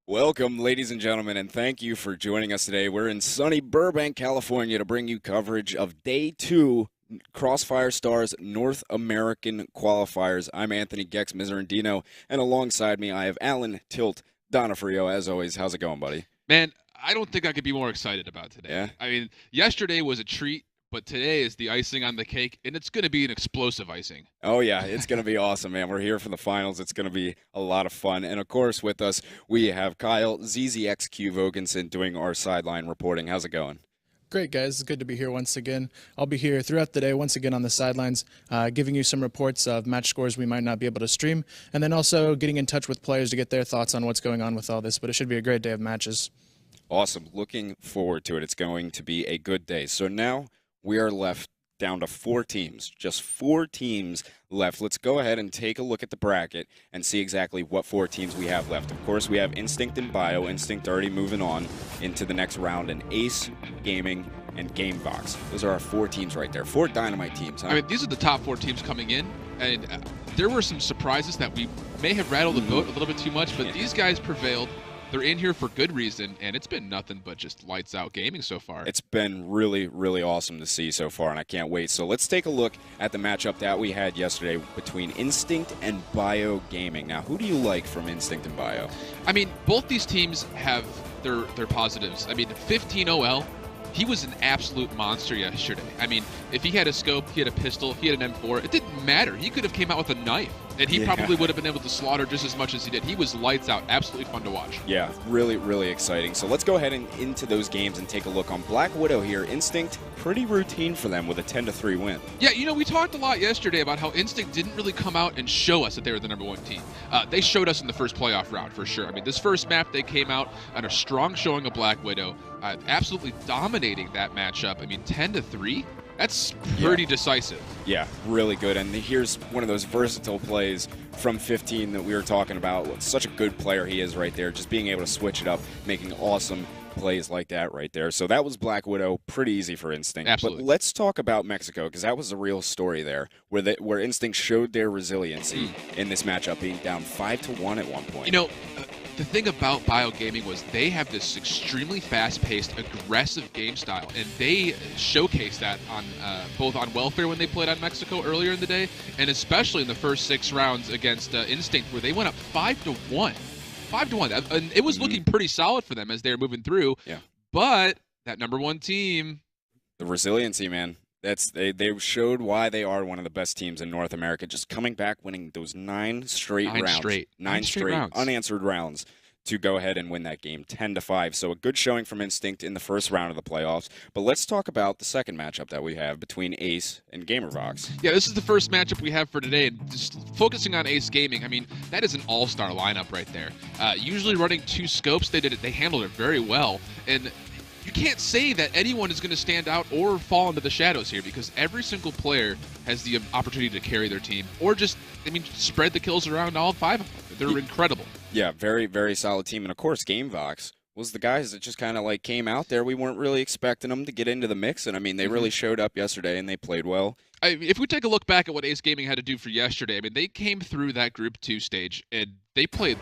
Welcome, ladies and gentlemen, and thank you for joining us today. We're in sunny Burbank, California to bring you coverage of Day 2 Crossfire Stars North American Qualifiers. I'm Anthony Gex Miserandino, and alongside me I have Alan Tilt Donofrio. As always, how's it going, buddy? Man, I don't think I could be more excited about today. Yeah? I mean, yesterday was a treat, but today is the icing on the cake, and it's going to be an explosive icing. Oh, yeah, it's going to be awesome, man. We're here for the finals. It's going to be a lot of fun. And, of course, with us, we have Kyle ZZXQ Vogensen doing our sideline reporting. How's it going? Great, guys. It's good to be here once again. I'll be here throughout the day, once again on the sidelines, giving you some reports of match scores we might not be able to stream, and then also getting in touch with players to get their thoughts on what's going on with all this. But it should be a great day of matches. Awesome. Looking forward to it. It's going to be a good day. So now we are left down to 4 teams. Just 4 teams left. Let's go ahead and take a look at the bracket and see exactly what 4 teams we have left. Of course, we have Instinct and Bio. Instinct already moving on into the next round, and Ace, Gaming, and Gamebox. Those are our 4 teams right there. 4 dynamite teams, huh? I mean, these are the top 4 teams coming in, and there were some surprises that we may have rattled the boat a little bit too much, but these guys prevailed. They're in here for good reason, and it's been nothing but just lights out gaming so far. It's been really, really awesome to see so far, and I can't wait. So let's take a look at the matchup that we had yesterday between Instinct and Bio Gaming. Now, who do you like from Instinct and Bio? I mean, both these teams have their positives. I mean, 15 OL, he was an absolute monster yesterday. I mean, if he had a scope, he had a pistol, he had an M4, it didn't matter. He could have came out with a knife, and he probably would have been able to slaughter just as much as he did. He was lights out. Absolutely fun to watch. Yeah, really, really exciting. So let's go ahead and into those games and take a look on Black Widow here. Instinct, pretty routine for them with a 10-3 win. Yeah, you know, we talked a lot yesterday about how Instinct didn't really come out and show us that they were the #1 team. They showed us in the first playoff round, for sure. I mean, this first map, they came out on a strong showing of Black Widow, absolutely dominating that matchup. I mean, 10-3? That's pretty decisive. Yeah, really good. And here's one of those versatile plays from 15 that we were talking about. Such a good player he is right there, just being able to switch it up, making awesome plays like that right there. So that was Black Widow, pretty easy for Instinct. Absolutely. But let's talk about Mexico, because that was the real story there, where Instinct showed their resiliency in this matchup, being down 5-1 at one point. You know, the thing about Biogaming was they have this extremely fast-paced, aggressive game style, and they showcased that on both on Welfare when they played on Mexico earlier in the day, and especially in the first 6 rounds against Instinct, where they went up 5-1. 5-1. And it was looking pretty solid for them as they were moving through. Yeah. But that #1 team, the resiliency, man. They showed why they are one of the best teams in North America, just coming back, winning those 9 straight rounds. 9 straight rounds. Unanswered rounds to go ahead and win that game 10-5. So a good showing from Instinct in the first round of the playoffs. But let's talk about the second matchup that we have between Ace and Gamervox. Yeah, this is the first matchup we have for today, and just focusing on Ace Gaming, I mean, that is an all-star lineup right there. Usually running 2 scopes, they handled it very well, and you can't say that anyone is going to stand out or fall into the shadows here, because every single player has the opportunity to carry their team, or just, I mean, spread the kills around all 5 of them. They're incredible. Yeah, very, very solid team. And, of course, Gamevox was the guys that just kind of, like, came out there. We weren't really expecting them to get into the mix, and, I mean, they really showed up yesterday, and they played well. If we take a look back at what Ace Gaming had to do for yesterday, I mean, they came through that Group 2 stage, and they played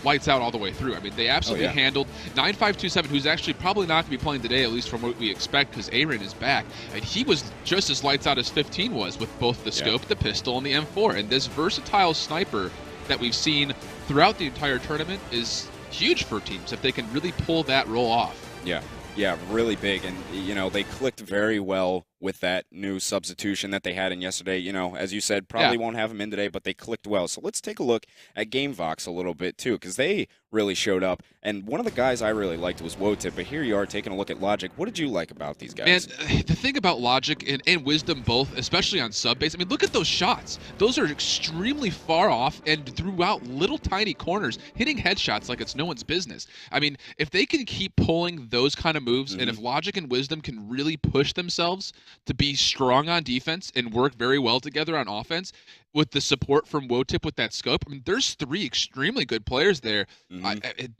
lights out all the way through. I mean, they absolutely handled 9527, who's actually probably not going to be playing today, at least from what we expect, because Aaron is back. And he was just as lights out as 15 was, with both the scope, the pistol, and the M4. And this versatile sniper that we've seen throughout the entire tournament is huge for teams if they can really pull that role off. Yeah, really big. And, you know, they clicked very well with that new substitution that they had in yesterday. You know, as you said, probably won't have them in today, but they clicked well. So let's take a look at Gamevox a little bit, too, because they really showed up. And one of the guys I really liked was Wotip, but here you are taking a look at Logic. What did you like about these guys? And the thing about Logic and Wisdom both, especially on sub-base, I mean, look at those shots. Those are extremely far off and throughout little tiny corners, hitting headshots like it's no one's business. I mean, if they can keep pulling those kind of moves, and if Logic and Wisdom can really push themselves, to be strong on defense and work very well together on offense with the support from Wotip with that scope. I mean, there's 3 extremely good players there.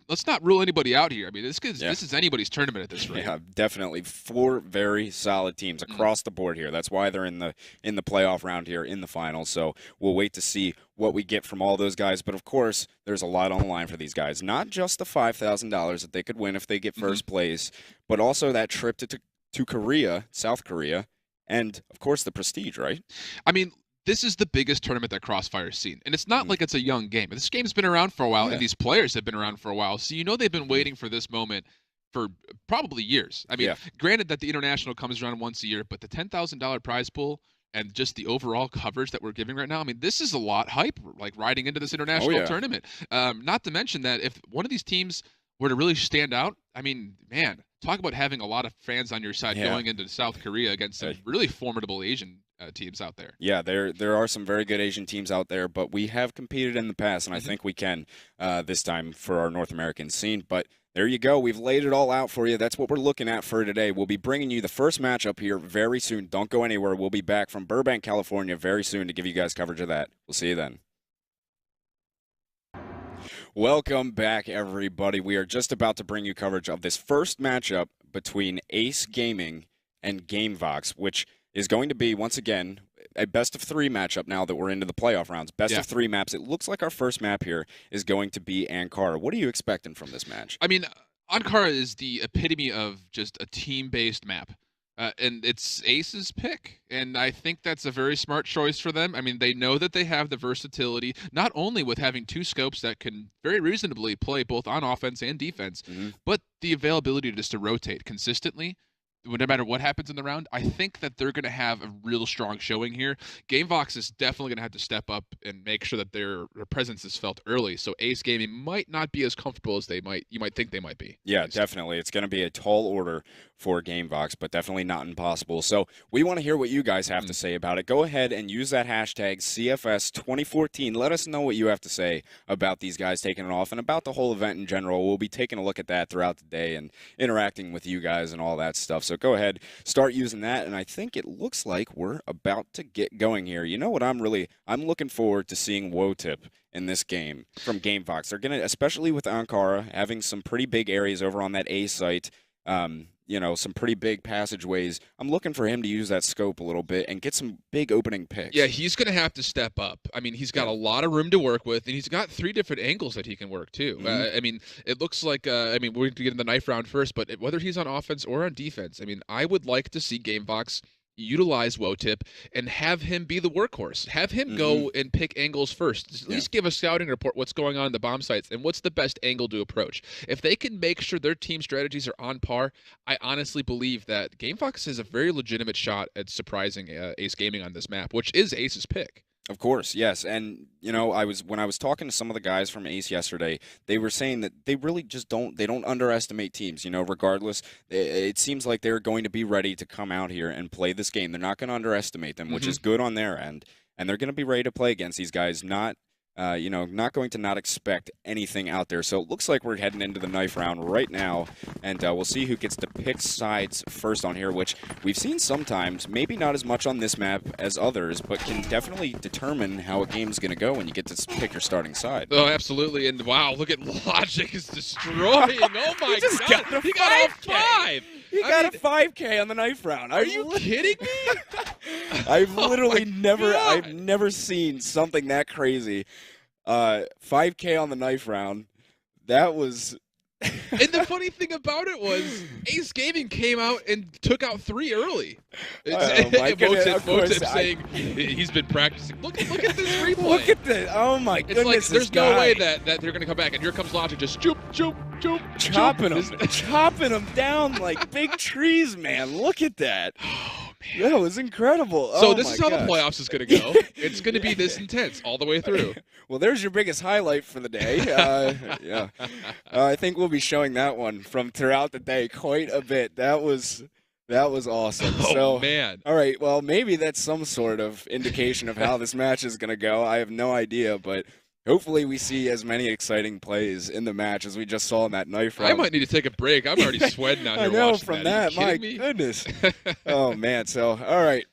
Let's not rule anybody out here. I mean, this is anybody's tournament at this rate. Yeah, definitely 4 very solid teams across the board here. That's why they're in the playoff round here in the finals. So we'll wait to see what we get from all those guys. But of course, there's a lot on the line for these guys. Not just the $5,000 that they could win if they get first place, but also that trip to Korea, South Korea, and of course the prestige, right? I mean, this is the biggest tournament that Crossfire's seen. And it's not like it's a young game. This game's been around for a while, and these players have been around for a while. So you know they've been waiting for this moment for probably years. I mean, granted that the International comes around once a year, but the $10,000 prize pool and just the overall coverage that we're giving right now, I mean, this is a lot hype, like riding into this international tournament. Not to mention that if one of these teams were to really stand out, I mean, man, talk about having a lot of fans on your side going into South Korea against some really formidable Asian teams out there. Yeah, there are some very good Asian teams out there, but we have competed in the past, and I think we can this time for our North American scene. But there you go. We've laid it all out for you. That's what we're looking at for today. We'll be bringing you the first matchup here very soon. Don't go anywhere. We'll be back from Burbank, California very soon to give you guys coverage of that. We'll see you then. Welcome back, everybody. We are just about to bring you coverage of this first matchup between Ace Gaming and GameVox, which is going to be, once again, a best-of-3 matchup now that we're into the playoff rounds. Best-of-3 maps. It looks like our first map here is going to be Ankara. What are you expecting from this match? I mean, Ankara is the epitome of just a team-based map. And it's Ace's pick, and I think that's a very smart choice for them. I mean, they know that they have the versatility, not only with having 2 scopes that can very reasonably play both on offense and defense, but the availability just to rotate consistently. No matter what happens in the round, I think that they're going to have a real strong showing here. GameVox is definitely going to have to step up and make sure that their presence is felt early. So Ace Gaming might not be as comfortable as you might think they might be. Yeah, definitely. It's going to be a tall order for GameVox, but definitely not impossible. So we want to hear what you guys have to say about it. Go ahead and use that hashtag CFS2014. Let us know what you have to say about these guys taking it off and about the whole event in general. We'll be taking a look at that throughout the day and interacting with you guys and all that stuff. So go ahead, start using that, and I think it looks like we're about to get going here. You know what I'm looking forward to seeing Wotip in this game from GameVox. They're going to, especially with Ankara, having some pretty big areas over on that A site, you know, some pretty big passageways. I'm looking for him to use that scope a little bit and get some big opening picks. Yeah, he's going to have to step up. I mean, he's got a lot of room to work with, and he's got 3 different angles that he can work, too. I mean, it looks like, I mean, we're going to get in the knife round first, but whether he's on offense or on defense, I mean, I would like to see GameVox utilize Wotip and have him be the workhorse. Have him go and pick angles first. At least give a scouting report what's going on in the bomb sites and what's the best angle to approach. If they can make sure their team strategies are on par, I honestly believe that GameVox has a very legitimate shot at surprising Ace Gaming on this map, which is Ace's pick. Of course, yes. And, you know, when I was talking to some of the guys from Ace yesterday, they were saying that they really just don't underestimate teams, you know, regardless. It seems like they're going to be ready to come out here and play this game. They're not going to underestimate them, which is good on their end. And they're going to be ready to play against these guys, not going to not expect anything out there. So it looks like we're heading into the knife round right now, and we'll see who gets to pick sides first on here, which we've seen sometimes, maybe not as much on this map as others, but can definitely determine how a game's going to go when you get to pick your starting side. Oh, absolutely. And wow, look at Logic is destroying. Oh my God. He got all 5. He got a 5K on the knife round. Are you kidding me? I've literally never seen something that crazy. 5K on the knife round. That was. And the funny thing about it was, Ace Gaming came out and took out 3 early. Wotip saying he's been practicing. Look at this replay. Look at this. Oh my goodness. Like, there's no way that they're going to come back. And here comes Logic just chopping them down like big trees, man. Look at that. Oh, man. That was incredible. So this is how the playoffs is going to go. It's going to be this intense all the way through. Well, there's your biggest highlight for the day. I think we'll be showing that one from throughout the day quite a bit. That was awesome. Oh, man. All right, well, maybe that's some sort of indication of how this match is going to go. I have no idea, but Hopefully we see as many exciting plays in the match as we just saw in that knife round. I might need to take a break. I'm already sweating out here. I know watching from that. my Me? goodness. Oh man. So all right.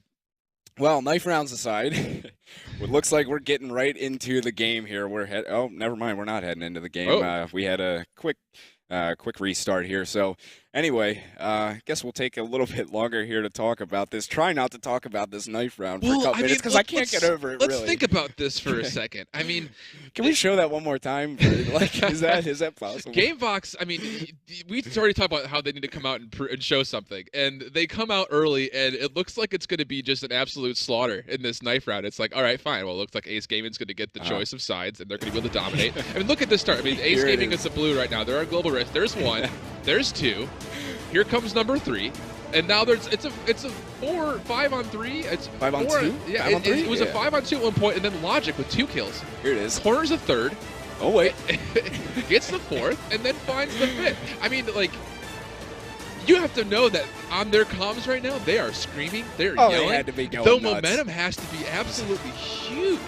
Well, knife rounds aside, it looks like we're getting right into the game here. Oh, never mind. We're not heading into the game. Oh. We had a quick restart here. So anyway, I guess we'll take a little bit longer here to talk about this. Try not to talk about this knife round for a couple minutes because I can't get over it. Let's think about this for a second. I mean, can we show that one more time? Like, is that possible? Gamebox, I mean, we already talked about how they need to come out and show something, and they come out early, and it looks like it's going to be just an absolute slaughter in this knife round. It's like, all right, fine. Well, it looks like Ace Gaming's going to get the choice of sides, and they're going to be able to dominate. I mean, look at this start. I mean, Ace Gaming is the blue right now. They're on global risk. There's one. There's two. Here comes number 3. And now it's a 5-on-3. It's 5-on-2? Yeah, 5-on-3? it was a 5-on-2 at one point, and then Logic with 2 kills. Here it is. Corner's a 3rd. Oh wait, Gets the 4th, and then finds the 5th. I mean, like, you have to know that on their comms right now, they are screaming, they're yelling. They had to be going the nuts. Momentum has to be absolutely huge.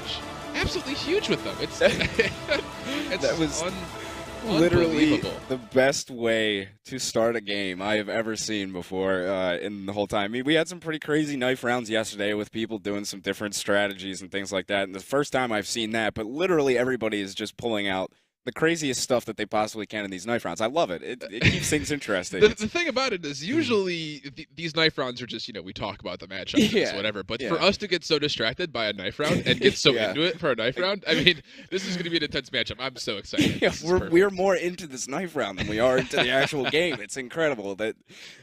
Absolutely huge with them. It's that was literally the best way to start a game I have ever seen before in the whole time. I mean, we had some pretty crazy knife rounds yesterday with people doing some different strategies and things like that. And the first time I've seen that, but literally everybody is just pulling out the craziest stuff that they possibly can in these knife rounds. I love it. It keeps things interesting. The thing about it is usually these knife rounds are just, we talk about the matchup, whatever. But for us to get so distracted by a knife round and get so into it for a knife round, I mean, this is going to be an intense matchup. I'm so excited. Yeah, we're more into this knife round than we are into the actual game. It's incredible that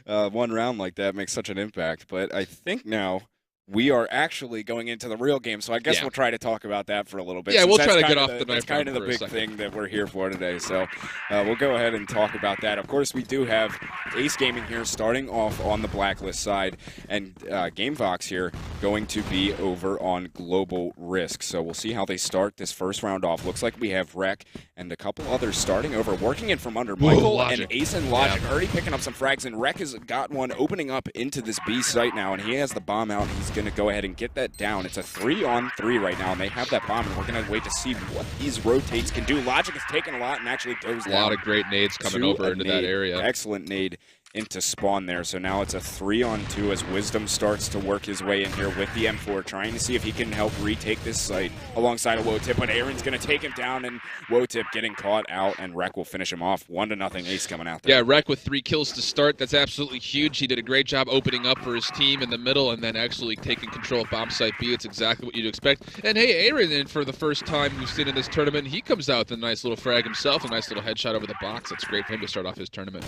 one round like that makes such an impact. But I think now we are actually going into the real game, so I guess we'll try to talk about that for a little bit. Yeah, we'll try to get off the knife. That's kind of the big thing that we're here for today, so we'll go ahead and talk about that. Of course, we do have Ace Gaming here starting off on the blacklist side, and GameVox here going to be over on Global Risk. So we'll see how they start this first round off. Looks like we have Rec and a couple others starting over, working in from under. Michael and Ace and Logic already picking up some frags, and Rec has got one opening up into this B site now, and he has the bomb out. He's going to go ahead and get that down. It's a 3-on-3 right now, and they have that bomb, and we're going to wait to see what these rotates can do. Logic is taking a lot and actually goes down. A lot of great nades coming over into that area. Excellent nade into spawn there. So now it's a 3-on-2 as Wisdom starts to work his way in here with the M4, trying to see if he can help retake this site alongside of Wotip, but Aaron's going to take him down, and Wotip getting caught out, and Rec will finish him off. 1-0 Ace coming out there. Yeah, Rec with 3 kills to start. That's absolutely huge. He did a great job opening up for his team in the middle and then actually taking control of bomb site B. It's exactly what you'd expect. And hey, Aaron, in for the first time we've seen in this tournament, he comes out with a nice little frag himself, a nice little headshot over the box. That's great for him to start off his tournament.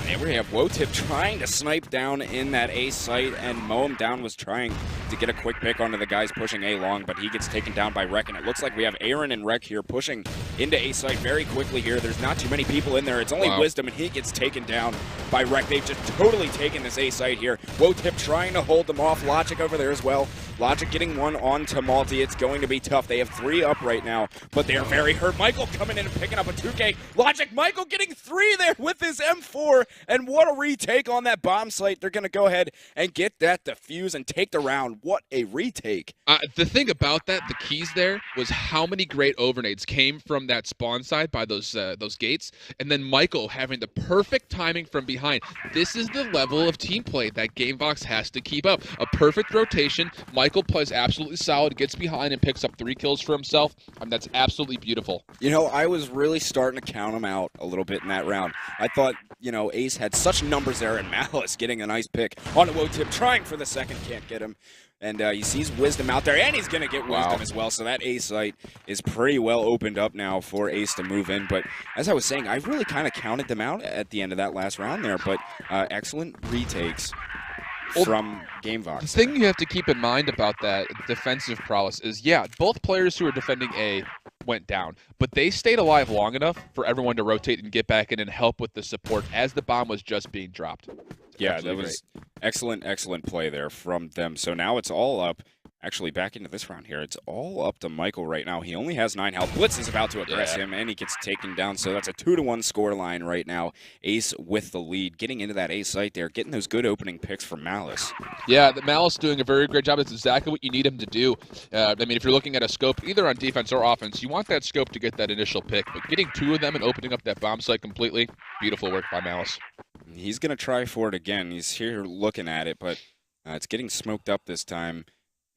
And we have Wotip trying to snipe down in that A site, and mow him down, was trying to get a quick pick onto the guys pushing A long, but he gets taken down by Rec, and it looks like we have Aaron and Rec here pushing into A site very quickly here. There's not too many people in there. It's only Wisdom, and he gets taken down by Rec. They've just totally taken this A site here. Wotip trying to hold them off. Logic over there as well. Logic getting one onto Malty. It's going to be tough. They have 3 up right now, but they're very hurt. Michael coming in and picking up a 2K. Logic, Michael getting 3 there with his M4, and what a retake on that bomb site. They're going to go ahead and get that defuse and take the round. What a retake. The thing about that, the keys there, was how many great overnades came from that spawn side by those gates, and then Michael having the perfect timing from behind. This is the level of team play that GameVox has to keep up. A perfect rotation. Michael plays absolutely solid, gets behind and picks up 3 kills for himself. That's absolutely beautiful. You know, I was really starting to count him out a little bit in that round. I thought, Ace had such numbers there, and Malice getting a nice pick on a Wotip, trying for the second, can't get him. And he sees Wisdom out there, and he's going to get Wisdom as well. So that A site is pretty well opened up now for Ace to move in. But as I was saying, I really kind of counted them out at the end of that last round there. But excellent retakes from GameVox. The thing you have to keep in mind about that defensive prowess is, both players who are defending A went down, but they stayed alive long enough for everyone to rotate and get back in and help with the support as the bomb was just being dropped. Yeah, that was excellent play there from them. So now it's all up Actually, back into this round here, it's all up to Michael right now. He only has 9 health. Blitz is about to aggress him, and he gets taken down. So that's a 2-1 score line right now. Ace with the lead, getting into that A site there, getting those good opening picks from Malice. Yeah, the Malice doing a very great job. That's exactly what you need him to do. I mean, if you're looking at a scope, either on defense or offense, you want that scope to get that initial pick. But getting 2 of them and opening up that bomb site completely, beautiful work by Malice. He's going to try for it again. He's here looking at it, but it's getting smoked up this time.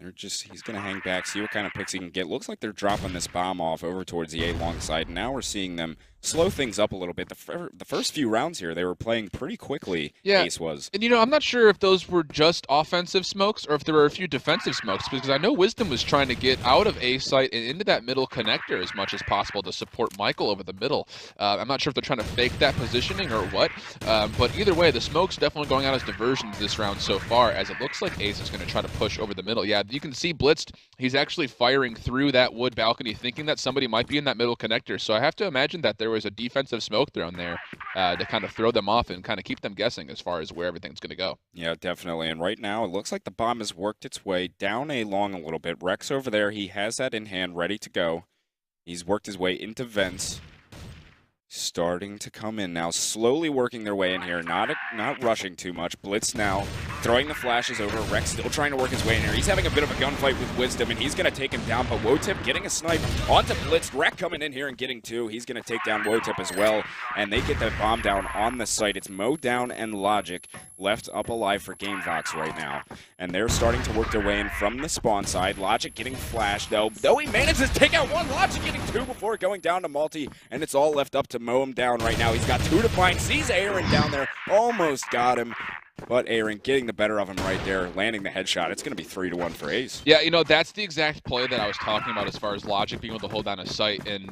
He's going to hang back, see what kind of picks he can get. Looks like they're dropping this bomb off over towards the A long side. Now we're seeing them slow things up a little bit. The first few rounds here, they were playing pretty quickly, yeah. Ace was. And, I'm not sure if those were just offensive smokes or if there were a few defensive smokes, because I know Wisdom was trying to get out of A site and into that middle connector as much as possible to support Michael over the middle. I'm not sure if they're trying to fake that positioning or what, but either way, the smoke's definitely going out as diversions this round so far, as it looks like Ace is going to try to push over the middle. Yeah, you can see Blitzed, he's actually firing through that wood balcony thinking that somebody might be in that middle connector. So I have to imagine that there was a defensive smoke thrown there to kind of throw them off and kind of keep them guessing as far as where everything's going to go. Yeah, definitely. And right now, it looks like the bomb has worked its way down A long a little bit. Rex over there, he has that in hand, ready to go. He's worked his way into vents. Starting to come in now, slowly working their way in here, not rushing too much. Blitz now throwing the flashes over. Rex still trying to work his way in here. He's having a bit of a gunfight with Wisdom, and he's going to take him down. But Wotip getting a snipe onto Blitz. Rex coming in here and getting 2. He's going to take down Wotip as well, and they get that bomb down on the site. It's Mo down and Logic left up alive for GameVox right now, and they're starting to work their way in from the spawn side. Logic getting flashed, though he manages to take out 1. Logic getting 2 before going down to Multi, and it's all left up to mow him down right now. He's got 2 to find, sees Aaron down there, almost got him, but Aaron getting the better of him right there, landing the headshot. It's going to be 3-1 for Ace. Yeah, that's the exact play that I was talking about as far as Logic being able to hold down a site, and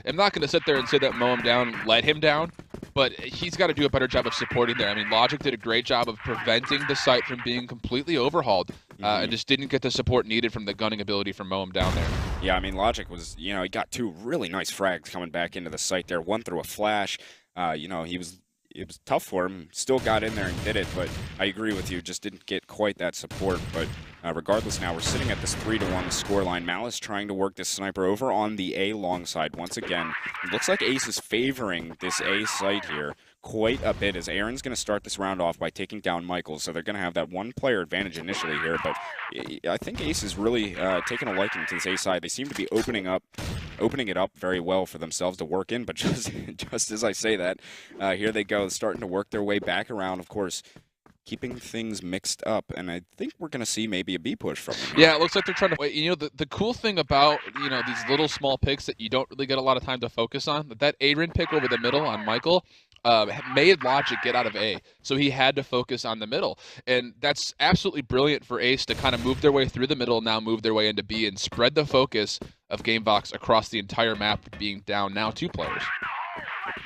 I'm not going to sit there and say that mow him down let him down, but he's got to do a better job of supporting there. I mean, Logic did a great job of preventing the site from being completely overhauled, and just didn't get the support needed from the gunning ability from mow him down there. Yeah, I mean, Logic was, he got 2 really nice frags coming back into the site there. 1 through a flash. It was tough for him. Still got in there and did it, but I agree with you. Just didn't get quite that support. But regardless, now we're sitting at this 3-1 scoreline. Malice trying to work this sniper over on the A long side once again. It looks like Ace is favoring this A site here quite a bit, as Aaron's going to start this round off by taking down Michael, so they're going to have that 1-player advantage initially here, but I think Ace is really taking a liking to this A side. They seem to be opening it up very well for themselves to work in, but just as I say that, here they go, starting to work their way back around, of course, keeping things mixed up, and I think we're going to see maybe a B push from them. Yeah, it looks like they're trying to, the cool thing about, these little small picks that you don't really get a lot of time to focus on, that Aaron pick over the middle on Michael, made Logic get out of A, so he had to focus on the middle, and that's absolutely brilliant for Ace to kind of move their way through the middle, now move their way into B, and spread the focus of GameVox across the entire map, being down now 2 players.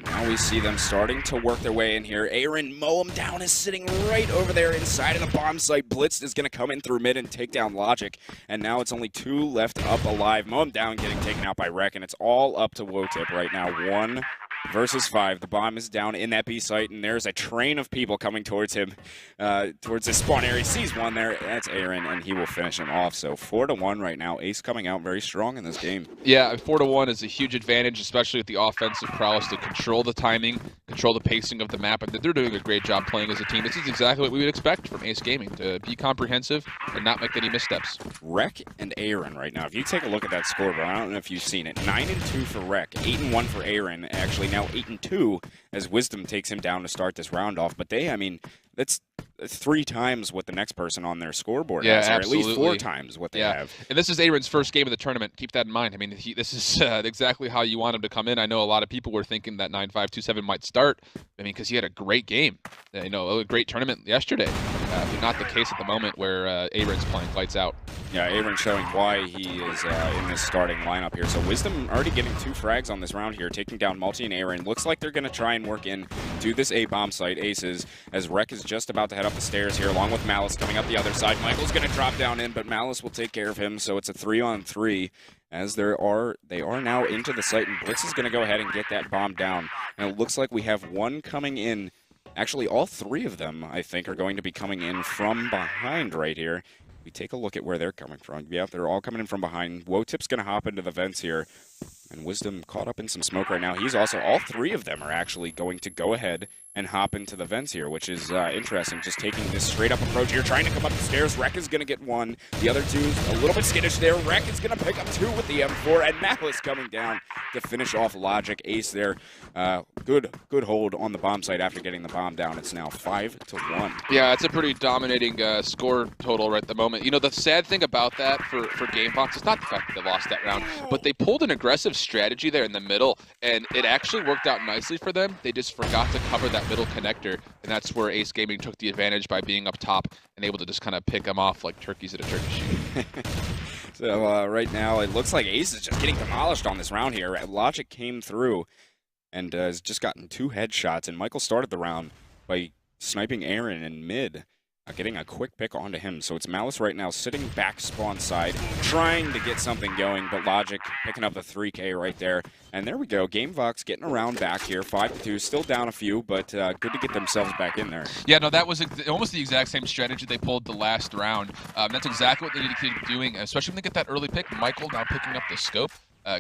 Now we see them starting to work their way in here. Aaron mow him down is sitting right over there inside of the bomb site. Blitz is going to come in through mid and take down Logic, and now it's only 2 left up alive. Mow him down, getting taken out by Rek, and it's all up to Wotip right now. 1 versus 5. The bomb is down in that B site, and there's a train of people coming towards him, towards this spawn area. He sees one there. That's Aaron, and he will finish him off. So 4-1 right now. Ace coming out very strong in this game. Yeah, 4-1 is a huge advantage, especially with the offensive prowess to control the timing, control the pacing of the map, and they're doing a great job playing as a team. This is exactly what we would expect from Ace Gaming, to be comprehensive and not make any missteps. Rek and Aaron right now. If you take a look at that scoreboard, I don't know if you've seen it. 9-2 for Rek, 8-1 for Aaron. Actually, now 8-2 as Wisdom takes him down to start this round off. But that's 3 times what the next person on their scoreboard has, or absolutely. at least 4 times what they have. And this is Aaron's first game of the tournament. Keep that in mind. I mean, this is exactly how you want him to come in. I know a lot of people were thinking that 9-5-2-7 might start. I mean, because he had a great game, a great tournament yesterday. But not the case at the moment where Aaron's playing lights out. Yeah, Aaron showing why he is in this starting lineup here. So Wisdom already getting 2 frags on this round here, taking down Multi and Aaron. Looks like they're going to try and work in to this A bomb site, Aces, as Rek is just about to head up the stairs here, along with Malice coming up the other side. Michael's going to drop down in, but Malice will take care of him, so it's a 3-on-3. As they are now into the site, and Blitz is going to go ahead and get that bomb down. And it looks like we have one coming in. Actually, all 3 of them, I think, are going to be coming in from behind right here. we take a look at where they're coming from. Yeah, they're all coming in from behind. Wotip's going to hop into the vents here. And Wisdom caught up in some smoke right now. He's also, all three of them are actually going to go ahead and hop into the vents here, which is interesting. Just taking this straight up approach here, trying to come up the stairs. Rek is going to get one. The other two, a little bit skittish there. Rek is going to pick up two with the M4, and Malice coming down to finish off Logic. Ace there. Good hold on the bomb site after getting the bomb down. It's now 5-1. Yeah, it's a pretty dominating score total right at the moment. You know, the sad thing about that for Gamebox is not the fact that they lost that round, but they pulled an aggressive strategy there in the middle, and it actually worked out nicely for them. They just forgot to cover that middle connector, and that's where Ace Gaming took the advantage by being up top and able to just kind of pick them off like turkeys at a turkey shoot. So right now, it looks like Ace is just getting demolished on this round here. Logic came through and has just gotten 2 headshots, and Michael started the round by sniping Aaron in mid, getting a quick pick onto him. So it's Malice right now sitting back spawn side, trying to get something going, but Logic picking up the 3K right there. And there we go, GameVox getting around back here, 5-2, still down a few, but good to get themselves back in there. Yeah, no, that was almost the exact same strategy they pulled the last round. That's exactly what they need to keep doing, especially when they get that early pick. Michael now picking up the scope.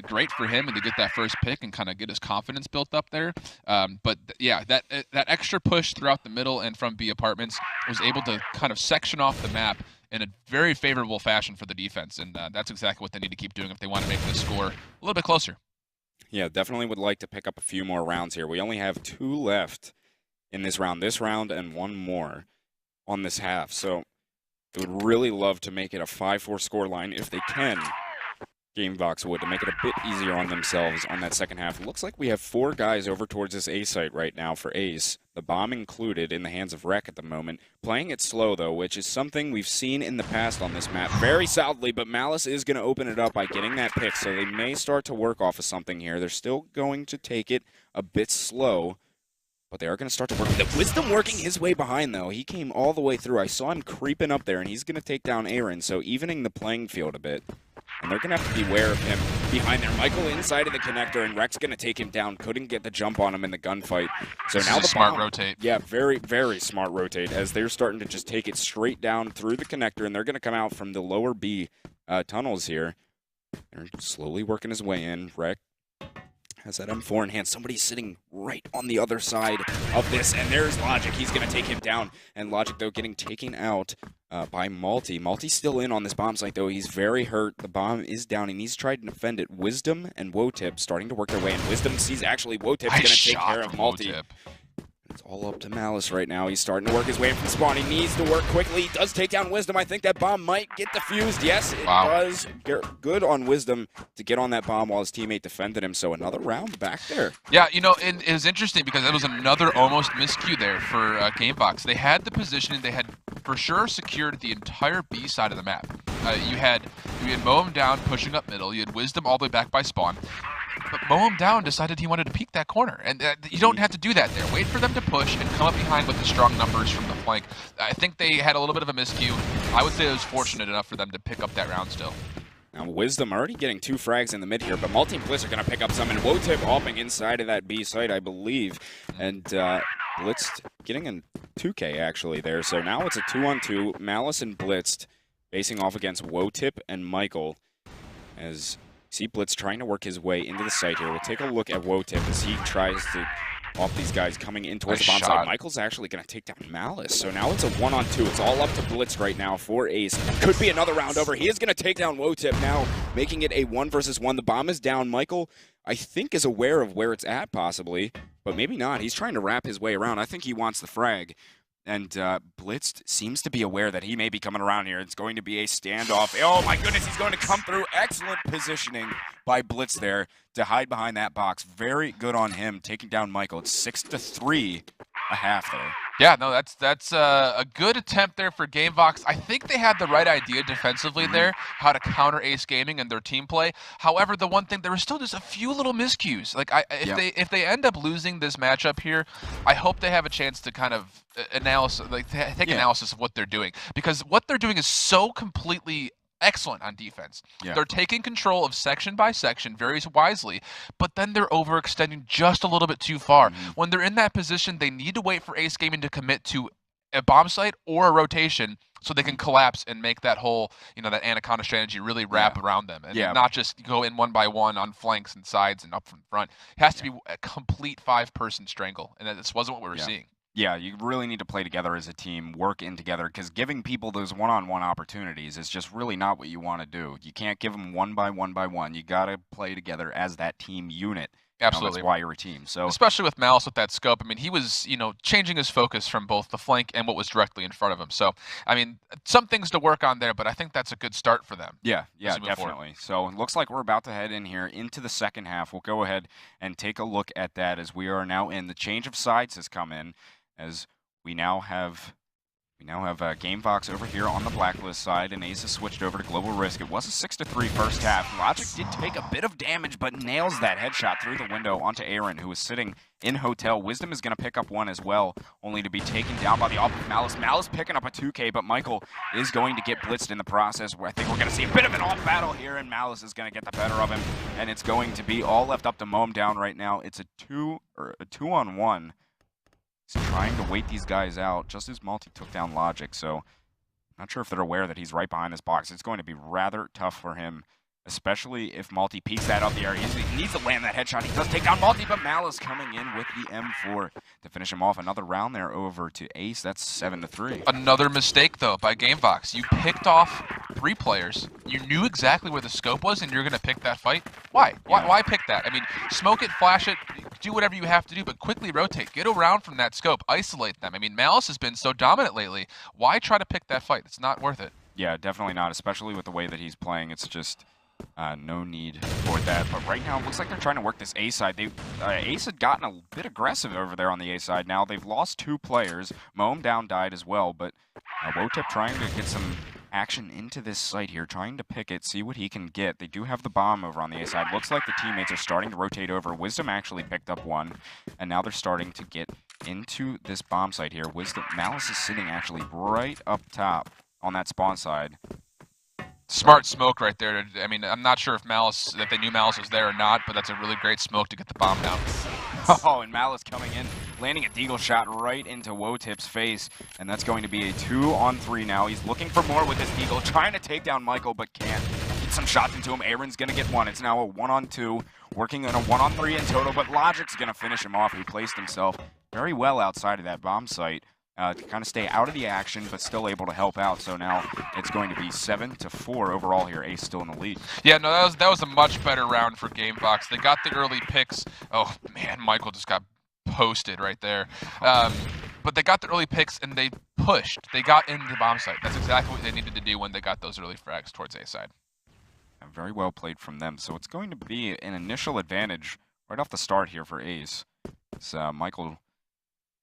Great for him and to get that first pick and kind of get his confidence built up there. But yeah, that extra push throughout the middle and from B apartments was able to kind of section off the map in a very favorable fashion for the defense. And that's exactly what they need to keep doing if they want to make this score a little bit closer. Yeah, definitely would like to pick up a few more rounds here. We only have 2 left in this round and 1 more on this half. So I would really love to make it a 5-4 score line if they can. GameVox would, to make it a bit easier on themselves on that second half. It looks like we have 4 guys over towards this A site right now for Ace, the bomb included in the hands of Rek at the moment. Playing it slow, though, which is something we've seen in the past on this map very solidly, but Malice is going to open it up by getting that pick, so they may start to work off of something here. They're still going to take it a bit slow, but they are going to start to work. The Wisdom working his way behind, though. He came all the way through. I saw him creeping up there, and he's going to take down Aaron, so evening the playing field a bit. And they're going to have to beware of him behind there. Michael inside of the connector, and Rek's going to take him down. Couldn't get the jump on him in the gunfight. So now the smart rotate. Yeah, very, very smart rotate, as they're starting to just take it straight down through the connector, and they're going to come out from the lower B tunnels here. They're slowly working his way in. Rek has that M4 in hand. Somebody's sitting right on the other side of this, and there's Logic. He's going to take him down, and Logic, though, getting taken out by Malty. Malty's still in on this bomb site, though. He's very hurt. The bomb is down, and he's tried to defend it. Wisdom and Wotip starting to work their way in. Wisdom sees actually Wotip's going to take care of Malty. It's all up to Malice right now. He's starting to work his way from spawn. He needs to work quickly. He does take down Wisdom. I think that bomb might get defused. Yes, it does. Good on Wisdom to get on that bomb while his teammate defended him. So another round back there. Yeah, you know, it was interesting because that was another almost miscue there for GameVox. They had the positioning. They had for sure secured the entire B side of the map. You had Mow him down, pushing up middle. You had Wisdom all the way back by spawn. But Mow him down decided he wanted to peek that corner. And you don't have to do that there. Wait for them to push and come up behind with the strong numbers from the flank. I think they had a little bit of a miscue. I would say it was fortunate enough for them to pick up that round still. Now Wisdom already getting 2 frags in the mid here, but Malty and Blitz are going to pick up some, and Wotip hopping inside of that B site, I believe. And Blitzed getting a 2K actually there. So now it's a 2-on-2. Malice and Blitzed facing off against Wotip and Michael, as see Blitz trying to work his way into the site here. We'll take a look at Wotip as he tries to off these guys coming in towards the bomb site. Michael's actually going to take down Malice. So now it's a 1-on-2. It's all up to Blitz right now for Ace. Could be another round over. He is going to take down Wotip now, making it a 1 versus 1. The bomb is down. Michael, I think, is aware of where it's at possibly, but maybe not. He's trying to wrap his way around. I think he wants the frag. And Blitzed seems to be aware that he may be coming around here. It's going to be a standoff. Oh my goodness, he's going to come through. Excellent positioning by Blitz there to hide behind that box. Very good on him, taking down Michael. It's 6-3 a half there. Yeah, no, that's a good attempt there for GameVox. I think they had the right idea defensively there, how to counter Ace Gaming and their team play. However, the one thing, there was still just a few little miscues. Like, if they end up losing this matchup here, I hope they have a chance to kind of take analysis of what they're doing, because what they're doing is so completely excellent on defense. They're taking control of section by section very wisely, but then they're overextending just a little bit too far. When they're in that position, they need to wait for Ace Gaming to commit to a bomb site or a rotation so they can collapse and make that whole, that anaconda strategy really wrap around them and not just go in one by one on flanks and sides and up from front. It has to be a complete 5-person strangle, and this wasn't what we were seeing. Yeah, you really need to play together as a team, work in together, because giving people those one-on-one opportunities is just really not what you want to do. You can't give them one by one. You got to play together as that team unit. Absolutely. That's why you're a team. So especially with Malice with that scope, I mean, he was, changing his focus from both the flank and what was directly in front of him. So, I mean, some things to work on there, but I think that's a good start for them. Yeah, definitely. So it looks like we're about to head in here into the second half. We'll go ahead and take a look at that as we are now in. The change of sides has come in as we now have GameVox over here on the Blacklist side, and Ace has switched over to Global Risk. It was a 6-3 first half. Logic did take a bit of damage, but nails that headshot through the window onto Aaron, who is sitting in Hotel. Wisdom is going to pick up one as well, only to be taken down by the off of Malice. Malice picking up a 2K, but Michael is going to get blitzed in the process. I think we're going to see a bit of an off battle here, and Malice is going to get the better of him, and it's going to be all left up to mow him down right now. It's a 2-on-1. He's trying to wait these guys out, just as Malty took down Logic, so not sure if they're aware that he's right behind this box. It's going to be rather tough for him, especially if Malty peeks that up the area. He needs to land that headshot. He does take down Malty, but Malice coming in with the M4 to finish him off. Another round there over to Ace. That's 7-3. Another mistake, though, by GameVox. You picked off 3 players. You knew exactly where the scope was, and you're going to pick that fight? Why? Why pick that? I mean, smoke it, flash it, do whatever you have to do, but quickly rotate. Get around from that scope. Isolate them. I mean, Malice has been so dominant lately. Why try to pick that fight? It's not worth it. Yeah, definitely not, especially with the way that he's playing. It's just no need for that. But right now, it looks like they're trying to work this A side. Ace had gotten a bit aggressive over there on the A side. Now they've lost 2 players. Moem down died as well, but Wotip trying to get some action into this site here, trying to pick it, see what he can get. They do have the bomb over on the A side. Looks like the teammates are starting to rotate over. Wisdom actually picked up one, and now they're starting to get into this bomb site here. Malice is sitting actually right up top on that spawn side. Smart smoke right there. I mean, I'm not sure if they knew Malice was there or not, but that's a really great smoke to get the bomb down. Oh, and Malice coming in, landing a deagle shot right into Wotip's face, and that's going to be a 2-on-3 now. He's looking for more with his deagle, trying to take down Michael, but can't. Get some shots into him. Aaron's going to get one. It's now a 1-on-2, working on a 1-on-3 in total, but Logic's going to finish him off. He placed himself very well outside of that bomb site. To kind of stay out of the action, but still able to help out. So now it's going to be 7-4 overall here. Ace still in the lead. Yeah, no, that was a much better round for GameVox. They got the early picks. Oh man, Michael just got posted right there. But they got the early picks and they pushed. They got into the bomb site. That's exactly what they needed to do when they got those early frags towards A side. Very well played from them. So it's going to be an initial advantage right off the start here for Ace. So Michael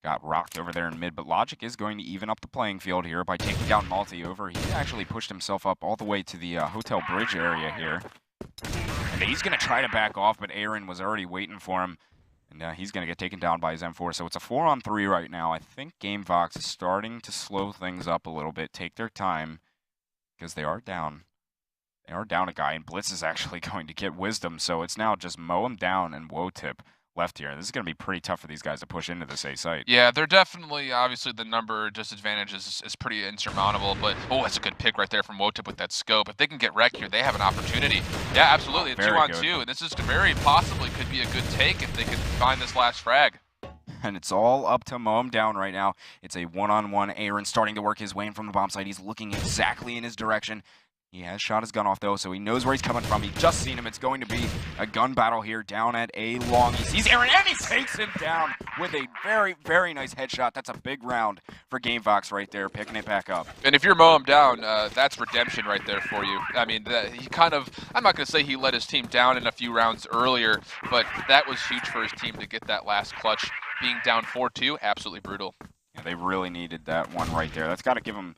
got rocked over there in mid, but Logic is going to even up the playing field here by taking down Malty over. He actually pushed himself up all the way to the hotel bridge area here. And he's going to try to back off, but Aaron was already waiting for him. And he's going to get taken down by his M4. So it's a 4-on-3 right now. I think GameVox is starting to slow things up a little bit, take their time, because they are down. They are down a guy, and Blitz is actually going to get Wisdom. So it's now just mow him down and Wotip left here. This is going to be pretty tough for these guys to push into this A site. Yeah, they're definitely, obviously, the number disadvantage is pretty insurmountable, but, oh, that's a good pick right there from Wotip with that scope. If they can get wrecked here, they have an opportunity. Yeah, absolutely, 2-on-2, and this is very possibly could be a good take if they can find this last frag. And it's all up to mow him down right now. It's a 1-on-1. Aaron starting to work his way in from the bomb site. He's looking exactly in his direction. He has shot his gun off, though, so he knows where he's coming from. He's just seen him. It's going to be a gun battle here down at A long. He sees Aaron, and he takes him down with a very, very nice headshot. That's a big round for GameVox right there, picking it back up. And if you're mow him down, that's redemption right there for you. I mean, he kind of, I'm not going to say he let his team down in a few rounds earlier, but that was huge for his team to get that last clutch. Being down 4-2, absolutely brutal. Yeah, they really needed that one right there. That's got to give him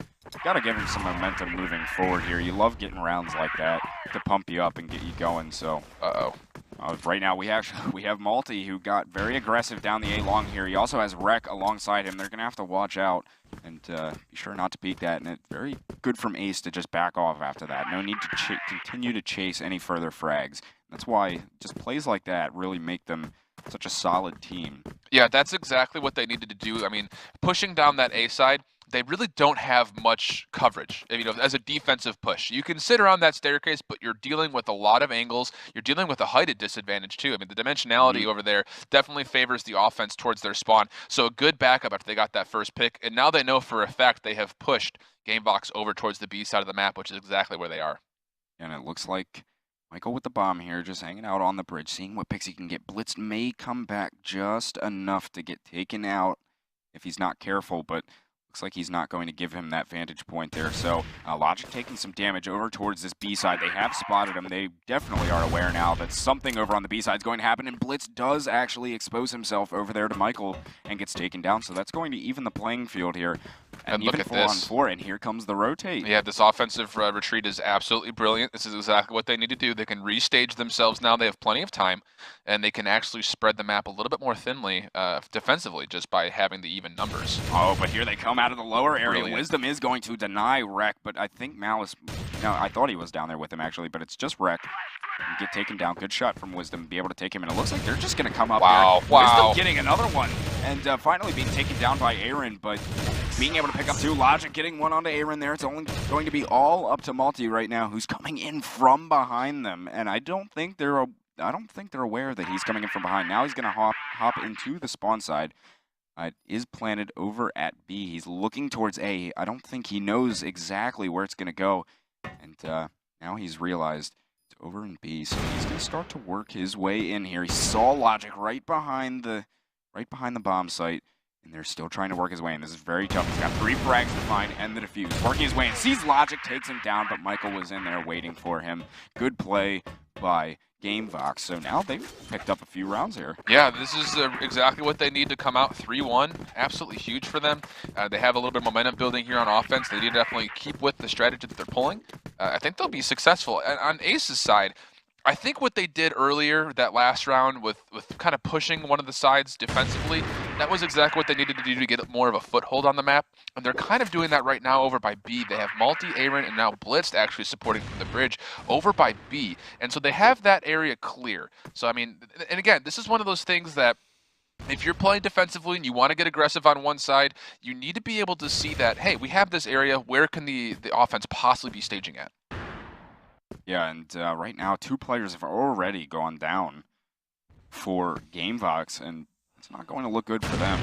some momentum moving forward here. You love getting rounds like that to pump you up and get you going. So, right now we have Malty, who got very aggressive down the A long here. He also has Rec alongside him. They're gonna have to watch out and be sure not to peek that. And it's very good from Ace to just back off after that. No need to continue to chase any further frags. That's why just plays like that really make them such a solid team. Yeah, that's exactly what they needed to do. I mean, pushing down that A side, they really don't have much coverage, you know, as a defensive push. You can sit around that staircase, but you're dealing with a lot of angles. You're dealing with a height disadvantage too. I mean, the dimensionality over there definitely favors the offense towards their spawn. So a good backup after they got that first pick, and now they know for a fact they have pushed Gamebox over towards the B side of the map, which is exactly where they are. And it looks like Michael with the bomb here, just hanging out on the bridge, seeing what picks he can get. Blitz may come back just enough to get taken out if he's not careful, but looks like he's not going to give him that vantage point there. So Logic taking some damage over towards this B side. They have spotted him. They definitely are aware now that something over on the B side is going to happen, and Blitz does actually expose himself over there to Michael and gets taken down. So that's going to even the playing field here. And look even at this. 4-on-4, and here comes the rotate. Yeah, this offensive retreat is absolutely brilliant. This is exactly what they need to do. They can restage themselves now. They have plenty of time, and they can actually spread the map a little bit more thinly defensively just by having the even numbers. Oh, but here they come out of the lower area. Brilliant. Wisdom is going to deny Wreck, but I think Malice... No, I thought he was down there with him, actually, but it's just Wreck. Get taken down. Good shot from Wisdom. Be able to take him, and it looks like they're just going to come up here. Wow. Wisdom getting another one, and finally being taken down by Aaron, but being able to pick up two. Logic getting one onto Aaron there. It's only going to be all up to Multi right now, who's coming in from behind them, and I don't think they're aware that he's coming in from behind. Now he's going to hop into the spawn side. It is planted over at B. He's looking towards A. I don't think he knows exactly where it's going to go, and now he's realized it's over in B, so he's going to start to work his way in here. He saw Logic right behind the bomb site, and they're still trying to work his way in. This is very tough. He's got 3 frags to find and the defuse. Working his way in. Sees Logic, takes him down, but Michael was in there waiting for him. Good play by Gamebox. So now they've picked up a few rounds here. Yeah, this is exactly what they need to come out 3-1. Absolutely huge for them. They have a little bit of momentum building here on offense. They need to definitely keep with the strategy that they're pulling. I think they'll be successful. And on Ace's side, I think what they did earlier, that last round with kind of pushing one of the sides defensively, that was exactly what they needed to do to get more of a foothold on the map. And they're kind of doing that right now over by B. They have Multi, Aaron, and now Blitz actually supporting from the bridge over by B. And so they have that area clear. So, I mean, and again, this is one of those things that if you're playing defensively and you want to get aggressive on one side, you need to be able to see that, hey, we have this area. Where can the offense possibly be staging at? Yeah, and right now 2 players have already gone down for Gamebox, and it's not going to look good for them.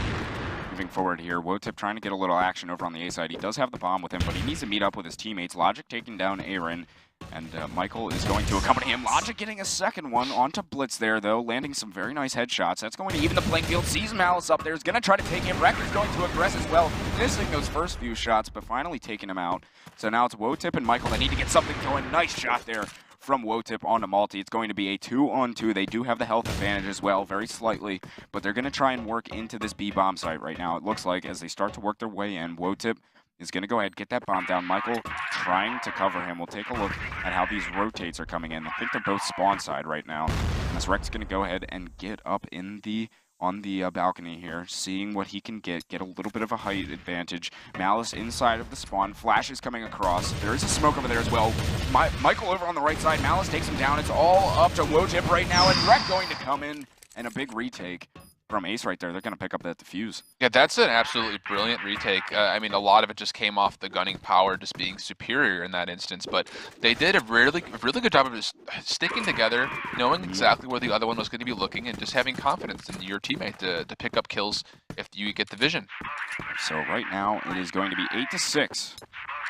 Moving forward here, Wotip trying to get a little action over on the A side. He does have the bomb with him, but he needs to meet up with his teammates. Logic taking down Aaron, and Michael is going to accompany him. Logic getting a second one onto Blitz there, though, landing some very nice headshots. That's going to even the playing field. Sees Malice up there. Is going to try to take him. Record's going to aggress as well, missing those first few shots, but finally taking him out. So now it's Wotip and Michael that need to get something going. Nice shot there from Wotip onto Multi. It's going to be a 2-on-2. They do have the health advantage as well, very slightly, but they're going to try and work into this B bomb site right now. It looks like as they start to work their way in, Wotip is going to go ahead, get that bomb down. Michael trying to cover him. We'll take a look at how these rotates are coming in. I think they're both spawn side right now. And this Rex going to go ahead and get up on the balcony here, seeing what he can get a little bit of a height advantage. Malice inside of the spawn. Flash is coming across. There is a smoke over there as well. Michael over on the right side. Malice takes him down. It's all up to Wotip right now, and Wreck going to come in, and a big retake from Ace right there. They're going to pick up that defuse. Yeah, that's an absolutely brilliant retake. I mean, a lot of it just came off the gunning power just being superior in that instance, but they did a really good job of just sticking together, knowing exactly where the other one was going to be looking, and just having confidence in your teammate to pick up kills if you get the vision. So right now, it is going to be 8-6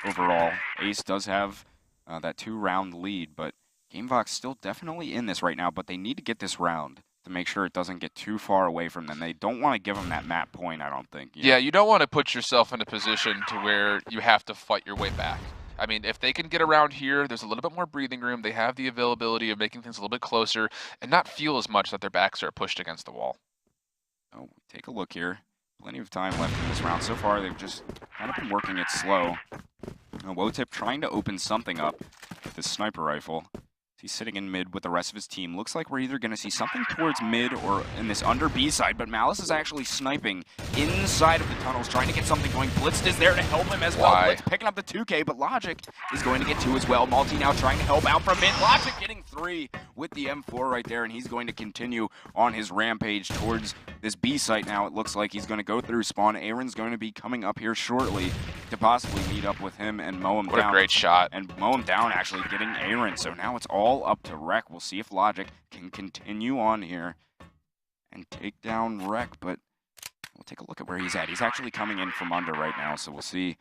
overall. Ace does have that 2-round lead, but Gamebox still definitely in this right now, but they need to get this round to make sure it doesn't get too far away from them. They don't want to give them that map point, I don't think. Yeah, you don't want to put yourself in a position to where you have to fight your way back. I mean, if they can get around here, there's a little bit more breathing room. They have the availability of making things a little bit closer and not feel as much that their backs are pushed against the wall. Oh, take a look here. Plenty of time left in this round. So far, they've just kind of been working it slow. Wotip trying to open something up with his sniper rifle. He's sitting in mid with the rest of his team. Looks like we're either going to see something towards mid or in this under B side, but Malice is actually sniping inside of the tunnels, trying to get something going. Blitz is there to help him as well. Blitz picking up the 2K, but Logic is going to get 2 as well. Malty now trying to help out from mid. Logic getting 3 with the M4 right there, and he's going to continue on his rampage towards this B site now. It looks like he's going to go through spawn. Aaron's going to be coming up here shortly to possibly meet up with him and mow him down. What a great shot. And mow him down, actually getting Aaron. So now it's all up to Rec. We'll see if Logic can continue on here and take down Rec, but we'll take a look at where he's at. He's actually coming in from under right now, so we'll see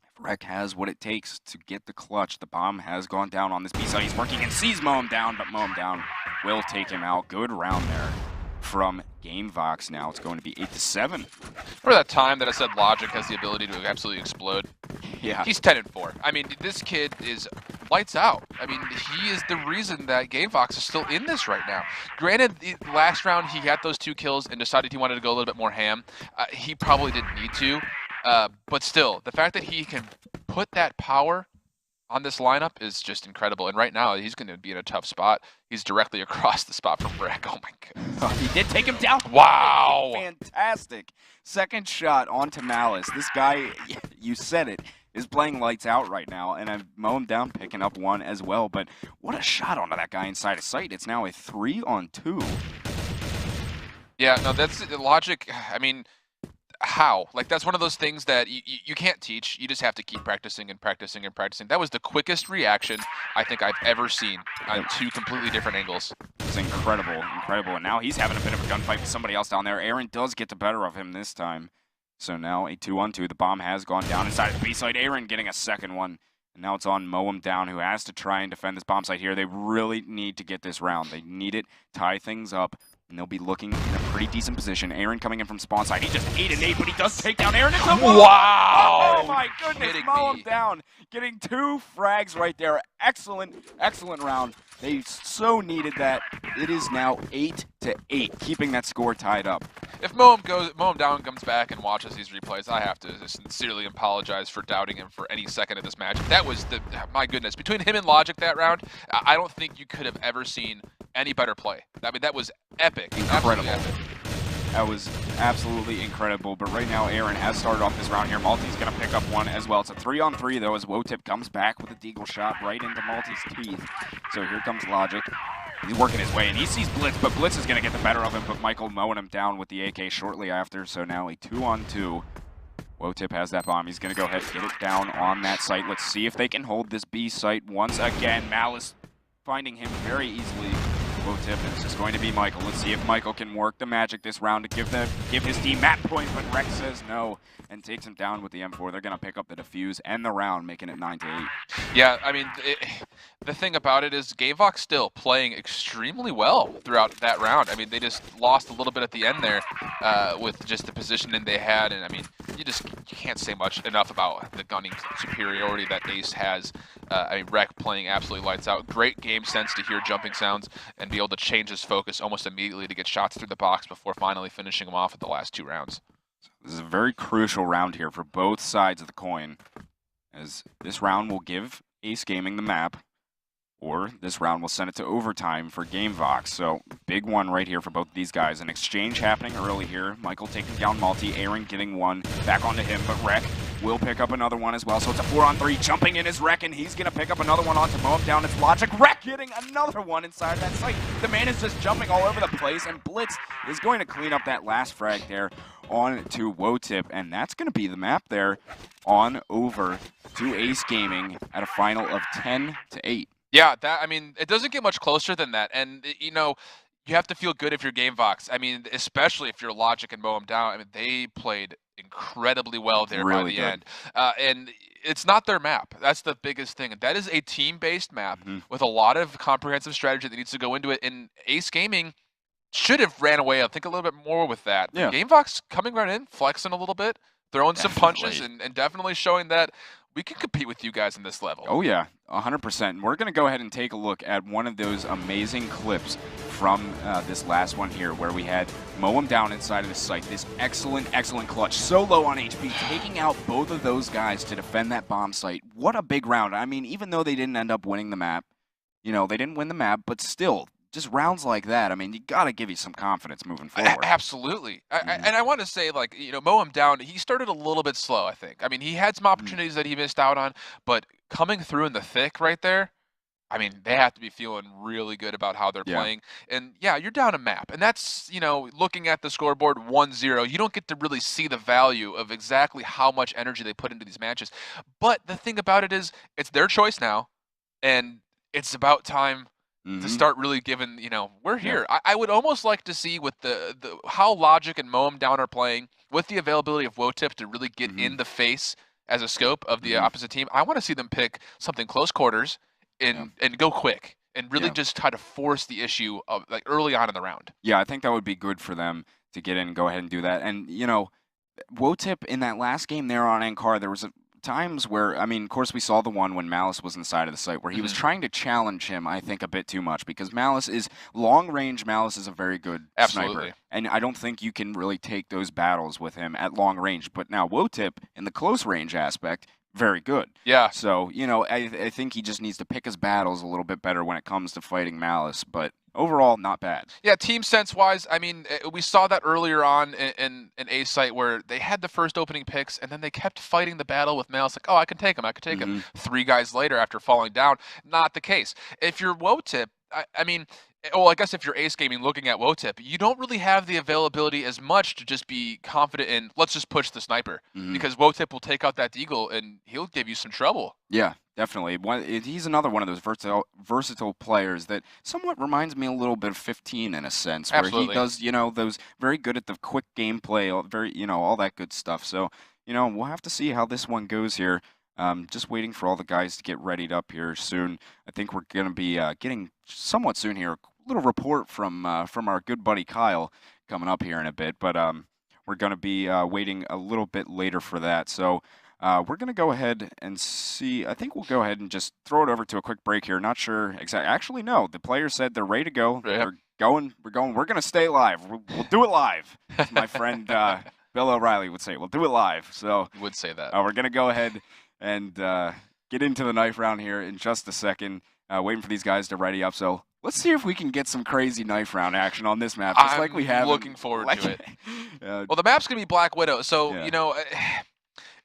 if Rec has what it takes to get the clutch. The bomb has gone down on this B side. He's working and sees mow him down, but mow him down will take him out. Good round there from GameVox. Now it's going to be 8-7. Remember that time that I said Logic has the ability to absolutely explode? Yeah. He's 10-4. I mean, this kid is lights out. I mean, he is the reason that GameVox is still in this right now. Granted, last round he got those 2 kills and decided he wanted to go a little bit more ham. He probably didn't need to, but still, the fact that he can put that power on this lineup is just incredible. And right now, he's going to be in a tough spot. He's directly across the spot from Rec. Oh my god. He did take him down. Wow. Fantastic. Second shot onto Malice. This guy, you said it, is playing lights out right now. And I mow him down, picking up 1 as well. But what a shot onto that guy inside of sight. It's now a 3-on-2. Yeah, no, that's Logic. I mean, how? Like, that's one of those things that you can't teach. You just have to keep practicing and practicing and practicing. That was the quickest reaction I think I've ever seen on 2 completely different angles. It's incredible, incredible. And now he's having a bit of a gunfight with somebody else down there. Aaron does get the better of him this time. So now a 2-on-2. The bomb has gone down inside the B site. Aaron getting a second one. And now it's on mow him down, who has to try and defend this bomb site here. They really need to get this round. They need it, tie things up. And they'll be looking in a pretty decent position. Aaron coming in from spawn side. He just 8 and 8, but he does take down Aaron. It's a wow! Oh my goodness, mow him down. Getting 2 frags right there. Excellent, excellent round. They so needed that. It is now 8-8, keeping that score tied up. If mow him down comes back and watches these replays, I have to sincerely apologize for doubting him for any second of this match. That was my goodness. Between him and Logic that round, I don't think you could have ever seen any better play. I mean, that was epic. Incredible. Epic. That was absolutely incredible. But right now, Aaron has started off this round here. Malty's going to pick up 1 as well. It's a 3-on-3, though, as Wotip comes back with a deagle shot right into Malty's teeth. So here comes Logic. He's working his way, and he sees Blitz, but Blitz is going to get the better of him, but Michael mowing him down with the AK shortly after. So now a 2-on-2. Wotip has that bomb. He's going to go ahead and get it down on that site. Let's see if they can hold this B site once again. Malice finding him very easily. Wotip, and it's just going to be Michael. Let's see if Michael can work the magic this round to give his team map point, but Rex says no and takes him down with the M4. They're going to pick up the defuse and the round, making it 9-8. Yeah, I mean, the thing about it is GameVox still playing extremely well throughout that round. I mean, they just lost a little bit at the end there with just the positioning they had, and I mean, you can't say much enough about the gunning superiority that Ace has. I mean, Rec playing absolutely lights out. Great game sense to hear jumping sounds and be able to change his focus almost immediately to get shots through the box before finally finishing him off at the last 2 rounds. This is a very crucial round here for both sides of the coin, as this round will give Ace Gaming the map, or this round will send it to overtime for GameVox. So big one right here for both of these guys. An exchange happening early here. Michael taking down Malty, Aaron getting 1 back onto him, but Rec will pick up another one as well. So it's a 4-on-3. Jumping in is Rec, and he's going to pick up another one onto mow him down. It's Logic. Rec getting another one inside that site. The man is just jumping all over the place, and Blitz is going to clean up that last frag there on to Wotip, and that's going to be the map there on over to Ace Gaming at a final of 10-8. Yeah, I mean, it doesn't get much closer than that, and you know, you have to feel good if you're GameVox. I mean, especially if you're Logic and mow him down. I mean, they played incredibly well there by the end. And it's not their map. That's the biggest thing. That is a team-based map with a lot of comprehensive strategy that needs to go into it. And Ace Gaming should have ran away, I think, a little bit more with that. Yeah. GameVox coming right in, flexing a little bit, throwing some punches, and definitely showing that we can compete with you guys in this level. Oh, yeah, 100%. And we're going to go ahead and take a look at one of those amazing clips from this last one here, where we had mow him down inside of the site. This excellent, excellent clutch. So low on HP, taking out both of those guys to defend that bomb site. What a big round. I mean, even though they didn't end up winning the map, You know, they didn't win the map, but still, just rounds like that, I mean, you got to give you some confidence moving forward. Absolutely. And I want to say, like, you know, mow him down. He started a little bit slow, I think. I mean, he had some opportunities that he missed out on, but coming through in the thick right there, I mean, they have to be feeling really good about how they're playing. And yeah, you're down a map. And that's, you know, looking at the scoreboard 1-0, you don't get to really see the value of exactly how much energy they put into these matches. But the thing about it is, it's their choice now. And it's about time to start really giving, you know, we're here. I would almost like to see with the how Logic and Moem Down are playing, with the availability of Wotip to really get in the face as a scope of the opposite team. I want to see them pick something close quarters and go quick and really just try to force the issue of, like, early on in the round. Yeah, I think that would be good for them to get in and go ahead and do that. And, you know, Wotip in that last game there on Ankar, there was times where, I mean, of course, we saw the one when Malice was inside of the site where he was trying to challenge him, I think, a bit too much, because Malice is long range. Malice is a very good sniper, and I don't think you can really take those battles with him at long range. But now Wotip, in the close range aspect, very good. Yeah. So, you know, I think he just needs to pick his battles a little bit better when it comes to fighting Malice, but overall, not bad. Yeah, team sense-wise, I mean, we saw that earlier on in A site where they had the first opening picks, and then they kept fighting the battle with Malice, like, oh, I can take him, I can take him. 3 guys later after falling down, not the case. If you're Wotip, I mean, well, I guess if you're Ace Gaming looking at Wotip, you don't really have the availability as much to just be confident in, let's just push the sniper. Because Wotip will take out that Deagle, and he'll give you some trouble. Yeah, definitely. He's another one of those versatile players that somewhat reminds me a little bit of 15 in a sense, where he does, you know, those very good at the quick gameplay, very, you know, all that good stuff. So, you know, we'll have to see how this one goes here. Just waiting for all the guys to get readied up here soon. I think we're going to be getting somewhat soon here a little report from our good buddy Kyle coming up here in a bit, but we're going to be waiting a little bit later for that. So we're going to go ahead and see. I think we'll go ahead and just throw it over to a quick break here. Not sure exactly. Actually, no. The players said they're ready to go. We're going. We're going to stay live. We'll do it live. As my friend Bill O'Reilly would say, we'll do it live. So he would say that. We're going to go ahead and get into the knife round here in just a second, waiting for these guys to ready up. So let's see if we can get some crazy knife round action on this map, just like we have. I'm looking forward to it. Well, the map's going to be Black Widow, so, you know,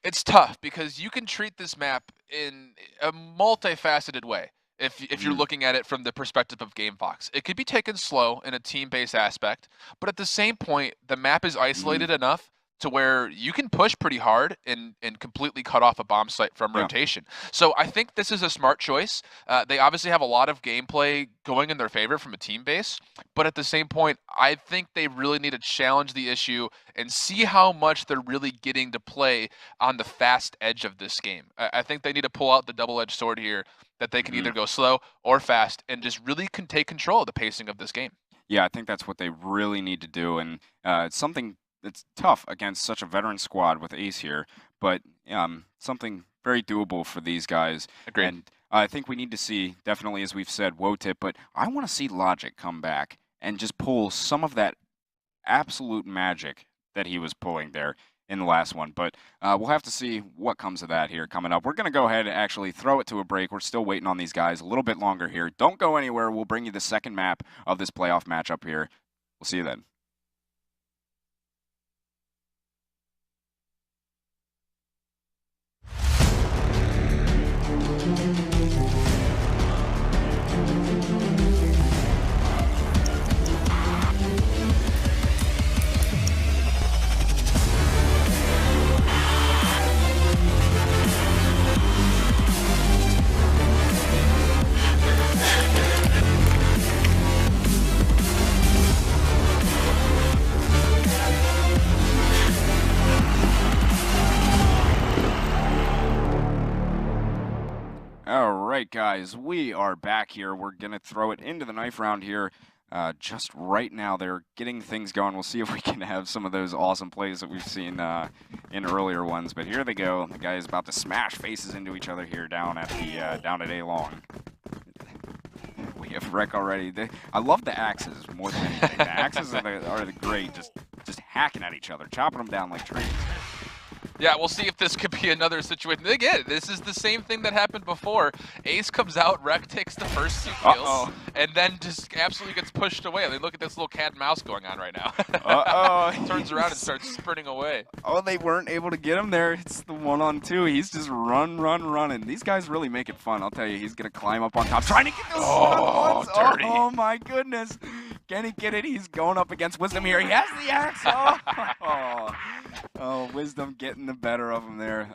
it's tough because you can treat this map in a multifaceted way if you're looking at it from the perspective of GameFox. It could be taken slow in a team-based aspect, but at the same point, the map is isolated enough to where you can push pretty hard and completely cut off a bomb site from rotation. So I think this is a smart choice. They obviously have a lot of gameplay going in their favor from a team base, but at the same point, I think they really need to challenge the issue and see how much they're really getting to play on the fast edge of this game. I think they need to pull out the double-edged sword here, that they can either go slow or fast and just really can take control of the pacing of this game. Yeah, I think that's what they really need to do, and it's something it's tough against such a veteran squad with Ace here, but something very doable for these guys. Agreed. And I think we need to see, definitely, as we've said, Wotip, but I want to see Logic come back and just pull some of that absolute magic that he was pulling there in the last one. But we'll have to see what comes of that here coming up. We're going to go ahead and actually throw it to a break. We're still waiting on these guys a little bit longer here. Don't go anywhere. We'll bring you the second map of this playoff matchup here. We'll see you then. All right, guys, we are back here. We're going to throw it into the knife round here just right now. They're getting things going. We'll see if we can have some of those awesome plays that we've seen in earlier ones. But here they go. The guy is about to smash faces into each other here down at A long. We have wreck already. I love the axes more than anything. The axes are the great, just hacking at each other, chopping them down like trees. Yeah, we'll see if this could be another situation. Again, this is the same thing that happened before. Ace comes out, Rec takes the first 2 kills, and then just absolutely gets pushed away. I mean, look at this little cat and mouse going on right now. Turns around and starts sprinting away. Oh, they weren't able to get him there. It's the 1-on-2. He's just running. These guys really make it fun. I'll tell you, he's going to climb up on top, trying to get those ones. Dirty. Oh, my goodness. Can he get it? He's going up against Wisdom here. He has the axe. Oh, Wisdom getting the better of him there.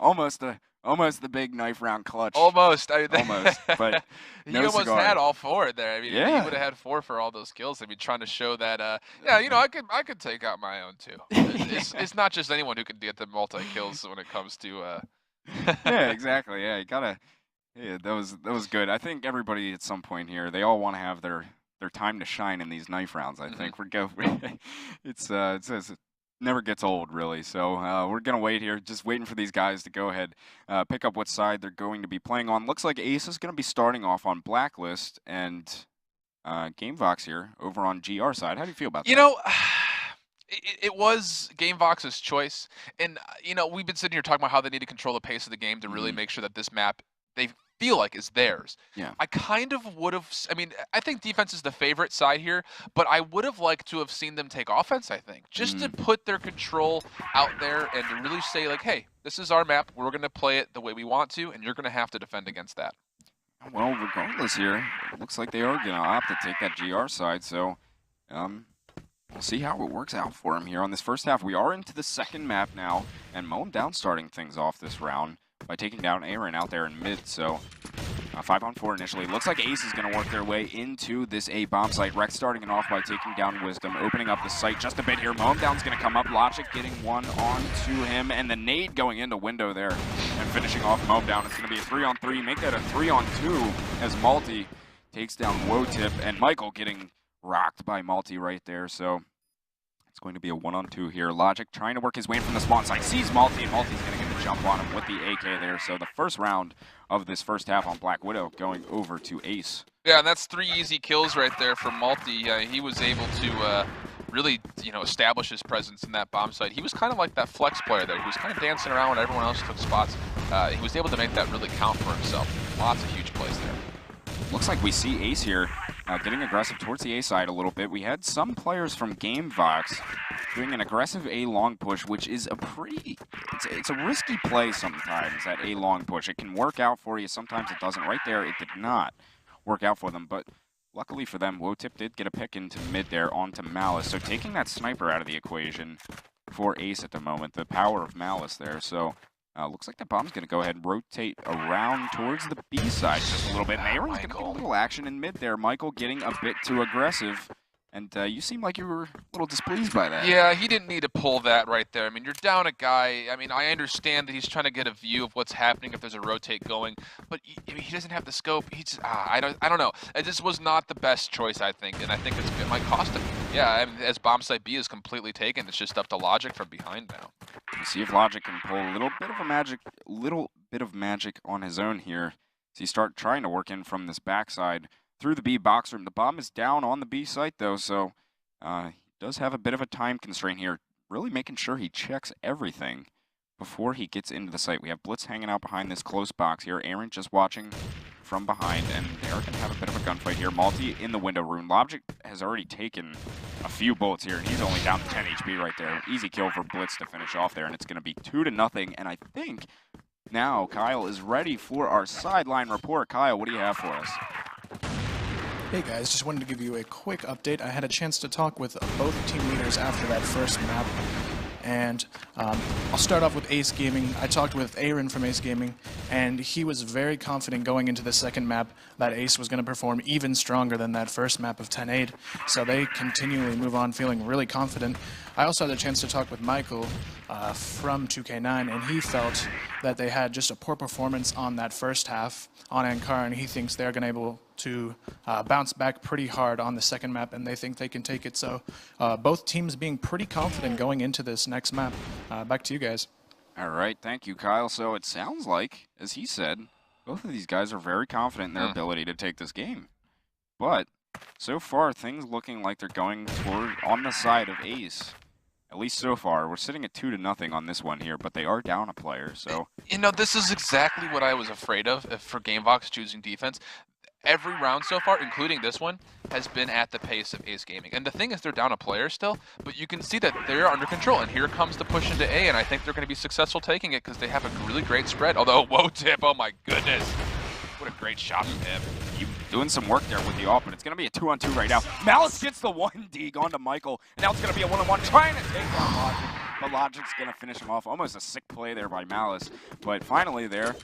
Almost the big knife round clutch. Almost. Almost, but he no almost cigar. had all 4 there. I mean, Yeah. he would have had 4 for all those kills. I mean, trying to show that, yeah, you know, I could take out my own too. It's not just anyone who can get the multi kills when it comes to. Yeah, exactly. Yeah, you gotta. Yeah, that was good. I think everybody at some point here, they all want to have their time to shine in these knife rounds. I think it never gets old, really. So we're going to wait here, just waiting for these guys to go ahead, pick up what side they're going to be playing on. Looks like Ace is going to be starting off on Blacklist, and GameVox here over on GR side. How do you feel about that? You know, it was GameVox's choice. And, you know, we've been sitting here talking about how they need to control the pace of the game to really make sure that this map, they feel like is theirs. Yeah. I kind of would have, I mean, I think defense is the favorite side here, but I would have liked to have seen them take offense, I think, just to put their control out there and to really say, like, hey, this is our map. We're going to play it the way we want to, and you're going to have to defend against that. Well, regardless here, it looks like they are going to opt to take that GR side, so we'll see how it works out for him here on this first half. We are into the second map now, and Down starting things off this round by taking down Aaron out there in mid, so 5-on-4 initially. Looks like Ace is going to work their way into this A bomb site. Rex starting it off by taking down Wisdom, opening up the site just a bit here. Down's going to come up. Logic getting one onto him, and the nade going into window there and finishing off Down. It's going to be a 3-on-3. Make that a 3-on-2 as Malty takes down Wotip, and Michael getting rocked by Malty right there, so it's going to be a 1-on-2 here. Logic trying to work his way in from the spawn site. Sees Malty, and Malty's going to get the jump on him with the AK there. So the first round of this first half on Black Widow going over to Ace. Yeah, and that's 3 easy kills right there for Malty. He was able to really, you know, establish his presence in that bomb site. He was kind of like that flex player there. He was kind of dancing around when everyone else took spots. He was able to make that really count for himself. Lots of huge plays there. Looks like we see Ace here getting aggressive towards the A side a little bit. We had some players from GameVox doing an aggressive A long push, which is a pretty, it's a risky play sometimes, that A long push. It can work out for you, sometimes it doesn't. Right there, it did not work out for them, but luckily for them, Wotip did get a pick into mid there onto Malice. So taking that sniper out of the equation for Ace at the moment, the power of Malice there. So looks like the bomb's going to go ahead and rotate around towards the B side just a little bit. And Aaron's going to get a little action in mid there. Michael getting a bit too aggressive. And you seem like you were a little displeased by that. Yeah, he didn't need to pull that right there. I mean, you're down a guy. I mean, I understand that he's trying to get a view of what's happening if there's a rotate going, but he doesn't have the scope. He just, I don't know. It just was not the best choice, I think, and I think it might cost him. Yeah, I mean, as bomb site B is completely taken, it's just up to Logic from behind now. We'll see if Logic can pull a little bit of magic on his own here. So he start trying to work in from this backside through the B box room. The bomb is down on the B site, though, so he does have a bit of a time constraint here, really making sure he checks everything before he gets into the site. We have Blitz hanging out behind this close box here. Aaron just watching from behind, and they're going to have a bit of a gunfight here. Malty in the window room. Logic has already taken a few bullets here, and he's only down to 10 HP right there. Easy kill for Blitz to finish off there, and it's going to be 2-0, and I think now Kyle is ready for our sideline report. Kyle, what do you have for us? Hey guys, just wanted to give you a quick update. I had a chance to talk with both team leaders after that first map, and I'll start off with Ace Gaming. I talked with Aaron from Ace Gaming, and he was very confident going into the second map that Ace was going to perform even stronger than that first map of 10-8, so they continually move on feeling really confident. I also had a chance to talk with Michael from 2K9, and he felt that they had just a poor performance on that first half on Ankara, and he thinks they're going to be able to bounce back pretty hard on the second map, and they think they can take it. So both teams being pretty confident going into this next map. Back to you guys. All right, thank you, Kyle. So it sounds like, as he said, both of these guys are very confident in their ability to take this game. But so far, things looking like they're going toward on the side of Ace, at least so far. We're sitting at 2-0 on this one here, but they are down a player, so. You know, this is exactly what I was afraid of for GameVox choosing defense. Every round so far, including this one, has been at the pace of Ace Gaming. And the thing is, they're down a player still, but you can see that they're under control. And here comes the push into A, and I think they're going to be successful taking it because they have a really great spread. Although, whoa, Tip, oh my goodness. What a great shot from him. You doing some work there with the off, but it's going to be a 2-on-2 right now. Malice gets the 1D going to Michael, and now it's going to be a 1-on-1 trying to take down Logic. But Logic's going to finish him off. Almost a sick play there by Malice. But finally there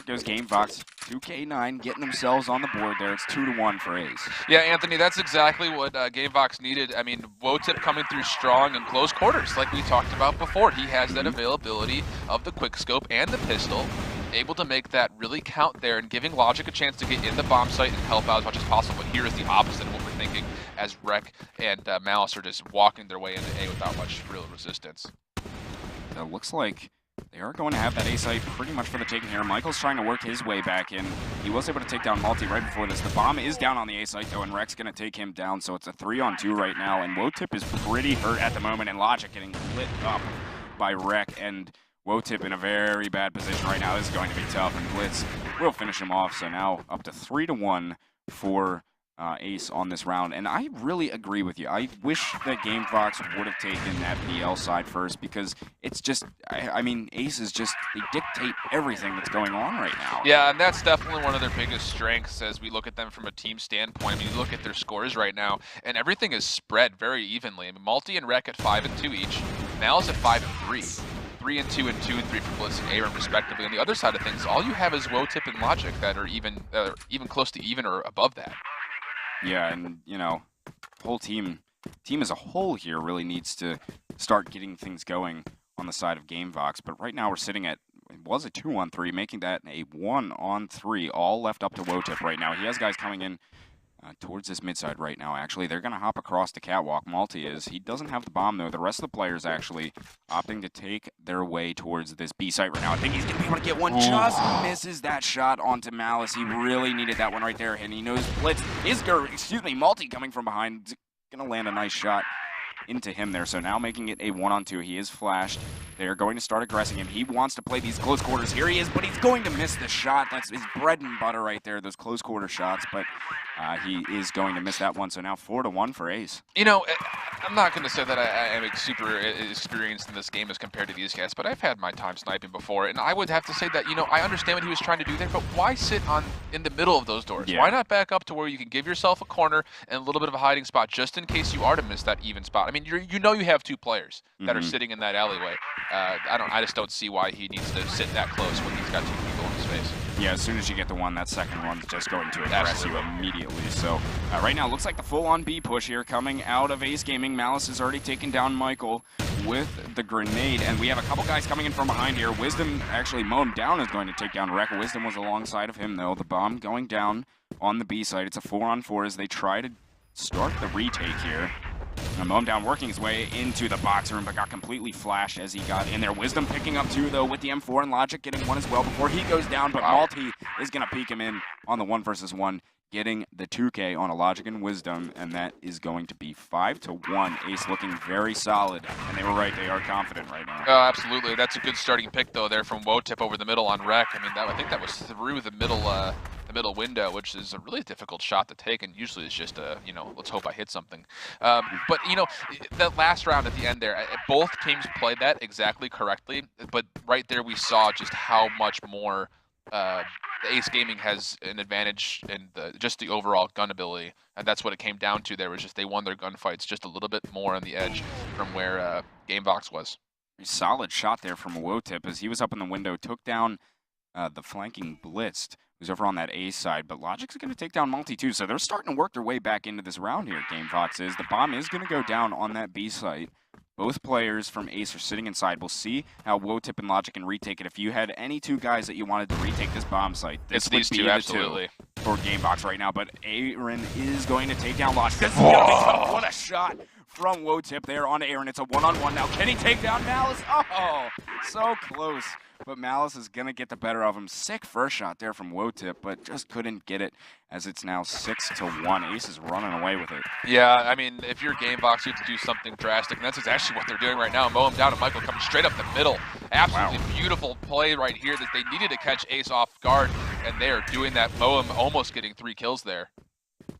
goes GameVox. 2K9 getting themselves on the board there. It's 2-1 for Ace. Yeah, Anthony, that's exactly what GameVox needed. I mean, Wotip coming through strong in close quarters, like we talked about before. He has that availability of the quickscope and the pistol, able to make that really count there and giving Logic a chance to get in the bomb site and help out as much as possible. But here is the opposite of what we're thinking, as Rek and Malice are just walking their way into A without much real resistance. So it looks like they are going to have that A site pretty much for the taking here. Michael's trying to work his way back in. He was able to take down Multi right before this. The bomb is down on the A site though, and Rek's going to take him down. So it's a 3-on-2 right now, and Wotip is pretty hurt at the moment, and Logic getting lit up by Rek, and Wotip in a very bad position right now. This is going to be tough, and Blitz will finish him off. So now up to 3-1 for Ace on this round, and I really agree with you. I wish that GameVox would have taken that BL side first, because it's just, I mean, Ace is just, they dictate everything that's going on right now. Yeah, and that's definitely one of their biggest strengths as we look at them from a team standpoint. I mean, you look at their scores right now, and everything is spread very evenly. I mean, Multi and Rek at 5-2 each, Mal's at 5-3. 3-2 and 2-3 for Blitz and Aaron respectively. On the other side of things, all you have is Wotip and Logic that are even close to even or above that. Yeah, and you know, whole team as a whole here really needs to start getting things going on the side of GameVox. But right now we're sitting at, it was a 2-on-3, making that a 1-on-3, all left up to Wotip right now. He has guys coming in towards this mid side right now. Actually, they're going to hop across the catwalk. Multi is. He doesn't have the bomb, though. The rest of the players actually opting to take their way towards this B site right now. I think he's going to be able to get one. Just misses that shot onto Malice. He really needed that one right there, and he knows Blitz is, Multi coming from behind. Going to land a nice shot into him there. So now making it a 1-on-2. He is flashed. They're going to start aggressing him. He wants to play these close quarters. Here he is, but he's going to miss the shot. That's his bread and butter right there, those close quarter shots. But he is going to miss that one. So now 4-1 for Ace. You know, I'm not going to say that I am super experienced in this game as compared to these guys, but I've had my time sniping before, and I would have to say that, you know, I understand what he was trying to do there, but why sit in the middle of those doors? Yeah. Why not back up to where you can give yourself a corner and a little bit of a hiding spot just in case you are to miss that even spot? I mean, you know you have two players that are sitting in that alleyway. I just don't see why he needs to sit that close when he's got two people in his face. Yeah, as soon as you get the one, that second one's just going to aggress you immediately. So right now, it looks like the full-on B push here coming out of Ace Gaming. Malice has already taken down Michael with the grenade, and we have a couple guys coming in from behind here. Wisdom actually mowed down is going to take down Rek. Wisdom was alongside of him, though. The bomb going down on the B side. It's a 4-on-4 as they try to start the retake here. Mown down, working his way into the box room, but got completely flashed as he got in there. Wisdom picking up two, though, with the M4, and Logic getting one as well before he goes down, but Multi is going to peek him in on the 1-versus-1, getting the 2K on a Logic and Wisdom, and that is going to be 5-1. Ace looking very solid, and they were right, they are confident right now. Absolutely, that's a good starting pick, though, there from Wotip over the middle on Rek. I mean, I think that was through the middle window, which is a really difficult shot to take, and usually it's just a, you know, let's hope I hit something. But, you know, that last round at the end there, both teams played that exactly correctly, but right there we saw just how much more Ace Gaming has an advantage in just the overall gun ability, and that's what it came down to. There was just they won their gunfights just a little bit more on the edge from where GameVox was. Solid shot there from Wotip as he was up in the window, took down the flanking Blitzed, who's over on that A side, but Logic's going to take down Multi too, so they're starting to work their way back into this round here, GameVox is. The bomb is going to go down on that B site. Both players from Ace are sitting inside. We'll see how Wotip and Logic can retake it. If you had any two guys that you wanted to retake this bomb site, this would be the two for GameVox right now, but Aaron is going to take down Logic. This is going to be tough. What a shot from Wotip there on Aaron. It's a one-on-one now. Can he take down Malice? Oh, so close. But Malice is going to get the better of him. Sick first shot there from Wotip, but just couldn't get it as it's now 6-1. Ace is running away with it. Yeah, I mean, if you're Gamebox, you have to do something drastic, and that's actually what they're doing right now. Mow him down, and Michael coming straight up the middle. Absolutely beautiful play right here that they needed to catch Ace off guard, and they are doing that. Mow him almost getting 3 kills there.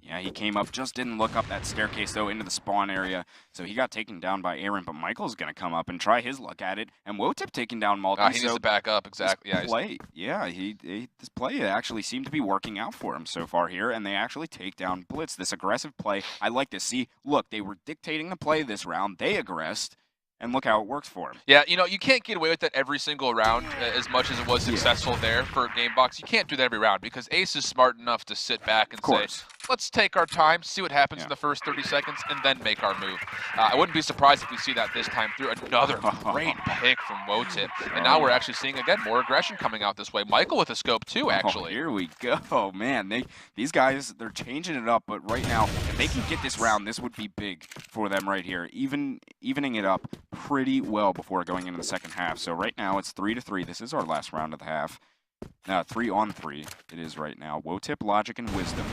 Yeah, he came up, just didn't look up that staircase, though, into the spawn area. So he got taken down by Aaron, but Michael's going to come up and try his luck at it. And Wotip taking down Malty. He needs to back up, exactly. This play actually seemed to be working out for him so far here, and they actually take down Blitz. This aggressive play, I like to see. Look, they were dictating the play this round. They aggressed. And look how it works for him. Yeah, you know, you can't get away with that every single round as much as it was successful there for Gamebox. You can't do that every round because Ace is smart enough to sit back and say, let's take our time, see what happens in the first 30 seconds, and then make our move. I wouldn't be surprised if we see that this time through. Another great pick from Wotip. And now we're actually seeing, again, more aggression coming out this way. Michael with a scope, too, actually. Here we go. Man, these guys, they're changing it up. But right now, if they can get this round, this would be big for them right here. Evening it up pretty well before going into the second half. So right now, it's 3-3. This is our last round of the half. 3-on-3 it is right now. Wotip, Logic, and Wisdom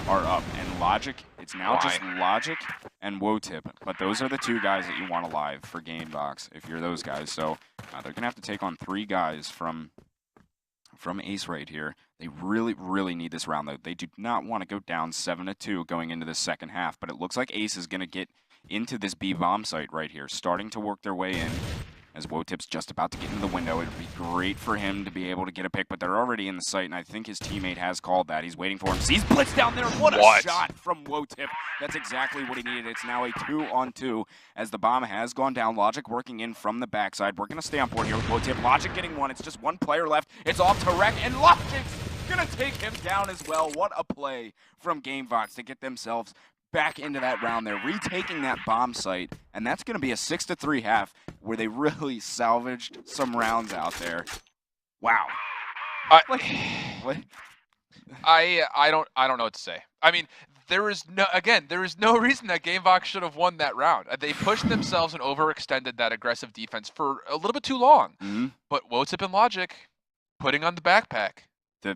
are up. And Logic, it's now just Logic and Wotip. But those are the 2 guys that you want alive for Gamebox, if you're those guys. So they're going to have to take on 3 guys from Ace right here. They really, really need this round, though. They do not want to go down 7-2 going into the second half. But it looks like Ace is going to get into this B bomb site right here, starting to work their way in. As Wotip's just about to get into the window, it would be great for him to be able to get a pick, but they're already in the site, and I think his teammate has called that. He's waiting for him. Sees Blitz down there. What a shot from Wotip. That's exactly what he needed. It's now a 2-on-2 as the bomb has gone down. Logic working in from the backside. We're going to stay on board here with Wotip. Logic getting one. It's just one player left. It's off to Wreck, and Logic's going to take him down as well. What a play from Gamebox to get themselves back into that round there, retaking that bomb site, and that's going to be a 6-3 half where they really salvaged some rounds out there. Wow. I don't know what to say. I mean, there is no reason that Gamebox should have won that round. They pushed themselves and overextended that aggressive defense for a little bit too long. But Wotip and Logic putting on the backpack.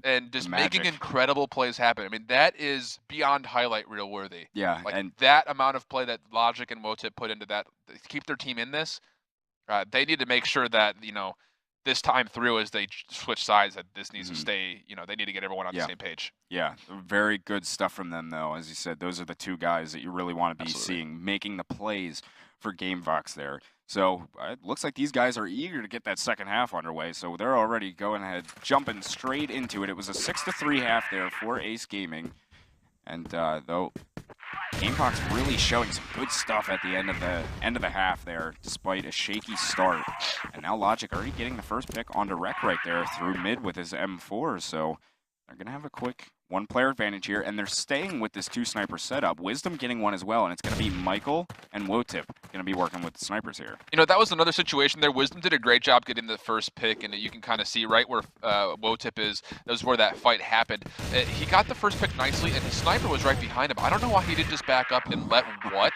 And just making incredible plays happen. I mean, that is beyond highlight reel worthy. Yeah. Like, and that amount of play that Logic and Wotip put into that to keep their team in this, they need to make sure that, you know, this time through as they switch sides, that this needs to stay, you know, they need to get everyone on the same page. Yeah, very good stuff from them, though. As you said, those are the 2 guys that you really want to be seeing making the plays for Gamebox there. So it looks like these guys are eager to get that second half underway, so they're already going ahead, jumping straight into it. It was a 6-3 half there for Ace Gaming, and though Gamebox really showing some good stuff at the end of the half there, despite a shaky start. And now Logic already getting the first pick onto Rec right there through mid with his M4, so they're gonna have a quick 1-player advantage here, and they're staying with this 2-sniper setup. Wisdom getting one as well, and it's going to be Michael and Wotip going to be working with the snipers here. You know, that was another situation there. Wisdom did a great job getting the first pick, and you can kind of see right where Wotip is. That was where that fight happened. He got the first pick nicely, and his sniper was right behind him. I don't know why he didn't just back up and let what?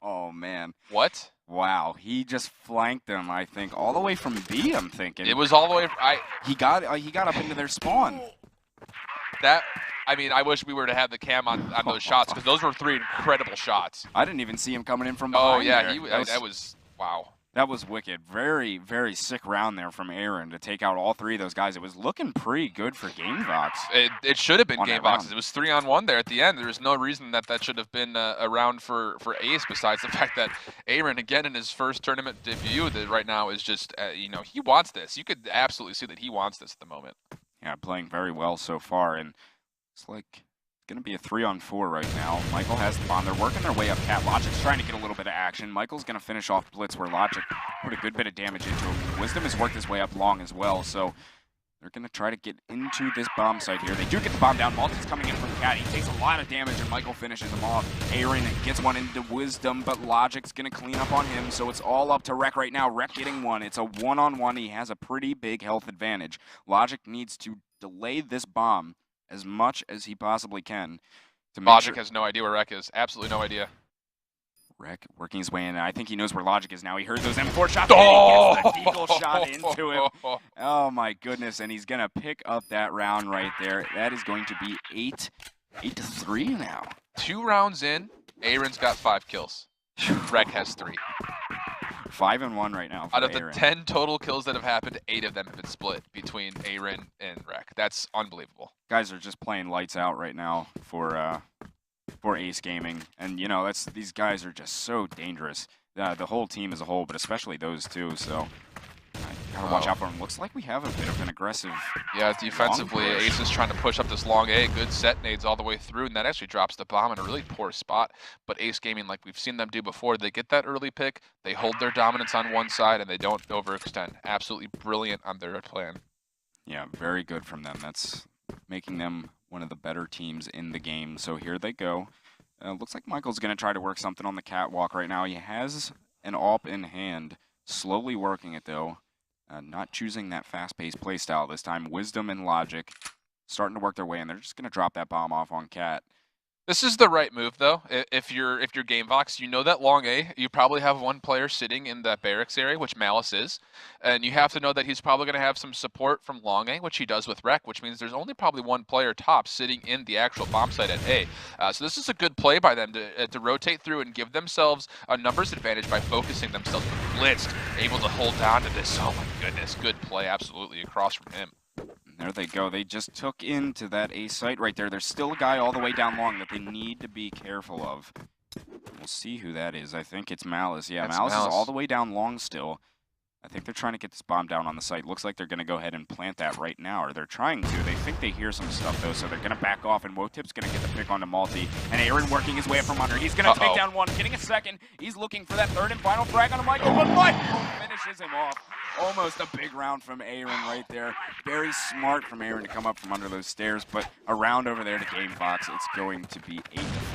Oh, man. What? Wow, he just flanked them, I think, all the way from B, I'm thinking. It was all the way... He got up into their spawn. I mean, I wish we were to have the cam on those shots, because those were 3 incredible shots. I didn't even see him coming in from behind. Oh, yeah, that was wow. That was wicked. Very, very sick round there from Aaron to take out all 3 of those guys. It was looking pretty good for Gamebox. It should have been Gamebox. It was 3-on-1 there at the end. There's no reason that should have been a round for Ace, besides the fact that Aaron, again, in his first tournament debut, that right now is just, you know, he wants this. You could absolutely see that he wants this at the moment. Yeah, playing very well so far, and it's like it's going to be a 3-on-4 right now. Michael has the bomb. They're working their way up. Cat Logic's trying to get a little bit of action. Michael's going to finish off Blitz where Logic put a good bit of damage into him. Wisdom has worked his way up long as well, so they're going to try to get into this bomb site here. They do get the bomb down. Malty's coming in from Cat. He takes a lot of damage, and Michael finishes him off. Aaron gets one into Wisdom, but Logic's going to clean up on him, so it's all up to Rec right now. Rec getting one. It's a 1-on-1. He has a pretty big health advantage. Logic needs to delay this bomb as much as he possibly can. Logic has no idea where Rec is. Absolutely no idea. Rec working his way in. I think he knows where Logic is now. He heard those M4 shots. Oh! And he gets the deagle shot into him. Oh my goodness! And he's gonna pick up that round right there. That is going to be 8-3 now. 2 rounds in, Aaron's got 5 kills. Rec has 3. 5-1 right now. Out of the 10 total kills that have happened, 8 of them have been split between Aaron and Rec. That's unbelievable. Guys are just playing lights out right now for Ace Gaming, and you know these guys are just so dangerous. The whole team as a whole, but especially those two. So gotta watch out for them. Looks like we have a bit of an aggressive. Yeah, defensively, Ace is trying to push up this long A. Good set nades all the way through, and that actually drops the bomb in a really poor spot. But Ace Gaming, like we've seen them do before, they get that early pick, they hold their dominance on one side, and they don't overextend. Absolutely brilliant on their plan. Yeah, very good from them. That's making them one of the better teams in the game. So here they go. Looks like Michael's going to try to work something on the catwalk right now. He has an AWP in hand, slowly working it though. Not choosing that fast-paced play style this time. Wisdom and Logic starting to work their way in. They're just going to drop that bomb off on Cat. This is the right move, though. If you're GameVox, you know that long A, you probably have one player sitting in that barracks area, which Malice is, and you have to know that he's probably going to have some support from long A, which he does with Rec, which means there's only probably one player top sitting in the actual bomb site at A. So this is a good play by them to rotate through and give themselves a numbers advantage by focusing themselves. Blitzed, able to hold down to this. Oh my goodness, good play, absolutely, across from him. There they go. They just took into that A site right there. There's still a guy all the way down long that they need to be careful of. We'll see who that is. I think it's Malice. Yeah, Malice is all the way down long still. I think they're trying to get this bomb down on the site. Looks like they're going to go ahead and plant that right now, or they're trying to. They think they hear some stuff, though, so they're going to back off, and Wotip's going to get the pick onto Malty. And Aaron working his way up from under. He's going to take down one, getting a second. He's looking for that third and final frag on Michael, but Michael finishes him off. Almost a big round from Aaron right there. Very smart from Aaron to come up from under those stairs, but a round over there to GameVox. It's going to be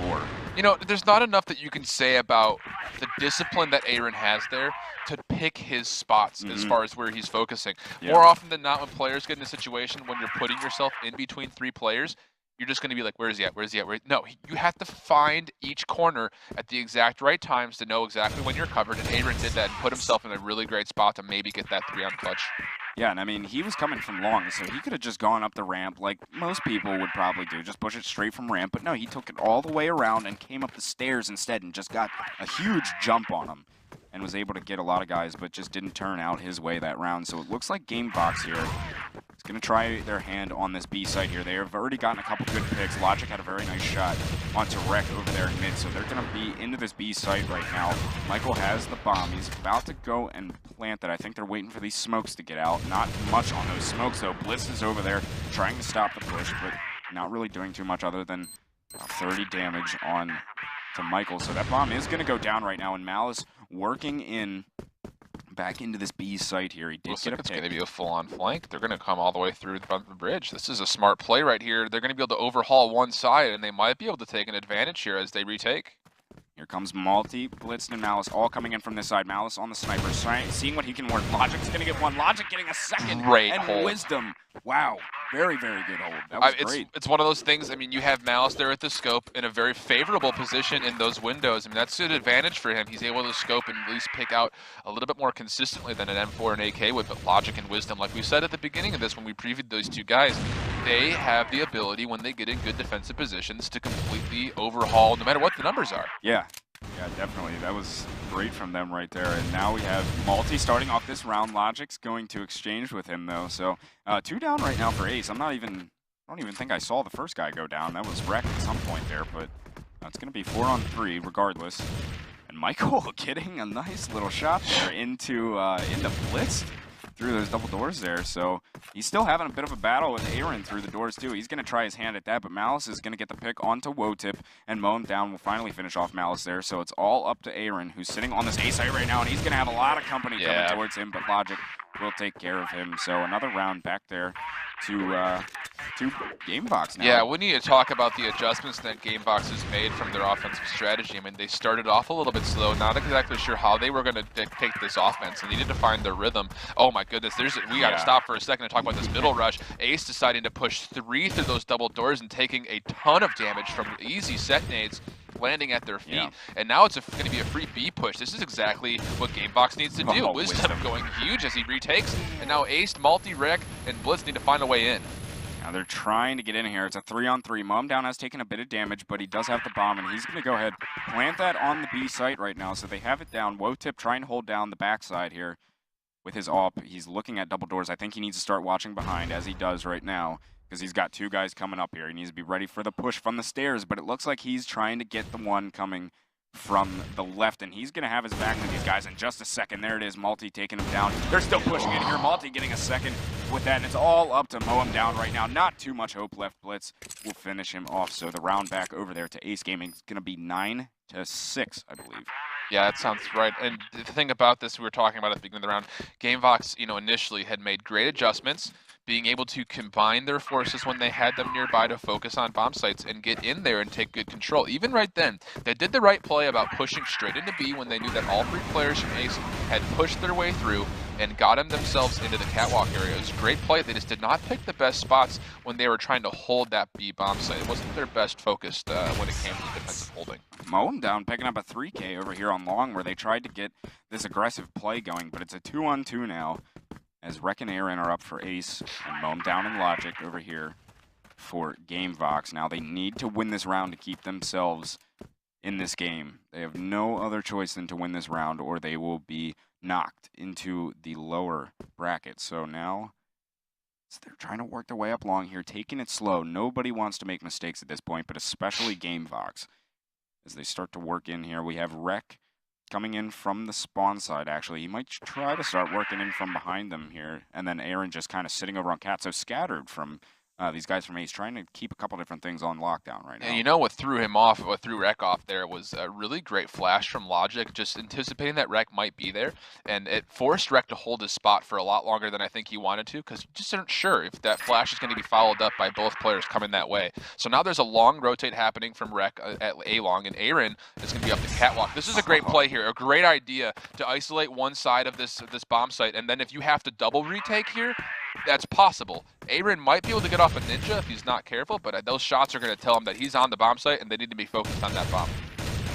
8-4. You know, there's not enough that you can say about the discipline that Aaron has there to pick his spots as far as where he's focusing. Yeah. More often than not, when players get in a situation when you're putting yourself in between 3 players, you're just going to be like, where is he at? Where is he at? No, you have to find each corner at the exact right times to know exactly when you're covered, and Aaron did that and put himself in a really great spot to maybe get that 3 on clutch. Yeah, and I mean, he was coming from long, so he could have just gone up the ramp like most people would probably do, just push it straight from ramp. But no, he took it all the way around and came up the stairs instead and just got a huge jump on him and was able to get a lot of guys, but just didn't turn out his way that round. So it looks like GameVox here is going to try their hand on this B site here. They have already gotten a couple good picks. Logic had a very nice shot onto Rec over there in mid, so they're going to be into this B site right now. Michael has the bomb. He's about to go and plant that. I think they're waiting for these smokes to get out. Not much on those smokes, though. Blitz is over there trying to stop the push, but not really doing too much other than 30 damage on to Michael. So that bomb is going to go down right now, and Malice working in back into this B site here. He did get a pick. It's going to be a full-on flank. They're going to come all the way through the front of the bridge. This is a smart play right here. They're going to be able to overhaul one side, and they might be able to take an advantage here as they retake. Here comes Malty, Blitz, and Malice all coming in from this side. Malice on the sniper, seeing what he can work. Logic's going to get one. Logic getting a second. Great and hold. Wisdom. Wow. Very, very good hold. That was great. It's one of those things, I mean, you have Malice there at the scope in a very favorable position in those windows. I mean, that's an advantage for him. He's able to scope and at least pick out a little bit more consistently than an M4 and AK would, but Logic and Wisdom, like we said at the beginning of this when we previewed those two guys, they have the ability when they get in good defensive positions to completely overhaul no matter what the numbers are. Yeah. Yeah, definitely. That was great from them right there. And now we have Malty starting off this round. Logic's going to exchange with him, though. So 2 down right now for Ace. I don't even think I saw the first guy go down. That was Rec at some point there, but it's going to be 4 on 3 regardless. And Michael getting a nice little shot there into Blitz through those double doors there. So he's still having a bit of a battle with Aaron through the doors too. He's going to try his hand at that, but Malice is going to get the pick onto Wotip and mow him down. We'll finally finish off Malice there. So it's all up to Aaron, who's sitting on this A site right now, and he's going to have a lot of company coming towards him, but Logic will take care of him. So another round back there to GameVox now. Yeah, we need to talk about the adjustments that GameVox has made from their offensive strategy. I mean, they started off a little bit slow, not exactly sure how they were going to dictate this offense, and needed to find their rhythm. Oh my goodness, we got to stop for a second and talk about this middle rush. Ace deciding to push 3 through those double doors and taking a ton of damage from easy set nades. landing at their feet. And now it's going to be a free B push. This is exactly what GameVox needs to do. Wisdom going huge as he retakes, and now Ace, Multi, Rec, and Blitz need to find a way in. Now they're trying to get in here. It's a 3-on-3. Momdown has taken a bit of damage, but he does have the bomb, and he's going to go ahead plant that on the B site right now, so they have it down. Wotip trying to hold down the backside here with his AWP. He's looking at double doors. I think he needs to start watching behind, as he does right now, because he's got 2 guys coming up here. He needs to be ready for the push from the stairs, but it looks like he's trying to get the one coming from the left, and he's going to have his back to these guys in just a second. There it is, Multi taking him down. They're still pushing in here. Multi getting a second with that, and it's all up to mow him down right now. Not too much hope left. Blitz will finish him off, so the round back over there to Ace Gaming is going to be 9-6, I believe. Yeah, that sounds right. And the thing about this, we were talking about at the beginning of the round, GameVox, initially had made great adjustments, being able to combine their forces when they had them nearby to focus on bomb sites and get in there and take good control. Even right then, they did the right play about pushing straight into B when they knew that all 3 players from Ace had pushed their way through and got themselves into the catwalk area. It was a great play. They just did not pick the best spots when they were trying to hold that B bomb site. It wasn't their best focused when it came to defensive holding. Momdown picking up a 3K over here on long, where they tried to get this aggressive play going, but it's a 2-on-2 now, as Rec and Aaron are up for Ace, and Momdown and Logic over here for GameVox. Now they need to win this round to keep themselves in this game. They have no other choice than to win this round, or they will be knocked into the lower bracket. So now they're trying to work their way up long here, taking it slow. Nobody wants to make mistakes at this point, but especially GameVox. As they start to work in here, we have Rec coming in from the spawn side, actually. He might try to start working in from behind them here, and then Aaron just kind of sitting over on Cat. So scattered from these guys from Ace, trying to keep a couple different things on lockdown right now. And what threw him off, what threw Rec off there was a really great flash from Logic, just anticipating that Rec might be there, and it forced Rec to hold his spot for a lot longer than I think he wanted to, because he just isn't sure if that flash is going to be followed up by both players coming that way. So now there's a long rotate happening from Rec at A-long, and Aaron is going to be up the catwalk. This is a great play here, a great idea to isolate one side of this bomb site, and then if you have to double retake here, that's possible. Aaron might be able to get off a ninja if he's not careful, but those shots are going to tell him that he's on the bomb site and they need to be focused on that bomb.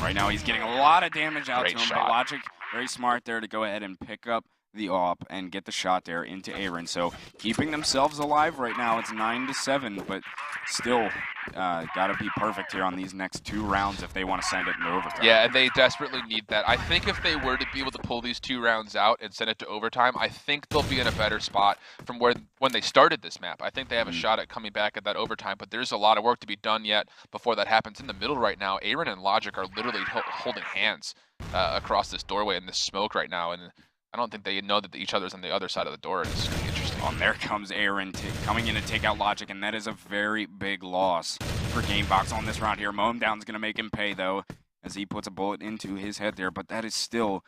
Right now he's getting a lot of damage out to him, shot. but Logic very smart there to go ahead and pick up the AWP and get the shot there into Aaron. So keeping themselves alive right now. It's 9-7, but still got to be perfect here on these next 2 rounds if they want to send it into overtime. Yeah, and they desperately need that. I think if they were to be able to pull these 2 rounds out and send it to overtime, I think they'll be in a better spot from when they started this map. I think they have a shot at coming back at that overtime, but there's a lot of work to be done yet before that happens. In the middle right now, Aaron and Logic are literally holding hands across this doorway in this smoke right now, and I don't think they know that each other's on the other side of the door. It's going to be interesting. Oh, and there comes Aaron coming in to take out Logic, and that is a very big loss for GameVox on this round here. Momdown's going to make him pay, though, as he puts a bullet into his head there, but that is still...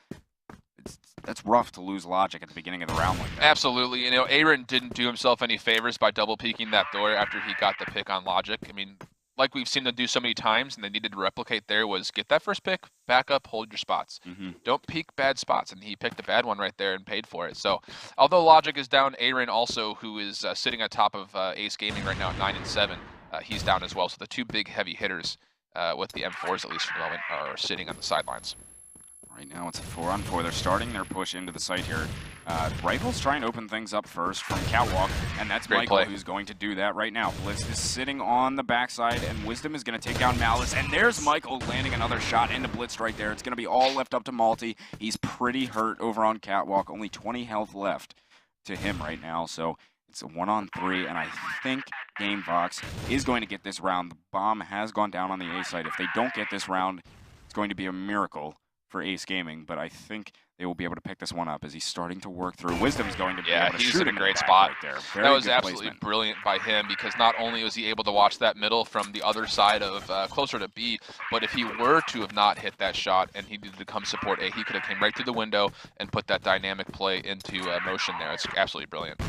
That's rough to lose Logic at the beginning of the round like that. Absolutely. Aaron didn't do himself any favors by double peeking that door after he got the pick on Logic. I mean, like we've seen them do so many times, and they needed to replicate there, was get that first pick, back up, hold your spots. Don't peek bad spots, and he picked a bad one right there and paid for it. So, although Logic is down, Aaron also, who is sitting on top of Ace Gaming right now at 9-7, he's down as well. So the 2 big heavy hitters with the M4s, at least for the moment, are sitting on the sidelines. Right now it's a 4-on-4. They're starting their push into the site here. Rifle's trying to open things up first from Catwalk, and that's Great Michael play. Who's going to do that right now. Blitz is sitting on the backside, and Wisdom is going to take down Malice, and there's Michael landing another shot into Blitz right there. It's going to be all left up to Malty. He's pretty hurt over on Catwalk. Only 20 health left to him right now, so it's a 1-on-3, and I think GameVox is going to get this round. The bomb has gone down on the A side. If they don't get this round, it's going to be a miracle for Ace Gaming, but I think they will be able to pick this one up as he's starting to work through. Wisdom's going to be able to he's shoot in a him great back spot. Right there. Very that was good absolutely placement. brilliant by him, because not only was he able to watch that middle from the other side of closer to B, but if he were to have not hit that shot and he needed to come support A, he could have came right through the window and put that dynamic play into motion there. It's absolutely brilliant.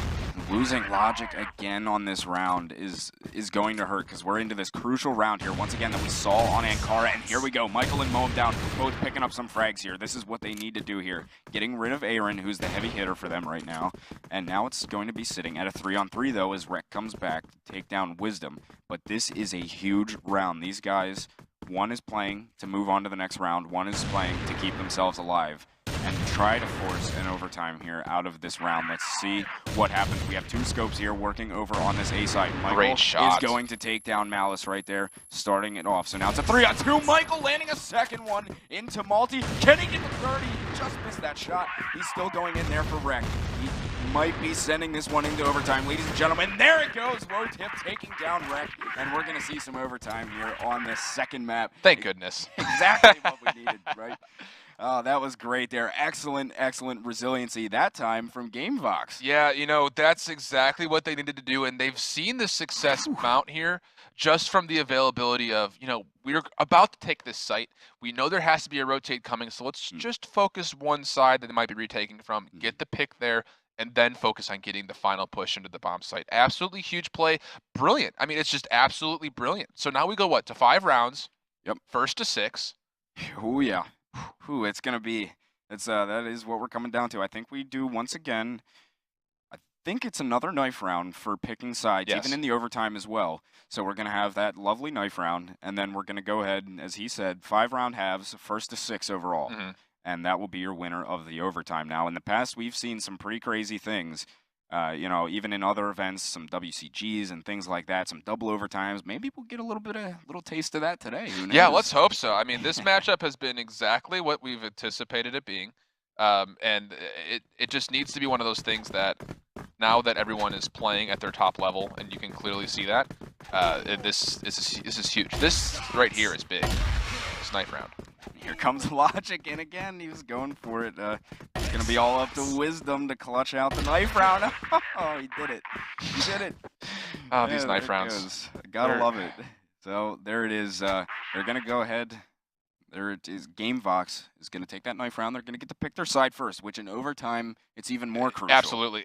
Losing Logic again on this round is going to hurt, because we're into this crucial round here once again that we saw on Ankara, and here we go. Michael and Moem down, both picking up some frags here. This is what they need to do here. Getting rid of Aaron, who's the heavy hitter for them right now, and now it's going to be sitting at a 3-on-3 though as Rec comes back to take down Wisdom. But this is a huge round. These guys One is playing to move on to the next round. One is playing to keep themselves alive and try to force an overtime here out of this round. Let's see what happens. We have 2 scopes here working over on this A side. Michael is going to take down Malice right there, starting it off. So now it's a 3-on-2. Michael landing a second one into Malty. Can he get the 30? He just missed that shot. He's still going in there for Wreck. He might be sending this one into overtime, ladies and gentlemen. There it goes. Wotip taking down Wreck, and we're going to see some overtime here on this second map. Thank goodness. Exactly what we needed, right? Oh, that was great there. Excellent, excellent resiliency that time from GameVox. Yeah, you know, that's exactly what they needed to do, and they've seen the success mount here just from the availability of, you know, we're about to take this site. We know there has to be a rotate coming, so let's just focus one side that they might be retaking from, get the pick there, and then focus on getting the final push into the bomb site. Absolutely huge play. Brilliant. I mean, it's just absolutely brilliant. So now we go, what, to 5 rounds? Yep. First to 6. Oh, yeah. Whew, it's going to be, that is what we're coming down to. I think we do, once again, I think it's another knife round for picking sides, even in the overtime as well. So we're going to have that lovely knife round, and then we're going to go ahead and, as he said, 5-round halves, first to 6 overall. And that will be your winner of the overtime. Now, in the past, we've seen some pretty crazy things. You know, even in other events, some WCGs and things like that, some double overtimes. Maybe we'll get a little taste of that today. Who knows? Yeah, let's hope so. I mean, this matchup has been exactly what we've anticipated it being. And it just needs to be one of those things that now that everyone is playing at their top level, and you can clearly see that, this is huge. This right here is big. This knife round. Here comes Logic, and again, he was going for it. It's going to be all up to Wisdom to clutch out the knife round. Oh, he did it. He did it. Oh, these knife rounds. Gotta love it. So there it is. They're going to go ahead. There it is. GameVox is going to take that knife round. They're going to get to pick their side first, which in overtime, it's even more crucial. Absolutely.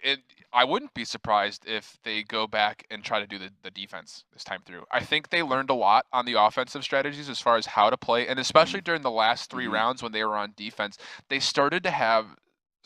I wouldn't be surprised if they go back and try to do the defense this time through. I think they learned a lot on the offensive strategies as far as how to play, and especially during the last 3 rounds when they were on defense, they started to have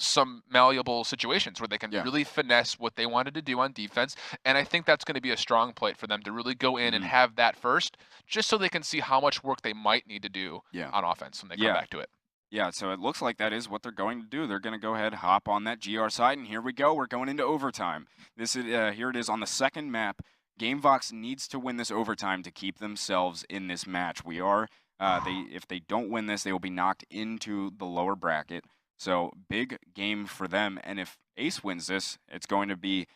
some malleable situations where they can really finesse what they wanted to do on defense, and I think that's going to be a strong plate for them to really go in and have that first, just so they can see how much work they might need to do on offense when they come back to it. Yeah, so it looks like that is what they're going to do. They're going to go ahead, hop on that GR side, and here we go. We're going into overtime. This is here it is on the second map. GameVox needs to win this overtime to keep themselves in this match. We are if they don't win this, they will be knocked into the lower bracket. So big game for them, and if Ace wins this, it's going to be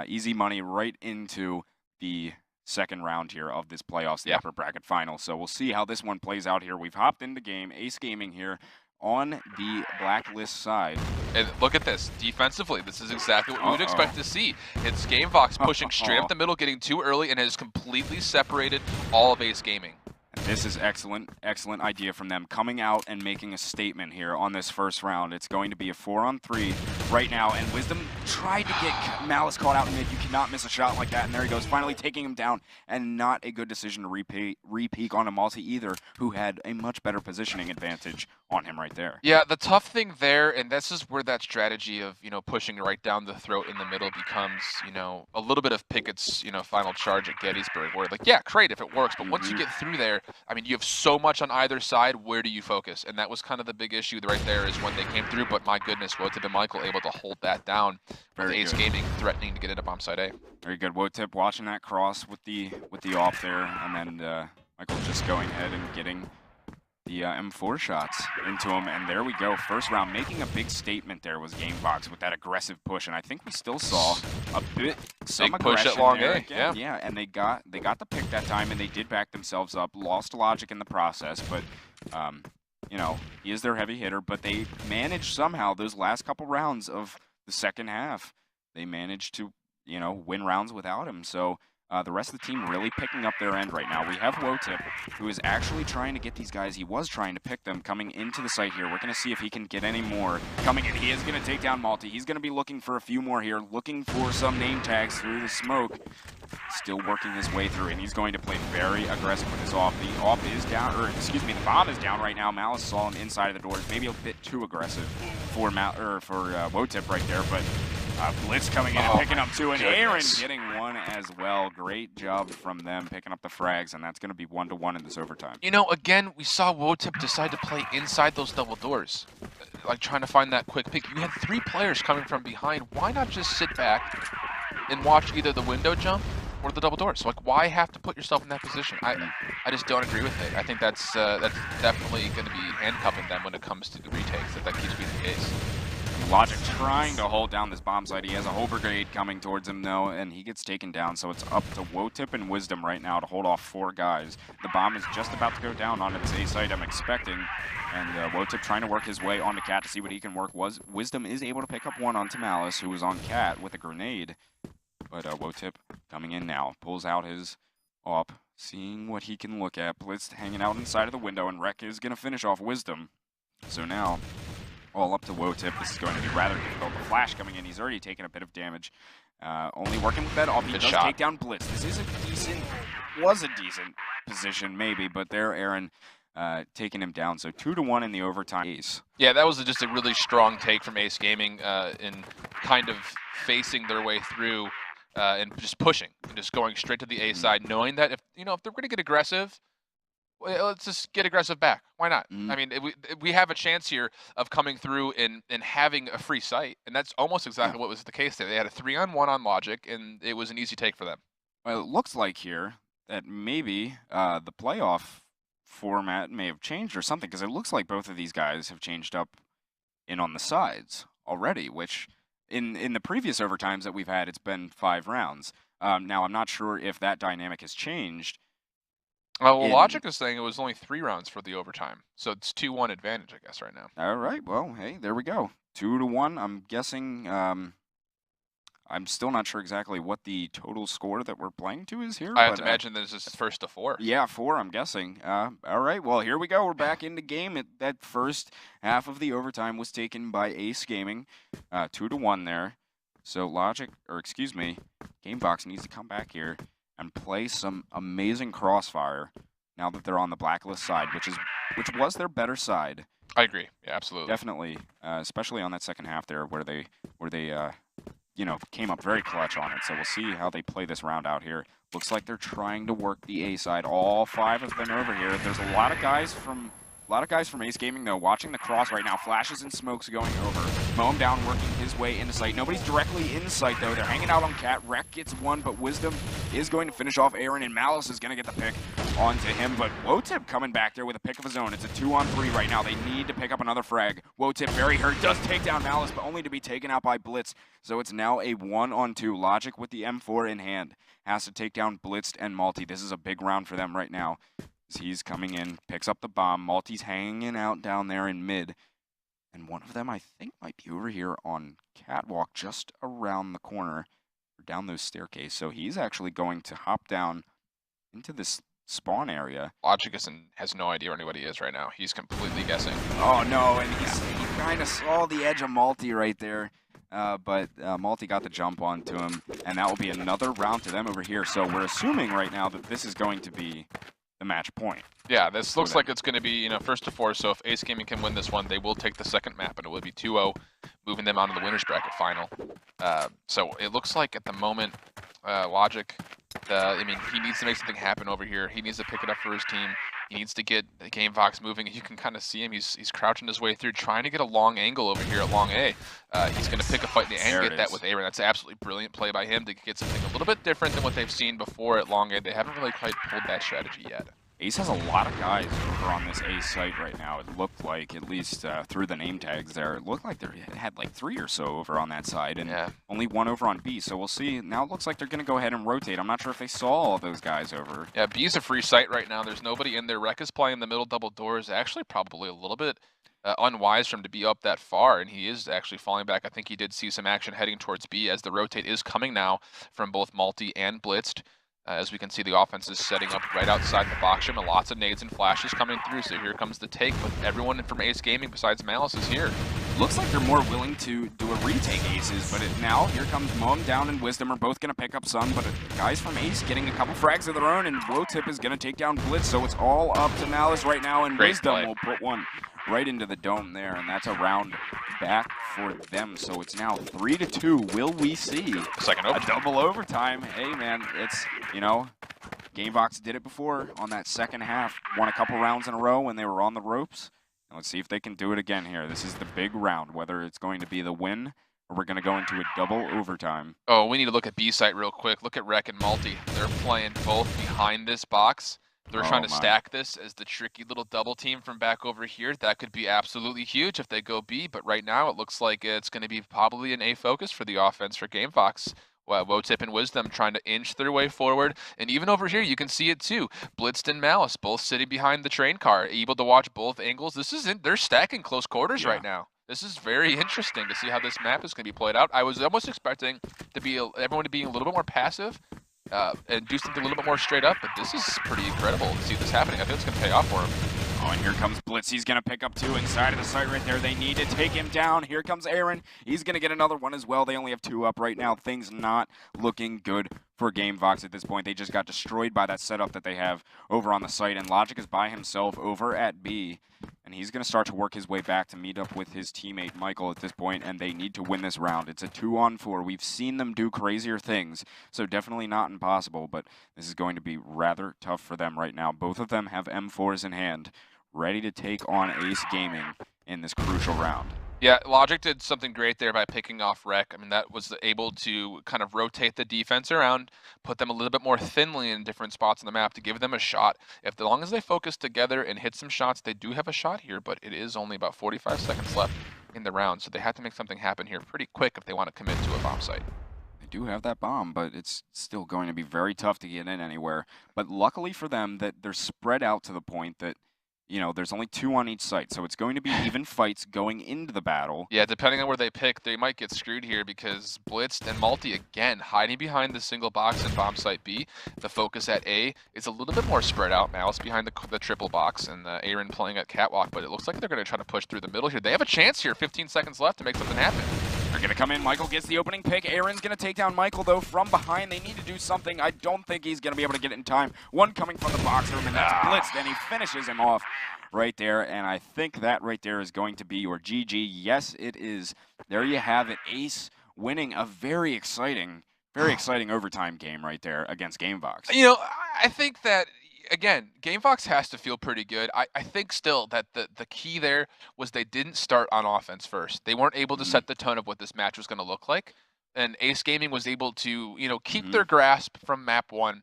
easy money right into the second round here of this playoffs, the upper bracket final. So we'll see how this one plays out here. We've hopped into game. Ace Gaming here on the blacklist side. And look at this. Defensively, this is exactly what we would expect to see. It's GameVox pushing straight up the middle, getting too early, and has completely separated all of Ace Gaming. This is excellent, excellent idea from them, coming out and making a statement here on this first round. It's going to be a 4-on-3 right now, and Wisdom tried to get Malice caught out in mid. You cannot miss a shot like that, and there he goes, finally taking him down, and not a good decision to re-peek on a Malty either, who had a much better positioning advantage on him right there. Yeah, the tough thing there, and this is where that strategy of, you know, pushing right down the throat in the middle becomes, you know, a little bit of Pickett's, you know, final charge at Gettysburg, where like, yeah, great if it works, but once you get through there, I mean, you have so much on either side. Where do you focus? And that was kind of the big issue right there is when they came through. But my goodness, Wotip and Michael able to hold that down. Very Ace Gaming threatening to get into bomb site A. Very good. Wotip watching that cross with the off there, and then Michael just going ahead and getting the M4 shots into him, and there we go. First round, making a big statement there was GameVox with that aggressive push, and I think we still saw a bit some big push at long A. Yeah, and they got the pick that time, and they did back themselves up. Lost Logic in the process, but you know, he is their heavy hitter. But they managed somehow those last couple rounds of the second half. They managed to, you know, win rounds without him. So. The rest of the team really picking up their end right now. We have Wotip, who is actually trying to get these guys. He was trying to pick them coming into the site here. We're going to see if he can get any more coming in. He is going to take down Malty. He's going to be looking for a few more here, looking for some name tags through the smoke. Still working his way through, and he's going to play very aggressive with his off. The off is down, or excuse me, the bomb is down right now. Malice saw him inside of the doors. Maybe a bit too aggressive for Wotip right there, but Blitz coming in and picking up 2, and Aaron goodness. getting 1 as well. Great job from them picking up the frags, and that's going to be 1-1 in this overtime. You know, again, we saw Wotip decide to play inside those double doors, like trying to find that quick pick. You had 3 players coming from behind. Why not just sit back and watch either the window jump or the double doors? Like, why have to put yourself in that position? I just don't agree with it. I think that's definitely going to be handcuffing them when it comes to the retakes, if that keeps being the case. Logic trying to hold down this bomb site. He has a whole brigade coming towards him, though, and he gets taken down. So it's up to Wotip and Wisdom right now to hold off 4 guys. The bomb is just about to go down on its A site, I'm expecting. And Wotip trying to work his way onto Cat to see what he can work. Wisdom is able to pick up 1 onto Malice, who was on Cat with a grenade. But Wotip coming in now, pulls out his AWP, seeing what he can look at. Blitz hanging out inside of the window, and Rek is going to finish off Wisdom. So now, all up to Wotip. This is going to be rather difficult. The flash coming in, he's already taken a bit of damage. Only working with that AWP, he does take down Blitz. This is was a decent position maybe, but there Aaron taking him down. So 2-1 in the overtime. Ace. Yeah, that was just a really strong take from Ace Gaming in kind of facing their way through and just pushing and just going straight to the A side, knowing that if they're going to get aggressive, well, let's just get aggressive back. Why not? I mean, we have a chance here of coming through and having a free site, and that's almost exactly what was the case there. They had a 3-on-1 on Logic, and it was an easy take for them. Well, it looks like here that maybe the playoff format may have changed or something, because it looks like both of these guys have changed up in on the sides already, which in the previous overtimes that we've had, it's been 5 rounds. Now, I'm not sure if that dynamic has changed. Well, Logic is saying it was only 3 rounds for the overtime, so it's 2-1 advantage, I guess, right now. All right, well, hey, there we go. 2-1. I'm guessing. I'm still not sure exactly what the total score that we're playing to is here. I have to imagine this is first to 4. Yeah, 4, I'm guessing. All right, well, here we go. We're back into game. That first half of the overtime was taken by Ace Gaming. 2-1 there. So Gamebox needs to come back here and play some amazing Crossfire now that they're on the blacklist side, which was their better side. I agree. Yeah, absolutely. Definitely, especially on that second half there where they came up very clutch on it. So we'll see how they play this round out here. Looks like they're trying to work the A side. All 5 of them over here. There's a lot of guys from Ace Gaming, though, watching the cross right now. Flashes and smokes going over. Mow him down, working his way into sight. Nobody's directly in sight, though. They're hanging out on Cat. Rek gets 1, but Wisdom is going to finish off Aaron, and Malice is going to get the pick onto him. But Wotip coming back there with a pick of his own. It's a 2-on-3 right now. They need to pick up another frag. Wotip, very hurt, does take down Malice, but only to be taken out by Blitz. So it's now a 1-on-2. Logic with the M4 in hand has to take down Blitzed and Multi. This is a big round for them right now. He's coming in, picks up the bomb. Multi's hanging out down there in mid. And one of them, I think, might be over here on Catwalk just around the corner, or down those staircase. So he's actually going to hop down into this spawn area. Logic has no idea where anybody is right now. He's completely guessing. Oh, no, and he kind of saw the edge of Multi right there. But Multi got the jump onto him, and that will be another round to them over here. So we're assuming right now that this is going to be the match point. Yeah, this looks like it's going to be, first to 4. So if Ace Gaming can win this one, they will take the second map, and it will be 2-0, moving them on to the winner's bracket final. So it looks like at the moment, Logic, he needs to make something happen over here. He needs to pick it up for his team. He needs to get the Gamebox moving. You can kind of see him. He's crouching his way through, trying to get a long angle over here at long A. He's going to pick a fight and get that with Aaron. That's an absolutely brilliant play by him to get something a little bit different than what they've seen before at long A. They haven't really quite pulled that strategy yet. Ace has a lot of guys over on this A site right now. It looked like, at least through the name tags there, it looked like they had like 3 or so over on that side, and only 1 over on B. So we'll see. Now it looks like they're going to go ahead and rotate. I'm not sure if they saw all those guys over. Yeah, B's a free site right now. There's nobody in there. Rek is playing the middle double doors. Actually, probably a little bit unwise for him to be up that far, and he is actually falling back. I think he did see some action heading towards B as the rotate is coming now from both Multi and Blitzed. As we can see, the offense is setting up right outside the box room, and lots of nades and flashes coming through. So here comes the take with everyone from Ace Gaming besides Malice is here. Looks like they're more willing to do a retake Aces, but now here comes Mow down and Wisdom are both going to pick up some, but guys from Ace getting a couple frags of their own, and Wotip is going to take down Blitz, so it's all up to Malice right now, and Wisdom will put one right into the dome there, and that's a round back for them. So it's now 3-2. Will we see a double overtime? Hey, man, it's, you know, GameVox did it before on that second half. Won a couple rounds in a row when they were on the ropes. And let's see if they can do it again here. This is the big round, whether it's going to be the win or we're going to go into a double overtime. Oh, we need to look at B-site real quick. Look at Rec and Multi. They're playing both behind this box. They're trying to stack this as the tricky little double team from back over here. That could be absolutely huge if they go B, but right now it looks like it's going to be probably an A focus for the offense for GameVox. Wotip and Wisdom trying to inch their way forward. And even over here, you can see it too. Blitzed and Malice both sitting behind the train car, able to watch both angles. They're stacking close quarters right now. This is very interesting to see how this map is going to be played out. I was almost expecting to be everyone to be a little bit more passive and do something a little bit more straight up, but this is pretty incredible to see this happening. I think it's going to pay off for him. Oh, and here comes Blitz. He's going to pick up 2 inside of the site right there. They need to take him down. Here comes Aaron. He's going to get another one as well. They only have 2 up right now. Things not looking good for GameVox at this point. They just got destroyed by that setup that they have over on the site, and Logic is by himself over at B, and he's going to start to work his way back to meet up with his teammate Michael at this point, and they need to win this round. It's a 2-on-4. We've seen them do crazier things, so definitely not impossible, but this is going to be rather tough for them right now. Both of them have M4s in hand, ready to take on Ace Gaming in this crucial round. Yeah, Logic did something great there by picking off Rec. I mean, that was able to kind of rotate the defense around, put them a little bit more thinly in different spots on the map to give them a shot. As long as they focus together and hit some shots, they do have a shot here, but it is only about 45 seconds left in the round, so they have to make something happen here pretty quick if they want to commit to a bomb site. They do have that bomb, but it's still going to be very tough to get in anywhere. But luckily for them, that they're spread out to the point that, you know, there's only 2 on each site, so it's going to be even fights going into the battle. Yeah, depending on where they pick, they might get screwed here because Blitzed and Multi, again, hiding behind the single box in bomb site B. The focus at A is a little bit more spread out. Malice behind the triple box and Aaron playing at Catwalk, but it looks like they're going to try to push through the middle here. They have a chance here, 15 seconds left to make something happen. They're going to come in. Michael gets the opening pick. Aaron's going to take down Michael, though, from behind. They need to do something. I don't think he's going to be able to get it in time. One coming from the box room, and that's Blitzed, and he finishes him off right there, and I think that right there is going to be your GG. Yes, it is. There you have it. Ace winning a very exciting overtime game right there against GameVox. You know, I think that, again, GameVox has to feel pretty good. I think still that the key there was they didn't start on offense first. They weren't able to set the tone of what this match was going to look like, and Ace Gaming was able to, you know, keep their grasp from map 1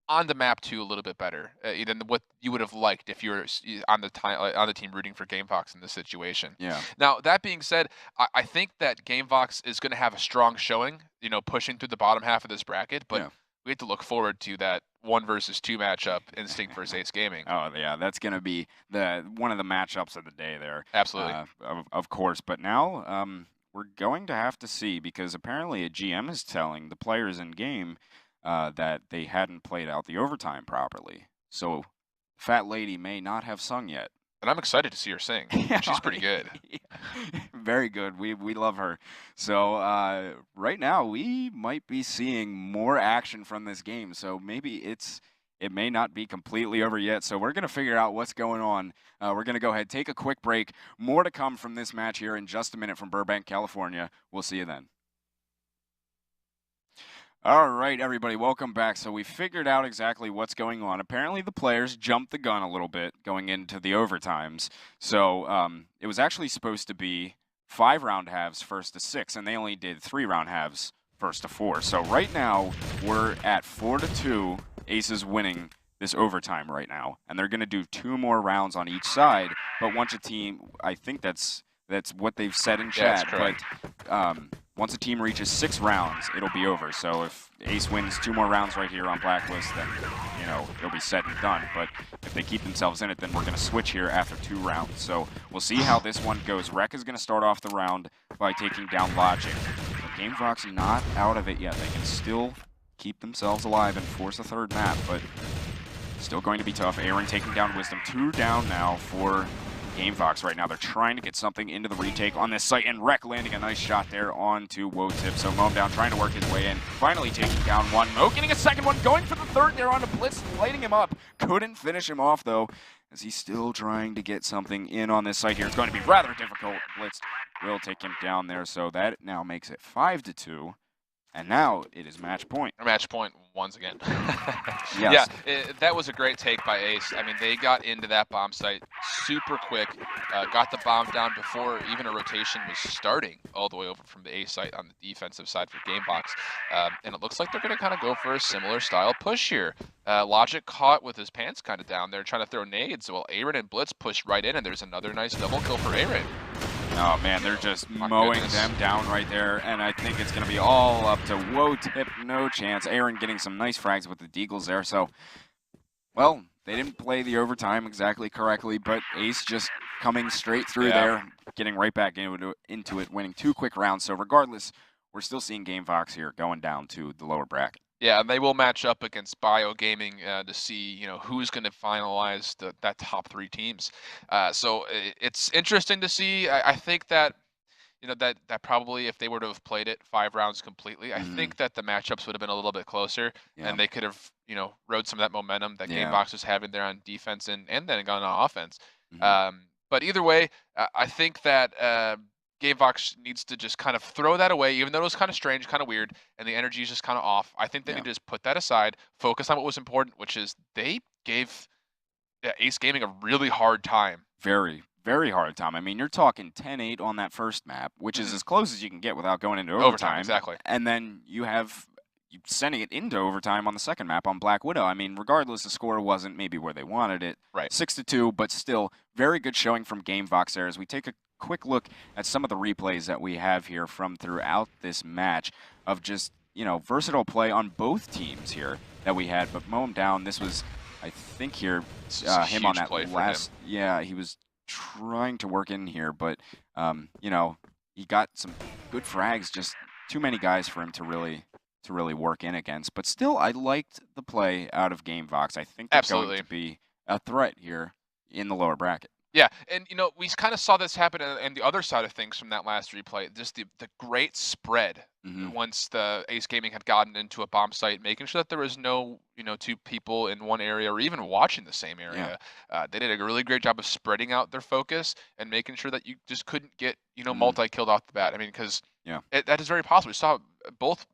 on the map 2 a little bit better than what you would have liked if you were on the team rooting for GameVox in this situation. Yeah. Now, that being said, I think that GameVox is going to have a strong showing, you know, pushing through the bottom half of this bracket, but we have to look forward to that 1 versus 2 matchup, Instinct versus Ace Gaming. Oh, yeah, that's going to be one of the matchups of the day there. Absolutely. Of course, but now we're going to have to see, because apparently a GM is telling the players in game that they hadn't played out the overtime properly. So Fat Lady may not have sung yet. And I'm excited to see her sing. She's pretty good. Very good. We love her. So right now we might be seeing more action from this game. So maybe it may not be completely over yet. So we're going to figure out what's going on. We're going to go ahead, take a quick break. More to come from this match here in just a minute from Burbank, California. We'll see you then. All right, everybody, welcome back. So we figured out exactly what's going on. Apparently the players jumped the gun a little bit going into the overtimes. So it was actually supposed to be 5 round halves first to 6, and they only did 3 round halves first to 4. So right now we're at 4-2. Ace is winning this overtime right now, and they're going to do 2 more rounds on each side. But once a team, I think that's what they've said in chat. But once a team reaches 6 rounds, it'll be over. So if Ace wins 2 more rounds right here on Blacklist, then, you know, it'll be said and done. But if they keep themselves in it, then we're going to switch here after 2 rounds. So we'll see how this one goes. Rec is going to start off the round by taking down Logic. So GameVox not out of it yet. They can still keep themselves alive and force a 3rd map, but still going to be tough. Aaron taking down Wisdom. 2 down now for GameVox right now. They're trying to get something into the retake on this site, and Rec landing a nice shot there onto Wotip. So Moam down, trying to work his way in. Finally taking down 1. Mo getting a 2nd one, going for the 3rd there onto Blitz, lighting him up. Couldn't finish him off, though. Is he still trying to get something in on this site here? It's going to be rather difficult. Blitz will take him down there, so that now makes it 5-2. And now it is match point. Match point once again. Yes. Yeah, that was a great take by Ace. I mean, they got into that bomb site super quick, got the bomb down before even a rotation was starting all the way over from the Ace site on the defensive side for Gamebox. And it looks like they're going to kind of go for a similar style push here. Logic caught with his pants kind of down there trying to throw nades. Well, Aaron and Blitz pushed right in, and there's another nice double kill for Aaron. Oh man, they're just mowing them down right there, and I think it's going to be all up to Whoa Tip, no chance. Aaron getting some nice frags with the deagles there, so, well, they didn't play the overtime exactly correctly, but Ace just coming straight through there, getting right back into it, winning 2 quick rounds. So regardless, we're still seeing Gamebox here going down to the lower bracket. Yeah, and they will match up against Bio Gaming to see, who's going to finalize that top 3 teams. So it's interesting to see. I think that, that probably if they were to have played it 5 rounds completely, I think that the matchups would have been a little bit closer, and they could have, rode some of that momentum that Gamebox was having there on defense and then gone on offense. But either way, I think that Gamebox needs to just kind of throw that away, even though it was kind of strange, kind of weird, and the energy is just kind of off. I think they need to just put that aside, focus on what was important, which is they gave Ace Gaming a really hard time. Very, very hard time. I mean, you're talking 10-8 on that first map, which is as close as you can get without going into overtime. Exactly. And then you have sending it into overtime on the second map on Black Widow. I mean, regardless, the score wasn't maybe where they wanted it. Right. 6-2, but still very good showing from Gamebox there as we take a quick look at some of the replays that we have here from throughout this match of just, versatile play on both teams here that we had. But mow him down, this was, I think here, him on that last, he was trying to work in here, but, he got some good frags, just too many guys for him to really work in against. But still, I liked the play out of Gamebox. I think they're going to be a threat here in the lower bracket. Yeah, and we kind of saw this happen on the other side of things from that last replay. Just the great spread once the Ace Gaming had gotten into a bomb site, making sure that there was no 2 people in one area or even watching the same area. They did a really great job of spreading out their focus and making sure that you just couldn't get multi-killed off the bat. I mean, because that is very possible. We saw both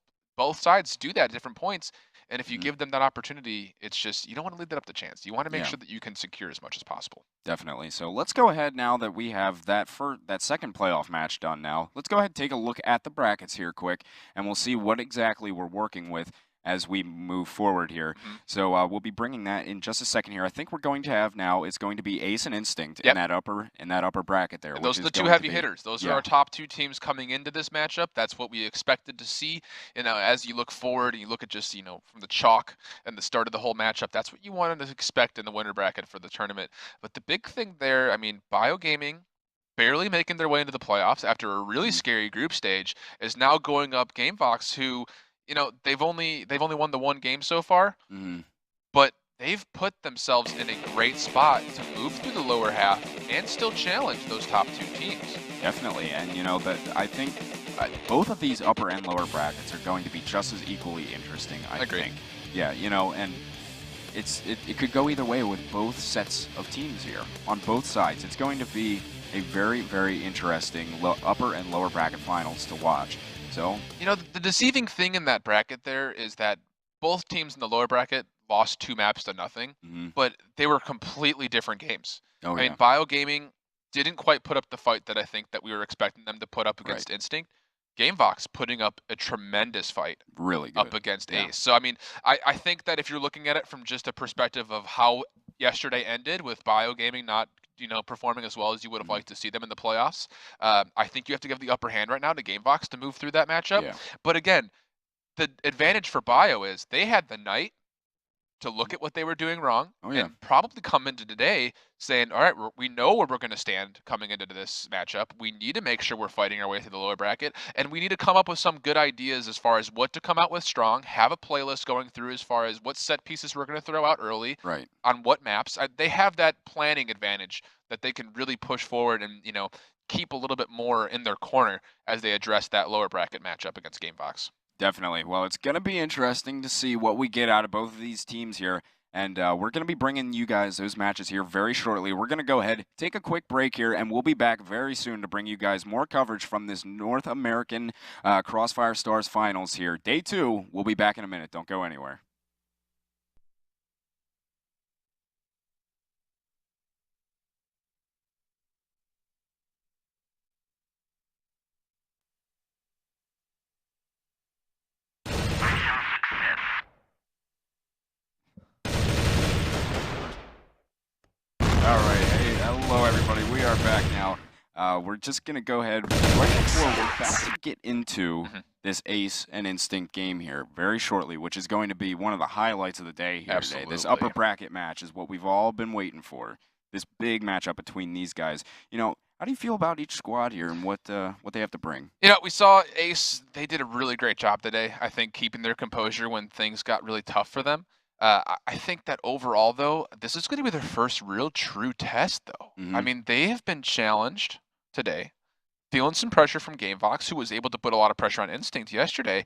sides do that at different points. And if you give them that opportunity, it's just, you don't want to leave that up to chance. You want to make sure that you can secure as much as possible. Definitely. So let's go ahead now that we have that second playoff match done now. Let's go ahead and take a look at the brackets here quick, and we'll see what exactly we're working with as we move forward here. So we'll be bringing that in just a second here. I think we're going to have now, it's going to be Ace and Instinct in that upper bracket there. And those are the 2 heavy hitters. Those are our top 2 teams coming into this matchup. That's what we expected to see. As you look forward and you look at just, from the chalk and the start of the whole matchup, that's what you wanted to expect in the winner bracket for the tournament. But the big thing there, I mean, Bio Gaming, barely making their way into the playoffs after a really scary group stage, is now going up Gamebox, who they've only won the 1 game so far, but they've put themselves in a great spot to move through the lower half and still challenge those top 2 teams. Definitely, and that I think both of these upper and lower brackets are going to be just as equally interesting. I think. Yeah, and it could go either way with both sets of teams here on both sides. It's going to be a very, very interesting upper and lower bracket finals to watch. So, the deceiving thing in that bracket there is that both teams in the lower bracket lost 2 maps to nothing, but they were completely different games. I mean, Bio Gaming didn't quite put up the fight that I think that we were expecting them to put up against Instinct. Gamebox putting up a tremendous fight up against Ace. So, I mean, I think that if you're looking at it from just a perspective of how yesterday ended with Bio Gaming not performing as well as you would have liked to see them in the playoffs, I think you have to give the upper hand right now to Gamebox to move through that matchup. But again, the advantage for Bio is they had the night to look at what they were doing wrong and probably come into today saying, all right, we know where we're going to stand coming into this matchup. We need to make sure we're fighting our way through the lower bracket, and we need to come up with some good ideas as far as what to come out with strong, have a playlist going through as far as what set pieces we're going to throw out early on what maps. They have that planning advantage that they can really push forward and, keep a little bit more in their corner as they address that lower bracket matchup against Gamebox. Definitely. Well, it's going to be interesting to see what we get out of both of these teams here And we're going to be bringing you guys those matches here very shortly. We're going to go ahead, take a quick break here, and we'll be back very soon to bring you guys more coverage from this North American Crossfire Stars Finals here. Day 2, we'll be back in a minute. Don't go anywhere. Hello, everybody. We are back now. We're just going to go ahead right before we're about to get into this Ace and Instinct game here very shortly, which is going to be one of the highlights of the day here today. This upper bracket match is what we've all been waiting for. This big matchup between these guys. You know, how do you feel about each squad here and what they have to bring? You know, we saw Ace. They did a really great job today, I think, keeping their composure when things got really tough for them. I think that overall, though, this is going to be their first real true test, though. I mean, they have been challenged today, feeling some pressure from GameVox, who was able to put a lot of pressure on Instinct yesterday.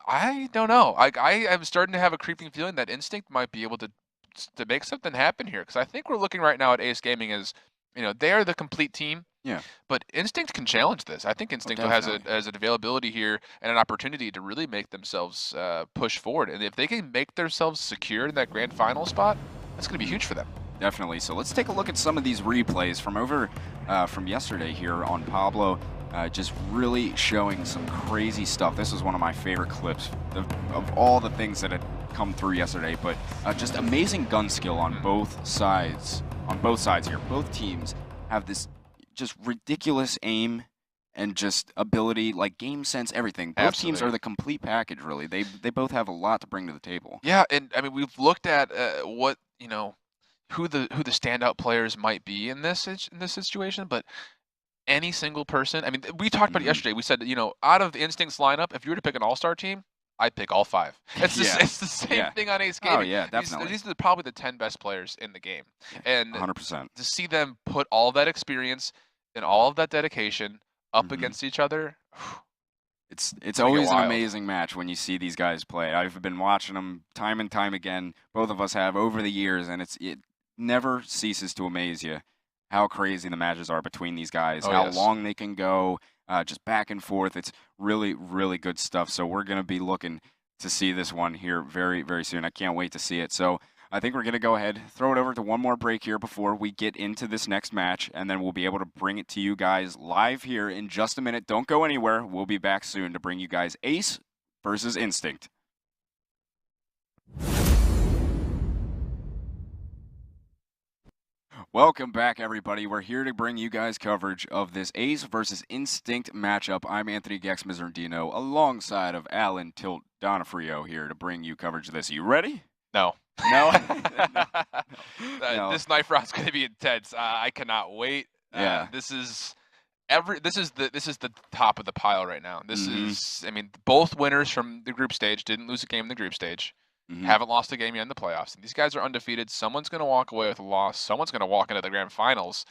I don't know. I am starting to have a creeping feeling that Instinct might be able to make something happen here, because I think we're looking right now at Ace Gaming as, you know, they are the complete team. Yeah. But Instinct can challenge this. I think Instinct has an availability here and an opportunity to really make themselves push forward. And if they can make themselves secure in that grand final spot, that's going to be huge for them. Definitely. So let's take a look at some of these replays from yesterday here on Pablo. Just really showing some crazy stuff. This was one of my favorite clips of all the things that had come through yesterday. But just amazing gun skill on both sides. On both sides here. Both teams have this just ridiculous aim and just ability, like game sense, everything. Both teams are the complete package, really. They both have a lot to bring to the table. Yeah, and I mean, we've looked at what, you know, who the standout players might be in this situation, but any single person. I mean, we talked about it yesterday. We said, you know, out of the Instinct's lineup, if you were to pick an all-star team, I'd pick all 5. It's it's the same thing on Ace Gaming. Oh yeah, definitely. These are probably the 10 best players in the game, and 100%. to see them put all that experience and all of that dedication up against each other. It's always an amazing match when you see these guys play. I've been watching them time and time again. Both of us have over the years, and it never ceases to amaze you how crazy the matches are between these guys, how long they can go, just back and forth. It's really, really good stuff. So we're going to be looking to see this one here very, very soon. I can't wait to see it. So I think we're going to go ahead, throw it over to one more break here before we get into this next match, and then we'll be able to bring it to you guys live here in just a minute. Don't go anywhere. We'll be back soon to bring you guys Ace versus Instinct. Welcome back, everybody. We're here to bring you guys coverage of this Ace versus Instinct matchup. I'm Anthony Gex Miserndino, alongside of Alan Tilt Donofrio here to bring you coverage of this. You ready? No. No? No. This knife round's going to be intense. I cannot wait. Yeah. This is the top of the pile right now. This is, I mean, both winners from the group stage didn't lose a game in the group stage. Haven't lost a game yet in the playoffs. And these guys are undefeated. Someone's going to walk away with a loss. Someone's going to walk into the grand finals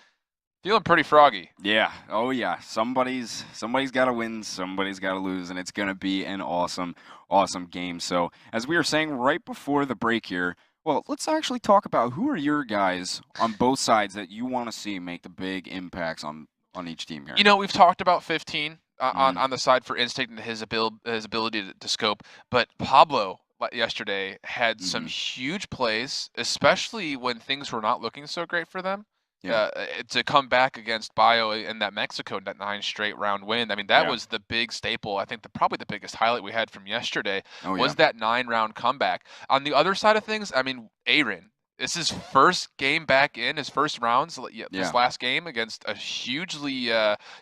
feeling pretty froggy. Yeah. Oh, yeah. Somebody's got to win. Somebody's got to lose. And it's going to be an awesome, awesome game. So as we were saying right before the break here, well, let's actually talk about who are your guys on both sides that you want to see make the big impacts on each team here. You know, we've talked about 15 on the side for Instinct and his ability to scope. But Pablo yesterday had some huge plays, especially when things were not looking so great for them. Yeah. To come back against Bio in that Mexico 9 straight round win. I mean, that was the big staple. I think probably the biggest highlight we had from yesterday was that 9-round comeback. On the other side of things, I mean, Aaron, this is his first game back in, his first rounds, this last game against a hugely,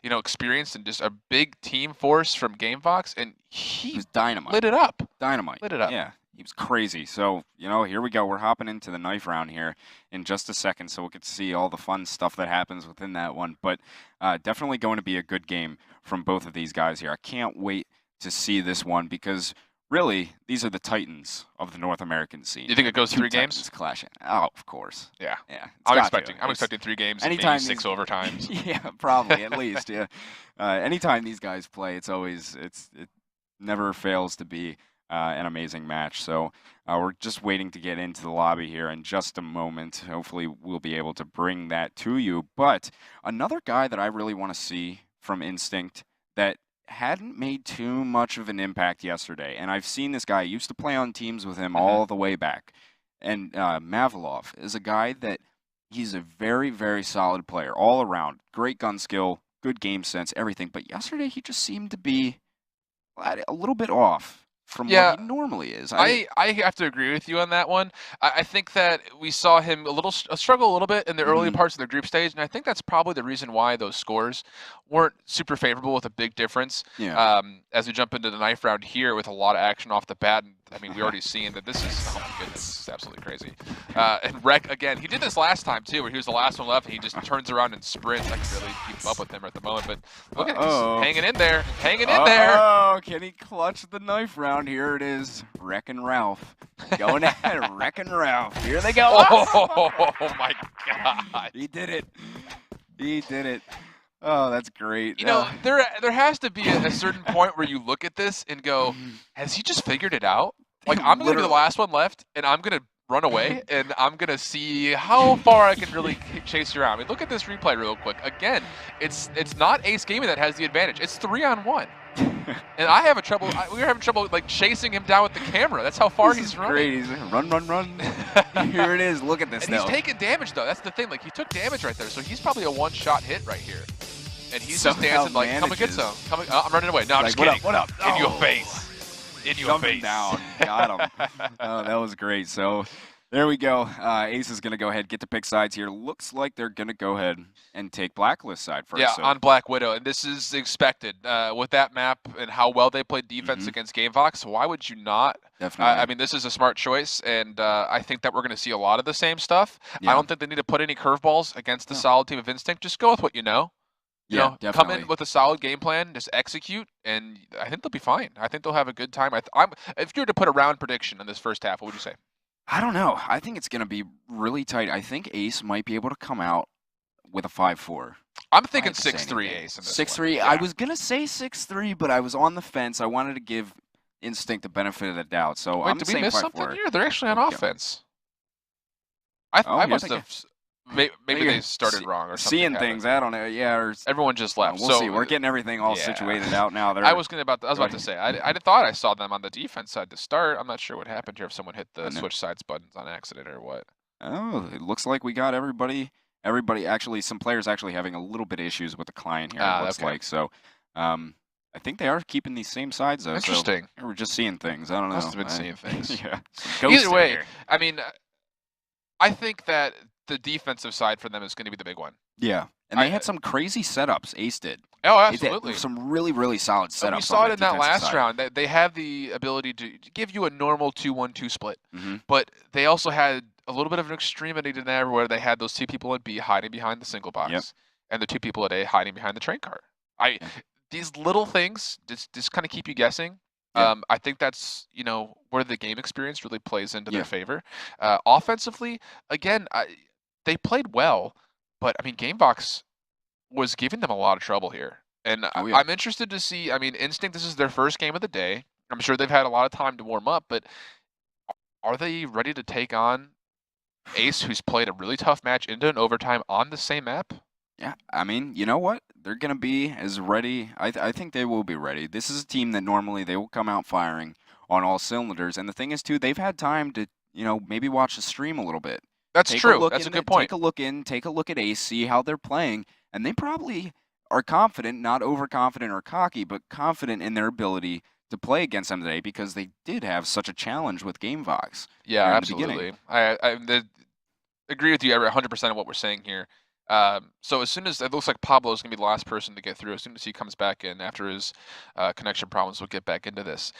experienced and just a big team force from GameVox, and he was dynamite. Lit it up. Dynamite. Lit it up. Yeah, he was crazy. So, here we go. We're hopping into the knife round here in just a second, so we'll get to see all the fun stuff that happens within that one. But definitely going to be a good game from both of these guys here. I can't wait to see this one because really, these are the titans of the North American scene. You think it goes 3 games? It's clashing. Oh, of course. Yeah. Yeah. I'm expecting 3 games and maybe 6 overtimes. Yeah, probably at least. Yeah. Anytime these guys play, it never fails to be an amazing match. So we're just waiting to get into the lobby here in just a moment. Hopefully we'll be able to bring that to you. But another guy that I really want to see from Instinct that hadn't made too much of an impact yesterday, and I've seen this guy, I used to play on teams with him all the way back, and Mavilov is a guy that he's a very, very solid player all around. Great gun skill, good game sense, everything. But yesterday he just seemed to be a little bit off from what he normally is. I have to agree with you on that one. I think that we saw him struggle a little bit in the early parts of the group stage, and I think that's probably the reason why those scores weren't super favorable with a big difference. Yeah. As we jump into the knife round here with a lot of action off the bat, and I mean, we already seen that this is, oh my goodness, this is absolutely crazy. And Rek, again, he did this last time too, where he was the last one left, and he just turns around and sprints. I can really keep up with him at the moment, but look at him, just hanging in there, Oh, can he clutch the knife round? Here it is, Wrecking Ralph. Going at it, Wrecking Ralph. Here they go. Oh my God. He did it. He did it. Oh, that's great. You know, there has to be a certain point where you look at this and go, has he just figured it out? Like, I'm going to be the last one left, and I'm going to run away, and I'm going to see how far I can really chase you around. I mean, look at this replay real quick. Again, it's not Ace Gaming that has the advantage. It's 3-on-1. And we were having trouble like chasing him down with the camera. That's how far he's running. Great. He's like, run. Here it is. Look at this. And he's taking damage though. That's the thing. Like, he took damage right there, so he's probably a one-shot hit right here. And he's just dancing like, come and get some. I'm running away. No, I'm just kidding. What up? In your face. In your Jumping face. down. Got him. Oh, that was great. So there we go. Ace is going to go ahead, get to pick sides here. Looks like they're going to go ahead and take Blacklist side first. Yeah, so. on Black Widow. And this is expected. With that map and how well they played defense against GameVox, why would you not? Definitely. I mean, this is a smart choice, and I think that we're going to see a lot of the same stuff. Yeah. I don't think they need to put any curveballs against the solid team of Instinct. Just go with what you know. You know, definitely. come in with a solid game plan, just execute, and I think they'll be fine. I think they'll have a good time. If you were to put a round prediction in this first half, what would you say? I don't know. I think it's going to be really tight. I think Ace might be able to come out with a 5-4. I'm thinking 6-3 Ace. 6-3. Yeah. I was going to say 6-3, but I was on the fence. I wanted to give Instinct the benefit of the doubt. So Wait, I'm did saying we miss 5-4. something here? They're actually on offense. I must have. Maybe they started wrong or something. Seeing things, I don't know. Yeah, or, everyone just left. We'll see. We're getting everything all situated out now. I was about to say. I thought I saw them on the defense side to start. I'm not sure what happened here. If someone hit the switch sides buttons on accident or what. Oh, it looks like we got everybody. Actually, some players actually having a little bit of issues with the client here. It looks like so. I think they are keeping these same sides though. Interesting. So we're just seeing things. I don't know. Must have been seeing things. Yeah. Either way, I mean, I think that the defensive side for them is going to be the big one. Yeah, and they had some crazy setups. Ace did. Oh, absolutely. Some really, really solid setups. We saw it in that last round. They have the ability to give you a normal 2-1-2 split, but they also had a little bit of an extremity to there where they had those two people at B hiding behind the single box, and the two people at A hiding behind the train car. These little things just kind of keep you guessing. I think that's where the game experience really plays into their favor. Offensively, again, they played well, but I mean, GameVox was giving them a lot of trouble here. And I'm interested to see, I mean, Instinct, this is their first game of the day. I'm sure they've had a lot of time to warm up, but are they ready to take on Ace, who's played a really tough match into an overtime on the same map? Yeah, I mean, you know what? They're going to be as ready. I think they will be ready. This is a team that normally they will come out firing on all cylinders. And the thing is, too, they've had time to, maybe watch the stream a little bit. That's true. That's a good point. Take a look at Ace, see how they're playing, and they probably are confident, not overconfident or cocky, but confident in their ability to play against them today because they did have such a challenge with GameVox. Yeah, absolutely. I agree with you 100% of what we're saying here. So as soon as it looks like Pablo is going to be the last person to get through, as soon as he comes back in after his connection problems, we'll get back into this.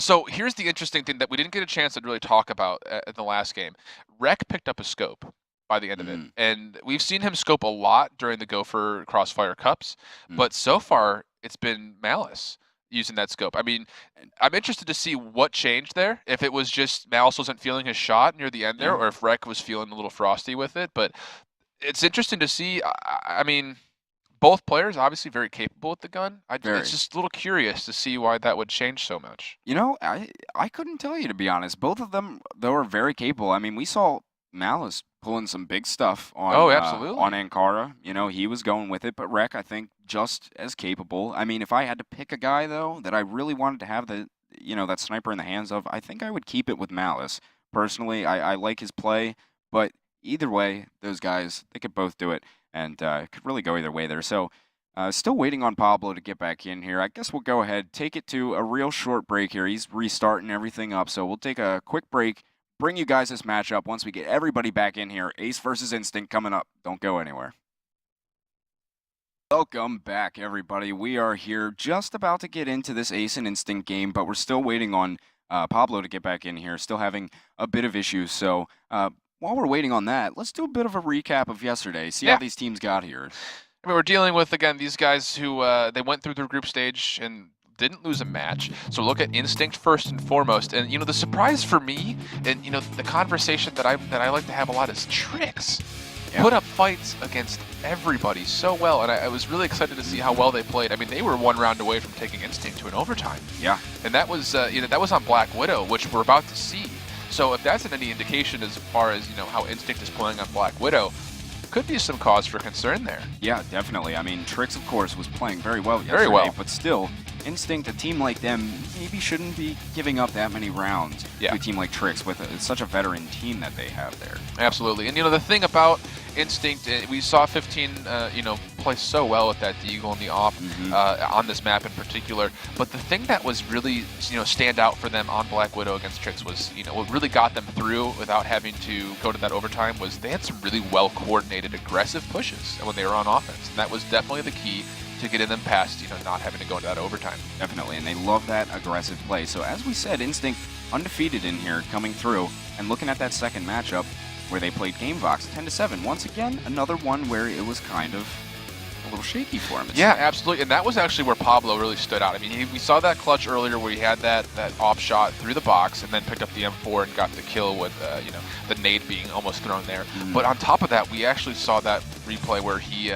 So here's the interesting thing that we didn't get a chance to really talk about in the last game. Rek picked up a scope by the end of it, and we've seen him scope a lot during the Gopher Crossfire Cups, but so far it's been Malice using that scope. I mean, I'm interested to see what changed there. If it was just Malice wasn't feeling his shot near the end there, or if Rek was feeling a little frosty with it, but it's interesting to see. I mean, both players obviously very capable with the gun. Very. It's just a little curious to see why that would change so much. You know, I couldn't tell you, to be honest. Both of them, though, are very capable. I mean, we saw Malice pulling some big stuff on absolutely. On Ankara. You know, he was going with it, but Rek, I think, just as capable. I mean, if I had to pick a guy, though, that I really wanted to have that sniper in the hands of, I think I would keep it with Malice. Personally, I like his play, but either way, those guys, they could both do it, and it could really go either way there. So, still waiting on Pablo to get back in here. I guess we'll go ahead, take it to a real short break here. He's restarting everything up, so we'll take a quick break, bring you guys this matchup once we get everybody back in here. Ace versus Instinct coming up. Don't go anywhere. Welcome back, everybody. We are here just about to get into this Ace and Instinct game, but we're still waiting on Pablo to get back in here, still having a bit of issues. So while we're waiting on that, let's do a bit of a recap of yesterday, see how these teams got here. I mean, we're dealing with, again, these guys who they went through their group stage and didn't lose a match. So look at Instinct first and foremost. And, the surprise for me, and, the conversation that I like to have a lot is Tricks. Yeah. Put up fights against everybody so well, and I was really excited to see how well they played. I mean, they were one round away from taking Instinct to an overtime. Yeah. And that was, that was on Black Widow, which we're about to see. So if that's any indication as far as, how Instinct is playing on Black Widow, could be some cause for concern there. Yeah, definitely. I mean, Trix, of course, was playing very well yesterday, very well. But still, Instinct, a team like them, maybe shouldn't be giving up that many rounds to a team like Trix with such a veteran team that they have there. Absolutely. And, the thing about Instinct, we saw 15, play so well with that Deagle and the AWP on this map in particular. But the thing that was really, stand out for them on Black Widow against Trix was, what really got them through without having to go to that overtime was they had some really well-coordinated, aggressive pushes when they were on offense. And that was definitely the key to getting them past, not having to go into that overtime. Definitely, and they love that aggressive play. So as we said, Instinct undefeated in here, coming through, and looking at that second matchup where they played GameVox 10-7. Once again, another one where it was kind of a little shaky for him. Yeah, absolutely, and that was actually where Pablo really stood out. I mean, we saw that clutch earlier where he had that off shot through the box and then picked up the M4 and got the kill with, the nade being almost thrown there. But on top of that, we actually saw that replay where he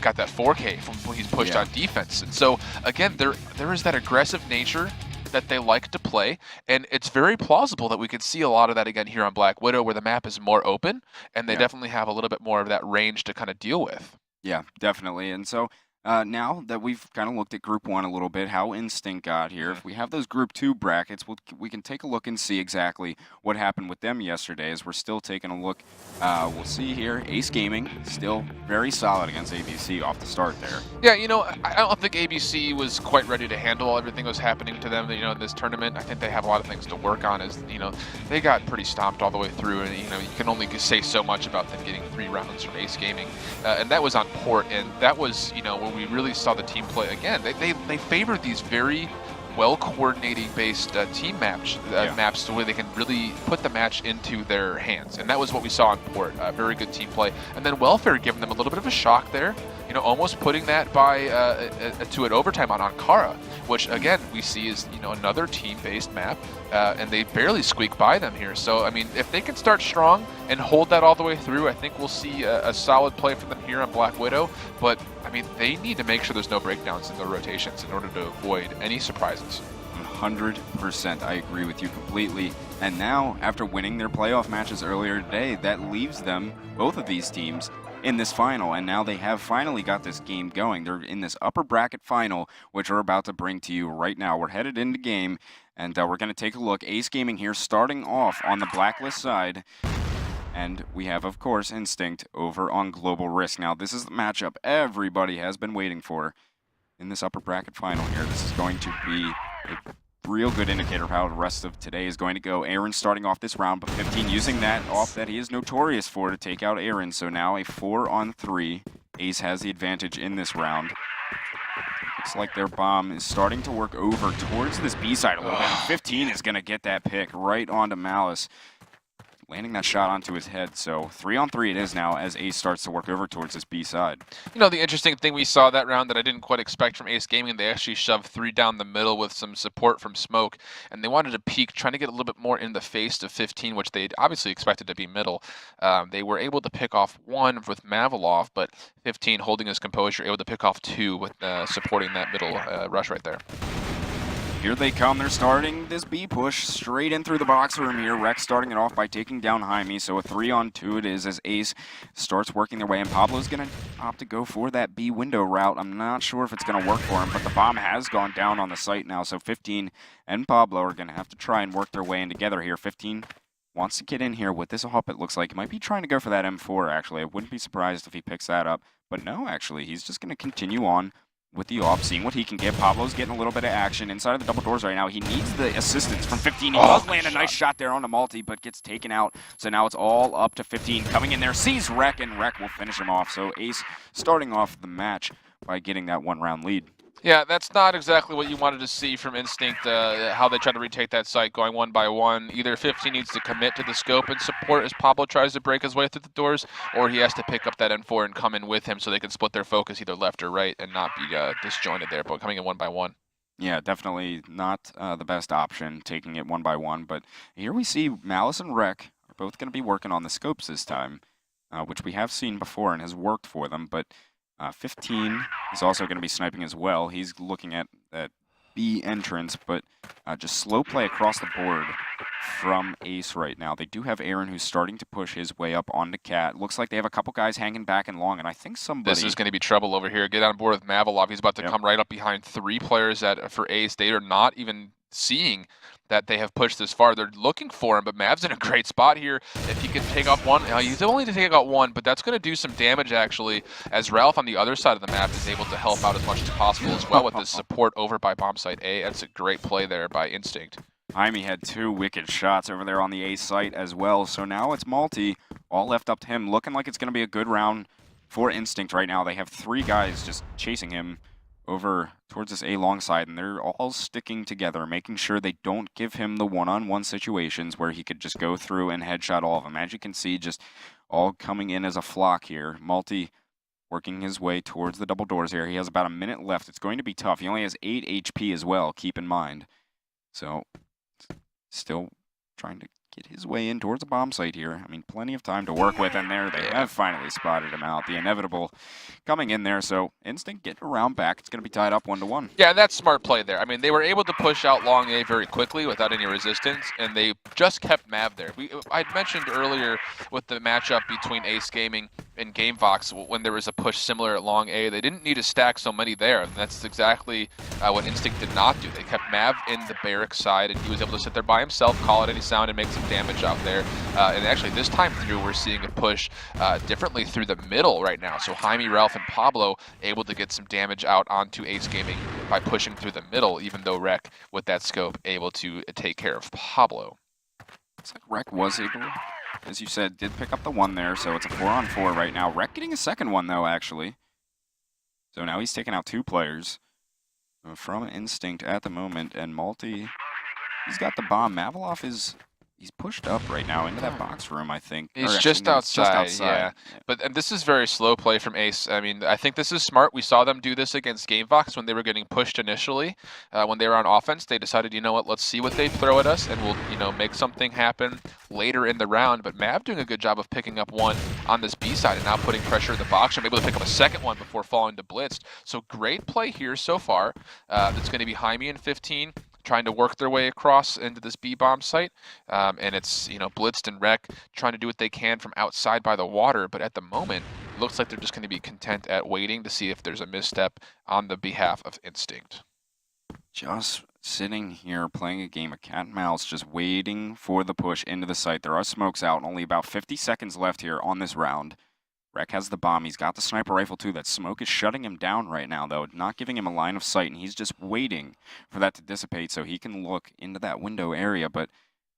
got that 4K from when he's pushed on defense. And so, again, there is that aggressive nature that they like to play, and it's very plausible that we could see a lot of that again here on Black Widow, where the map is more open, and they definitely have a little bit more of that range to kind of deal with. Yeah, definitely. And so now that we've kind of looked at Group 1 a little bit, how Instinct got here, if we have those Group 2 brackets, we can take a look and see exactly what happened with them yesterday as we're still taking a look. We'll see here, Ace Gaming still very solid against ABC off the start there. Yeah, I don't think ABC was quite ready to handle everything that was happening to them, in this tournament. I think they have a lot of things to work on as, they got pretty stomped all the way through, and, you can only say so much about them getting 3 rounds from Ace Gaming. And that was on Port, and that was, when we really saw the team play again. They favored these very well-coordinating based team maps to where they can really put the match into their hands, and that was what we saw on Port. Very good team play, and then Welfare giving them a little bit of a shock there, almost putting that by to an overtime on Ankara, which again we see is another team-based map, and they barely squeak by them here. So I mean, if they can start strong and hold that all the way through, I think we'll see a solid play for them here on Black Widow. But I mean, they need to make sure there's no breakdowns in the rotations in order to avoid any surprises. 100%. I agree with you completely. And now, after winning their playoff matches earlier today, that leaves them, both of these teams, in this final. And now they have finally got this game going. They're in this upper bracket final, which we're about to bring to you right now. We're headed into game, and we're going to take a look. Ace Gaming here starting off on the Blacklist side. And we have, of course, Instinct over on Global Risk. Now, this is the matchup everybody has been waiting for in this upper bracket final here. This is going to be a real good indicator of how the rest of today is going to go. Aaron starting off this round, but 15 using that off that he is notorious for to take out Aaron. So now a 4-on-3. Ace has the advantage in this round. Looks like their bomb is starting to work over towards this B side a little bit. 15 is going to get that pick right onto Malice. landing that shot onto his head. So 3-on-3 it is now as Ace starts to work over towards this B side. You know, the interesting thing we saw that round that I didn't quite expect from Ace Gaming, they actually shoved 3 down the middle with some support from Smoke, and they wanted to peek, trying to get a little bit more in the face of 15, which they obviously expected to be middle. They were able to pick off 1 with Mavilov, but 15 holding his composure, able to pick off 2 with supporting that middle rush right there. Here they come. They're starting this B push straight in through the box room here. Rex starting it off by taking down Jaime. So a 3-on-2 it is as Ace starts working their way. And Pablo's going to opt to go for that B window route. I'm not sure if it's going to work for him, but the bomb has gone down on the site now. So 15 and Pablo are going to have to try and work their way in together here. 15 wants to get in here with this hop, it looks like. He might be trying to go for that M4, actually. I wouldn't be surprised if he picks that up. But no, actually, he's just going to continue on with the op, seeing what he can get. Pablo's getting a little bit of action inside of the double doors right now. He needs the assistance from 15. He does land a nice shot there on the multi, but gets taken out. So now it's all up to 15. Coming in there, sees Rek, and Rek will finish him off. So Ace starting off the match by getting that 1-round lead. Yeah, that's not exactly what you wanted to see from Instinct, how they try to retake that site going 1 by 1. Either 15 needs to commit to the scope and support as Pablo tries to break his way through the doors, or he has to pick up that N4 and come in with him so they can split their focus either left or right and not be disjointed there, but coming in 1 by 1. Yeah, definitely not the best option, taking it 1 by 1. But here we see Malice and Rek are both going to be working on the scopes this time, which we have seen before and has worked for them. But 15 is also going to be sniping as well. He's looking at that B entrance, but just slow play across the board from Ace right now. They do have Aaron who's starting to push his way up onto Cat. Looks like they have a couple guys hanging back and long, and I think somebody... This is going to be trouble over here. Get on board with Mavilov. He's about to come right up behind 3 players for Ace. They are not even seeing that they have pushed this far. They're looking for him, but Mav's in a great spot here. If he can take off 1, he's only to take out 1, but that's going to do some damage actually, as Ralph on the other side of the map is able to help out as much as possible as well with this support over by bomb site A. That's a great play there by Instinct. Jaime had 2 wicked shots over there on the A site as well, so now it's multi, all left up to him. Looking like it's going to be a good round for Instinct right now. They have 3 guys just chasing him over towards this A long side, and they're all sticking together, making sure they don't give him the one-on-one situations where he could just go through and headshot all of them. As you can see, just all coming in as a flock here. Multi working his way towards the double doors here. He has about a minute left. It's going to be tough. He only has 8 HP as well, keep in mind. So, still trying to get his way in towards a bomb site here. I mean, plenty of time to work with, and there they have finally spotted him out. The inevitable coming in there, so Instinct getting around back. It's going to be tied up 1-1. Yeah, that's smart play there. I mean, they were able to push out long A very quickly without any resistance, and they just kept Mav there. I'd mentioned earlier with the matchup between Ace Gaming and GameVox, when there was a push similar at long A, they didn't need to stack so many there, and that's exactly what Instinct did not do. They kept Mav in the barrack side, and he was able to sit there by himself, call out any sound, and make some damage out there. And actually, this time through, we're seeing a push differently through the middle right now. So Jaime, Ralph, and Pablo able to get some damage out onto Ace Gaming by pushing through the middle, even though Rek, with that scope, able to take care of Pablo. Looks like Rek was able, as you said, did pick up the 1 there, so it's a 4-on-4 right now. Rek getting a second one, though, actually. So now he's taking out 2 players from Instinct at the moment, and Multi, he's got the bomb. Mavilov he's pushed up right now into that box room, I think. He's just outside, yeah. But this is very slow play from Ace. I mean, I think this is smart. We saw them do this against GameVox when they were getting pushed initially. When they were on offense, they decided, you know what, let's see what they throw at us, and we'll, make something happen later in the round. But Mav doing a good job of picking up 1 on this B side and now putting pressure in the box room, able to pick up a second one before falling to blitzed. So great play here so far. That's going to be Jaime and 15. Trying to work their way across into this B-bomb site. And it's, Blitzed and Rek trying to do what they can from outside by the water. But at the moment, it looks like they're just going to be content at waiting to see if there's a misstep on the behalf of Instinct. Just sitting here playing a game of cat and mouse, just waiting for the push into the site. There are smokes out. Only about 50 seconds left here on this round. Rek has the bomb. He's got the sniper rifle too. That smoke is shutting him down right now, though, not giving him a line of sight, and he's just waiting for that to dissipate so he can look into that window area, but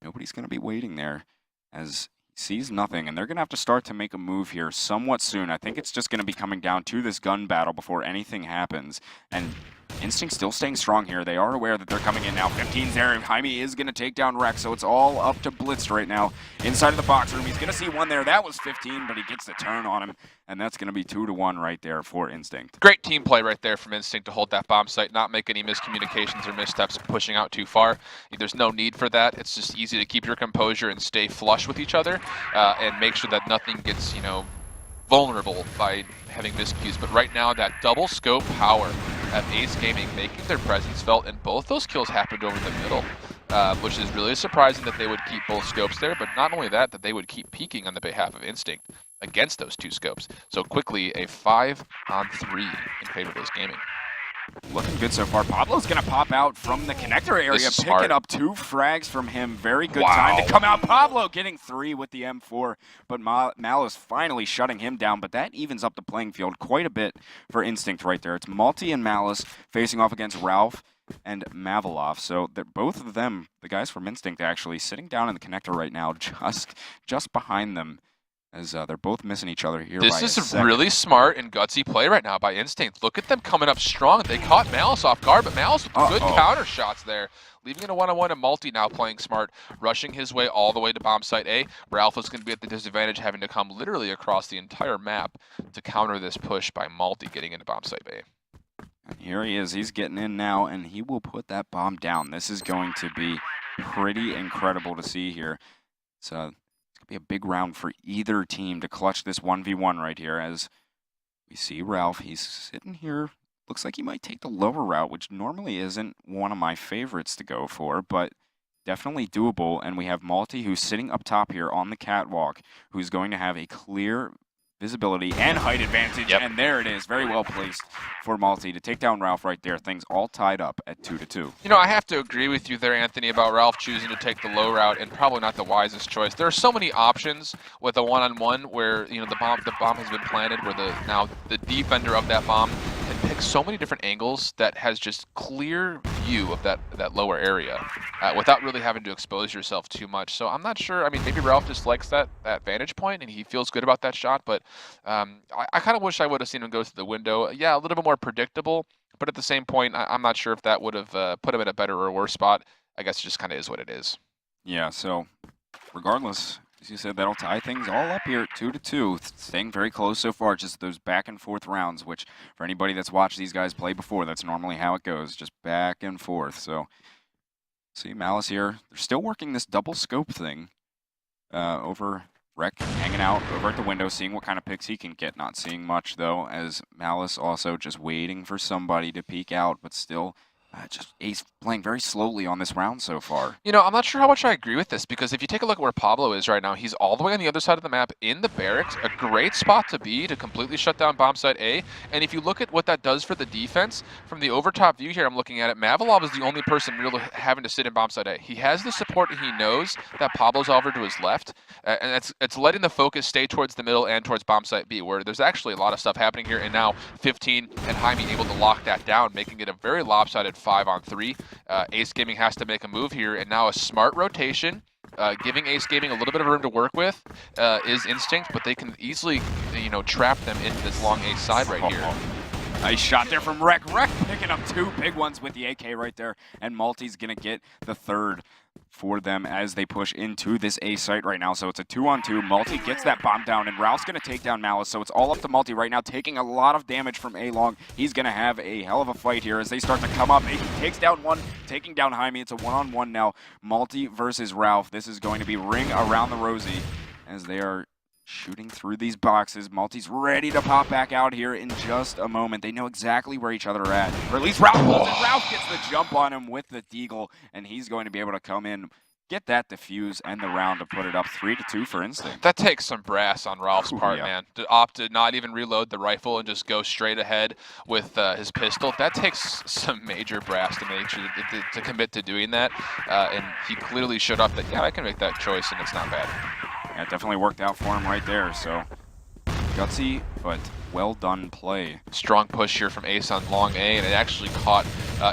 nobody's going to be waiting there as he sees nothing, and they're going to have to start to make a move here somewhat soon. I think it's just going to be coming down to this gun battle before anything happens, and Instinct still staying strong here. They are aware that they're coming in now. 15's there. Jaime is going to take down Rex, so it's all up to Blitz right now. Inside of the box room, he's going to see one there. That was 15, but he gets the turn on him, and that's going to be 2-1 right there for Instinct. Great team play right there from Instinct to hold that bomb site, not make any miscommunications or missteps pushing out too far. There's no need for that. It's just easy to keep your composure and stay flush with each other and make sure that nothing gets, vulnerable by having miscues. But right now, that double scope power of Ace Gaming making their presence felt, and both those kills happened over the middle, which is really surprising that they would keep both scopes there, but not only that they would keep peeking on the behalf of Instinct against those two scopes. So quickly, a 5-on-3 in favor of Ace Gaming. Looking good so far. Pablo's going to pop out from the connector area, picking up 2 frags from him. Very good time to come out. Pablo getting 3 with the M4, but Malice finally shutting him down, but that evens up the playing field quite a bit for Instinct right there. It's Malty and Malice facing off against Ralph and Mavalov. So they're both of them, the guys from Instinct, actually sitting down in the connector right now, just behind them, as they're both missing each other here. This is a really smart and gutsy play right now by Instinct. Look at them coming up strong. They caught Malice off guard, but Malice with good counter shots there. Leaving it a 1-on-1 and Malty now playing smart, rushing his way all the way to bomb site A. Ralph is going to be at the disadvantage, having to come literally across the entire map to counter this push by Malty getting into bomb site A. And here he is. He's getting in now, and he will put that bomb down. This is going to be pretty incredible to see here. So be a big round for either team to clutch this 1v1 right here. As we see Ralph, he's sitting here. Looks like he might take the lower route, which normally isn't one of my favorites to go for, but definitely doable. And we have Malty, who's sitting up top here on the catwalk, who's going to have a clear visibility and height advantage. And there it is, very well placed for Malty to take down Ralph right there. Things all tied up at 2-2. I have to agree with you there, Anthony, about Ralph choosing to take the low route, and probably not the wisest choice. There are so many options with a one-on-one where the bomb has been planted, where now the defender of that bomb can pick so many different angles that has just clear view of that lower area without really having to expose yourself too much. So I'm not sure. I mean, maybe Ralph just likes that vantage point and he feels good about that shot, but I kind of wish I would have seen him go through the window. Yeah, a little bit more predictable, but at the same point, I'm not sure if that would have put him in a better or worse spot. I guess it just kind of is what it is. Yeah, so regardless, as you said, that'll tie things all up here at 2-2. Staying very close so far, just those back and forth rounds, which for anybody that's watched these guys play before, that's normally how it goes, just back and forth. So see Malice here. They're still working this double scope thing over Rec, hanging out over at the window, seeing what kind of picks he can get. Not seeing much, though, as Malice also just waiting for somebody to peek out, but still just Ace playing very slowly on this round so far. I'm not sure how much I agree with this, because if you take a look at where Pablo is right now, he's all the way on the other side of the map in the barracks, a great spot to be to completely shut down bomb site A. And if you look at what that does for the defense, from the overtop view here, I'm looking at it, Mavalov is the only person really having to sit in bomb site A. He has the support, and he knows that Pablo's over to his left, and it's letting the focus stay towards the middle and towards bomb site B, where there's actually a lot of stuff happening here, and now 15 and Jaime able to lock that down, making it a very lopsided 5-on-3. Ace Gaming has to make a move here, and now a smart rotation, giving Ace Gaming a little bit of room to work with is Instinct, but they can easily, trap them into this long Ace side right here. Nice shot there from Rec. Rec picking up 2 big ones with the AK right there, and Malty's going to get the third for them as they push into this A site right now. So it's a 2-on-2. Malty gets that bomb down, and Ralph's going to take down Malice. So it's all up to Malty right now, taking a lot of damage from A-Long. He's going to have a hell of a fight here as they start to come up. He takes down one, taking down Jaime. It's a 1-on-1 now. Malty versus Ralph. This is going to be ring around the rosy as they are shooting through these boxes. Malty's ready to pop back out here in just a moment. They know exactly where each other are at. Or at least Ralph does, and Ralph gets the jump on him with the deagle, and he's going to be able to come in, get that defuse, and the round to put it up 3-2 for Instinct. That takes some brass on Ralph's part, man. To opt to not even reload the rifle and just go straight ahead with his pistol. That takes some major brass to make sure to commit to doing that. And he clearly showed up that, I can make that choice, and it's not bad. Yeah, it definitely worked out for him right there. So gutsy, but well done play. Strong push here from Ace on long A, and it actually caught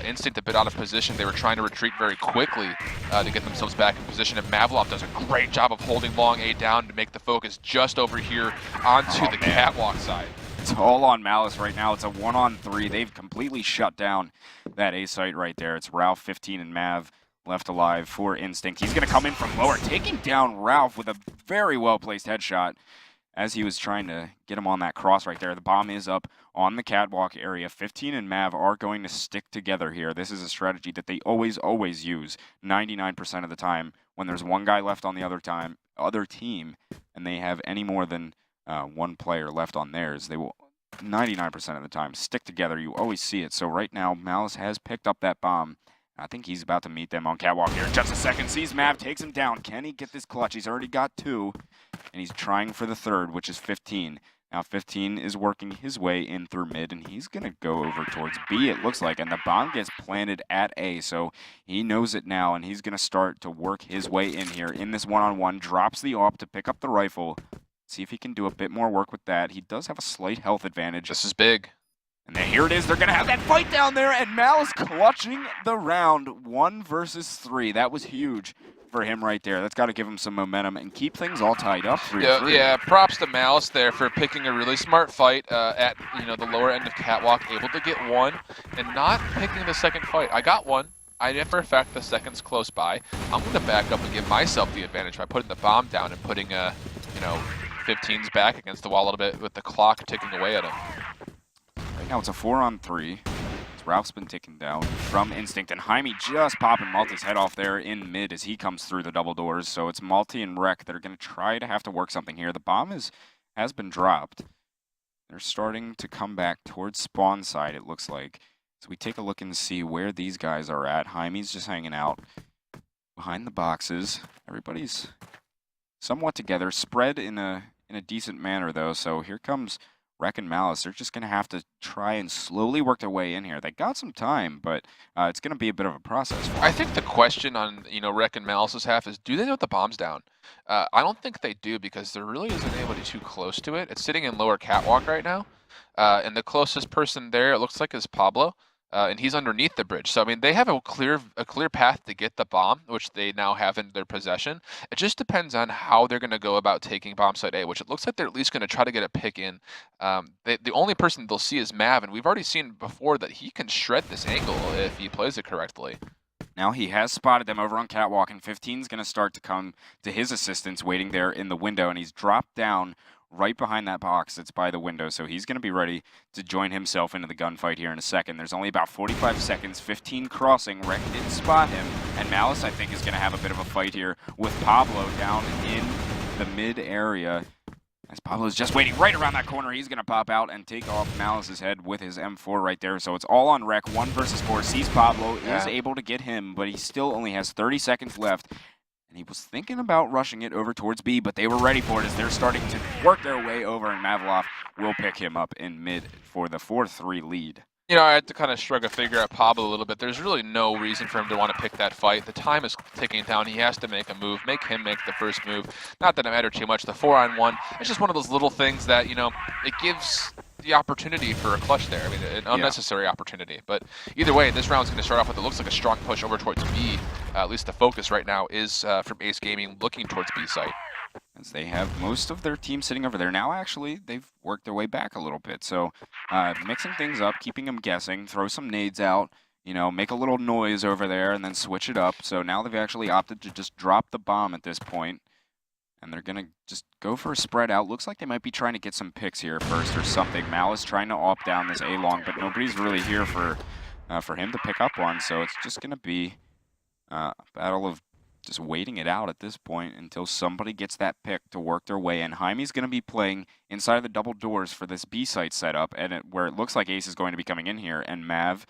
Instinct a bit out of position. They were trying to retreat very quickly to get themselves back in position, and Mavalov does a great job of holding long A down to make the focus just over here onto the catwalk side. it's all on Malice right now. It's a 1-on-3. They've completely shut down that A site right there. It's Ralph, 15, and Mav left alive for Instinct. He's going to come in from lower, taking down Ralph with a very well-placed headshot as he was trying to get him on that cross right there. The bomb is up on the catwalk area. 15 and Mav are going to stick together here. This is a strategy that they always use 99% of the time when there's one guy left on the other team, and they have any more than one player left on theirs. They will 99% of the time stick together. You always see it. So right now, Malice has picked up that bomb. I think he's about to meet them on catwalk here in just a second. Sees Mav, takes him down. Can he get this clutch? He's already got 2, and he's trying for the 3rd, which is 15. Now 15 is working his way in through mid, and he's going to go over towards B, it looks like. And the bomb gets planted at A, so he knows it now, and he's going to start to work his way in here in this one-on-one. Drops the AWP to pick up the rifle. See if he can do a bit more work with that. He does have a slight health advantage. This is big. And then here it is. They're going to have that fight down there, and Malice clutching the round 1 versus 3. That was huge for him right there. That's got to give him some momentum and keep things all tied up. 3-3. Yeah, props to Malice there for picking a really smart fight at the lower end of catwalk, able to get 1 and not picking the second fight. I got 1. I know for a fact the second's close by. I'm going to back up and give myself the advantage by putting the bomb down and putting 15's back against the wall a little bit with the clock ticking away at him. Right now it's a 4-on-3. Ralph's been taken down from Instinct, and Jaime just popping Malty's head off there in mid as he comes through the double doors. So it's Malty and Rec that are going to try to have to work something here. The bomb has been dropped. They're starting to come back towards spawn side, it looks like. So we take a look and see where these guys are at. Jaime's just hanging out behind the boxes. Everybody's somewhat together, spread in a decent manner though. So here comes Rec and Malice. They're just going to have to try and slowly work their way in here. They got some time, but it's going to be a bit of a process for them. I think the question on Rec and Malice's half is, do they know the bomb's down? I don't think they do, because there really isn't anybody too close to it. It's sitting in lower catwalk right now, and the closest person there, it looks like, is Pablo. And he's underneath the bridge. So, I mean, they have a clear path to get the bomb, which they now have in their possession. It just depends on how they're going to go about taking bomb site A, which it looks like they're at least going to try to get a pick in. The only person they'll see is Mav, and we've already seen before that he can shred this angle if he plays it correctly. Now he has spotted them over on catwalk, and 15's going to start to come to his assistance waiting there in the window, and he's dropped down right behind that box that's by the window, so he's going to be ready to join himself into the gunfight here in a second. There's only about 45 seconds, 15 crossing. Rec did spot him, and Malice, I think, is going to have a bit of a fight here with Pablo down in the mid area. As Pablo's just waiting right around that corner, he's going to pop out and take off Malice's head with his M4 right there. So it's all on Rec, 1 versus 4. Sees Pablo, is able to get him, but he still only has 30 seconds left. And he was thinking about rushing it over towards B, but they were ready for it as they're starting to work their way over, and Mavlov will pick him up in mid for the 4-3 lead. I had to kind of shrug a figure at Pablo a little bit. There's really no reason for him to want to pick that fight. The time is ticking down. He has to make a move, make him make the first move. Not that it mattered too much. The 4-on-1, it's just one of those little things that, it gives the opportunity for a clutch there. I mean, an unnecessary opportunity. But either way, this round's going to start off with what looks like a strong push over towards B. At least the focus right now is from Ace Gaming looking towards B site. As they have most of their team sitting over there. Now, actually, they've worked their way back a little bit. So mixing things up, keeping them guessing, throw some nades out, make a little noise over there, and then switch it up. So now they've actually opted to just drop the bomb at this point. And they're going to just go for a spread out. Looks like they might be trying to get some picks here first or something. Malice trying to AWP down this A-long, but nobody's really here for him to pick up one. So it's just going to be a battle of just waiting it out at this point until somebody gets that pick to work their way in. Jaime's going to be playing inside of the double doors for this B-site setup, and where it looks like Ace is going to be coming in here, and Mav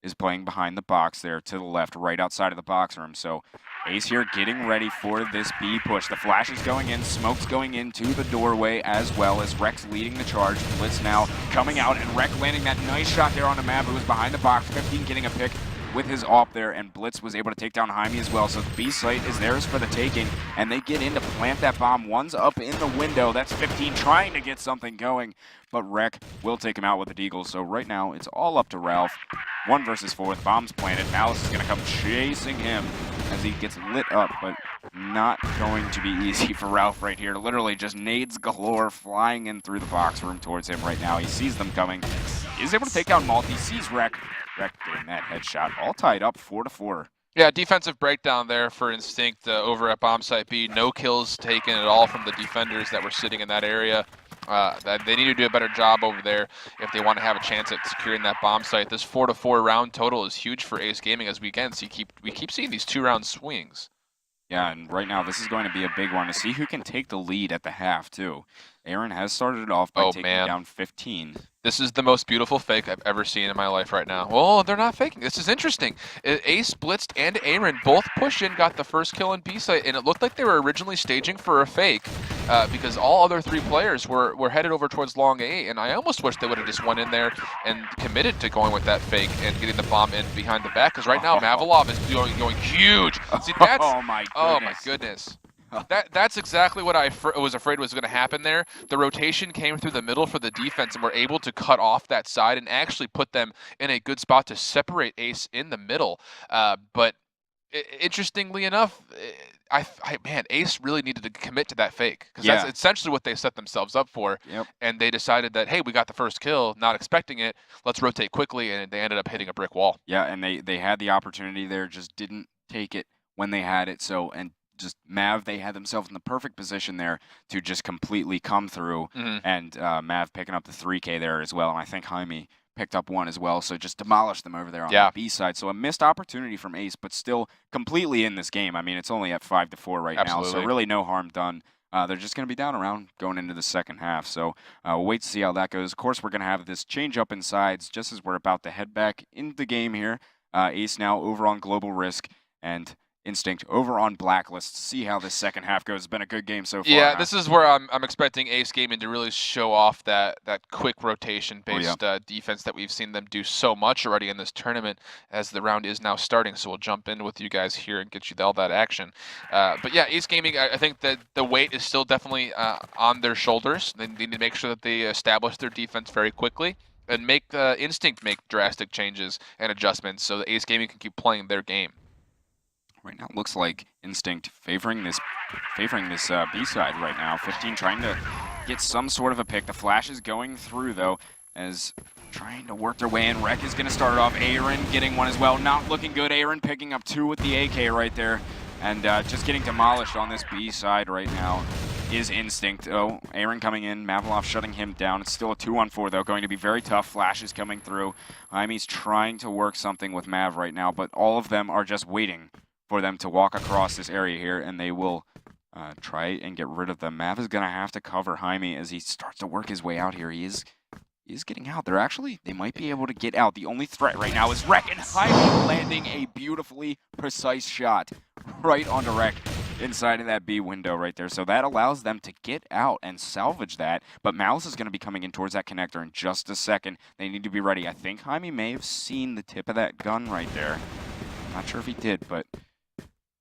is playing behind the box there to the left, right outside of the box room. So Ace here getting ready for this B push. The flash is going in, smoke's going into the doorway as well as Rex leading the charge. Blitz now coming out, and Rex landing that nice shot there on the Mav, who was behind the box. 15 getting a pick with his AWP there, and Blitz was able to take down Jaime as well. So the B site is theirs for the taking, and they get in to plant that bomb. One's up in the window. That's 15 trying to get something going, but Rec will take him out with the deagle. So right now, it's all up to Ralph. 1 versus 4. The bomb's planted. Malice is going to come chasing him as he gets lit up, but not going to be easy for Ralph right here. Literally just nades galore flying in through the box room towards him right now. He sees them coming. He is able to take out Malty, sees Rek. Rek getting that headshot, all tied up 4-4. Yeah, defensive breakdown there for Instinct over at bomb site B. No kills taken at all from the defenders that were sitting in that area. They need to do a better job over there if they want to have a chance at securing that bomb site. This 4-4 round total is huge for Ace Gaming, as we keep seeing these 2-round swings. Yeah, and right now this is going to be a big one to see who can take the lead at the half too. Aaron has started it off by taking down 15. This is the most beautiful fake I've ever seen in my life right now. Well, they're not faking. This is interesting. Ace, Blitzed, and Aaron both pushed in, got the first kill in B site, and it looked like they were originally staging for a fake because all other 3 players were headed over towards long A, and I almost wish they would have just went in there and committed to going with that fake and getting the bomb in behind the back, because right now Mavilov is going huge. See, that's, oh my goodness. That's exactly what I was afraid was going to happen there. The rotation came through the middle for the defense, and were able to cut off that side and actually put them in a good spot to separate Ace in the middle. But interestingly enough, man, Ace really needed to commit to that fake, because that's essentially what they set themselves up for. Yep. And they decided that, hey, we got the first kill, not expecting it. Let's rotate quickly, and they ended up hitting a brick wall. Yeah, and they had the opportunity there, just didn't take it when they had it. So, and just Mav, they had themselves in the perfect position there to just completely come through, and Mav picking up the 3K there as well, and I think Jaime picked up 1 as well, so just demolished them over there on the B side. So a missed opportunity from Ace, but still completely in this game. I mean, it's only at 5-4 right now, so really no harm done. They're just going to be down around going into the second half, so we'll wait to see how that goes. Of course, we're going to have this change up in sides just as we're about to head back into the game here. Ace now over on Global Risk, and Instinct over on Blacklist. See how this second half goes. It's been a good game so far. Yeah, this is where I'm expecting Ace Gaming to really show off that quick rotation-based defense that we've seen them do so much already in this tournament, as the round is now starting. So we'll jump in with you guys here and get you all that action. But yeah, Ace Gaming, I think that the weight is still definitely on their shoulders. They need to make sure that they establish their defense very quickly and make Instinct make drastic changes and adjustments so that Ace Gaming can keep playing their game. Right now, it looks like Instinct favoring this B-side right now. 15 trying to get some sort of a pick. The flash is going through, though, as trying to work their way in. Rek is going to start off. Aaron getting 1 as well. Not looking good. Aaron picking up 2 with the AK right there. And just getting demolished on this B-side right now is Instinct. Oh, Aaron coming in. Mavilov shutting him down. It's still a 2-on-4, though. Going to be very tough. Flash is coming through. Jaime's trying to work something with Mav right now, but all of them are just waiting for them to walk across this area here, and they will try and get rid of them. Mav is going to have to cover Jaime as he starts to work his way out here. He is getting out. They might be able to get out. The only threat right now is Rek, and Jaime landing a beautifully precise shot right onto Rek inside of that B window right there. So that allows them to get out and salvage that, but Malice is going to be coming in towards that connector in just a second. They need to be ready. I think Jaime may have seen the tip of that gun right there. I'm not sure if he did, but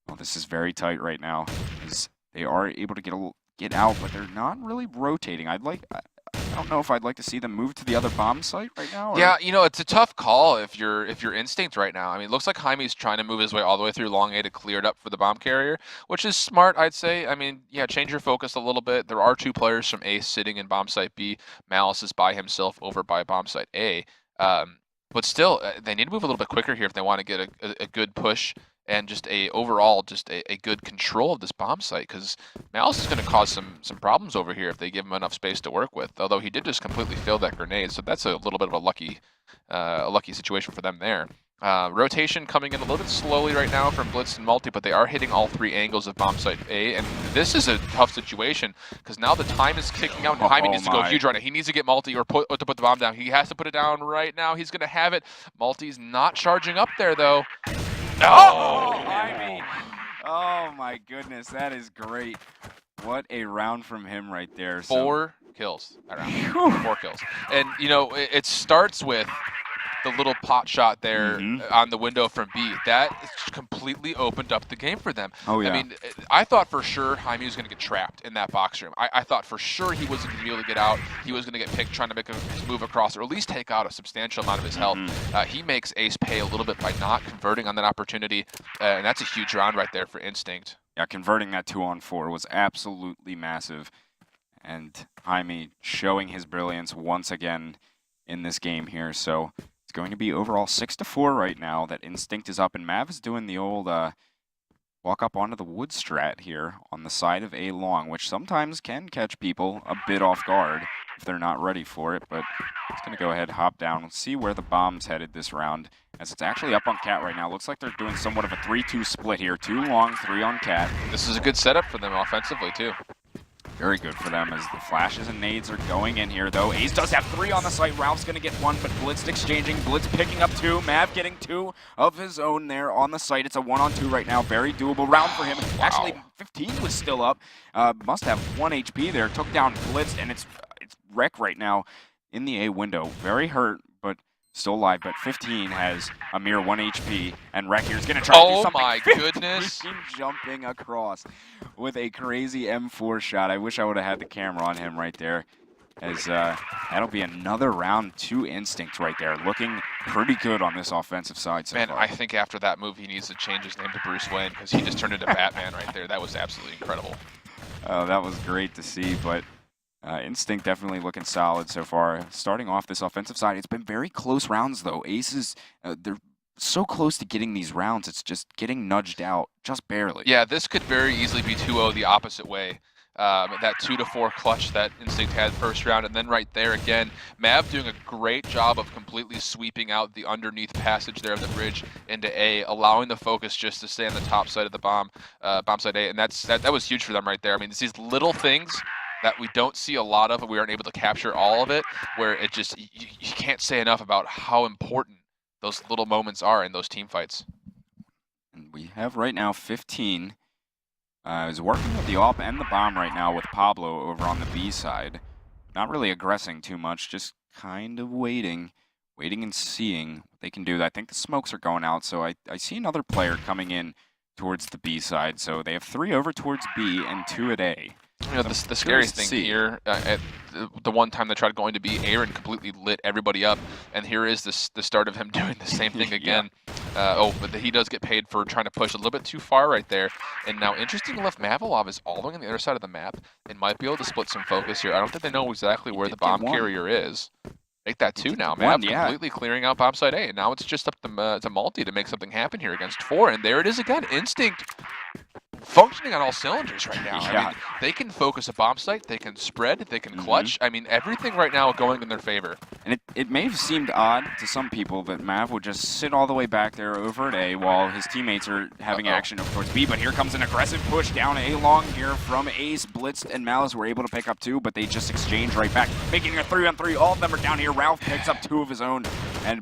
well, this is very tight right now, as they are able to get out, but they're not really rotating. I don't know if I'd like to see them move to the other bomb site right now. Or... Yeah, you know, it's a tough call if you're Instinct right now. I mean, it looks like Jaime's trying to move his way all the way through long A to clear it up for the bomb carrier, which is smart, I'd say. I mean, yeah, change your focus a little bit. There are 2 players from Ace sitting in bomb site B. Malice is by himself over by bomb site A. But still, they need to move a little bit quicker here if they want to get a good push and just overall a good control of this bomb site, because Malice is going to cause some problems over here if they give him enough space to work with. Although he did just completely fail that grenade, so that's a little bit of a lucky situation for them there. Rotation coming in a little bit slowly right now from Blitz and Multi, but they are hitting all 3 angles of bomb site A, and this is a tough situation because now the time is kicking out, and Jaime needs to go huge right now. He needs to get Multi or to put the bomb down. He has to put it down right now. He's going to have it. Multi's not charging up there, though. Oh, Jaime. Oh, my goodness. That is great. What a round from him right there. 4 kills that round. 4 kills. And, you know, it starts with the little pot shot there on the window from B, that completely opened up the game for them. Oh, yeah. I mean, I thought for sure Jaime was going to get trapped in that box room. I thought for sure he wasn't going to be able to get out. He was going to get picked trying to make a move across, or at least take out a substantial amount of his health. He makes Ace pay a little bit by not converting on that opportunity, and that's a huge round right there for Instinct. Yeah, converting that 2-on-4 was absolutely massive. And Jaime showing his brilliance once again in this game here. So it's going to be overall 6-4 right now that Instinct is up. And Mav is doing the old walk up onto the wood strat here on the side of A long, which sometimes can catch people a bit off guard if they're not ready for it. But it's going to go ahead, hop down, see where the bomb's headed this round, as it's actually up on Cat right now. Looks like they're doing somewhat of a 3-2 split here. 2 long, 3 on Cat. This is a good setup for them offensively, too. Very good for them as the flashes and nades are going in here, though. Ace does have 3 on the site. Ralph's going to get 1, but Blitz exchanging. Blitz picking up 2. Mav getting 2 of his own there on the site. It's a 1-on-2 right now. Very doable round for him. Wow. Actually, 15 was still up. Must have 1 HP there. Took down Blitz, and it's Wreck right now in the A window. Very hurt, but still alive. But 15 has a mere 1 HP, and Wreck here is going to try to do something. Oh my goodness. Jumping across with a crazy M4 shot. I wish I would have had the camera on him right there, as that'll be another round 2 Instinct right there. Looking pretty good on this offensive side so far. I think after that move, he needs to change his name to Bruce Wayne, because he just turned into Batman right there. That was absolutely incredible. That was great to see, but Instinct definitely looking solid so far. Starting off this offensive side, it's been very close rounds, though. Aces, they're so close to getting these rounds, it's just getting nudged out, just barely. Yeah, this could very easily be 2-0 the opposite way. That 2-4 clutch that Instinct had first round, and then right there again, Mav doing a great job of completely sweeping out the underneath passage there of the bridge into A, allowing the focus just to stay on the top side of the bomb side A, and that was huge for them right there. I mean, it's these little things that we don't see a lot of, and we aren't able to capture all of it, where it just, you can't say enough about how important those little moments are in those team fights. And we have right now 15 is working with the AWP and the bomb right now with Pablo over on the B side. Not really aggressing too much, just kind of waiting and seeing what they can do. I think the smokes are going out, so I see another player coming in towards the B side. So they have 3 over towards B and 2 at A. You know, the scariest thing here, at the one time they tried going to be, Aaron completely lit everybody up, and here is the start of him doing the same thing again. But he does get paid for trying to push a little bit too far right there. And now, interesting enough, Mavilov is all the way on the other side of the map and might be able to split some focus here. I don't think they know exactly where the bomb carrier is. Make that 2 now. Mav completely clearing out bomb side A, and now it's just up to Multi to make something happen here against 4. And there it is again, Instinct functioning on all cylinders right now. I mean, they can focus a bomb site, they can spread, they can clutch. I mean, everything right now going in their favor. And it may have seemed odd to some people that Mav would just sit all the way back there over at A while his teammates are having action up towards B, but here comes an aggressive push down A long here from Ace. Blitz and Malice were able to pick up 2, but they just exchange right back, making a 3-on-3. All of them are down here. Ralph picks up 2 of his own,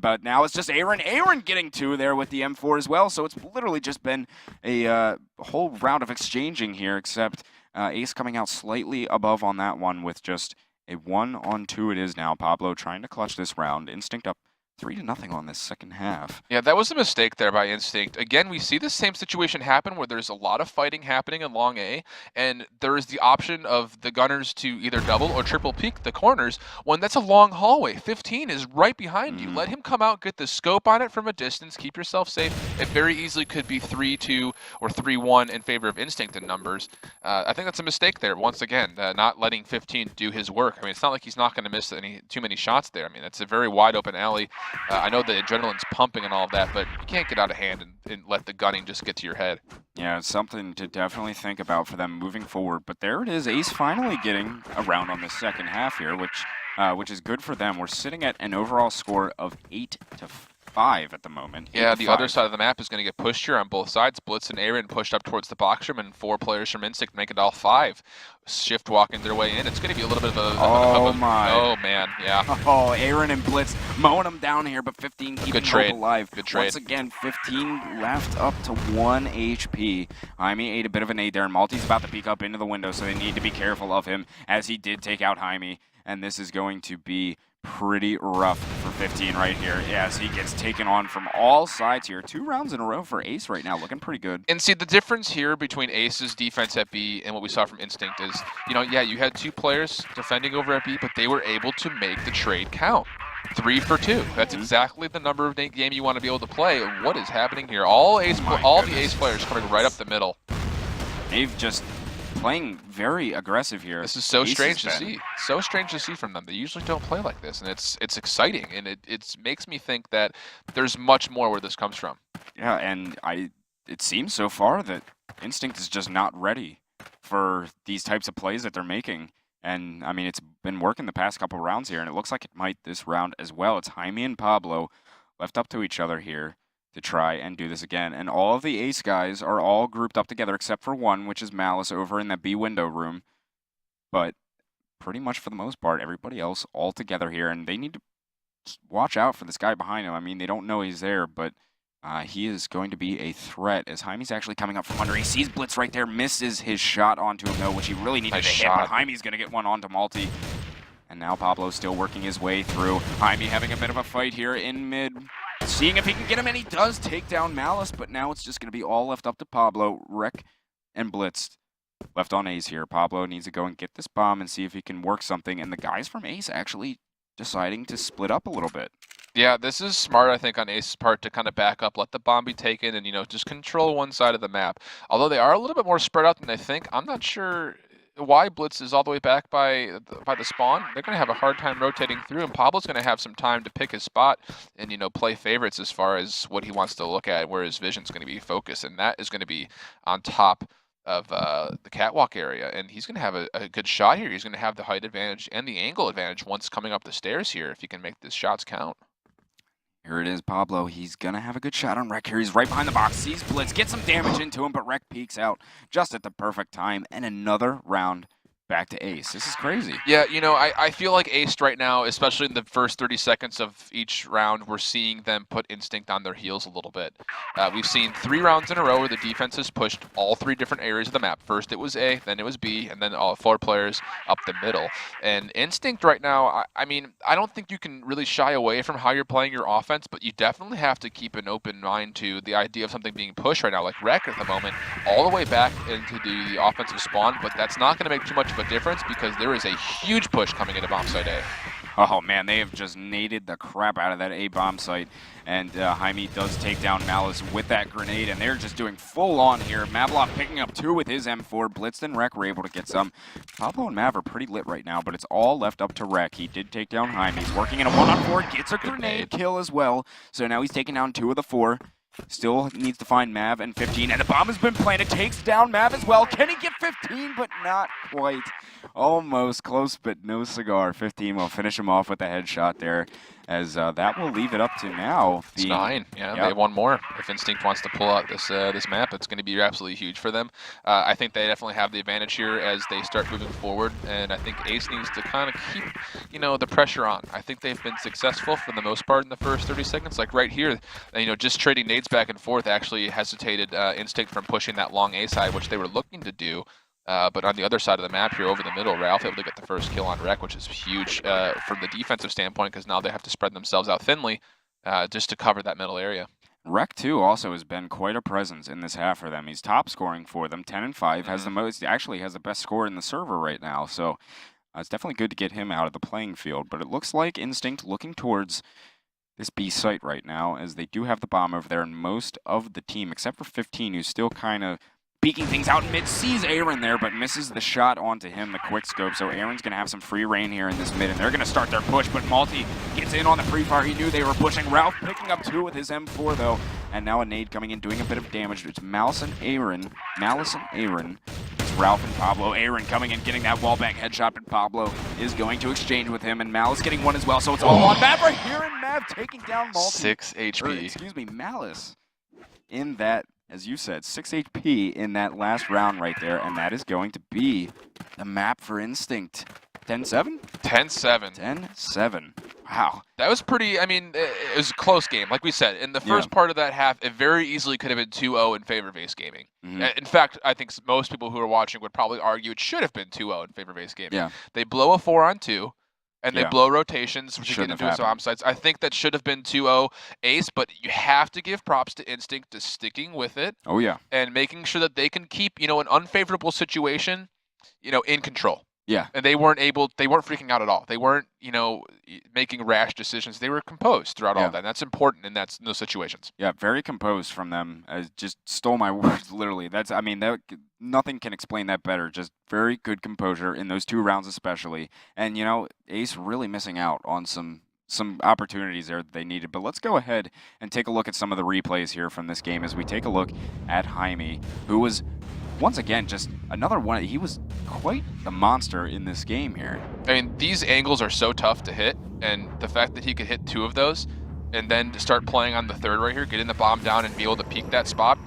but now it's just Aaron getting 2 there with the M4 as well, so it's literally just been a whole round of exchanging here, except Ace coming out slightly above on that one with just a 1-on-2 it is now. Pablo trying to clutch this round. Instinct up 3-0 on this second half. Yeah, that was a mistake there by Instinct. Again, we see the same situation happen where there's a lot of fighting happening in long A, and there is the option of the gunners to either double or triple peek the corners when that's a long hallway. 15 is right behind you. Let him come out, get the scope on it from a distance, keep yourself safe. It very easily could be 3-2 or 3-1 in favor of Instinct in numbers. I think that's a mistake there. Once again, not letting 15 do his work. I mean, it's not like he's not going to miss too many shots there. I mean, it's a very wide open alley. I know the adrenaline's pumping and all of that, but you can't get out of hand and let the gunning just get to your head. Yeah, it's something to definitely think about for them moving forward. But there it is, Ace finally getting a round on the second half here, which is good for them. We're sitting at an overall score of 8-5 at the moment. Yeah, the other side of the map is going to get pushed here on both sides. Blitz and Aaron pushed up towards the box room, and 4 players from Instinct make it all 5. Shift walking their way in. It's going to be a little bit of a... Oh, man, yeah. Oh, Aaron and Blitz mowing them down here, but 15 keeping them alive. Good trade. Once again, 15 left up to 1 HP. Jaime ate a bit of a nade there, and Malty's about to peek up into the window, so they need to be careful of him, as he did take out Jaime. And this is going to be pretty rough for 15 right here as he gets taken on from all sides here. 2 rounds in a row for Ace right now, looking pretty good. And see, the difference here between Ace's defense at B and what we saw from Instinct is, yeah, you had 2 players defending over at B, but they were able to make the trade count. 3 for 2. That's exactly the number of game you want to be able to play. What is happening here? All the Ace players coming right up the middle. They've just playing very aggressive here. This is so strange to see. So strange to see from them. They usually don't play like this, and it's exciting, and it makes me think that there's much more where this comes from. Yeah, and it seems so far that Instinct is just not ready for these types of plays that they're making. And, I mean, it's been working the past couple rounds here, and it looks like it might this round as well. It's Jaime and Pablo left up to each other here to try and do this again. And all of the Ace guys are all grouped up together except for one, which is Malice over in that B window room. But pretty much for the most part, everybody else all together here. And they need to watch out for this guy behind him. I mean, they don't know he's there, but he is going to be a threat as Jaime's actually coming up from under. He sees Blitz right there, misses his shot onto him, though, which he really needed to hit. But Jaime's going to get one onto Malty. And now Pablo's still working his way through. Jaime having a bit of a fight here in mid. Seeing if he can get him, and he does take down Malice, but now it's just going to be all left up to Pablo. Rec and Blitz left on Ace here. Pablo needs to go and get this bomb and see if he can work something, and the guys from Ace actually deciding to split up a little bit. Yeah, this is smart, I think, on Ace's part to kind of back up, let the bomb be taken, and, just control one side of the map. Although they are a little bit more spread out than they think, I'm not sure why Blitz is all the way back by the spawn. They're going to have a hard time rotating through, and Pablo's going to have some time to pick his spot and, play favorites as far as what he wants to look at, where his vision's going to be focused, and that is going to be on top of the catwalk area, and he's going to have a good shot here. He's going to have the height advantage and the angle advantage once coming up the stairs here, if he can make his shots count. Here it is, Pablo. He's going to have a good shot on Rec here. He's right behind the box, sees Blitz, gets some damage into him, but Rec peeks out just at the perfect time, and another round back to Ace. This is crazy. Yeah, I feel like Ace right now, especially in the first 30 seconds of each round, we're seeing them put Instinct on their heels a little bit. We've seen 3 rounds in a row where the defense has pushed all 3 different areas of the map. First it was A, then it was B, and then all 4 players up the middle. And Instinct right now, I mean, I don't think you can really shy away from how you're playing your offense, but you definitely have to keep an open mind to the idea of something being pushed right now, like Rec at the moment, all the way back into the offensive spawn, but that's not going to make too much of a difference because there is a huge push coming into bomb site A. Oh man, they have just naded the crap out of that A bomb site, and Jaime does take down Malice with that grenade, and they're just doing full on here. Mavlov picking up 2 with his M4. Blitz and Rec were able to get some. Pablo and Mav are pretty lit right now, but it's all left up to Rec. He did take down Jaime. He's working in a 1-on-4, gets a grenade kill as well, so now he's taking down 2 of the 4. Still needs to find Mav and 15, and the bomb has been planted. Takes down Mav as well. Can he get 15? But not quite. Almost close, but no cigar. 15 will finish him off with a headshot there, as that will leave it up to now. It's 9. Yeah, they have 1 more. If Instinct wants to pull out this map, it's going to be absolutely huge for them. I think they definitely have the advantage here as they start moving forward, and I think Ace needs to kind of keep, the pressure on. I think they've been successful for the most part in the first 30 seconds. Like right here, just trading nades back and forth actually hesitated Instinct from pushing that long A side, which they were looking to do. But on the other side of the map here, over the middle, Ralph able to get the first kill on Rec, which is huge from the defensive standpoint, because now they have to spread themselves out thinly just to cover that middle area. Rec, too, also has been quite a presence in this half for them. He's top scoring for them, 10 and 5, has the most, actually has the best score in the server right now. So it's definitely good to get him out of the playing field. But it looks like Instinct looking towards this B site right now, as they do have the bomb over there, and most of the team, except for 15, who's still kind of peeking things out in mid, sees Aaron there, but misses the shot onto him, the quick scope. So Aaron's going to have some free reign here in this mid, and they're going to start their push, but Malty gets in on the pre-fire. He knew they were pushing. Ralph picking up 2 with his M4, though, and now a nade coming in, doing a bit of damage. It's Malice and Aaron. It's Ralph and Pablo. Aaron coming in, getting that wallbang headshot, but Pablo is going to exchange with him, and Malice getting 1 as well, so it's all on Mav right here, and Mav taking down Malty. 6 HP. Malice in that, as you said, 6 HP in that last round right there, and that is going to be the map for Instinct. 10-7? 10-7. 10-7. Wow. That was pretty, it was a close game. Like we said, in the first part of that half, it very easily could have been 2-0 in favor of Ace Gaming. In fact, I think most people who are watching would probably argue it should have been 2-0 in favor of Ace Gaming. Yeah. They blow a 4-on-2. and they blow rotations, which get into some bomb sites. I think that should have been 2-0 ace, but you have to give props to Instinct to sticking with it. Oh, yeah. And making sure that they can keep, an unfavorable situation, in control. Yeah. And they weren't freaking out at all. They weren't, making rash decisions. They were composed throughout all that. And that's important in those situations. Yeah, very composed from them. I just stole my words, literally. Nothing can explain that better. Just very good composure in those 2 rounds especially. And, Ace really missing out on some opportunities there that they needed. But let's go ahead and take a look at some of the replays here from this game as we take a look at Jaime, who was once again, just another one. He was quite the monster in this game here. I mean, these angles are so tough to hit, and the fact that he could hit 2 of those and then to start playing on the 3rd right here, getting the bomb down and be able to peek that spot,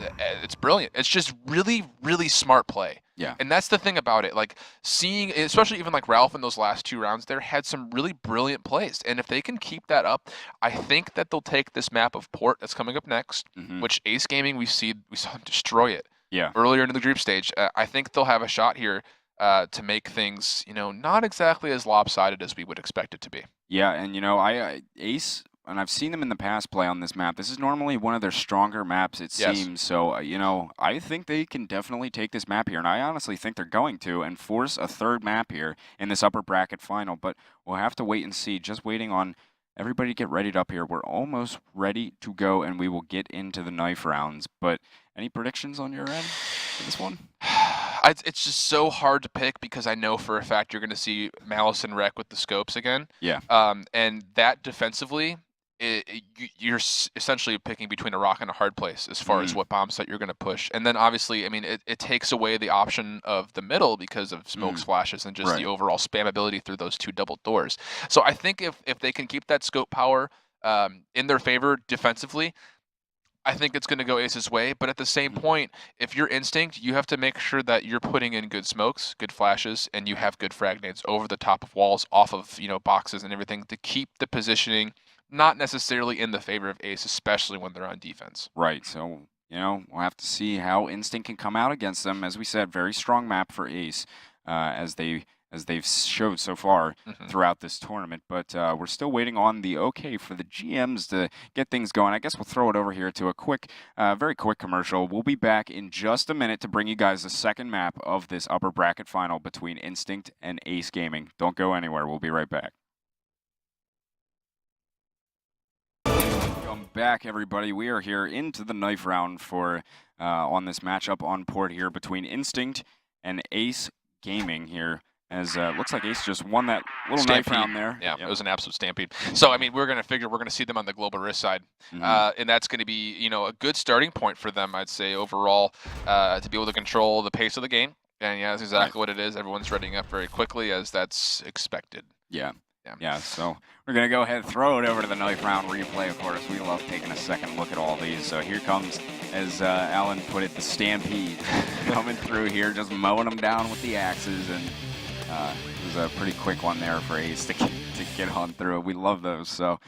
it's brilliant. It's just really, really smart play. Yeah. And that's the thing about it. Like, seeing, especially even like Ralph in those last 2 rounds there, had some really brilliant plays. And if they can keep that up, I think that they'll take this map of Port that's coming up next, which Ace Gaming, we saw them destroy it. Yeah. Earlier in the group stage. I think they'll have a shot here to make things, not exactly as lopsided as we would expect it to be. Yeah, and Ace, and I've seen them in the past play on this map. This is normally one of their stronger maps, it seems. So, I think they can definitely take this map here, and I honestly think they're going to, and force a 3rd map here in this upper bracket final. But we'll have to wait and see. Just waiting on everybody to get readied up here. We're almost ready to go, and we will get into the knife rounds. But any predictions on your end for this one? It's just so hard to pick because I know for a fact you're going to see Malice and Wreck with the scopes again. Yeah. And that defensively, you're essentially picking between a rock and a hard place as far as what bomb site you're going to push. And then obviously, I mean, it takes away the option of the middle because of smokes, flashes, and just the overall spammability through those 2 double doors. So I think if they can keep that scope power in their favor defensively, I think it's going to go Ace's way, but at the same point, if you're Instinct, you have to make sure that you're putting in good smokes, good flashes, and you have good frag nades over the top of walls, off of boxes and everything to keep the positioning not necessarily in the favor of Ace, especially when they're on defense. Right. So we'll have to see how Instinct can come out against them. As we said, very strong map for Ace, as they've showed so far throughout this tournament. But we're still waiting on the okay for the GMs to get things going. I guess we'll throw it over here to a quick, very quick commercial. We'll be back in just a minute to bring you guys the 2nd map of this upper bracket final between Instinct and Ace Gaming. Don't go anywhere. We'll be right back. Welcome back, everybody. We are here into the knife round for on this matchup on Port here between Instinct and Ace Gaming here. As looks like Ace just won that little knife round there. Yeah, it was an absolute stampede. So, I mean, we're going to see them on the global risk side. And that's going to be, a good starting point for them, I'd say, overall, to be able to control the pace of the game. And, yeah, that's exactly what it is. Everyone's readying up very quickly, as that's expected. Yeah, so we're going to go ahead and throw it over to the knife round replay, of course. We love taking a second look at all these. So here comes, as Alan put it, the stampede coming through here, just mowing them down with the axes. And it was a pretty quick one there for Ace to get on through. We love those. So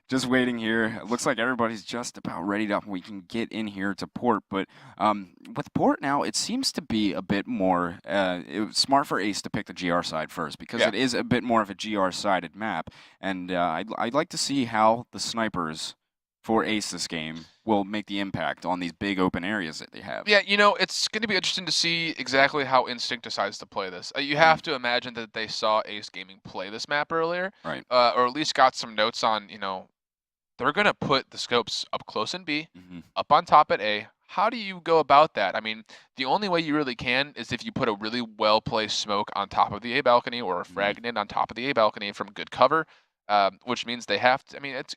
just waiting here. It looks like everybody's just about ready up. We can get in here to Port. But with Port now, it seems to be a bit more it was smart for Ace to pick the GR side first because it is a bit more of a GR-sided map. And I'd like to see how the snipers for Ace this game will make the impact on these big open areas that they have. Yeah, it's going to be interesting to see exactly how Instinct decides to play this. You have to imagine that they saw Ace Gaming play this map earlier, right? Or at least got some notes on, they're going to put the scopes up close in B, up on top at A. How do you go about that? I mean, the only way you really can is if you put a really well-placed smoke on top of the A balcony or a frag nade on top of the A balcony from good cover. Which means they have to. I mean, it's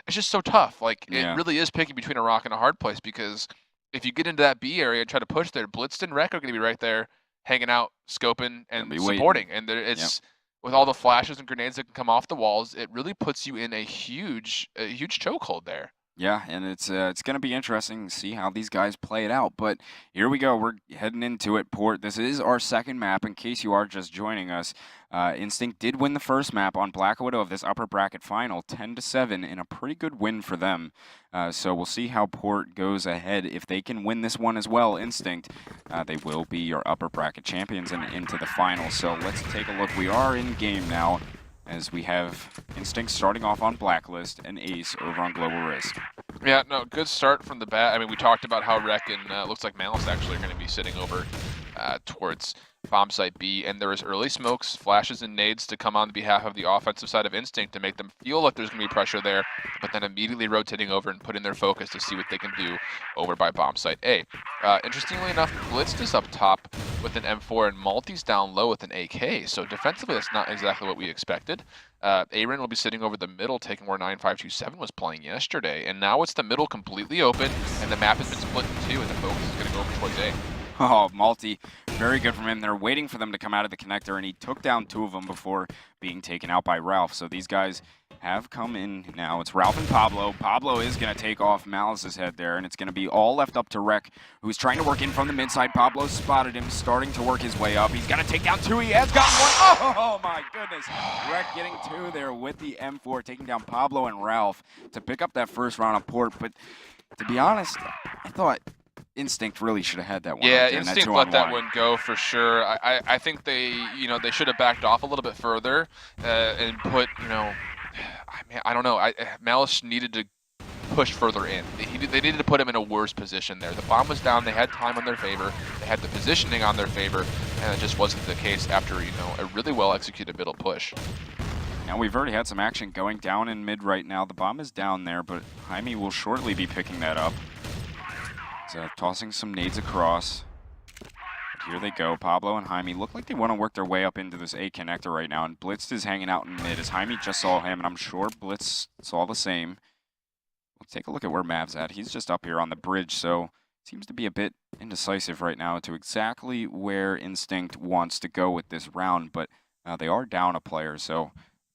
just so tough. Like it really is picking between a rock and a hard place because if you get into that B area and try to push there, Blitzed and Wreck are going to be right there, hanging out, scoping, and supporting. And it's with all the flashes and grenades that can come off the walls, it really puts you in a huge chokehold there. Yeah, and it's going to be interesting to see how these guys play it out. But here we go. We're heading into it, Port. This is our second map. In case you are just joining us, Instinct did win the first map on Black Widow of this upper bracket final, 10-7, in a pretty good win for them. So we'll see how Port goes ahead. If they can win this one as well, Instinct, they will be your upper bracket champions and into the final. So let's take a look. We are in game now, as we have Instinct starting off on Blacklist and Ace over on Global Risk. Yeah, no, good start from the bat. I mean, we talked about how Rec and looks like Malice actually are going to be sitting over towards bomb site B, and there was early smokes, flashes, and nades to come on behalf of the offensive side of Instinct to make them feel like there's going to be pressure there, but then immediately rotating over and putting their focus to see what they can do over by bomb site A. Interestingly enough, Blitzed is up top with an M4 and Malty's down low with an AK, so defensively that's not exactly what we expected. Aaron will be sitting over the middle, taking where 9527 was playing yesterday, and now it's the middle completely open, and the map has been split in two, and the focus is going to go over towards A. Oh, Malty, very good from him. They're waiting for them to come out of the connector, and he took down two of them before being taken out by Ralph. So these guys have come in now. It's Ralph and Pablo. Pablo is going to take off Malice's head there, and it's going to be all left up to Rec, who's trying to work in from the mid side. Pablo spotted him, starting to work his way up. He's got to take down two. He has got one. Oh, my goodness. Rec getting two there with the M4, taking down Pablo and Ralph to pick up that first round of Port. But to be honest, I thought Instinct really should have had that one. Yeah, Instinct let that one go for sure. I think they should have backed off a little bit further and put, I don't know. Malice needed to push further in. They needed to put him in a worse position there. The bomb was down. They had time on their favor. They had the positioning on their favor, and it just wasn't the case after, a really well executed middle push. Now we've already had some action going down in mid right now. The bomb is down there, but Jaime will shortly be picking that up. Tossing some nades across. But here they go. Pablo and Jaime look like they want to work their way up into this A connector right now, and Blitz is hanging out in mid as Jaime just saw him, and I'm sure Blitz saw the same. Let's take a look at where Mav's at. He's just up here on the bridge, so seems to be a bit indecisive right now to exactly where Instinct wants to go with this round, but they are down a player, so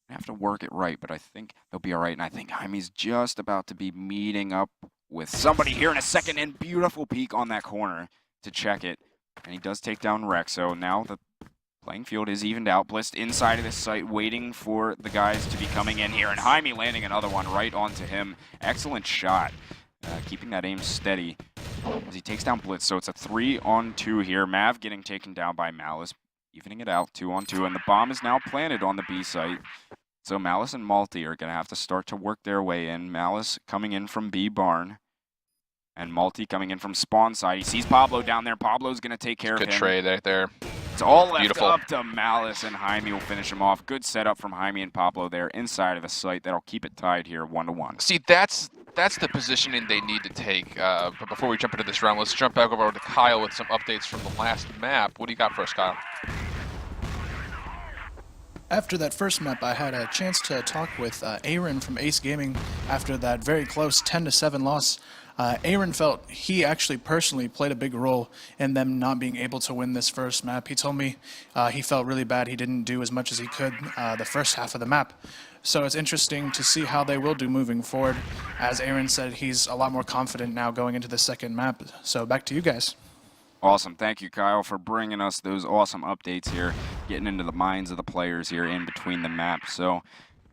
they have to work it right, but I think they'll be all right, and I think Jaime's just about to be meeting up with somebody here in a second, and beautiful peek on that corner to check it. And he does take down Rex, so now the playing field is evened out. Bliss inside of this site waiting for the guys to be coming in here, and Jaime landing another one right onto him. Excellent shot, keeping that aim steady as he takes down Blitz. So it's a 3-on-2 here. Mav getting taken down by Malice, evening it out, 2-on-2, and the bomb is now planted on the B site. So Malice and Malty are going to have to start to work their way in. Malice coming in from B barn. And Malty coming in from spawn side. He sees Pablo down there. Pablo's going to take care of him. Good trade right there. It's all left up to Malice, and Jaime will finish him off. Good setup from Jaime and Pablo there inside of the site. That'll keep it tied here 1-1. See, that's the positioning they need to take. But before we jump into this round, let's jump back over to Kyle with some updates from the last map. What do you got for us, Kyle? After that first map, I had a chance to talk with Aaron from Ace Gaming after that very close 10-7 loss. Aaron felt he actually personally played a big role in them not being able to win this first map. He told me he felt really bad he didn't do as much as he could the first half of the map. So it's interesting to see how they will do moving forward. As Aaron said, he's a lot more confident now going into the second map. So back to you guys. Awesome. Thank you, Kyle, for bringing us those awesome updates here, getting into the minds of the players here in between the maps. So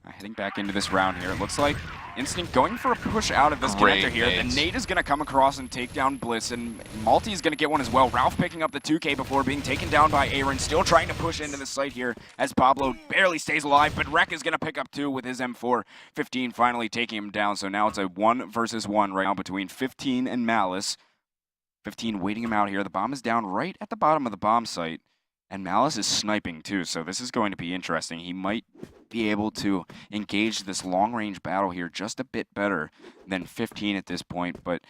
heading back into this round here, it looks like Instinct going for a push out of this connector here. The nade is going to come across and take down Bliss, and Malty is going to get one as well. Ralph picking up the 2K before being taken down by Aaron, still trying to push into the site here as Pablo barely stays alive, but Rec is going to pick up two with his M4. 15 finally taking him down, so now it's a 1-versus-1 right now between 15 and Malice. 15 waiting him out here. The bomb is down right at the bottom of the bomb site, and Malice is sniping too, so this is going to be interesting. He might be able to engage this long-range battle here just a bit better than 15 at this point, but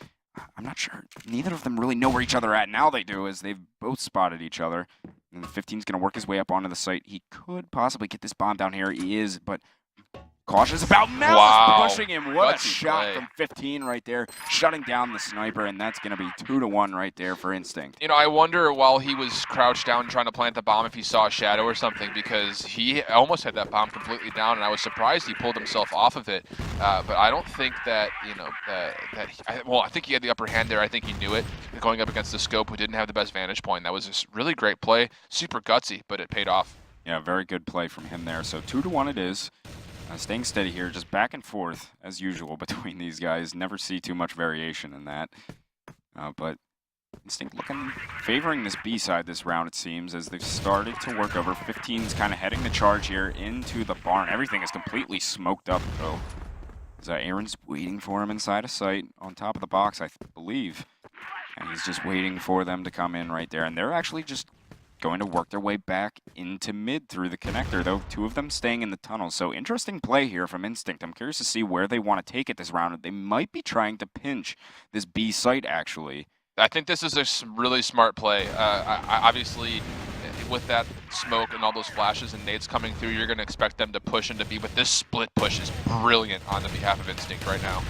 I'm not sure. Neither of them really know where each other are at. Now they do, as they've both spotted each other. And 15's going to work his way up onto the site. He could possibly get this bomb down here. He is, but cautious about Malice pushing him. What a Gutsy shot play. from 15 right there, shutting down the sniper, and that's going to be 2-1 right there for Instinct. You know, I wonder while he was crouched down trying to plant the bomb if he saw a shadow or something, because he almost had that bomb completely down, and I was surprised he pulled himself off of it. But I don't think that, you know, I think he had the upper hand there. I think he knew it. Going up against the scope, who didn't have the best vantage point. That was a really great play. Super gutsy, but it paid off. Yeah, very good play from him there. So 2-1 it is. Staying steady here, just back and forth as usual between these guys. Never see too much variation in that. But Instinct favoring this B side this round, it seems, as they've started to work over. 15's kind of heading the charge here into the barn. Everything is completely smoked up, though. As Aaron's waiting for him inside of sight on top of the box, I believe. And he's just waiting for them to come in right there. And they're actually just going to work their way back into mid through the connector, though 2 of them staying in the tunnel. So interesting play here from Instinct. I'm curious to see where they want to take it this round. They might be trying to pinch this B site, actually. I think this is a really smart play. Obviously, with that smoke and all those flashes and nades coming through, you're going to expect them to push into B, but this split push is brilliant on the behalf of Instinct right now.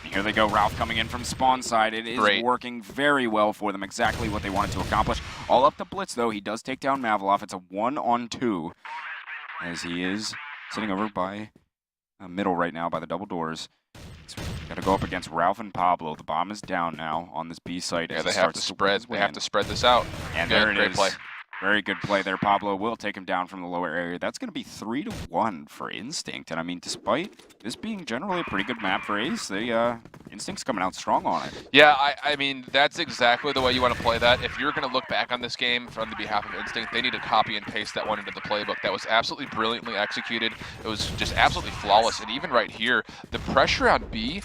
Here they go, Ralph coming in from spawn side. It is working very well for them, exactly what they wanted to accomplish. All up to Blitz, though. He does take down Mavloff. It's a 1-on-2, as he is sitting over by middle right now by the double doors. Got to go up against Ralph and Pablo. The bomb is down now on this B site. Yeah, they have to spread. They have to spread this out. And good, there it great is. Play. Very good play there. Pablo will take him down from the lower area. That's going to be 3-1 for Instinct. And I mean, despite this being generally a pretty good map for Ace, Instinct's coming out strong on it. Yeah, I mean, that's exactly the way you want to play that. If you're going to look back on this game from the behalf of Instinct, they need to copy and paste that one into the playbook. That was absolutely brilliantly executed. It was just absolutely flawless. And even right here, the pressure on B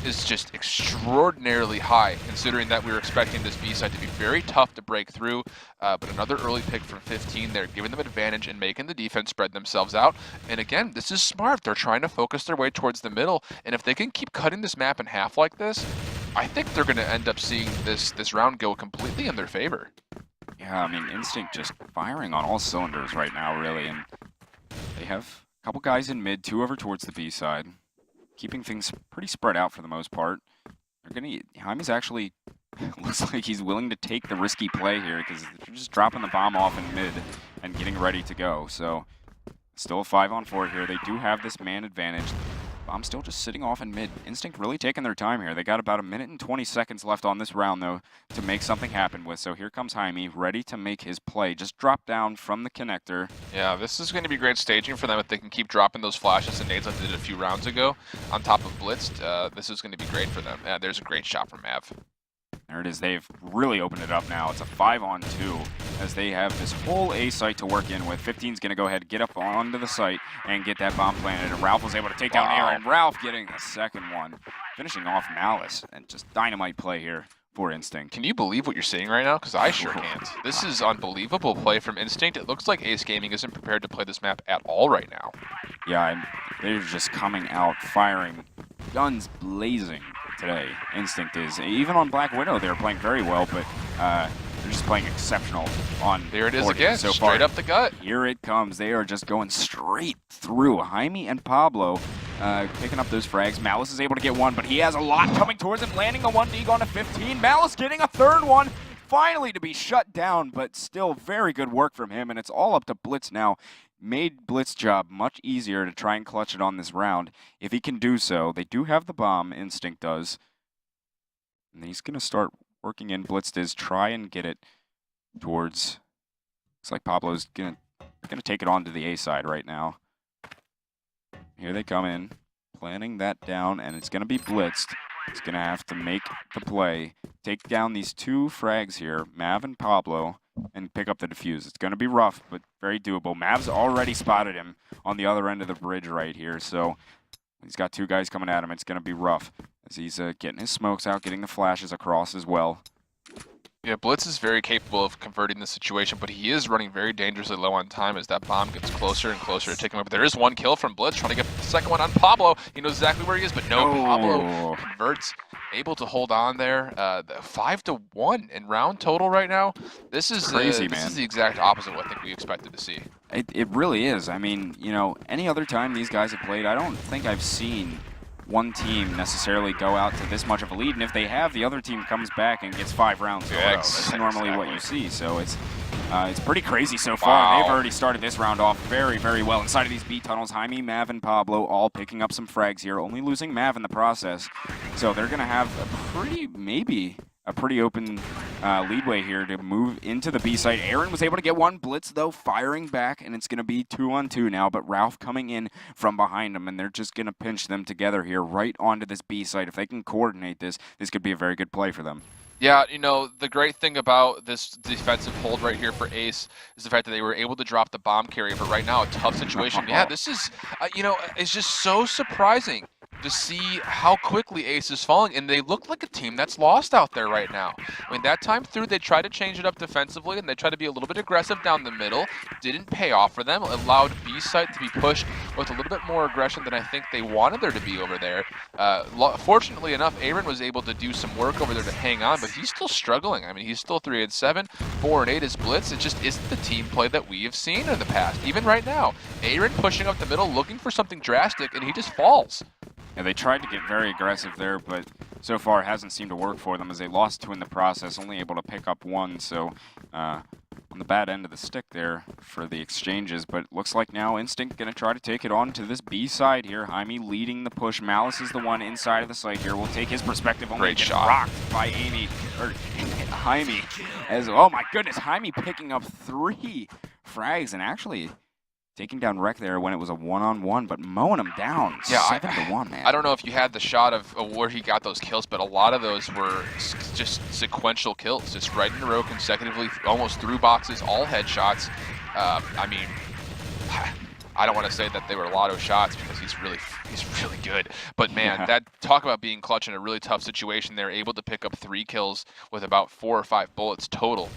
is just extraordinarily high, considering that we were expecting this B side to be very tough to break through. But another early pick from 15 there, giving them advantage and making the defense spread themselves out. And again, this is smart. They're trying to focus their way towards the middle. And if they can keep cutting this map in half like this, I think they're going to end up seeing this round go completely in their favor. Yeah, I mean, Instinct just firing on all cylinders right now, really. And they have a couple guys in mid, 2 over towards the B side, keeping things pretty spread out for the most part. Jaime's actually looks like he's willing to take the risky play here because they're just dropping the bomb off in mid and getting ready to go. So still a 5-on-4 here. They do have this man advantage. Bomb's still just sitting off in mid. Instinct really taking their time here. They got about 1 minute and 20 seconds left on this round, though, to make something happen with. So here comes Jaime, ready to make his play. Just drop down from the connector. Yeah, this is going to be great staging for them if they can keep dropping those flashes and nades like they did a few rounds ago on top of Blitzed. This is going to be great for them. There's a great shot from Mav. There it is. They've really opened it up now. It's a 5-on-2 as they have this whole A site to work in with. 15's going to go ahead, get up onto the site, and get that bomb planted. And Ralph was able to take down Aaron. Ralph getting the second one, finishing off Malice. And just dynamite play here for Instinct. Can you believe what you're seeing right now? Because I sure can't. This is unbelievable play from Instinct. It looks like Ace Gaming isn't prepared to play this map at all right now. Yeah, and they're just coming out, firing, guns blazing today. Instinct is. Even on Black Widow, they're playing very well, but they're just playing exceptional on There it is 40 again, so straight far. up the gut. Here it comes. They are just going straight through. Jaime and Pablo picking up those frags. Malice is able to get one, but he has a lot coming towards him, landing a 1D on a 15. Malice getting a third one, finally to be shut down, but still very good work from him, and it's all up to Blitz now. Made Blitz's job much easier to try and clutch it on this round. If he can do so, they do have the bomb, Instinct does. And he's going to start working in. Blitz does try and get it towards... Looks like Pablo's going to take it on to the A side right now. Here they come in, planning that down, and it's going to be Blitzed. He's going to have to make the play, take down these 2 frags here, Mav and Pablo, and pick up the defuse. It's going to be rough, but very doable. Mav's already spotted him on the other end of the bridge right here, so he's got 2 guys coming at him. It's going to be rough as he's getting his smokes out, getting the flashes across as well. Yeah, Blitz is very capable of converting the situation, but he is running very dangerously low on time as that bomb gets closer and closer to take him up. There is one kill from Blitz, trying to get the second one on Pablo. He knows exactly where he is, but no, Pablo converts, able to hold on there. 5-1 in round total right now. This is crazy, this man. is the exact opposite of what I think we expected to see. It really is. I mean, you know, any other time these guys have played, I don't think I've seen one team necessarily go out to this much of a lead, and if they have, the other team comes back and gets 5 rounds in a row. That's normally what you see, so it's pretty crazy so far. They've already started this round off very, very well inside of these B tunnels. Jaime, Mav, and Pablo all picking up some frags here, only losing Mav in the process. So they're going to have a pretty open leadway here to move into the B site. Aaron was able to get one blitz, though, firing back, and it's going to be 2-on-2 now, but Ralph coming in from behind him, and they're just going to pinch them together here right onto this B site. If they can coordinate this, this could be a very good play for them. Yeah, you know, the great thing about this defensive hold right here for Ace is the fact that they were able to drop the bomb carrier, but right now a tough situation. Yeah, this is, you know, it's just so surprising to see how quickly Ace is falling, and they look like a team that's lost out there right now. I mean, that time through, they tried to change it up defensively, and they tried to be a little bit aggressive down the middle. Didn't pay off for them. Allowed B site to be pushed with a little bit more aggression than I think they wanted there to be over there. Fortunately enough, Aaron was able to do some work over there to hang on, but he's still struggling. I mean, he's still 3-7, 4-8 is blitz. It just isn't the team play that we have seen in the past. Even right now, Aaron pushing up the middle, looking for something drastic, and he just falls. Yeah, they tried to get very aggressive there, but so far it hasn't seemed to work for them as they lost 2 in the process, only able to pick up 1. So on the bad end of the stick there for the exchanges, but looks like now Instinct going to try to take it on to this B side here. Jaime leading the push. Malice is the one inside of the site here. We'll take his perspective. Only get rocked by Jaime. As, oh my goodness, Jaime picking up 3 frags and actually taking down Rec there when it was a 1-on-1, but mowing him down 7-1, man. I don't know if you had the shot of where he got those kills, but a lot of those were just sequential kills, just right in a row consecutively, almost through boxes, all headshots. I mean, I don't want to say that they were lotto shots because he's really good. But man, that talk about being clutch in a really tough situation. They're able to pick up 3 kills with about 4 or 5 bullets total,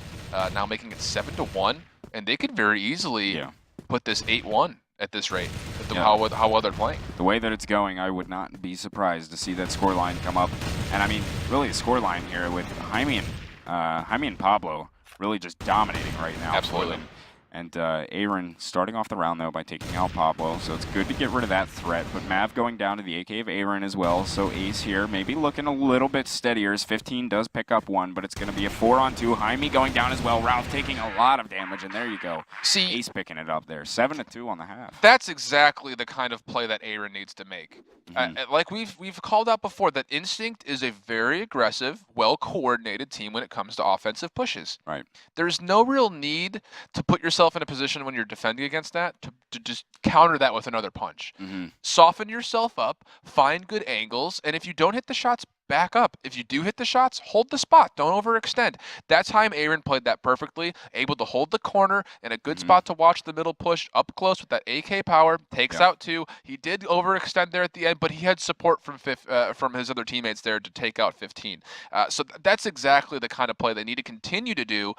now making it 7-1, and they could very easily put this 8-1 at this rate, with how well they're playing. The way that it's going, I would not be surprised to see that scoreline come up. And I mean, really the scoreline here with Jaime and Pablo really just dominating right now. Absolutely. And Aaron starting off the round, though, by taking out Pablo, so it's good to get rid of that threat. But Mav going down to the AK of Aaron as well, so Ace here maybe looking a little bit steadier as 15 does pick up 1, but it's going to be a 4-on-2. Jaime going down as well. Ralph taking a lot of damage, and there you go. See, Ace picking it up there. 7-2 on the half. That's exactly the kind of play that Aaron needs to make. Like we've called out before, that Instinct is a very aggressive, well-coordinated team when it comes to offensive pushes. Right. There's no real need to put yourself in a position when you're defending against that to just counter that with another punch. Soften yourself up, find good angles, and if you don't hit the shots, back up. If you do hit the shots, hold the spot. Don't overextend. That time, Aaron played that perfectly, able to hold the corner in a good spot to watch the middle push up close with that AK power. Takes out 2. He did overextend there at the end, but he had support from his other teammates there to take out 15. So that's exactly the kind of play they need to continue to do,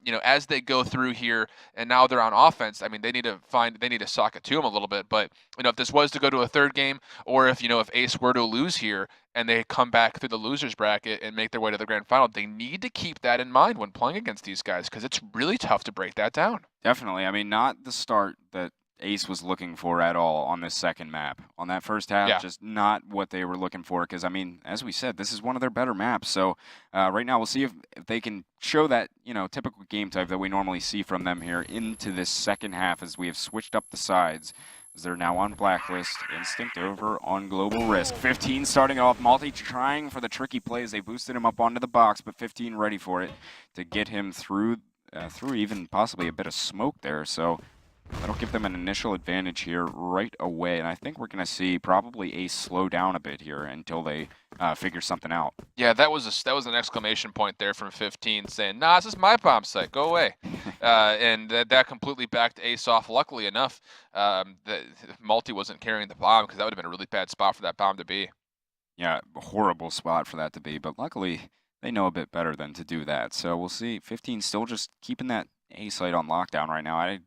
you know, as they go through here. And now they're on offense. I mean, they need to sock it to them a little bit. But you know, if this was to go to a 3rd game, or if Ace were to lose here, and they come back through the losers bracket and make their way to the grand final, they need to keep that in mind when playing against these guys, because it's really tough to break that down. Definitely. I mean, not the start that Ace was looking for at all on this second map. On that first half, just not what they were looking for, because, I mean, as we said, this is one of their better maps. So right now we'll see if they can show that, typical game type that we normally see from them here into this second half, as we have switched up the sides. They're now on Blacklist, Instinct over on Global Risk. 15 starting off, Malty trying for the tricky plays. They boosted him up onto the box, but 15 ready for it to get him through even possibly a bit of smoke there. So that'll give them an initial advantage here right away. And I think we're going to see probably Ace slow down a bit here until they figure something out. Yeah, that was an exclamation point there from 15 saying, nah, this is my bomb site, go away. And that completely backed Ace off. Luckily enough, Malty wasn't carrying the bomb, because that would have been a really bad spot for that bomb to be. Yeah, a horrible spot for that to be, but luckily they know a bit better than to do that. So we'll see. 15 still just keeping that A site on lockdown right now. I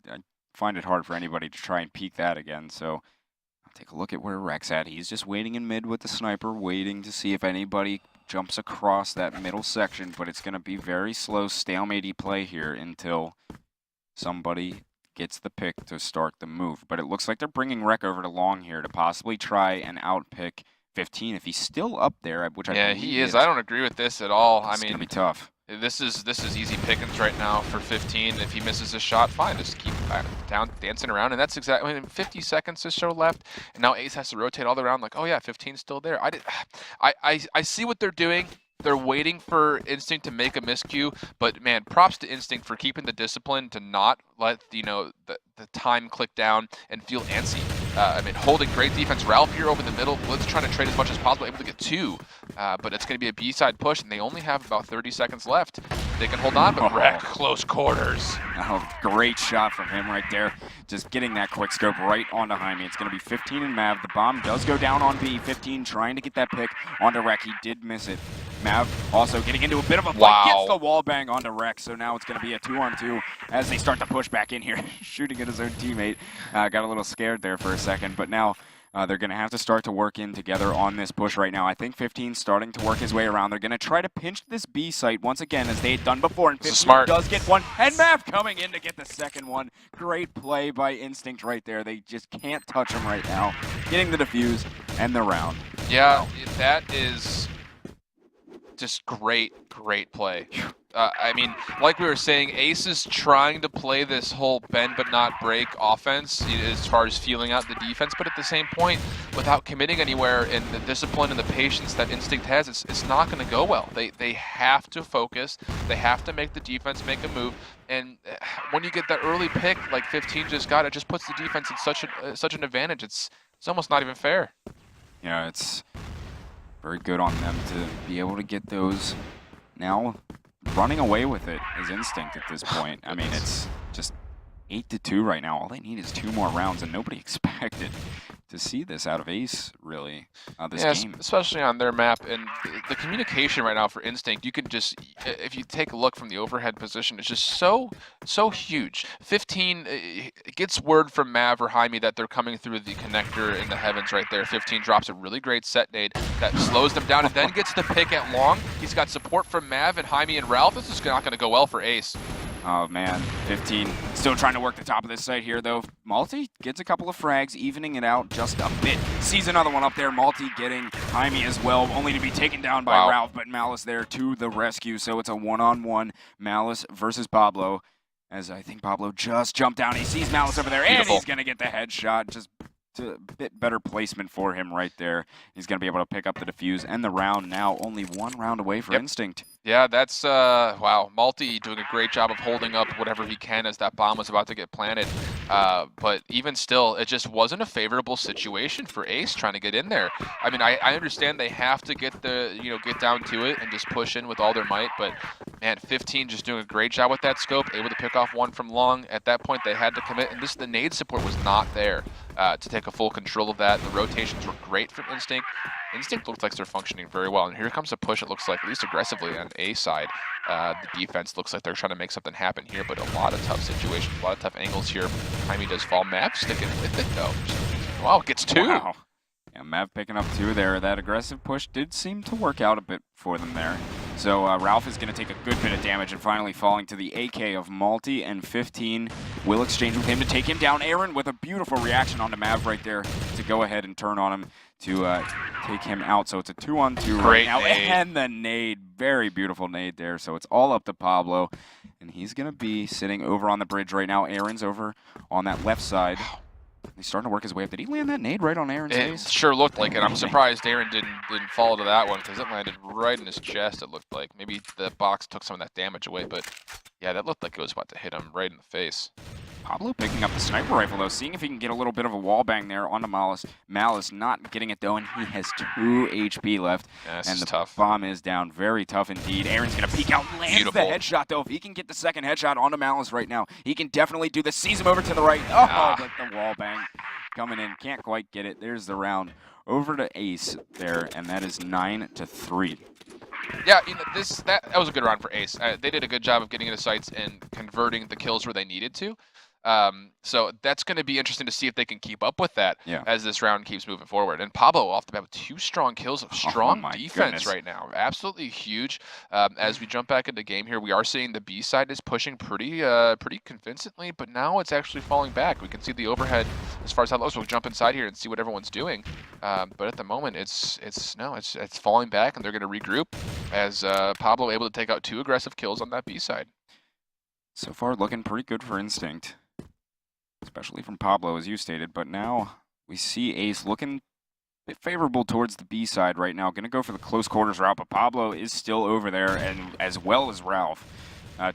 find it hard for anybody to try and peek that again. So I'll take a look at where Rex at. He's just waiting in mid with the sniper, waiting to see if anybody jumps across that middle section, but it's going to be very slow, stalemate-y play here until somebody gets the pick to start the move. But it looks like they're bringing Rec over to long here to possibly try and outpick 15 if he's still up there, which I believe he is. I don't agree with this at all. It's gonna be tough. This is easy pickings right now for 15. If he misses a shot, fine, just keep down dancing around, and that's exactly 50 seconds to show left, and now Ace has to rotate all around like, oh yeah, 15's still there. I see what they're doing. They're waiting for Instinct to make a miscue, but man, props to Instinct for keeping the discipline to not let the time click down and feel antsy. I mean, holding great defense. Ralph here over the middle. Blitz trying to trade as much as possible, able to get 2, but it's going to be a B-side push, and they only have about 30 seconds left. They can hold on, but Rec, close quarters. Oh, great shot from him right there. Just getting that quick scope right onto Jaime. It's going to be 15 and Mav. The bomb does go down on B. 15 trying to get that pick onto Rec. He did miss it. Mav also getting into a bit of a fight, gets the wall bang onto Rec, so now it's going to be a 2-on-2 as they start to push back in here, shooting at his own teammate. Got a little scared there for a second, but now they're going to have to start to work in together on this push right now. I think 15's starting to work his way around. They're going to try to pinch this B site once again, as they had done before, and 15 does get one, and Mav coming in to get the second one. Great play by Instinct right there. They just can't touch him right now, getting the defuse and the round. Yeah, that is just great play. I mean, like we were saying, Ace is trying to play this whole bend but not break offense as far as feeling out the defense, but at the same point, without committing anywhere and the discipline and the patience that Instinct has, it's not going to go well. They have to focus. They have to make the defense make a move. And when you get that early pick, like 15 just got, it just puts the defense in such an advantage. It's almost not even fair. Yeah, it's very good on them to be able to get those. Now running away with it is Instinct at this point. I mean, it's just 8-2 right now. All they need is 2 more rounds, and nobody expected to see this out of Ace, really, this game. Especially on their map. And the communication right now for Instinct, you can just, if you take a look from the overhead position, it's just so huge. 15 gets word from Mav or Jaime that they're coming through the connector in the heavens right there. 15 drops a really great set nade that slows them down and then gets the pick at long. He's got support from Mav and Jaime and Ralph. This is not going to go well for Ace. Oh man, 15 still trying to work the top of this site here though. Multi gets a couple of frags, evening it out just a bit. Sees another one up there. Multi getting Jaime as well, only to be taken down by Ralph, but Malice there to the rescue. So it's a 1-on-1 Malice versus Pablo. As I think Pablo just jumped down. He sees Malice over there, and he's gonna get the headshot. Just a bit better placement for him right there. He's gonna be able to pick up the defuse and the round now. Only 1 round away for Instinct. Yeah, that's, wow, Multi doing a great job of holding up whatever he can as that bomb was about to get planted. But even still, it just wasn't a favorable situation for Ace trying to get in there. I mean, I understand they have to get get down to it and just push in with all their might, but man, 15 just doing a great job with that scope, able to pick off one from long. At that point, they had to commit, and the nade support was not there to take a full control of that. The rotations were great from Instinct. Instinct looks like they're functioning very well, and here comes a push, it looks like, at least aggressively on A side. The defense looks like they're trying to make something happen here, but a lot of tough situations, a lot of tough angles here. Jaime does fall. Mav sticking with it, though. Wow, gets 2. Wow. Yeah, Mav picking up 2 there. That aggressive push did seem to work out a bit for them there. So Ralph is going to take a good bit of damage and finally falling to the AK of Multi, and 15 will exchange with him to take him down. Aaron with a beautiful reaction onto Mav right there to go ahead and turn on him to take him out. So it's a 2-on-2 right now. And the nade, very beautiful nade there. So it's all up to Pablo, and he's going to be sitting over on the bridge right now. Aaron's over on that left side. He's starting to work his way up. Did he land that nade right on Aaron's face? It sure looked like it. I'm surprised Aaron didn't fall to that one, because it landed right in his chest, it looked like. Maybe the box took some of that damage away, but yeah, that looked like it was about to hit him right in the face. Pablo picking up the sniper rifle, though, seeing if he can get a little bit of a wall bang there onto Malice. Malice not getting it, though, and he has 2 HP left. Yeah, and the tough. Bomb is down. Very tough indeed. Aaron's going to peek out, lands the headshot, though. If he can get the second headshot onto Malice right now, he can definitely do this. Sees him over to the right. Oh, but the wall bang coming in. Can't quite get it. There's the round over to Ace there, and that is 9-3. Yeah, that was a good round for Ace. They did a good job of getting into sites and converting the kills where they needed to. So that's going to be interesting to see if they can keep up with that Yeah. as this round keeps moving forward. And Pablo off the bat with 2 strong kills of strong defense goodness. right now. Absolutely huge. As we jump back into game here, we are seeing the B side is pushing pretty convincingly, but now it's actually falling back. We can see the overhead as far as how low. So we'll jump inside here and see what everyone's doing. But at the moment, it's falling back, and they're going to regroup as Pablo able to take out 2 aggressive kills on that B side. So far, looking pretty good for Instinct, especially from Pablo, as you stated. But now we see Ace looking a bit favorable towards the B side right now. Going to go for the close quarters route, but Pablo is still over there, and as well as Ralph,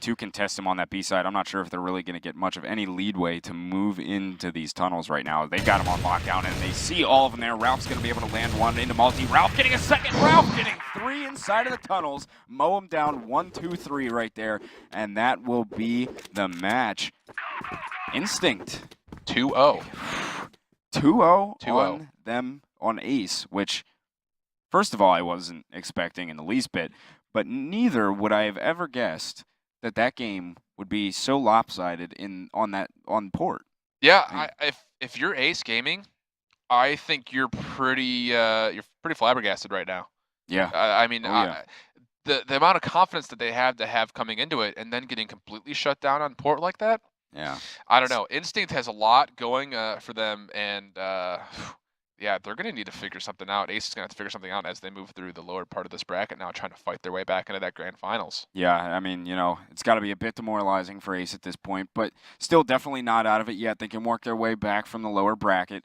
to contest him on that B side. I'm not sure if they're really going to get much of any leadway to move into these tunnels right now. They got him on lockdown, and they see all of them there. Ralph's going to be able to land one into multi. Ralph getting a second. Ralph getting 3 inside of the tunnels. Mow him down 1, 2, 3 right there, and that will be the match. Instinct 2-0. 2-0 on them on Ace, which, first of all, I wasn't expecting in the least bit, but neither would I have ever guessed that game would be so lopsided on port. Yeah, if you're Ace Gaming, I think you're pretty flabbergasted right now. Yeah. I mean, the amount of confidence that they have to have coming into it, and then getting completely shut down on port like that. Yeah. I don't know. Instinct has a lot going for them, and yeah, they're going to need to figure something out. Ace is going to have to figure something out as they move through the lower part of this bracket now, trying to fight their way back into that grand finals. Yeah, I mean, it's got to be a bit demoralizing for Ace at this point, but still definitely not out of it yet. They can work their way back from the lower bracket,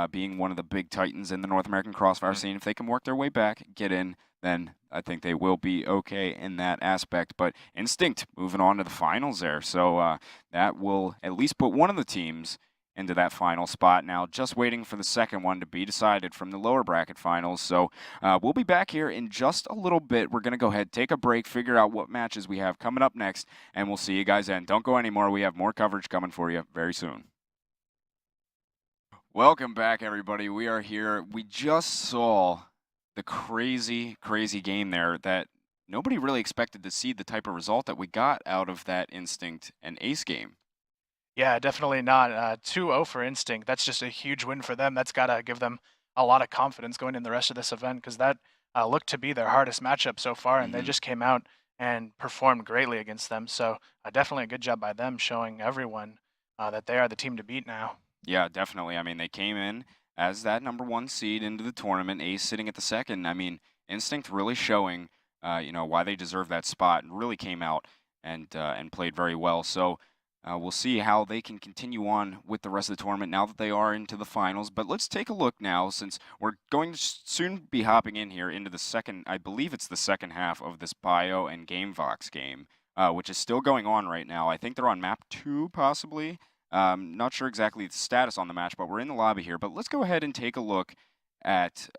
being one of the big titans in the North American Crossfire scene. If they can work their way back, get in, then I think they will be okay in that aspect. But Instinct moving on to the finals there, so that will at least put one of the teams into that final spot now, just waiting for the second one to be decided from the lower bracket finals. So we'll be back here in just a little bit. We're going to go ahead, take a break, figure out what matches we have coming up next, and we'll see you guys then. Don't go anymore. We have more coverage coming for you very soon. Welcome back, everybody. We are here. We just saw the crazy, crazy game there that nobody really expected to see the type of result that we got out of that Instinct and Ace game. Yeah, definitely not. 2-0 for Instinct. That's just a huge win for them. That's got to give them a lot of confidence going in the rest of this event, because that looked to be their hardest matchup so far, and they just came out and performed greatly against them. So definitely a good job by them, showing everyone that they are the team to beat now. Yeah, definitely. I mean, they came in as that #1 seed into the tournament, Ace sitting at the second. I mean, Instinct really showing, why they deserve that spot, and really came out and played very well. So we'll see how they can continue on with the rest of the tournament now that they are into the finals. But let's take a look now, since we're going to soon be hopping in here into the second, I believe it's the second half of this Bio and GameVox game, which is still going on right now. I think they're on map 2, possibly. Not sure exactly the status on the match, but we're in the lobby here. But let's go ahead and take a look at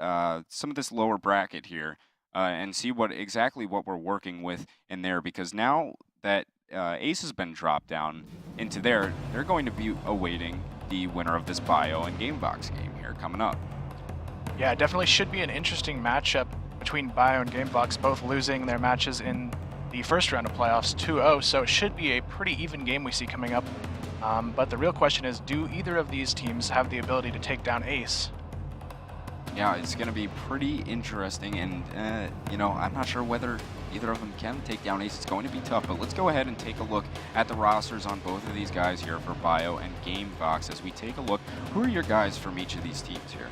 some of this lower bracket here and see exactly what we're working with in there, because now that Ace has been dropped down into there, they're going to be awaiting the winner of this Bio and GameVox game here coming up. Yeah, it definitely should be an interesting matchup between Bio and GameVox, both losing their matches in the first round of playoffs 2-0, so it should be a pretty even game we see coming up. But the real question is, do either of these teams have the ability to take down Ace? Yeah, it's going to be pretty interesting, and, I'm not sure whether either of them can take down Ace. It's going to be tough, but let's go ahead and take a look at the rosters on both of these guys here for Bio and GameVox as we take a look. Who are your guys from each of these teams here?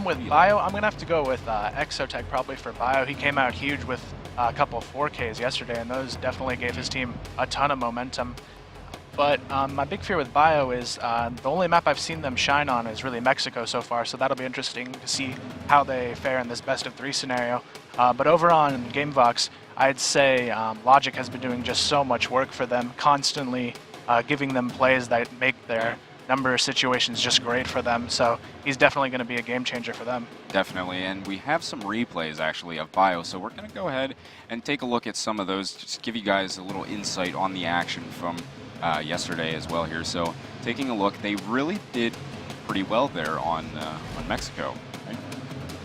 With Bio, I'm going to have to go with Exotech probably for Bio. He came out huge with a couple of 4Ks yesterday, and those definitely gave his team a ton of momentum. But my big fear with Bio is the only map I've seen them shine on is really Mexico so far, so that'll be interesting to see how they fare in this best-of-3 scenario. But over on GameVox, I'd say Logic has been doing just so much work for them, constantly giving them plays that make their number situations just great for them, so he's definitely going to be a game changer for them. Definitely, and we have some replays actually of Bio, so we're going to go ahead and take a look at some of those, just give you guys a little insight on the action from yesterday as well here. So taking a look, they really did pretty well there on Mexico, right?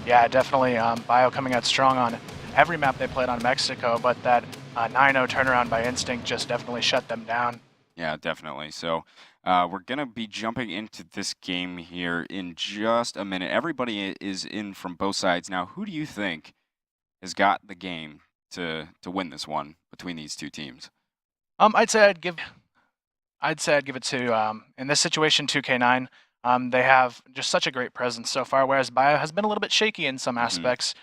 Yeah, definitely. Bio coming out strong on every map they played on Mexico, but that 9-0 turnaround by Instinct just definitely shut them down. Yeah, definitely. So we're going to be jumping into this game here in just a minute. Everybody is in from both sides. Now, who do you think has got the game to win this one between these two teams? I'd say I'd give it to in this situation 2K9. They have just such a great presence so far, whereas Bio has been a little bit shaky in some aspects.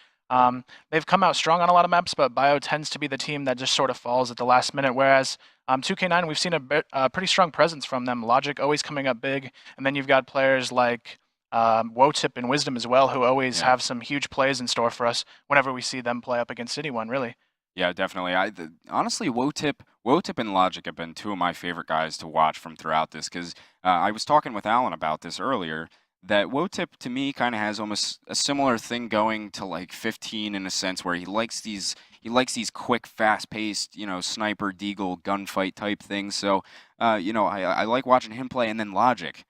They've come out strong on a lot of maps, but Bio tends to be the team that just sort of falls at the last minute, whereas 2K9, we've seen a pretty strong presence from them. Logic always coming up big, and then you've got players like Wotip and Wisdom as well, who always have some huge plays in store for us whenever we see them play up against anyone, really. Yeah, definitely. Honestly, Wotip and Logic have been two of my favorite guys to watch from throughout this, because I was talking with Alan about this earlier, that Wotip to me kind of has almost a similar thing going to like 15 in a sense, where he likes these quick, fast-paced, sniper, deagle, gunfight type things. So, I like watching him play. And then Logic,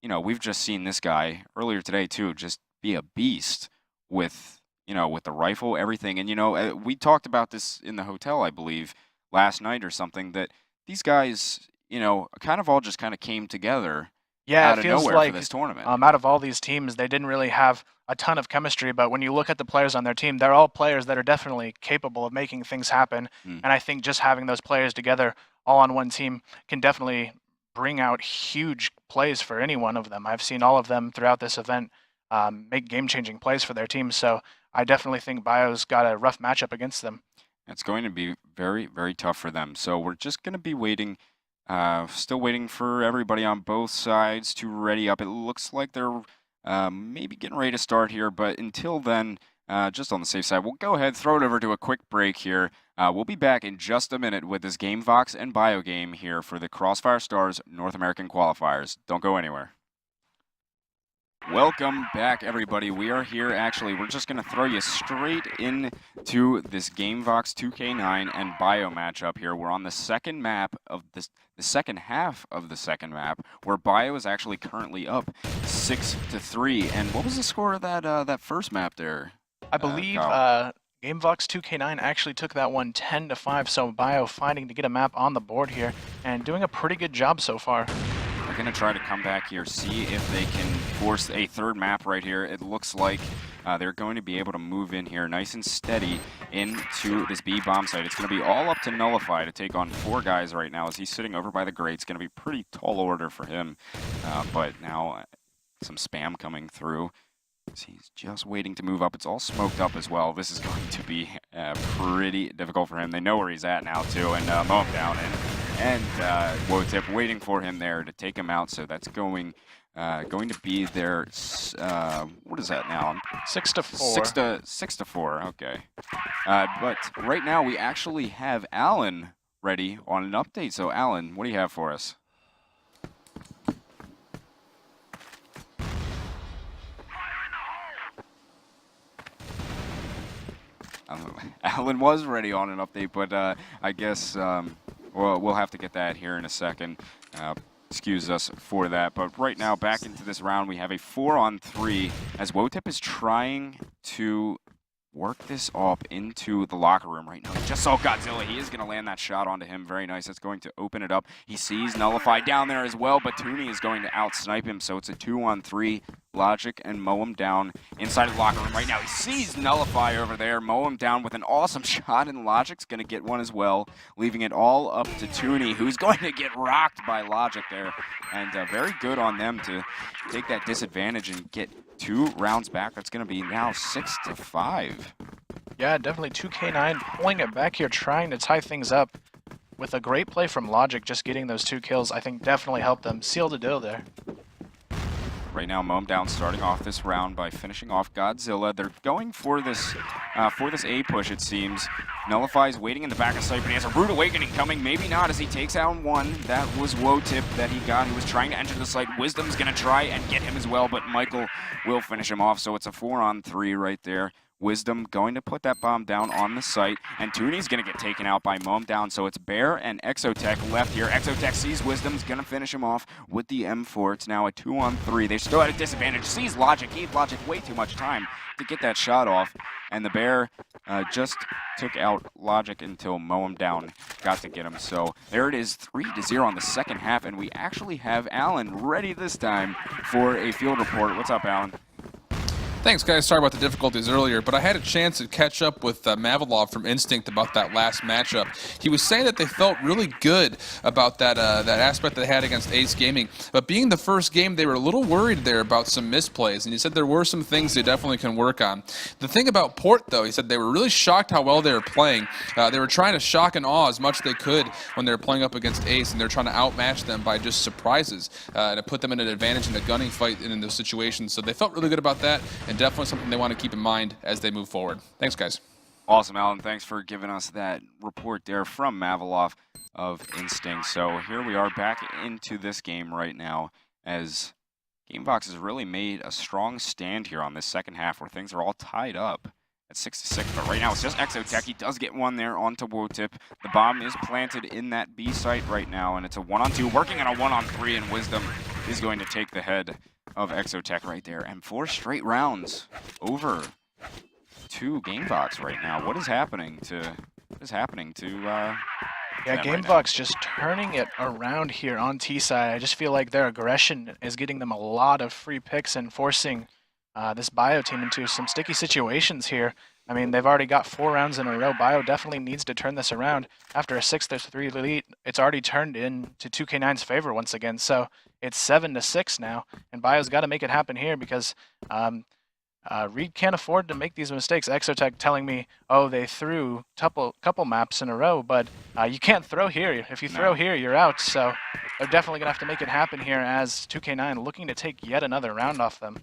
we've just seen this guy earlier today too, just be a beast with the rifle, everything. And we talked about this in the hotel, I believe, last night or something, that these guys, kind of all just kind of came together. Yeah, out it feels of nowhere like for this tournament. Out of all these teams, they didn't really have a ton of chemistry, but when you look at the players on their team, they're all players that are definitely capable of making things happen. And I think just having those players together all on one team can definitely bring out huge plays for any one of them. I've seen all of them throughout this event make game-changing plays for their teams, so I definitely think Bio's got a rough matchup against them. It's going to be very, very tough for them. So we're just going to be waiting. Still waiting for everybody on both sides to ready up. It looks like they're maybe getting ready to start here, but until then, just on the safe side, we'll go ahead, throw it over to a quick break here. We'll be back in just a minute with this GameVox and Bio game here for the Crossfire Stars North American qualifiers. Don't go anywhere. Welcome back, everybody. We are here. Actually, we're just going to throw you straight into this GameVox 2K9 and Bio matchup here. We're on the second map of this, the second half of the second map, where Bio is actually currently up 6-3. And what was the score of that first map there? I believe GameVox 2K9 actually took that one 10-5. So Bio fighting to get a map on the board here and doing a pretty good job so far. Going to try to come back here, see if they can force a third map right here. It looks like they're going to be able to move in here nice and steady into this B bomb site. It's going to be all up to Nullify to take on 4 guys right now as he's sitting over by the grate. It's going to be pretty tall order for him, but now some spam coming through. He's just waiting to move up. It's all smoked up as well. This is going to be pretty difficult for him. They know where he's at now too, and mow him down. And Wotip waiting for him there to take him out. So that's going to be their what is that now? 6-4. 6-4. Okay. But right now we actually have Alan ready on an update. So Alan, what do you have for us? Alan was ready on an update, but I guess we'll have to get that here in a second. Excuse us for that. But right now, back into this round, we have a 4-on-3 as Wotip is trying to work this up into the locker room right now. He just saw Godzilla. He is going to land that shot onto him. Very nice. That's going to open it up. He sees Nullify down there as well, but Tooney is going to out-snipe him, so it's a 2-on-3. Logic and mow him down inside of the locker room right now. He sees Nullify over there, mow him down with an awesome shot, and Logic's going to get one as well, leaving it all up to Tooney, who's going to get rocked by Logic there. And very good on them to take that disadvantage and get 2 rounds back. That's going to be now 6-5. Yeah, definitely 2K9 pulling it back here, trying to tie things up. With a great play from Logic, just getting those 2 kills, I think definitely helped them seal the deal there. Right now, mow him down, starting off this round by finishing off Godzilla. They're going for this A push, it seems. Nullify's waiting in the back of sight, but he has a Rude Awakening coming. Maybe not, as he takes out one. That was Wotip that he got. He was trying to enter the site. Wisdom's going to try and get him as well, but Michael will finish him off. So it's a 4-on-3 right there. Wisdom going to put that bomb down on the site, and Tooney's going to get taken out by Moam down, so it's Bear and Exotech left here. Exotech sees Wisdom's going to finish him off with the M4. It's now a 2-on-3. They're still at a disadvantage. Sees Logic, gave Logic way too much time to get that shot off, and the Bear just took out Logic until Moam down got to get him. So there it is, 3-0 on the second half, and we actually have Alan ready this time for a field report. What's up, Alan? Thanks, guys. Sorry about the difficulties earlier, but I had a chance to catch up with Mavilov from Instinct about that last matchup. He was saying that they felt really good about that aspect they had against Ace Gaming, but being the first game, they were a little worried there about some misplays, and he said there were some things they definitely can work on. The thing about Port, though, he said they were really shocked how well they were playing. They were trying to shock and awe as much as they could when they were playing up against Ace, and they're trying to outmatch them by just surprises to put them in an advantage in a gunning fight in those situations. So they felt really good about that, and definitely something they want to keep in mind as they move forward. Thanks, guys. Awesome, Alan. Thanks for giving us that report there from Mavilov of Instinct. So here we are back into this game right now as Gamebox has really made a strong stand here on this second half where things are all tied up at 6-6. But right now it's just Exotech. He does get one there onto Wotip. The bomb is planted in that B site right now, and it's a 1-on-2 working on a 1-on-3, and Wisdom is going to take the head of Exotech right there, and 4 straight rounds over to Gamebox right now. What is happening to yeah, Gamebox just turning it around here on T side. I just feel like their aggression is getting them a lot of free picks and forcing this Bio team into some sticky situations here. I mean, they've already got 4 rounds in a row. Bio definitely needs to turn this around. After a 6-3 lead, it's already turned into 2K9's favor once again. So it's 7-6 now, and Bio's got to make it happen here because Reed can't afford to make these mistakes. Exotech telling me, oh, they threw couple maps in a row, but you can't throw here. If you throw here, you're out. So they're definitely going to have to make it happen here as 2K9 looking to take yet another round off them.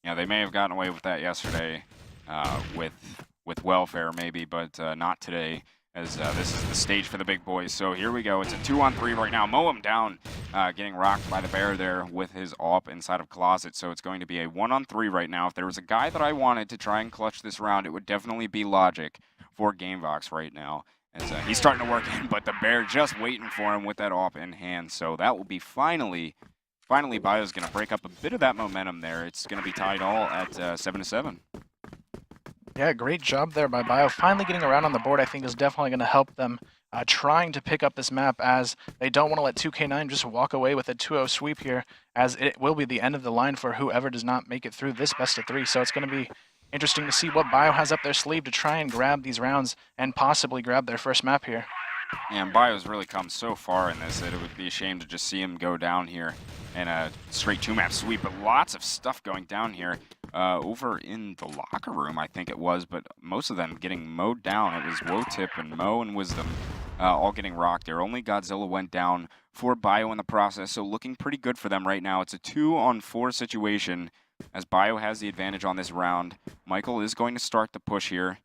Yeah, they may have gotten away with that yesterday with Welfare maybe, but not today, as this is the stage for the big boys. So here we go. It's a 2-on-3 right now. Moam down, getting rocked by the Bear there with his AWP inside of Closet. So it's going to be a 1-on-3 right now. If there was a guy that I wanted to try and clutch this round, it would definitely be Logic for Gamebox right now. As he's starting to work in, but the Bear just waiting for him with that AWP in hand. So that will be finally Bio's going to break up a bit of that momentum there. It's going to be tied all at 7-7. Yeah, great job there by Bio. Finally getting around on the board, I think, is definitely going to help them trying to pick up this map, as they don't want to let 2K9 just walk away with a 2-0 sweep here, as it will be the end of the line for whoever does not make it through this best-of-3. So it's going to be interesting to see what Bio has up their sleeve to try and grab these rounds and possibly grab their first map here. Yeah, and Bio's really come so far in this that it would be a shame to just see him go down here in a straight 2-map sweep. But lots of stuff going down here over in the locker room, I think it was, but most of them getting mowed down. It was Wotip and Mo and Wisdom all getting rocked there. Only Godzilla went down for Bio in the process, so looking pretty good for them right now. It's a 2-on-4 situation as Bio has the advantage on this round. Michael is going to start the push here.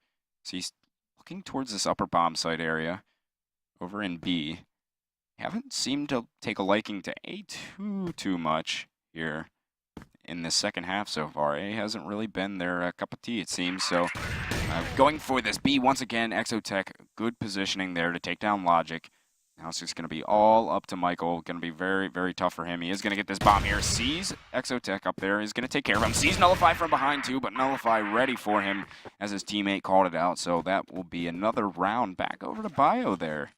So he's looking towards this upper bomb site area over in B. Haven't seemed to take a liking to A too much here in the second half so far. A hasn't really been their cup of tea, it seems. So going for this B once again. Exotech, good positioning there to take down Logic. Now it's just going to be all up to Michael. Going to be very, very tough for him. He is going to get this bomb here. Sees Exotech up there. He's going to take care of him. Sees Nullify from behind too, but Nullify ready for him as his teammate called it out. So that will be another round back over to Bio there.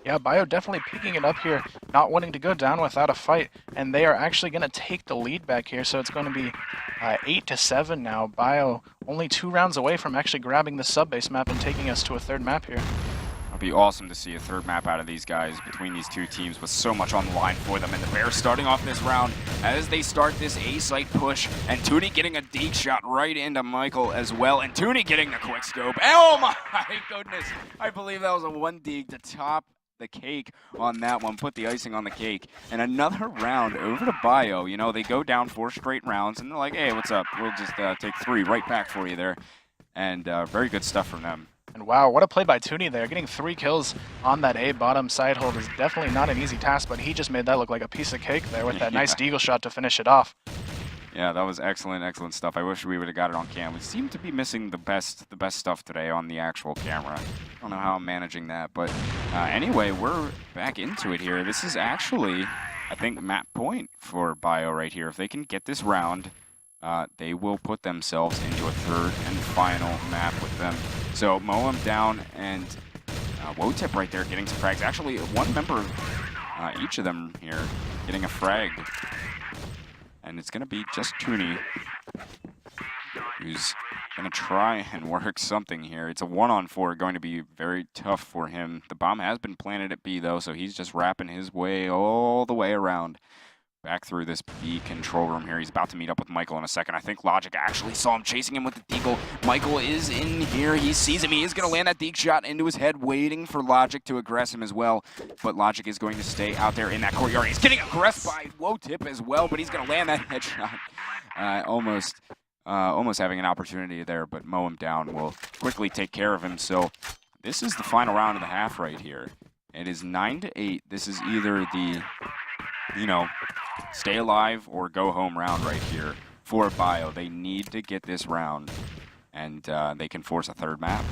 Yeah, Bio definitely picking it up here, not wanting to go down without a fight, and they are actually going to take the lead back here, so it's going to be 8-7 now. Bio only 2 rounds away from actually grabbing the sub-base map and taking us to a 3rd map here. It'll be awesome to see a 3rd map out of these guys between these 2 teams with so much on the line for them. And the Bears starting off this round as they start this A-site push, and Tooney getting a deke shot right into Michael as well, and Tooney getting the quick scope. Oh my goodness, I believe that was a 1 deke to top the cake on that one, put the icing on the cake. And another round over to Bio. You know, they go down 4 straight rounds, and they're like, hey, what's up? We'll just take 3 right back for you there. And very good stuff from them. And wow, what a play by Tooney there. Getting 3 kills on that A bottom side hold is definitely not an easy task, but he just made that look like a piece of cake there with that nice deagle shot to finish it off. Yeah, that was excellent stuff. I wish we would have got it on cam. We seem to be missing the best stuff today on the actual camera. I don't know how I'm managing that, but anyway, we're back into it here. This is actually, I think, map point for Bio right here. If they can get this round, they will put themselves into a third and final map with them. So Moem down and Wotip right there getting some frags. Actually, one member of each of them here getting a frag. And it's going to be just Tooney, who's going to try and work something here. It's a 1-on-4, going to be very tough for him. The bomb has been planted at B, though, so he's just wrapping his way all the way around. Back through this B control room here. He's about to meet up with Michael in a second. I think Logic actually saw him chasing him with the deagle. Michael is in here. He sees him. He is going to land that deagle shot into his head, waiting for Logic to aggress him as well. But Logic is going to stay out there in that courtyard. He's getting aggressed by Wotip as well, but he's going to land that headshot. Almost having an opportunity there, but Moem down will quickly take care of him. So this is the final round of the half right here. It is 9-8. This is either the, stay alive or go home round right here for Bio. They need to get this round, and they can force a third map.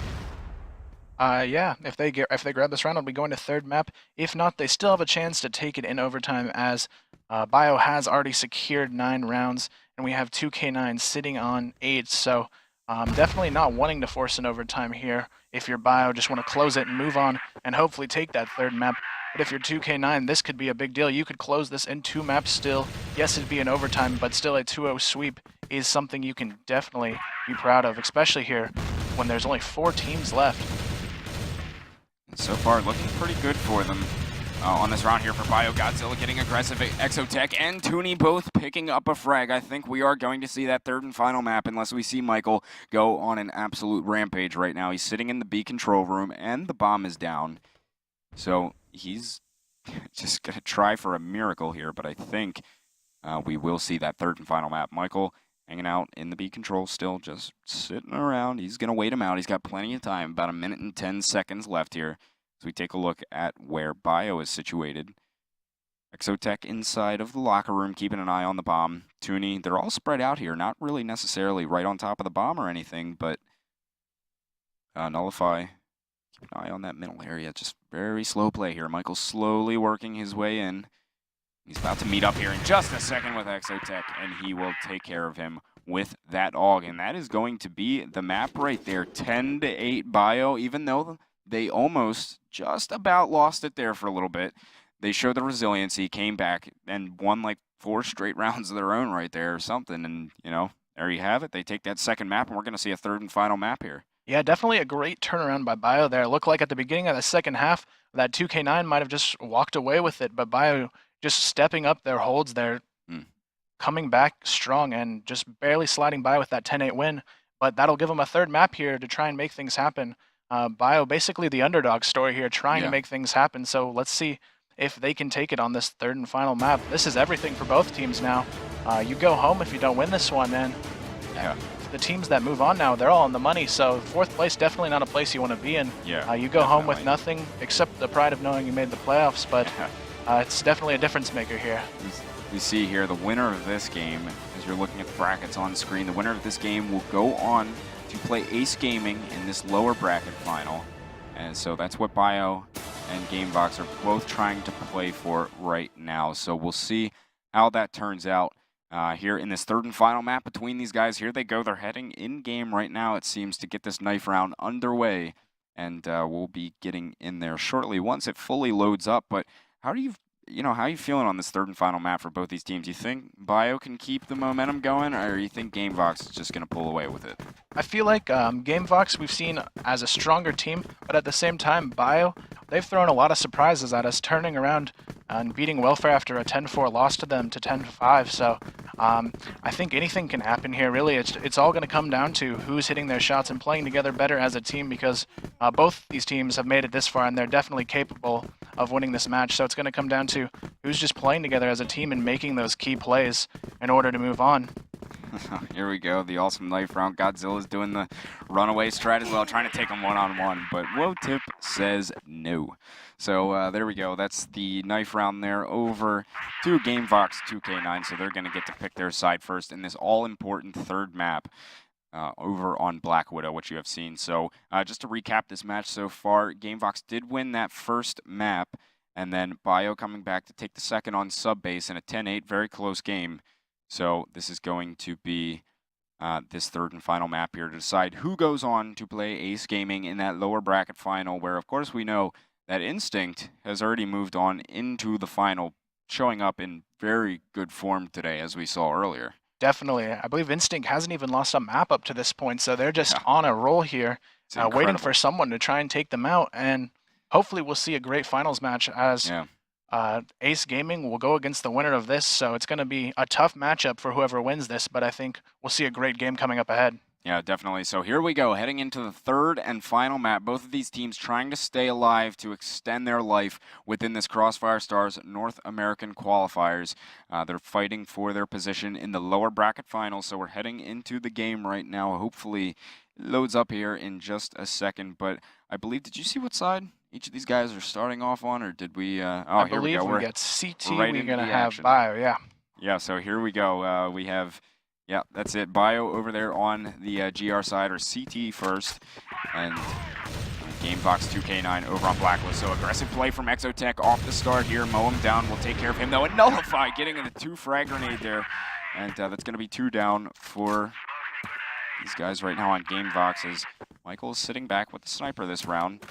Yeah, if they grab this round, it'll be going to third map. If not, they still have a chance to take it in overtime, as Bio has already secured 9 rounds, and we have 2K9 sitting on 8. So definitely not wanting to force an overtime here. If you're Bio, just want to close it and move on and hopefully take that third map. But if you're 2K9, this could be a big deal. You could close this in 2 maps still. Yes, it'd be an overtime, but still a 2-0 sweep is something you can definitely be proud of, especially here when there's only 4 teams left. And so far, looking pretty good for them on this round here for Bio. Godzilla getting aggressive. Exotech and Tooney both picking up a frag. I think we are going to see that third and final map unless we see Michael go on an absolute rampage right now. He's sitting in the B control room, and the bomb is down. So he's just going to try for a miracle here, but I think we will see that third and final map. Michael hanging out in the B control still, just sitting around. He's going to wait him out. He's got plenty of time, about 1 minute and 10 seconds left here. So we take a look at where Bio is situated. Exotech inside of the locker room, keeping an eye on the bomb. Tooney, they're all spread out here, not really necessarily right on top of the bomb or anything, but Nullify, keep an eye on that middle area. Just very slow play here. Michael's slowly working his way in. He's about to meet up here in just a second with Exotech, and he will take care of him with that AUG. And that is going to be the map right there, 10-8 Bio, even though they almost just about lost it there for a little bit. They showed the resiliency, came back, and won like 4 straight rounds of their own right there or something. And, there you have it. They take that second map, and we're going to see a third and final map here. Yeah, definitely a great turnaround by Bio there. It looked like at the beginning of the second half, that 2K9 might have just walked away with it, but Bio just stepping up their holds there, coming back strong and just barely sliding by with that 10-8 win. But that'll give them a third map here to try and make things happen. Bio, basically the underdog story here, trying to make things happen. So let's see if they can take it on this third and final map. This is everything for both teams now. You go home if you don't win this one, and the teams that move on now, they're all on the money. So 4th place, definitely not a place you want to be in. You go home with nothing except the pride of knowing you made the playoffs, but it's definitely a difference maker here. We see here the winner of this game, as you're looking at the brackets on screen, the winner of this game will go on to play Ace Gaming in this lower bracket final. And so that's what Bio and GameVox are both trying to play for right now. So we'll see how that turns out here in this third and final map between these guys. Here they go. They're heading in-game right now, it seems, to get this knife round underway. And we'll be getting in there shortly once it fully loads up. But how do you how are you feeling on this third and final map for both these teams? You think Bio can keep the momentum going, or you think GameVox is just going to pull away with it? I feel like GameVox we've seen as a stronger team, but at the same time, Bio, they've thrown a lot of surprises at us, turning around and beating Welfare after a 10-4 loss to them to 10-5. So I think anything can happen here, really. It's all going to come down to who's hitting their shots and playing together better as a team, because both these teams have made it this far, and they're definitely capable of winning this match. So it's going to come down to who's just playing together as a team and making those key plays in order to move on. Here we go, the awesome knife round. Godzilla's doing the runaway strat as well, trying to take him one-on-one, but Wotip says no. So there we go. That's the knife round there over to GameVox 2K9, so they're going to get to pick their side first in this all-important third map over on Black Widow, which you have seen. So just to recap this match so far, GameVox did win that first map, and then Bio coming back to take the second on sub-base in a 10-8, very close game. So this is going to be this third and final map here to decide who goes on to play Ace Gaming in that lower bracket final, where of course we know that Instinct has already moved on into the final, showing up in very good form today, as we saw earlier. Definitely. I believe Instinct hasn't even lost a map up to this point, so they're just on a roll here, waiting for someone to try and take them out, and hopefully we'll see a great finals match as Ace Gaming will go against the winner of this, so it's going to be a tough matchup for whoever wins this, but I think we'll see a great game coming up ahead. Yeah, definitely. So here we go, heading into the third and final map. Both of these teams trying to stay alive to extend their life within this Crossfire Stars North American qualifiers. They're fighting for their position in the lower bracket finals, so we're heading into the game right now. Hopefully it loads up here in just a second, but I believe, did you see what side each of these guys are starting off on, or did we? I here we go. We got CT, right we're going to have action. Bio, yeah. Yeah, so here we go. We have, yeah, that's it. Bio over there on the GR side, or CT first, and GameVox 2K9 over on Blacklist. So aggressive play from Exotech off the start here. Mow him down. We'll take care of him, though. And Nullify getting the 2 frag grenade there. And that's going to be 2 down for these guys right now on GameVox, as Michael is sitting back with the sniper this round.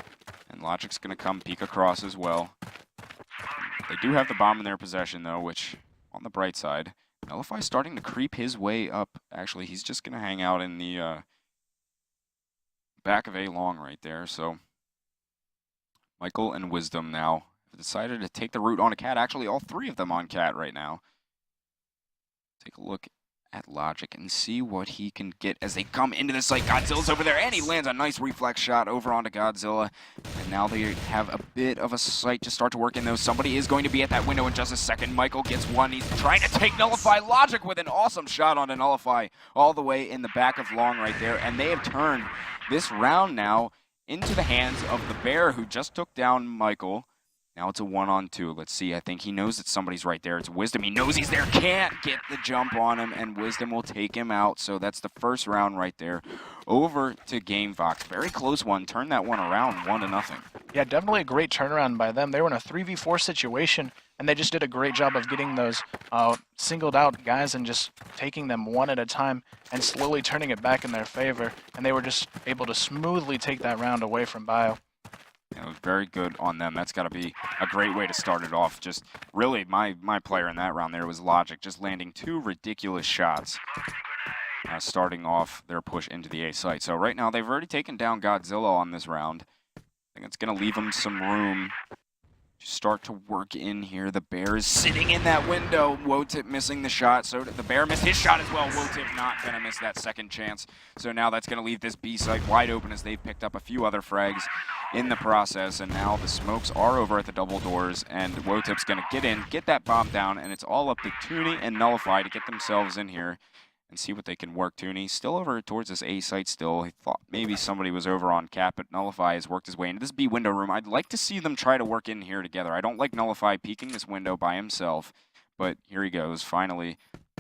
And Logic's going to come peek across as well. They do have the bomb in their possession, though, which, on the bright side, Nullify starting to creep his way up. Actually, he's just going to hang out in the back of A long right there. So Michael and Wisdom now have decided to take the route on a Cat. Actually, all 3 of them on Cat right now. Take a look at Logic and see what he can get as they come into the site. Godzilla's over there, and he lands a nice reflex shot over onto Godzilla. And now they have a bit of a sight to start to work in, though. Somebody is going to be at that window in just a second. Michael gets one. He's trying to take Nullify. Logic with an awesome shot onto Nullify all the way in the back of long right there. And they have turned this round now into the hands of the Bear, who just took down Michael. Now it's a 1-on-2. Let's see. I think he knows that somebody's right there. It's Wisdom. He knows he's there. Can't get the jump on him, and Wisdom will take him out. So that's the first round right there. Over to GameVox. Very close one. Turned that one around 1-0. Yeah, definitely a great turnaround by them. They were in a 3v4 situation, and they just did a great job of getting those singled out guys and just taking them one at a time and slowly turning it back in their favor. And they were just able to smoothly take that round away from Bio. It was very good on them. That's got to be a great way to start it off. Just really, my player in that round there was Logic, just landing 2 ridiculous shots, starting off their push into the A site. So right now, they've already taken down Godzilla on this round. I think it's going to leave them some room to start to work in here. The Bear is sitting in that window. Wotip missing the shot. So the Bear missed his shot as well. Wotip not going to miss that second chance. So now that's going to leave this B site wide open, as they've picked up a few other frags in the process. And now the smokes are over at the double doors, and Wotip's going to get in, get that bomb down, and it's all up to Tooney and Nullify to get themselves in here and see what they can work. Tooney still over towards this A site still. He thought maybe somebody was over on Cap, but Nullify has worked his way into this B window room. I'd like to see them try to work in here together. I don't like Nullify peeking this window by himself, but here he goes finally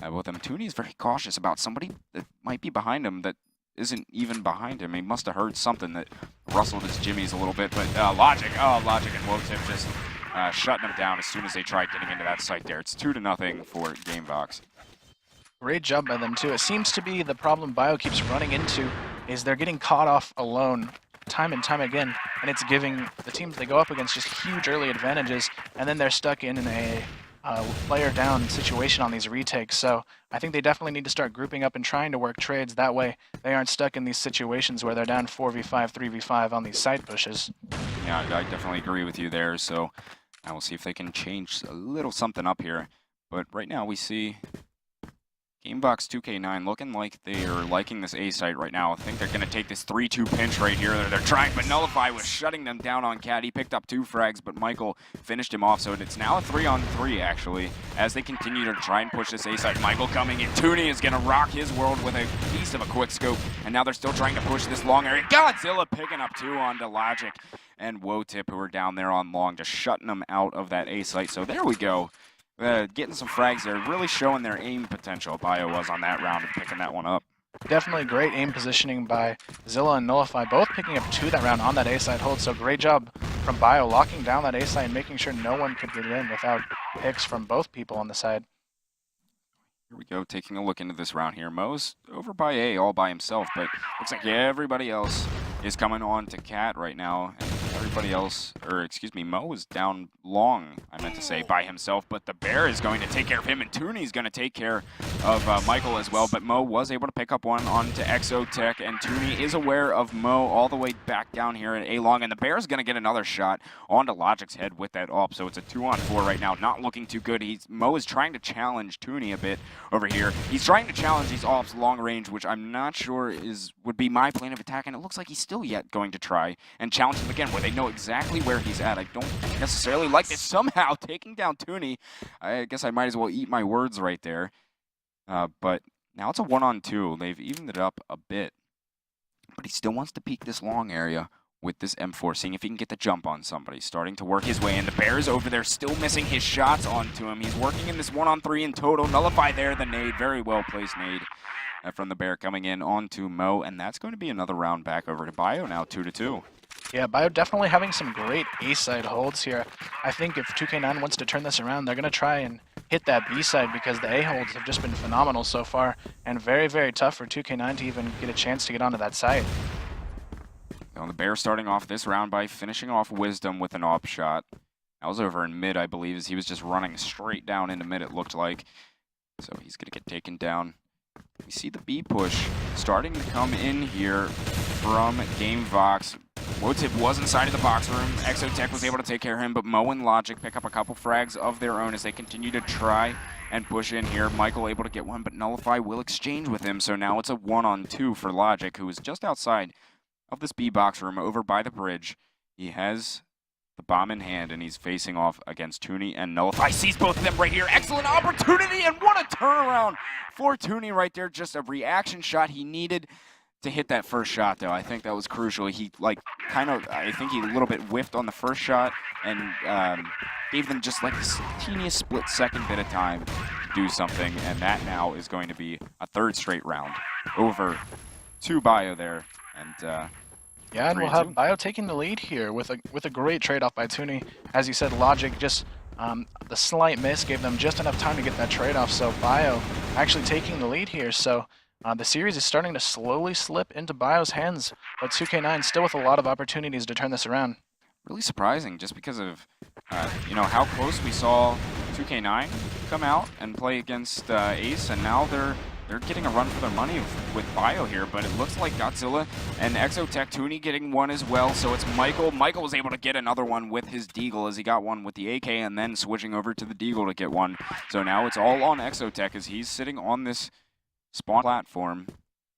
with him. Tooney is very cautious about somebody that might be behind him that isn't even behind him. He must have heard something that rustled his jimmies a little bit, but Logic and Wotip just shutting him down as soon as they tried getting into that site there. It's 2-0 for GameVox. Great job by them, too. It seems to be the problem Bio keeps running into is they're getting caught off alone time and time again, and it's giving the teams they go up against just huge early advantages, and then they're stuck in a player down situation on these retakes. So I think they definitely need to start grouping up and trying to work trades. That way they aren't stuck in these situations where they're down 4v5, 3v5 on these side pushes. Yeah, I definitely agree with you there. So we'll see if they can change a little something up here. But right now we see Gamebox 2K9 looking like they are liking this A site right now. I think they're going to take this 3-2 pinch right here. They're trying, but Nullify was shutting them down on Cat. He picked up 2 frags, but Michael finished him off. So it's now a 3-on-3, actually, as they continue to try and push this A site. Michael coming in. Tooney is going to rock his world with a piece of a quick scope, and now they're still trying to push this long area. Godzilla picking up 2 onto Logic and Wotip, who are down there on long, just shutting them out of that A site. So there we go. Getting some frags there, really showing their aim potential. Bio was on that round and picking that one up. Definitely great aim positioning by Zilla and Nullify, both picking up 2 that round on that A-side hold. So great job from Bio locking down that A-side and making sure no one could get in without picks from both people on the side. Here we go, taking a look into this round here. Mo's over by A all by himself, but looks like everybody else is coming on to Cat right now. And everybody else, or excuse me, Mo is down long, I meant to say, by himself, but the Bear is going to take care of him, and Tooney's going to take care of Michael as well. But Mo was able to pick up one onto Exotech, and Tooney is aware of Mo all the way back down here at A long, and the Bear's going to get another shot onto Logic's head with that AWP. So it's a 2-on-4 right now, not looking too good. Mo is trying to challenge Tooney a bit over here. He's trying to challenge these AWPs long range, which I'm not sure would be my plan of attack, and it looks like he's still yet going to try and challenge him again, where they know exactly where he's at. I don't necessarily like this. Somehow taking down Tooney, I guess I might as well eat my words right there. But now it's a 1-on-2. They've evened it up a bit, but he still wants to peek this long area with this M4, seeing if he can get the jump on somebody. Starting to work his way in. The Bear's over there, still missing his shots onto him. He's working in this 1-on-3 in total. Nullify there, the nade, very well placed nade from the Bear coming in onto Mo, and that's going to be another round back over to Bio now, 2-2. Yeah, Bio definitely having some great A-side holds here. I think if 2K9 wants to turn this around, they're going to try and hit that B-side, because the A holds have just been phenomenal so far, and very, very tough for 2K9 to even get a chance to get onto that side. Now the Bear starting off this round by finishing off Wisdom with an AWP shot. That was over in mid, I believe, as he was just running straight down into mid, it looked like. So he's going to get taken down. We see the B push starting to come in here from GameVox. Wotip was inside of the box room. Exotech was able to take care of him, but Mo and Logic pick up a couple frags of their own as they continue to try and push in here. Michael able to get one, but Nullify will exchange with him. So now it's a 1-on-2 for Logic, who is just outside of this B box room over by the bridge. He has the bomb in hand, and he's facing off against Tooney and Nullify. Sees both of them right here. Excellent opportunity, and what a turnaround for Tooney right there. Just a reaction shot he needed to hit that first shot, though. I think that was crucial. He, I think he a little bit whiffed on the first shot and gave them just like this teeniest split-second bit of time to do something, and that now is going to be a 3rd straight round over to Bio there. And yeah, and we'll have Bio taking the lead here with a great trade-off by Tooney. As you said, Logic just the slight miss gave them just enough time to get that trade-off. So Bio actually taking the lead here. So the series is starting to slowly slip into Bio's hands, but 2K9 still with a lot of opportunities to turn this around. Really surprising, just because of how close we saw 2K9 come out and play against Ace, and now they're getting a run for their money with Bio here, but it looks like Godzilla and Exotech, Tooney getting one as well, so it's Michael. Michael was able to get another one with his Deagle, as he got one with the AK and then switching over to the Deagle to get one. So now it's all on Exotech as he's sitting on this spawn platform,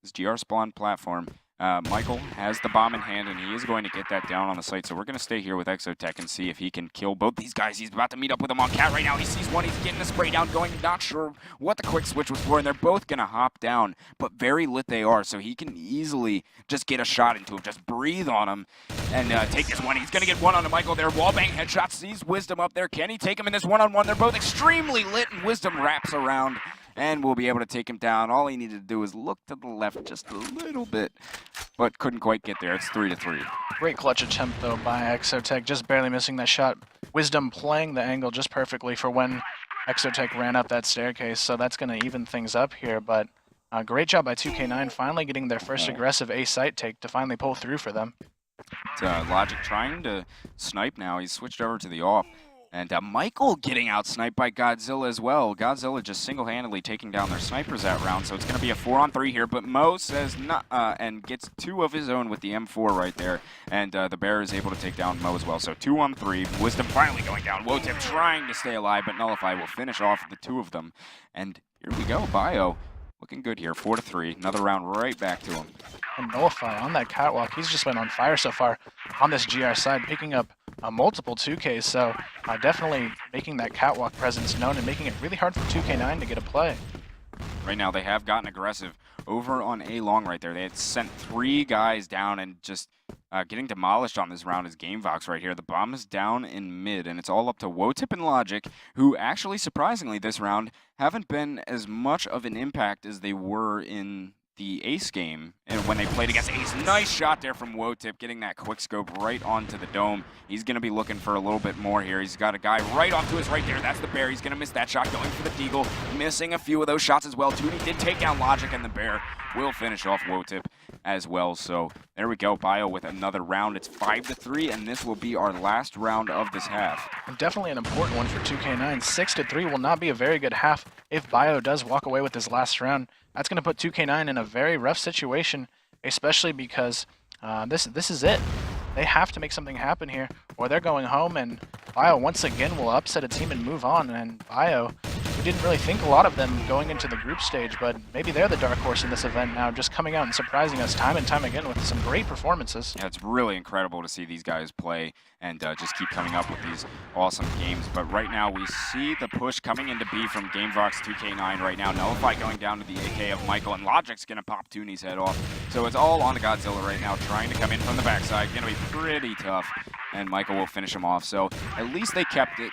this GR spawn platform. Michael has the bomb in hand, and he is going to get that down on the site. So we're going to stay here with Exotech and see if he can kill both these guys. He's about to meet up with them on Cat right now. He sees one. He's getting the spray down going. Not sure what the quick switch was for, and they're both going to hop down. But very lit they are, so he can easily just get a shot into him. Just breathe on him and take this one. He's going to get one onto Michael there. Wallbang headshot. Sees Wisdom up there. Can he take him in this one-on-one? They're both extremely lit, and Wisdom wraps around and we'll be able to take him down. All he needed to do is look to the left just a little bit, but couldn't quite get there. It's 3-3. Great clutch attempt, though, by Exotech, just barely missing that shot. Wisdom playing the angle just perfectly for when Exotech ran up that staircase, so that's going to even things up here, but great job by 2K9 finally getting their first aggressive A-site take to finally pull through for them. Logic trying to snipe now. He's switched over to the off. And Michael getting out sniped by Godzilla as well. Godzilla just single-handedly taking down their snipers that round, so it's going to be a 4-on-3 here. But Mo says not, and gets 2 of his own with the M4 right there. And the Bear is able to take down Mo as well. So 2-on-3. Wisdom finally going down. Wotip trying to stay alive, but Nullify will finish off the 2 of them. And here we go. Bio looking good here. 4-3. Another round right back to him. And Nullify on that catwalk, he's just been on fire so far on this GR side, picking up multiple 2Ks, so definitely making that catwalk presence known and making it really hard for 2K9 to get a play. Right now, they have gotten aggressive over on A long right there. They had sent 3 guys down and just getting demolished on this round is GameVox right here. The bomb is down in mid, and it's all up to Wotip and Logic, who actually, surprisingly, this round haven't been as much of an impact as they were in the Ace game, and when they played against Ace. Nice shot there from Wotip, getting that quick scope right onto the dome. He's going to be looking for a little bit more here. He's got a guy right onto his right there. That's the Bear. He's going to miss that shot, going for the Deagle, missing a few of those shots as well. Toonie did take down Logic, and the Bear will finish off Wotip as well. So there we go. Bio with another round. It's 5-3, and this will be our last round of this half. And definitely an important one for 2K9. 6-3 will not be a very good half if Bio does walk away with this last round. That's going to put 2K9 in a very rough situation, especially because this is it. They have to make something happen here, or they're going home, and Bio once again will upset a team and move on. And Bio, we didn't really think a lot of them going into the group stage, but maybe they're the dark horse in this event now, just coming out and surprising us time and time again with some great performances. Yeah, it's really incredible to see these guys play and just keep coming up with these awesome games. But right now, we see the push coming into B from GameVox 2K9 right now. Nullify going down to the AK of Michael, and Logic's going to pop Toonie's head off. So it's all on the Godzilla right now, trying to come in from the backside. Going to be pretty tough, and Michael will finish him off. So at least they kept it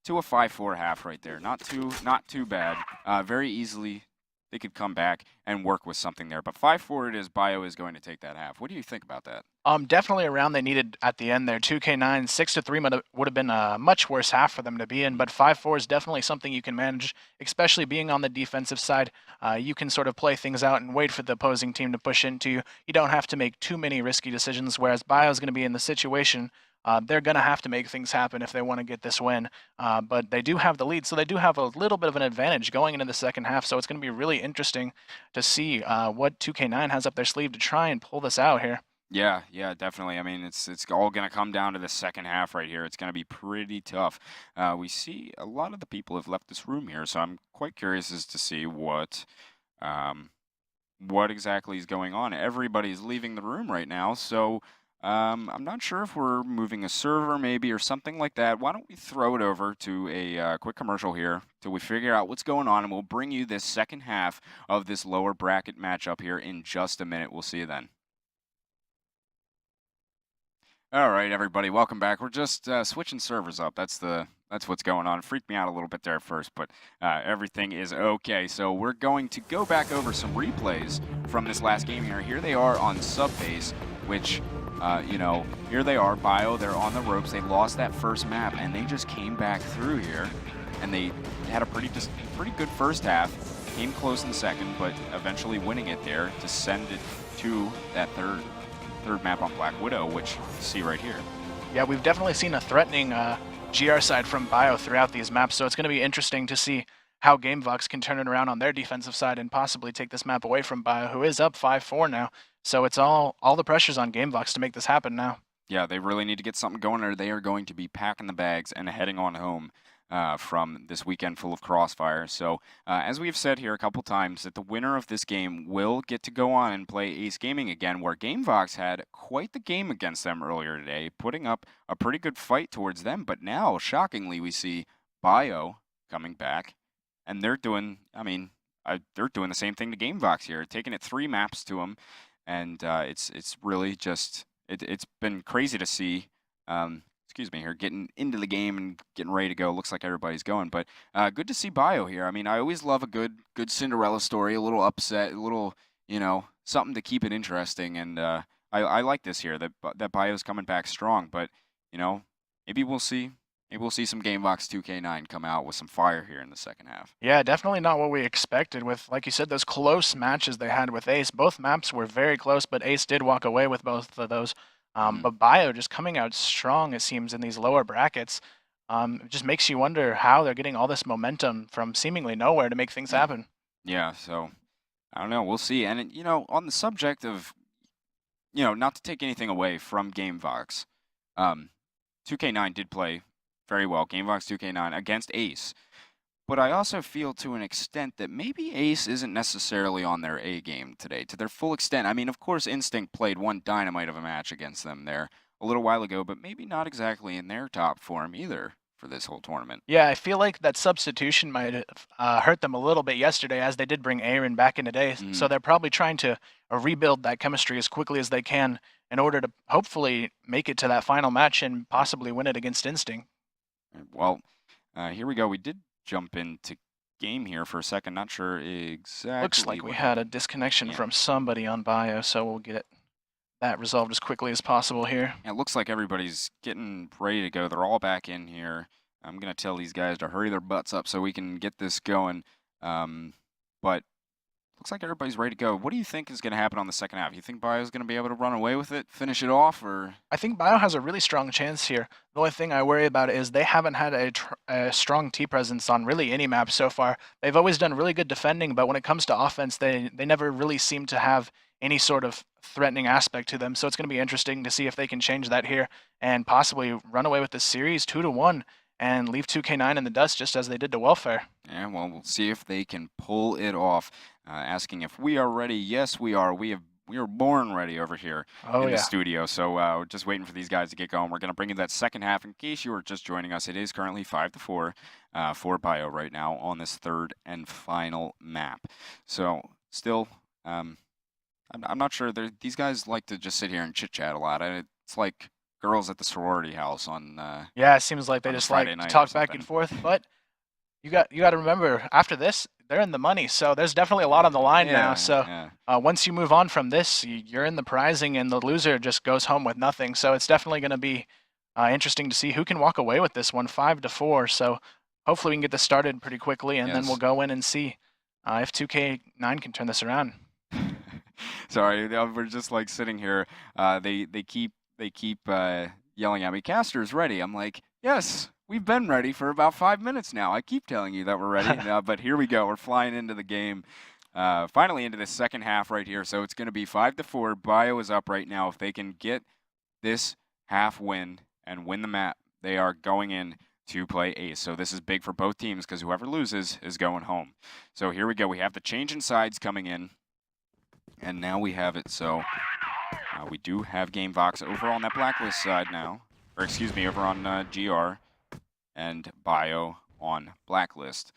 to a 5-4 half right there. Not too bad. Very easily they could come back and work with something there. But 5-4 it is. Bio is going to take that half. What do you think about that? Definitely a round they needed at the end there. 2K9, 6-3 would have been a much worse half for them to be in, but 5-4 is definitely something you can manage, especially being on the defensive side. You can sort of play things out and wait for the opposing team to push into you. You don't have to make too many risky decisions, whereas Bio is going to be in the situation they're going to have to make things happen if they want to get this win. But they do have the lead, so they do have a little bit of an advantage going into the second half. So it's going to be really interesting to see what 2K9 has up their sleeve to try and pull this out here. Yeah, definitely. I mean, it's all going to come down to the second half right here. It's going to be pretty tough. We see a lot of the people have left this room here, so I'm quite curious as to see what exactly is going on. Everybody's leaving the room right now, so I'm not sure if we're moving a server maybe or something like that. Why don't we throw it over to a quick commercial here till we figure out what's going on, and we'll bring you this second half of this lower bracket matchup here in just a minute. We'll see you then. All right, everybody, welcome back. We're just switching servers up. That's what's going on. It freaked me out a little bit there first, but everything is okay. So we're going to go back over some replays from this last game here. Here they are on subbase, which, you know, here they are, Bio. They're on the ropes. They lost that first map, and they just came back through here, and they had a pretty good first half. Came close in the second, but eventually winning it there to send it to that third map on Black Widow, which you see right here. Yeah, we've definitely seen a threatening GR side from Bio throughout these maps, so it's going to be interesting to see how GameVox can turn it around on their defensive side and possibly take this map away from Bio, who is up 5-4 now. So it's all the pressure's on GameVox to make this happen now. Yeah, they really need to get something going, or they are going to be packing the bags and heading on home from this weekend full of Crossfire. So as we've said here a couple times, that the winner of this game will get to go on and play Ace Gaming again, where GameVox had quite the game against them earlier today, putting up a pretty good fight towards them. But now, shockingly, we see Bio coming back, and they're doing, they're doing the same thing to GameVox here, taking it 3 maps to them, and it's really just, it's been crazy to see. Excuse me, here, getting into the game and getting ready to go. Looks like everybody's going, but good to see Bio here. I mean, I always love a good Cinderella story, a little upset, a little, you know, something to keep it interesting, and I like this here, that Bio's coming back strong, but, you know, maybe we'll see some GameVox 2K9 come out with some fire here in the second half. Yeah, definitely not what we expected with, like you said, those close matches they had with Ace. Both maps were very close, but Ace did walk away with both of those. But Bio just coming out strong, it seems, in these lower brackets. It just makes you wonder how they're getting all this momentum from seemingly nowhere to make things happen. Yeah, so I don't know. We'll see. And, you know, on the subject of, you know, not to take anything away from GameVox, 2K9 did play very well. GameVox 2K9 against Ace. But I also feel to an extent that maybe Ace isn't necessarily on their A game today, to their full extent. I mean, of course, Instinct played one dynamite of a match against them there a little while ago, but maybe not exactly in their top form either for this whole tournament. Yeah, I feel like that substitution might have hurt them a little bit yesterday, as they did bring Aaron back in today. So they're probably trying to rebuild that chemistry as quickly as they can in order to hopefully make it to that final match and possibly win it against Instinct. Well, here we go. We did jump into game here for a second. Not sure exactly. Looks like we had a disconnection from somebody on bio, so we'll get that resolved as quickly as possible here. Yeah, it looks like everybody's getting ready to go. They're all back in here. I'm going to tell these guys to hurry their butts up so we can get this going. But looks like everybody's ready to go. What do you think is going to happen on the second half? You think Bio's going to be able to run away with it, finish it off, or? I think Bio has a really strong chance here. The only thing I worry about is they haven't had a strong T presence on really any map so far. They've always done really good defending, but when it comes to offense, they never really seem to have any sort of threatening aspect to them. So it's going to be interesting to see if they can change that here and possibly run away with the series 2-1 and leave 2K9 in the dust just as they did to Welfare. Yeah, well, we'll see if they can pull it off. Asking if we are ready. Yes, we are. We are born ready over here in the studio. So we're just waiting for these guys to get going. We're going to bring in that second half. In case you were just joining us, it is currently 5-4 for Bio right now on this third and final map. So still, I'm not sure. These guys like to just sit here and chit-chat a lot. It's like girls at the sorority house on yeah, it seems like they just like to talk back and forth. But you got to remember, after this, they're in the money, so there's definitely a lot on the line now. So once you move on from this, you're in the prizing, and the loser just goes home with nothing. So it's definitely going to be interesting to see who can walk away with this one, 5-4. So hopefully we can get this started pretty quickly, and then we'll go in and see if 2K9 can turn this around. Sorry, we're just like sitting here. They keep yelling at me, "Caster's ready." I'm like, yes, we've been ready for about 5 minutes now. I keep telling you that we're ready, but here we go. We're flying into the game, finally into the second half right here. So it's going to be 5-4. Bio is up right now. If they can get this half win and win the map, they are going in to play Ace. So this is big for both teams because whoever loses is going home. So here we go. We have the change in sides coming in, and now we have it. So we do have GameVox over on that Blacklist side now, or excuse me, over on GR, and Bio on Blacklist.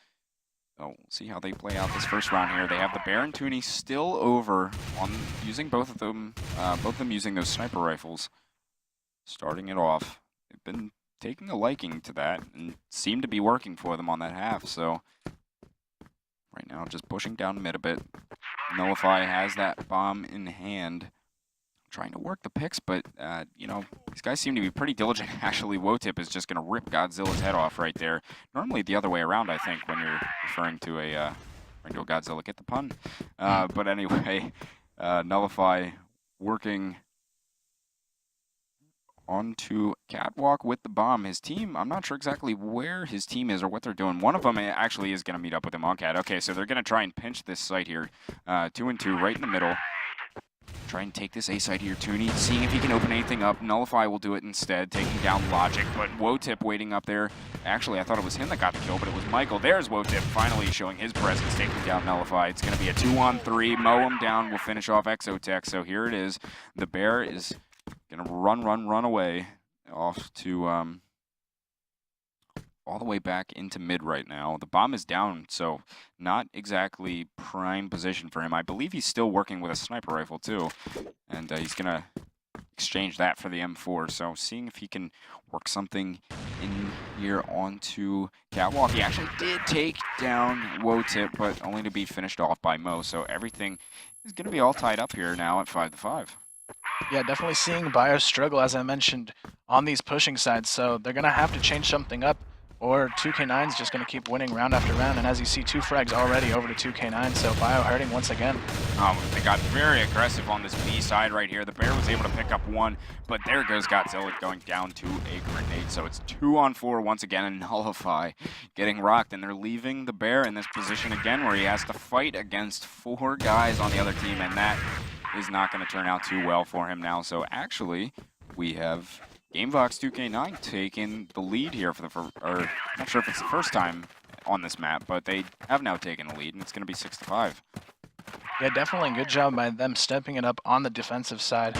So we'll see how they play out this first round here. They have the Baron Tooney still over on using both of them using those sniper rifles. Starting it off. They've been taking a liking to that and seem to be working for them on that half. So right now just pushing down mid a bit. Nullify has that bomb in hand. Trying to work the picks, but, you know, these guys seem to be pretty diligent. Actually, Wotip is just going to rip Godzilla's head off right there. Normally the other way around, I think, when you're referring to a Godzilla. Get the pun. But anyway, Nullify working onto Catwalk with the bomb. His team, I'm not sure exactly where his team is or what they're doing. One of them actually is going to meet up with him on Cat. Okay, so they're going to try and pinch this site here. 2 and 2 right in the middle. Try and take this A side here, Tooney, seeing if he can open anything up. Nullify will do it instead, taking down Logic, but Wotip waiting up there. Actually, I thought it was him that got the kill, but it was Michael. There's Wotip finally showing his presence, taking down Nullify. It's going to be a 2-on-3. Mow him down. We'll finish off Exotech. So here it is. The Bear is going to run away off to all the way back into mid right now. The bomb is down, so not exactly prime position for him. I believe he's still working with a sniper rifle too, and he's gonna exchange that for the M4. So seeing if he can work something in here onto Catwalk. He actually did take down Wotip, but only to be finished off by Mo. So everything is gonna be all tied up here now at 5-5. Yeah, definitely seeing Bio struggle, as I mentioned, on these pushing sides. So they're gonna have to change something up, or 2K9 is just going to keep winning round after round. And as you see, 2 frags already over to 2K9, so Bio hurting once again. They got very aggressive on this B side right here. The Bear was able to pick up one, but there goes Godzilla going down to a grenade. So it's 2-on-4 once again, and Nullify getting rocked. And they're leaving the Bear in this position again where he has to fight against 4 guys on the other team, and that is not going to turn out too well for him now. So actually, we have GameVox 2K9 taking the lead here for the I'm not sure if it's the first time on this map, but they have now taken the lead, and it's going to be 6-5. Yeah, definitely a good job by them stepping it up on the defensive side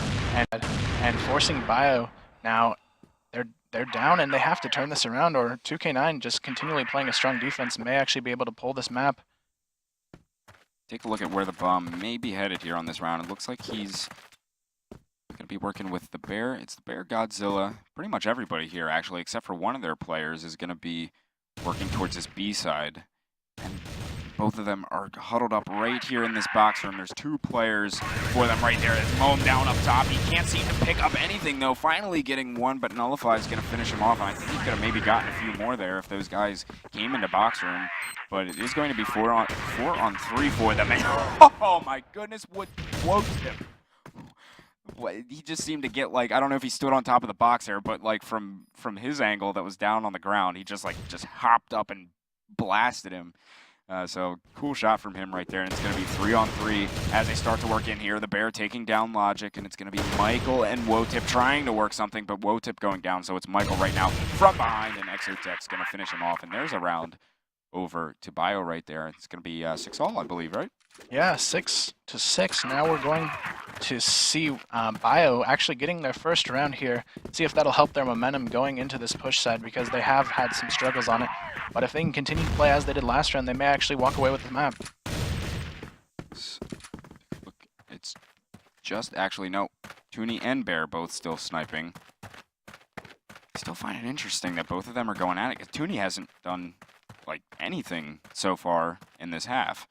and forcing Bio. Now they're down and they have to turn this around, or 2K9 just continually playing a strong defense may actually be able to pull this map. Take a look at where the bomb may be headed here on this round. It looks like he's going to be working with the Bear. It's the Bear, Godzilla. Pretty much everybody here, actually, except for one of their players, is going to be working towards this B side. And both of them are huddled up right here in this box room. There's 2 players for them right there. It's mow him down up top. He can't seem to pick up anything, though. Finally getting one, but Nullify is going to finish him off. And I think he could have maybe gotten a few more there if those guys came into box room. But it is going to be 4 on 3 for them. And oh my goodness, what woke him. He just seemed to get, like, I don't know if he stood on top of the box there, but like from his angle that was down on the ground, he just hopped up and blasted him. So cool shot from him right there, and it's going to be 3 on 3 as they start to work in here. The Bear taking down Logic, and it's going to be Michael and Wotip trying to work something, but Wotip going down, so it's Michael right now from behind, and Exotech's going to finish him off, and there's a round over to Bio right there. It's going to be 6-all, I believe, right? Yeah, 6-6. Now we're going to see Bio actually getting their first round here. See if that'll help their momentum going into this push side, because they have had some struggles on it. But if they can continue to play as they did last round, they may actually walk away with the map. Look, it's just actually, no, Toonie and Bear both still sniping. I still find it interesting that both of them are going at it, because Toonie hasn't done like anything so far in this half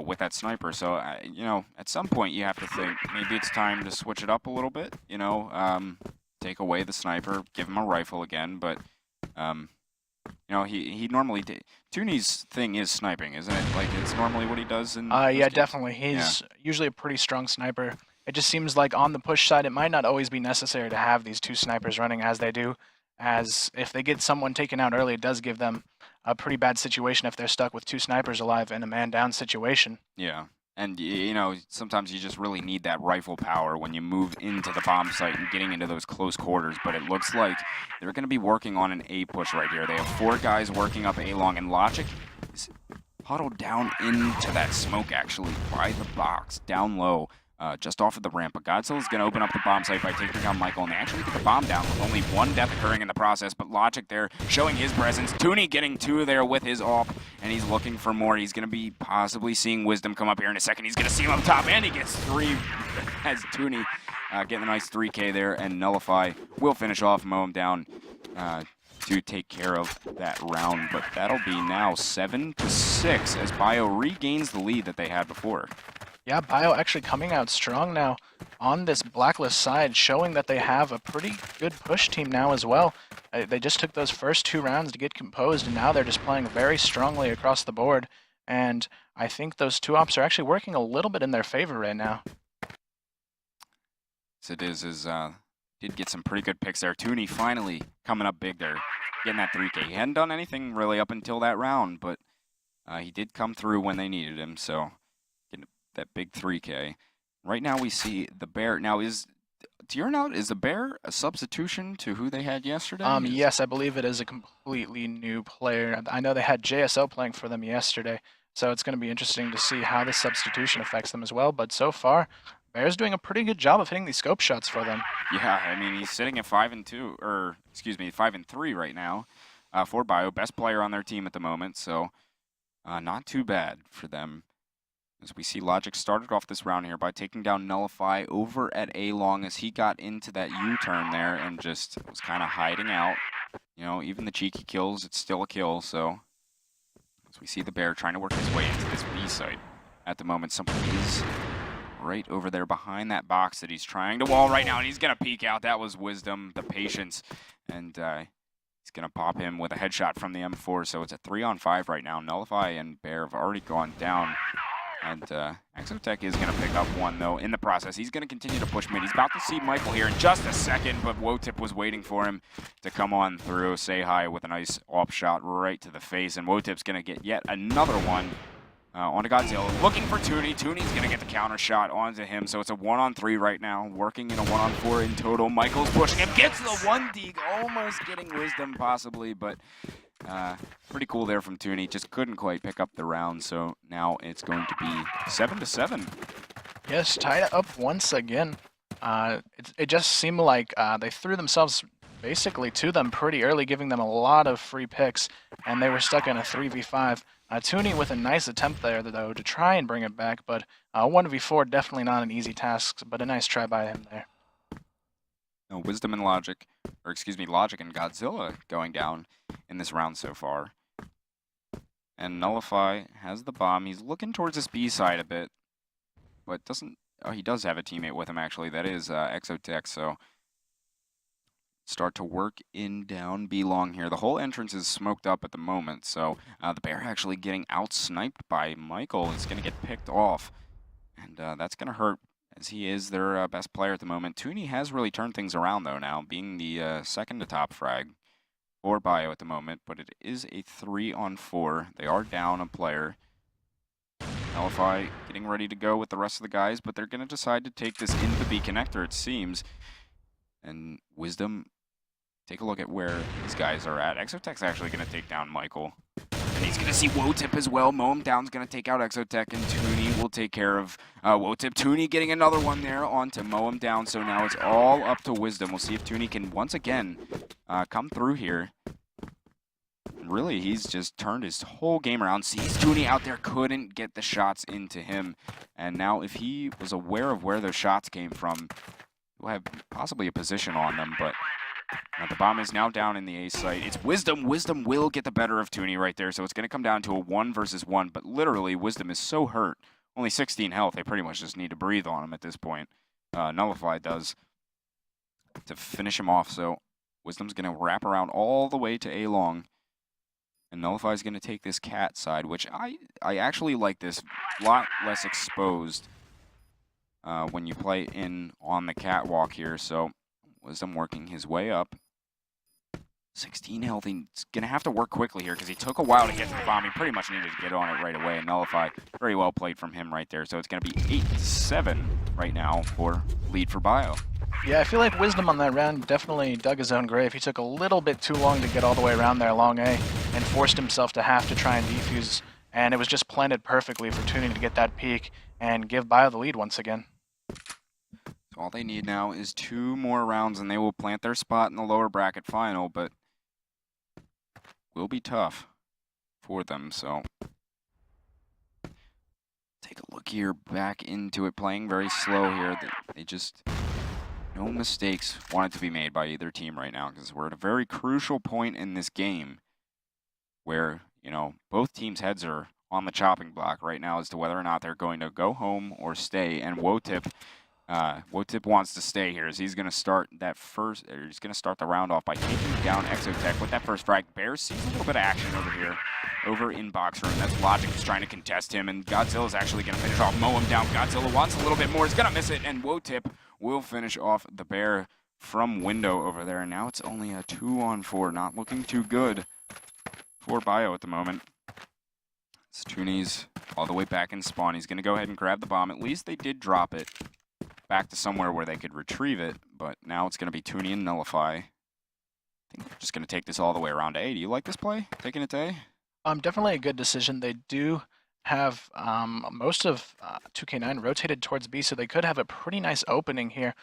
with that sniper. So, you know, at some point you have to think maybe it's time to switch it up a little bit, you know, take away the sniper, give him a rifle again. But, you know, he normally, Toonie's thing is sniping, isn't it? Like, it's normally what he does in yeah, games? definitely. He's usually a pretty strong sniper. It just seems like on the push side, it might not always be necessary to have these 2 snipers running as they do, as if they get someone taken out early, it does give them a pretty bad situation if they're stuck with 2 snipers alive in a man-down situation. Yeah, and you know, sometimes you just really need that rifle power when you move into the bomb site and getting into those close quarters, but it looks like they're going to be working on an A push right here. They have 4 guys working up A long, and Logic is huddled down into that smoke, actually, by the box, down low. Just off of the ramp, but Godzilla's going to open up the bomb site by taking down Michael, and they actually get the bomb down with only 1 death occurring in the process, but Logic there showing his presence. Toonie getting 2 there with his AWP, and he's looking for more. He's going to be possibly seeing Wisdom come up here in a second. He's going to see him up top, and he gets 3 as Toonie getting a nice 3K there, and Nullify will finish off, mow him down to take care of that round, but that'll be now 7-6 as Bio regains the lead that they had before. Yeah, Bio actually coming out strong now on this Blacklist side, showing that they have a pretty good push team now as well. They just took those first 2 rounds to get composed, and now they're just playing very strongly across the board. And I think those 2 ops are actually working a little bit in their favor right now. So it is, did get some pretty good picks there. Toonie finally coming up big there, getting that 3K. He hadn't done anything really up until that round, but he did come through when they needed him, so that big 3K. Right now we see the Bear. Now, to your note, is the Bear a substitution to who they had yesterday? Yes, I believe it is a completely new player. I know they had JSO playing for them yesterday, so it's going to be interesting to see how this substitution affects them as well. But so far, Bear's doing a pretty good job of hitting these scope shots for them. Yeah, I mean, he's sitting at 5-2, or excuse me, 5-3 right now for Bio, best player on their team at the moment. So not too bad for them. As we see, Logic started off this round here by taking down Nullify over at A long as he got into that U-turn there and just was kind of hiding out. You know, even the cheeky kills, it's still a kill. So as we see the Bear trying to work his way into this B site at the moment, somebody is right over there behind that box that he's trying to wall right now, and he's going to peek out. That was Wisdom, the patience, and he's going to pop him with a headshot from the M4. So it's a 3-on-5 right now. Nullify and Bear have already gone down. And Exotech is going to pick up 1, though, in the process. He's going to continue to push mid. He's about to see Michael here in just a second, but Wotip was waiting for him to come on through, say hi with a nice AWP shot right to the face. And Wotip's going to get yet another one onto Godzilla. Looking for Toonie. Toonie's going to get the counter shot onto him. So it's a 1-on-3 right now, working in a 1-on-4 in total. Michael's pushing him, gets the 1 deke, almost getting Wisdom possibly, but Pretty cool there from Tooney. Just couldn't quite pick up the round, so now it's going to be 7-7. Yes, tied up once again. It just seemed like they threw themselves basically to them pretty early, giving them a lot of free picks, and they were stuck in a 3v5. Tooney with a nice attempt there, though, to try and bring it back, but 1v4 definitely not an easy task, but a nice try by him there. No, Wisdom and Logic, or excuse me, Logic and Godzilla going down in this round so far. And Nullify has the bomb. He's looking towards his B side a bit, but doesn't. Oh, he does have a teammate with him, actually. That is Exotech, so start to work in down B long here. The whole entrance is smoked up at the moment, so the Bear actually getting out-sniped by Michael is going to get picked off, and that's going to hurt, as he is their best player at the moment. Tooney has really turned things around, though, now, being the second to top frag for Bio at the moment, but it is a 3-on-4. They are down a player. Nullify getting ready to go with the rest of the guys, but they're going to decide to take this into the B connector, it seems. And Wisdom, take a look at where these guys are at. Exotech's actually going to take down Michael. And he's going to see Wotip as well. Mow him down's going to take out Exotech, and Tooney will take care of Wotip. Tooney getting another one there on to mow him down, so now it's all up to Wisdom. We'll see if Tooney can once again come through here. Really, he's just turned his whole game around. Sees Tooney out there, couldn't get the shots into him. And now if he was aware of where those shots came from, he'll have possibly a position on them, but the bomb is now down in the A site. It's Wisdom. Wisdom will get the better of Tooney right there, so it's going to come down to a 1 versus 1, but literally Wisdom is so hurt. Only 16 health. They pretty much just need to breathe on him at this point. Nullify does to finish him off, so Wisdom's going to wrap around all the way to A long. And Nullify is going to take this cat side, which I actually like this a lot less exposed when you play in on the catwalk here. So Wisdom working his way up. 16 health. He's going to have to work quickly here because he took a while to get to the bomb. He pretty much needed to get on it right away. And Nullify, very well played from him right there. So it's going to be 8-7 right now for lead for Bio. Yeah, I feel like Wisdom on that round definitely dug his own grave. He took a little bit too long to get all the way around there along A and forced himself to have to try and defuse. And it was just planted perfectly for Tooney to get that peak and give Bio the lead once again. So all they need now is 2 more rounds and they will plant their spot in the lower bracket final, but will be tough for them. So take a look here, back into it, playing very slow here. They just... no mistakes wanted to be made by either team right now because we're at a very crucial point in this game where, you know, both teams' heads are on the chopping block right now as to whether or not they're going to go home or stay. And Wotip wants to stay here as he's going to start that he's going to start the round off by taking down Exotech with that first frag. Bears sees a little bit of action over here, over in box room. That's Logic who's trying to contest him, and Godzilla's actually going to finish off, mow him down. Godzilla wants a little bit more. He's going to miss it, and Wotip will finish off the Bear from window over there. And now it's only a 2-on-4, not looking too good for Bio at the moment. It's Tooney's all the way back in spawn. He's going to go ahead and grab the bomb. At least they did drop it back to somewhere where they could retrieve it, but now it's going to be Tooney and Nullify. I think they're just going to take this all the way around to A. Do you like this play, taking it to A? Definitely a good decision. They do have most of 2K9 rotated towards B, so they could have a pretty nice opening here,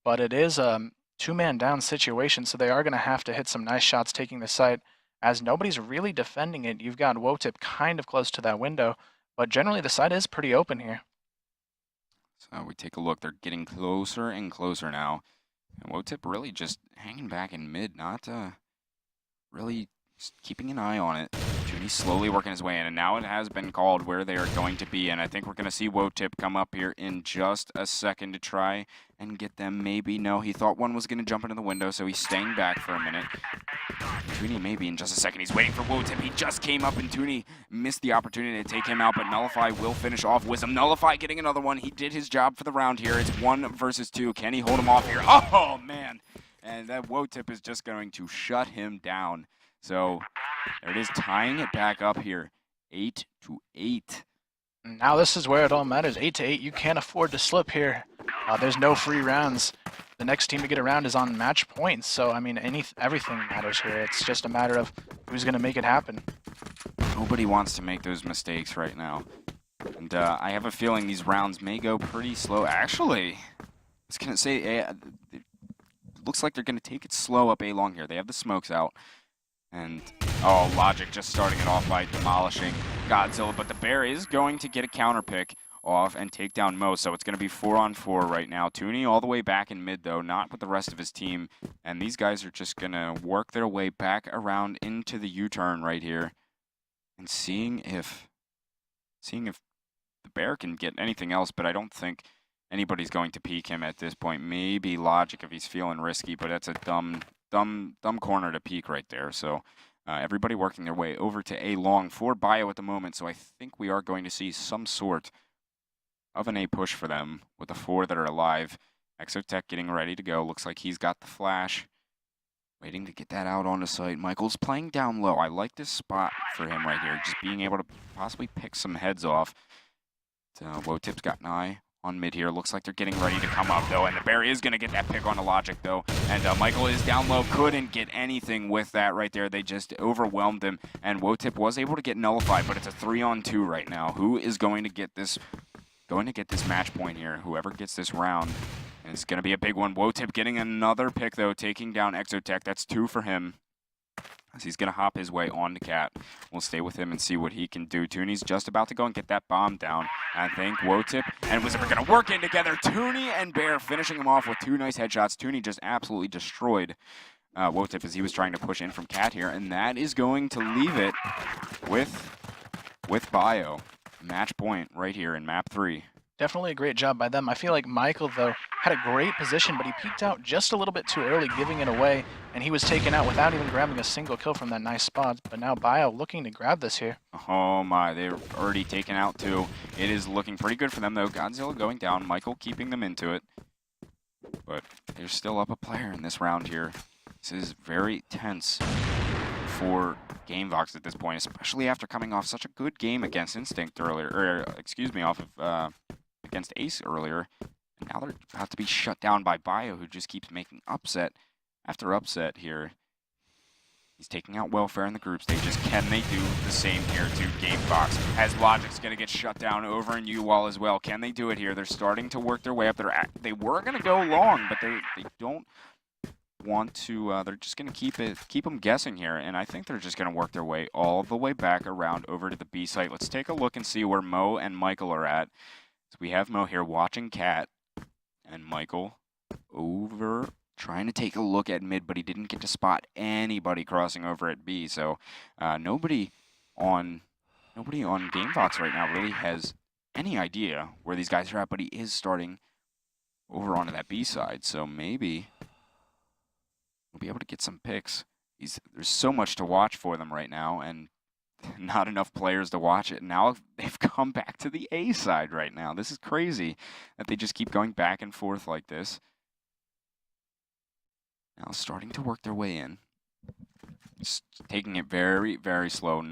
but it is a 2-man down situation, so they are going to have to hit some nice shots taking the site, as nobody's really defending it. You've got Wotip kind of close to that window, but generally the site is pretty open here. So we take a look. They're getting closer and closer now, and Wotip really just hanging back in mid, not really keeping an eye on it. Tooney slowly working his way in, and now it has been called where they are going to be, and I think we're going to see Wotip come up here in just a second to try and get them. Maybe, no, he thought one was going to jump into the window, so he's staying back for a minute. Tooney maybe in just a second. He's waiting for Wotip. He just came up, and Tooney missed the opportunity to take him out, but Nullify will finish off Wisdom. Nullify getting another one. He did his job for the round here. It's 1 versus 2. Can he hold him off here? Oh, man. And that Wotip is just going to shut him down. So there it is, tying it back up here, 8-8. Now this is where it all matters, 8-8. You can't afford to slip here. There's no free rounds. the next team to get around is on match points. So, I mean, everything matters here. It's just a matter of who's going to make it happen. Nobody wants to make those mistakes right now. And I have a feeling these rounds may go pretty slow. Actually, I was going to say, it looks like they're going to take it slow up A-long here. They have the smokes out. And, oh, Logic just starting it off by demolishing Godzilla. But the Bear is going to get a counter pick off and take down Mo. So it's going to be 4-on-4 right now. Tooney all the way back in mid, though, not with the rest of his team. And these guys are just going to work their way back around into the U-turn right here. And seeing if the Bear can get anything else, but I don't think anybody's going to peek him at this point. Maybe Logic if he's feeling risky, but that's a dumb corner to peek right there. So everybody working their way over to A-long for Bio at the moment. So I think we are going to see some sort of an A push for them with the 4 that are alive. Exotech getting ready to go. Looks like he's got the flash. Waiting to get that out onto site. Michael's playing down low. I like this spot for him right here. Just being able to possibly pick some heads off. Wotip's got an eye on mid here. Looks like they're getting ready to come up, though. And the Bear is going to get that pick on the Logic, though. And Michael is down low. Couldn't get anything with that right there. They just overwhelmed him. And Wotip was able to get nullified, but it's a 3-on-2 right now. Who is going to get this match point here? Whoever gets this round. And it's going to be a big one. Wotip getting another pick, though, taking down Exotech. That's 2 for him. As he's going to hop his way on to Cat. We'll stay with him and see what he can do. Tooney's just about to go and get that bomb down. I think Wotip and Wizard are going to work in together. Tooney and Bear finishing him off with 2 nice headshots. Tooney just absolutely destroyed Wotip as he was trying to push in from Cat here. And that is going to leave it with Bio. Match point right here in map 3. Definitely a great job by them. I feel like Michael, though, had a great position, but he peeked out just a little bit too early, giving it away, and he was taken out without even grabbing a single kill from that nice spot. But now Bio looking to grab this here. Oh my, they're already taken out too. It is looking pretty good for them, though. Godzilla going down, Michael keeping them into it. But they're still up a player in this round here. This is very tense for GameVox at this point, especially after coming off such a good game against Instinct earlier, or excuse me, off of against Ace earlier. And now they're about to be shut down by Bio, who just keeps making upset after upset here. He's taking out Welfare in the group stage. Can they do the same here to GameVox? As Logic's going to get shut down over in U-Wall as well. Can they do it here? They're starting to work their way up. They were going to go long, but they don't want to. They're just going to keep them guessing here, and I think they're just going to work their way all the way back around over to the B site. Let's take a look and see where Mo and Michael are at. So we have Mo here watching Cat, and Michael over trying to take a look at mid, but he didn't get to spot anybody crossing over at B. So nobody on GameVox right now really has any idea where these guys are at, but he is starting over onto that B side. So maybe we'll be able to get some picks. There's so much to watch for them right now, and not enough players to watch it. Now they've come back to the A side right now. This is crazy that they just keep going back and forth like this. Now starting to work their way in. Just taking it very, very slow.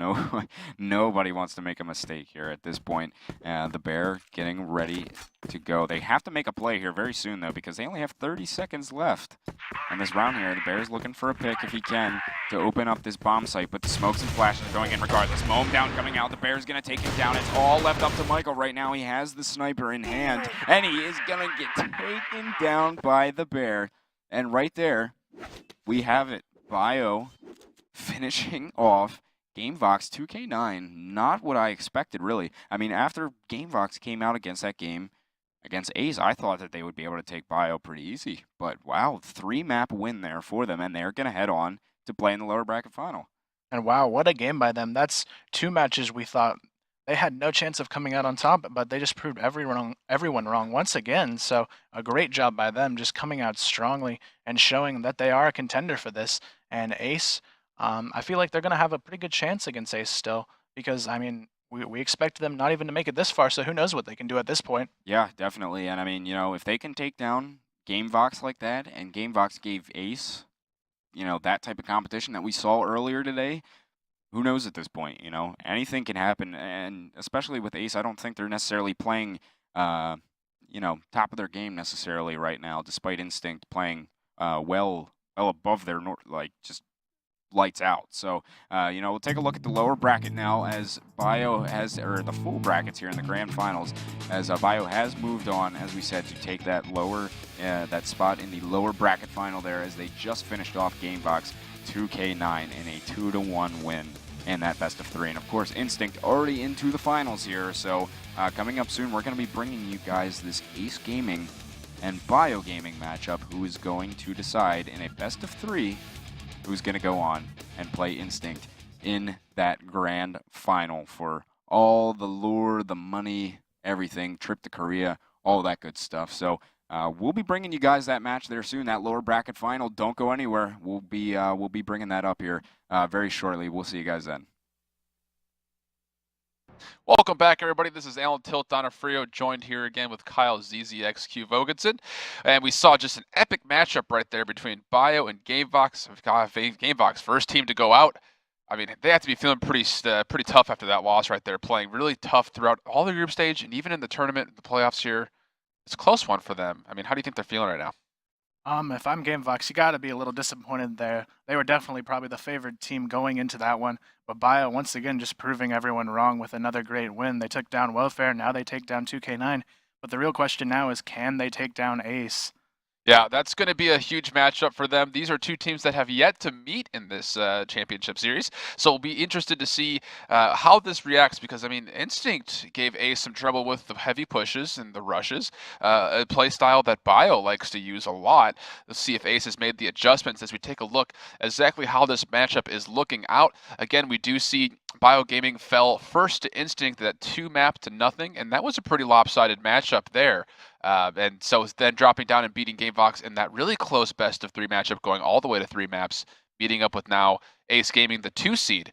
Nobody wants to make a mistake here at this point. The Bear getting ready to go. They have to make a play here very soon, though, because they only have 30 seconds left in this round here. The Bear's looking for a pick, if he can, to open up this bomb site, but the smokes and flashes are going in regardless. Mow him down coming out. The Bear's going to take him down. It's all left up to Michael right now. He has the sniper in hand, and he is going to get taken down by the Bear. And right there, we have it. Bio finishing off GameVox 2K9. Not what I expected, really. I mean, after GameVox came out against that game against Ace, I thought that they would be able to take Bio pretty easy. But wow, 3-map win there for them, and they're going to head on to play in the lower bracket final. And wow, what a game by them. That's 2 matches we thought they had no chance of coming out on top, but they just proved everyone wrong once again. So a great job by them, just coming out strongly and showing that they are a contender for this. And Ace, I feel like they're going to have a pretty good chance against Ace still, because, I mean, we expect them not even to make it this far, so who knows what they can do at this point. Yeah, definitely. And, I mean, you know, if they can take down GameVox like that, and GameVox gave Ace, you know, that type of competition that we saw earlier today, who knows at this point, you know? Anything can happen, and especially with Ace, I don't think they're necessarily playing, you top of their game necessarily right now, despite Instinct playing well above their just lights out. So, we'll take a look at the lower bracket now as Bio has, or the full brackets here in the Grand Finals, as Bio has moved on, as we said, to take that that spot in the lower bracket final there, as they just finished off GameBox 2K9 in a 2-1 win in that best of 3. And of course, Instinct already into the finals here. So coming up soon, we're going to be bringing you guys this Ace Gaming and Bio Gaming matchup, who is going to decide in a best of 3 who's going to go on and play Instinct in that grand final for all the lure, the money, everything, trip to Korea, all that good stuff. So we'll be bringing you guys that match there soon, that lower bracket final. Don't go anywhere. We'll be bringing that up here very shortly. We'll see you guys then. Welcome back, everybody. This is Alan Tilt Donofrio, joined here again with Kyle ZZXQ Vogensen. And we saw just an epic matchup right there between Bio and GameVox. We've got GameVox, first team to go out. I mean, they have to be feeling pretty tough after that loss right there, playing really tough throughout all the group stage and even in the tournament, the playoffs here. It's a close one for them. I mean, how do you think they're feeling right now? If I'm GameVox, you got to be a little disappointed there. They were definitely probably the favored team going into that one. But Bio, once again, just proving everyone wrong with another great win. They took down Welfare, now they take down 2K9. But the real question now is, can they take down Ace? Yeah, that's going to be a huge matchup for them. These are two teams that have yet to meet in this championship series. So we'll be interested to see how this reacts because, I mean, Instinct gave Ace some trouble with the heavy pushes and the rushes, a play style that Bio likes to use a lot. Let's see if Ace has made the adjustments as we take a look exactly how this matchup is looking out. Again, we do see Bio Gaming fell first to Instinct at 2-0, and that was a pretty lopsided matchup there. And so then dropping down and beating GameVox in that really close best of 3 matchup, going all the way to 3 maps, meeting up with now Ace Gaming, the 2 seed,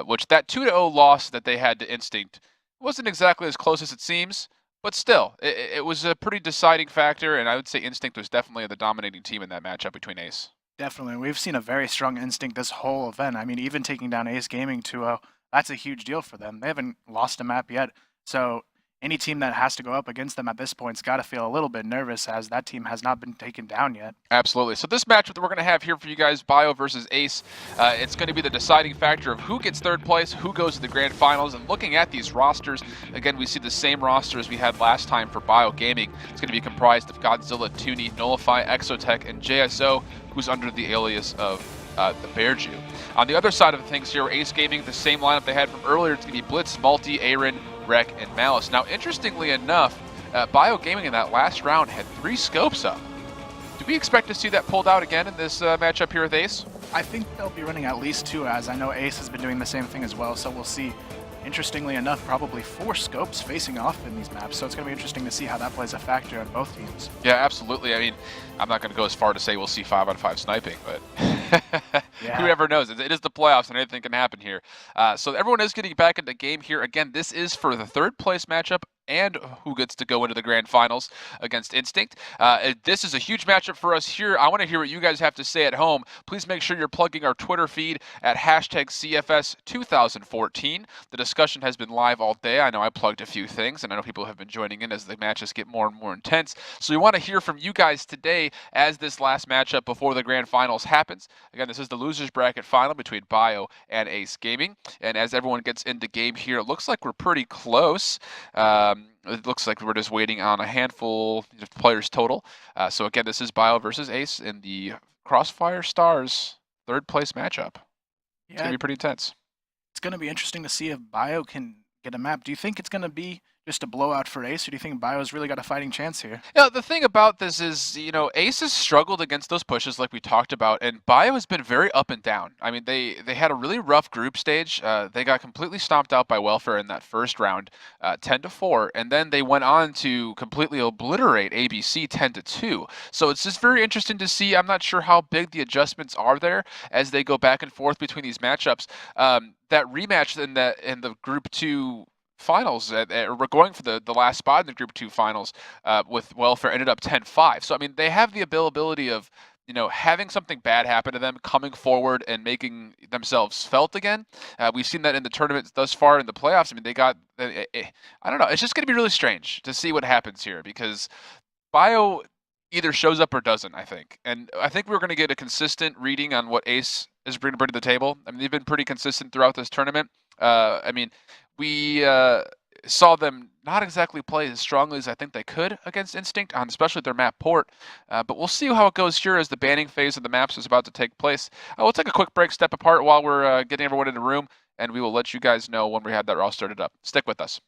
which that 2-0 loss that they had to Instinct wasn't exactly as close as it seems, but still, it was a pretty deciding factor, and I would say Instinct was definitely the dominating team in that matchup between Ace. Definitely. We've seen a very strong Instinct this whole event. I mean, even taking down Ace Gaming 2-0, that's a huge deal for them. They haven't lost a map yet, so any team that has to go up against them at this point's got to feel a little bit nervous, as that team has not been taken down yet. Absolutely. So this matchup that we're going to have here for you guys, Bio versus Ace, it's going to be the deciding factor of who gets 3rd place, who goes to the Grand Finals. And looking at these rosters, again, we see the same roster as we had last time for Bio Gaming. It's going to be comprised of Godzilla, Toonie, Nullify, Exotech, and JSO, who's under the alias of the Bear Jew. On the other side of things here, Ace Gaming, the same lineup they had from earlier. It's going to be Blitz, Multi, Aaron, Rec, and Malice. Now, interestingly enough, Bio Gaming in that last round had 3 scopes up. Do we expect to see that pulled out again in this matchup here with Ace? I think they'll be running at least 2, as I know Ace has been doing the same thing as well, so we'll see. Interestingly enough, probably 4 scopes facing off in these maps, so it's going to be interesting to see how that plays a factor on both teams. Yeah, absolutely. I mean, I'm not going to go as far to say we'll see 5-on-5 sniping, but yeah. Whoever knows. It is the playoffs, and anything can happen here. So everyone is getting back into game here. Again, this is for the 3rd place matchup and who gets to go into the Grand Finals against Instinct. This is a huge matchup for us here. I want to hear what you guys have to say at home. Please make sure you're plugging our Twitter feed at #CFS2014. The discussion has been live all day. I know I plugged a few things, and I know people have been joining in as the matches get more and more intense. So we want to hear from you guys today as this last matchup before the Grand Finals happens. Again, this is the losers bracket final between Bio and Ace Gaming. And as everyone gets into game here, it looks like we're pretty close. It looks like we're just waiting on a handful of players total. So again, this is Bio versus Ace in the CROSSFIRE STARS 3rd place matchup. It's going to be pretty intense. It's going to be interesting to see if Bio can get a map. Do you think it's going to be just a blowout for Ace, or do you think Bio's really got a fighting chance here? Yeah, the thing about this is, Ace has struggled against those pushes like we talked about, and Bio has been very up and down. I mean, they had a really rough group stage. They got completely stomped out by Welfare in that first round, 10-4, and then they went on to completely obliterate ABC 10-2. So it's just very interesting to see. I'm not sure how big the adjustments are there as they go back and forth between these matchups. That rematch in the Group 2 finals, we're going for the last spot in the Group 2 finals with Welfare, ended up 10-5. So, I mean, they have the ability of you know, having something bad happen to them, coming forward and making themselves felt again. We've seen that in the tournaments thus far in the playoffs. I mean, they got, I don't know, it's just going to be really strange to see what happens here because Bio either shows up or doesn't, I think. And I think we're going to get a consistent reading on what Ace is bringing to the table. I mean, they've been pretty consistent throughout this tournament. I mean, we saw them not exactly play as strongly as I think they could against Instinct, on especially their map port. But we'll see how it goes here as the banning phase of the maps is about to take place. We'll take a quick break, step apart while we're getting everyone in the room, and we will let you guys know when we have that all started up. Stick with us.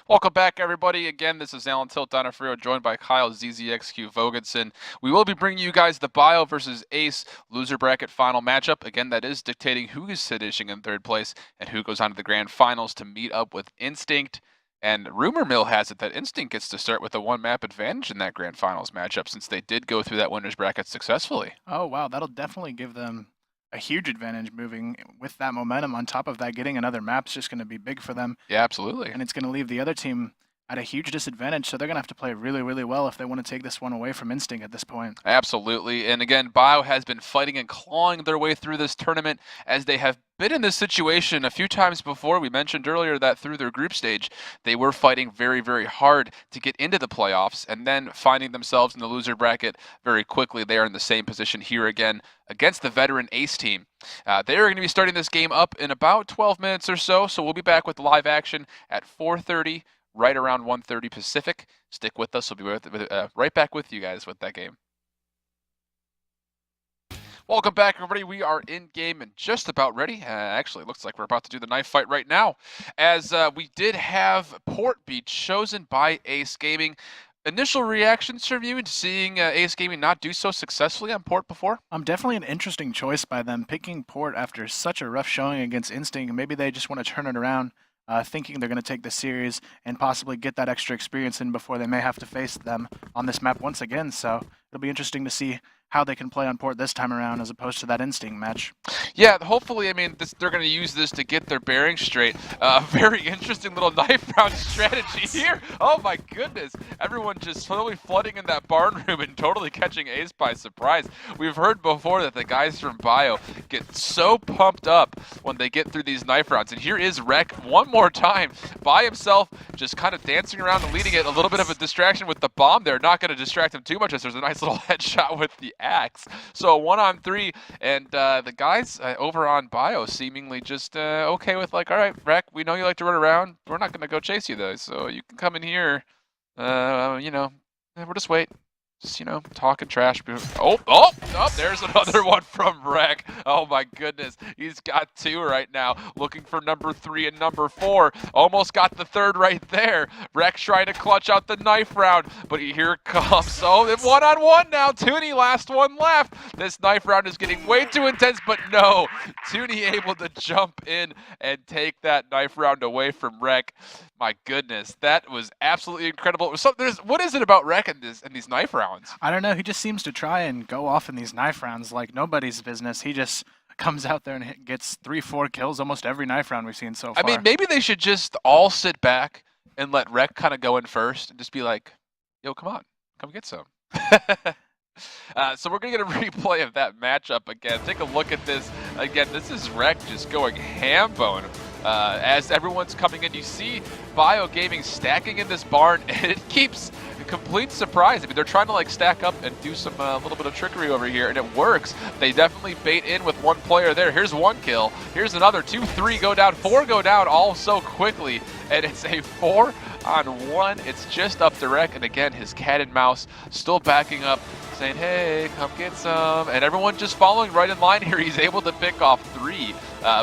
Welcome back, everybody. Again, this is Alan Tilt Donofrio, joined by Kyle ZZXQ Vogensen. We will be bringing you guys the Bio versus Ace loser bracket final matchup. Again, that is dictating who is finishing in third place and who goes on to the grand finals to meet up with Instinct. And rumor mill has it that Instinct gets to start with a one-map advantage in that grand finals matchup since they did go through that winner's bracket successfully. Oh, wow. That'll definitely give them a huge advantage moving with that momentum. On top of that, getting another map's just going to be big for them. Yeah, absolutely. And it's going to leave the other team at a huge disadvantage, so they're going to have to play really, really well if they want to take this one away from Instinct at this point. Absolutely. And again, Bio has been fighting and clawing their way through this tournament as they have been in this situation a few times before. We mentioned earlier that through their group stage, they were fighting very, very hard to get into the playoffs and then finding themselves in the loser bracket very quickly. They are in the same position here again against the veteran Ace team. They are going to be starting this game up in about 12 minutes or so, so we'll be back with live action at 4:30. Right around 1:30 Pacific. Stick with us. We'll be right back with you guys with that game. Welcome back, everybody. We are in game and just about ready. Actually, it looks like we're about to do the knife fight right now, as we did have Port be chosen by Ace Gaming. Initial reactions from you to seeing Ace Gaming not do so successfully on Port before? Definitely an interesting choice by them, picking Port after such a rough showing against Instinct. Maybe they just want to turn it around. Thinking they're going to take the series and possibly get that extra experience in before they may have to face them on this map once again. So it'll be interesting to see how they can play on Port this time around as opposed to that Instinct match. Yeah, hopefully, I mean, they're going to use this to get their bearings straight. Very interesting little knife round strategy here. Oh my goodness. Everyone just totally flooding in that barn room and totally catching Ace by surprise. We've heard before that the guys from Bio get so pumped up when they get through these knife rounds. And here is Rek one more time by himself, just kind of dancing around and leading it. A little bit of a distraction with the bomb there. Not going to distract him too much as there's a nice little headshot with the axe. So 1-on-3, and the guys over on Bio seemingly just okay with like, all right, Rek, we know you like to run around. We're not going to go chase you though, so you can come in here. You know, we'll just wait. Just, you know, talking trash. Oh, there's another one from Rek. Oh my goodness. He's got two right now. Looking for number 3 and number 4. Almost got the third right there. Rek trying to clutch out the knife round, but here it comes. Oh, 1-on-1 now. Tooney, last one left. This knife round is getting way too intense, but no. Tooney able to jump in and take that knife round away from Rek. My goodness, that was absolutely incredible. What is it about Rek in these knife rounds? I don't know. He just seems to try and go off in these knife rounds like nobody's business. He just comes out there and gets 3-4 kills almost every knife round we've seen so far. I mean, maybe they should just all sit back and let Rek kind of go in first and just be like, yo, come on, come get some. So we're going to get a replay of that matchup again. Take a look at this. Again, this is Rek just going ham bone. As everyone's coming in, you see Bio Gaming stacking in this barn, and it keeps a complete surprise. I mean, they're trying to like stack up and do some little bit of trickery over here, and it works. They definitely bait in with one player there. Here's one kill. Here's another. 2, 3 go down. 4 go down all so quickly, and it's a 4-on-1. It's just up to Rek, and again, his cat and mouse still backing up, saying, hey, come get some. And everyone just following right in line here. He's able to pick off 3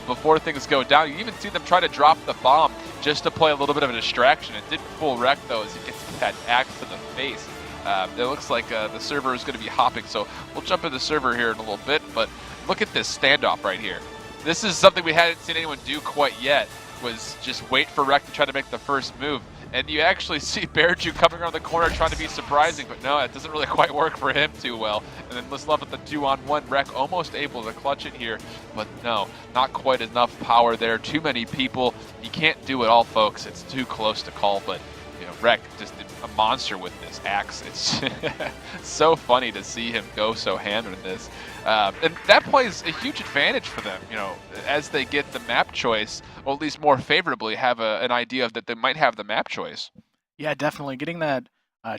before things go down. You even see them try to drop the bomb just to play a little bit of a distraction. It didn't fool Rek, though, as he gets that axe to the face. It looks like the server is going to be hopping, so we'll jump into the server here in a little bit. But look at this standoff right here. This is something we hadn't seen anyone do quite yet, was just wait for Rek to try to make the first move. And you actually see Bearju coming around the corner trying to be surprising, but no, it doesn't really quite work for him too well. And then let's love at the 2-on-1. Rek almost able to clutch it here, but no, not quite enough power there. Too many people. You can't do it all, folks. It's too close to call, but Rec just did a monster with this axe. It's so funny to see him go so ham in this. And that plays a huge advantage for them, as they get the map choice, or at least more favorably have an idea of that they might have the map choice. Yeah, definitely. Getting that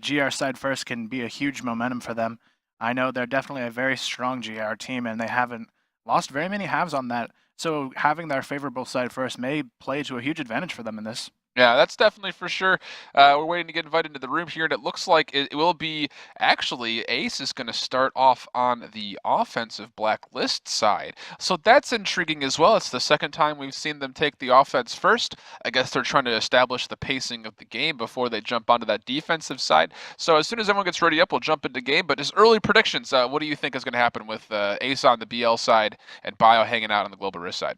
GR side first can be a huge momentum for them. I know they're definitely a very strong GR team, and they haven't lost very many halves on that. So having their favorable side first may play to a huge advantage for them in this. Yeah, that's definitely for sure. We're waiting to get invited into the room here, and it looks like it will be actually Ace is going to start off on the offensive blacklist side. So that's intriguing as well. It's the second time we've seen them take the offense first. I guess they're trying to establish the pacing of the game before they jump onto that defensive side. So as soon as everyone gets ready up, we'll jump into game. But just early predictions, what do you think is going to happen with Ace on the BL side and Bio hanging out on the Global Risk side?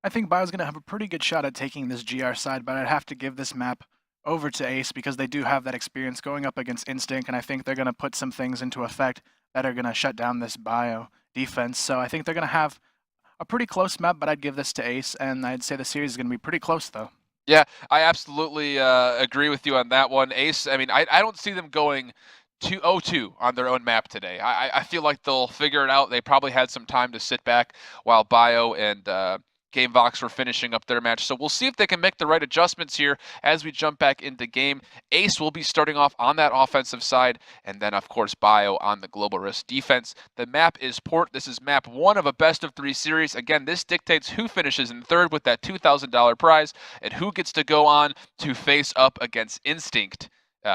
I think Bio's going to have a pretty good shot at taking this GR side, but I'd have to give this map over to Ace because they do have that experience going up against Instinct, and I think they're going to put some things into effect that are going to shut down this Bio defense. So I think they're going to have a pretty close map, but I'd give this to Ace, and I'd say the series is going to be pretty close, though. Yeah, I absolutely agree with you on that one. Ace, I mean, I don't see them going 2-0-2 on their own map today. I feel like they'll figure it out. They probably had some time to sit back while Bio and GameVox were finishing up their match. So we'll see if they can make the right adjustments here as we jump back into game. Ace will be starting off on that offensive side, and then, of course, Bio on the Global Risk defense. The map is Port. This is map 1 of a best-of-3 series. Again, this dictates who finishes in third with that $2,000 prize and who gets to go on to face up against Instinct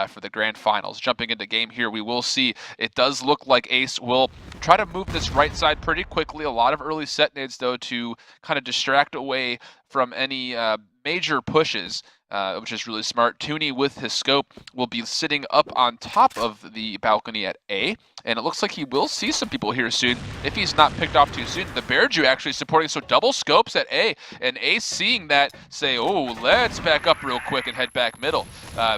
for the Grand Finals. Jumping into game here, we will see it does look like Ace will try to move this right side pretty quickly. A lot of early set nades, though, to kind of distract away from any major pushes, which is really smart. Tooney with his scope will be sitting up on top of the balcony at A, and it looks like he will see some people here soon if he's not picked off too soon. The Bearju actually supporting, so double scopes at A, and Ace seeing that say, oh, let's back up real quick and head back middle.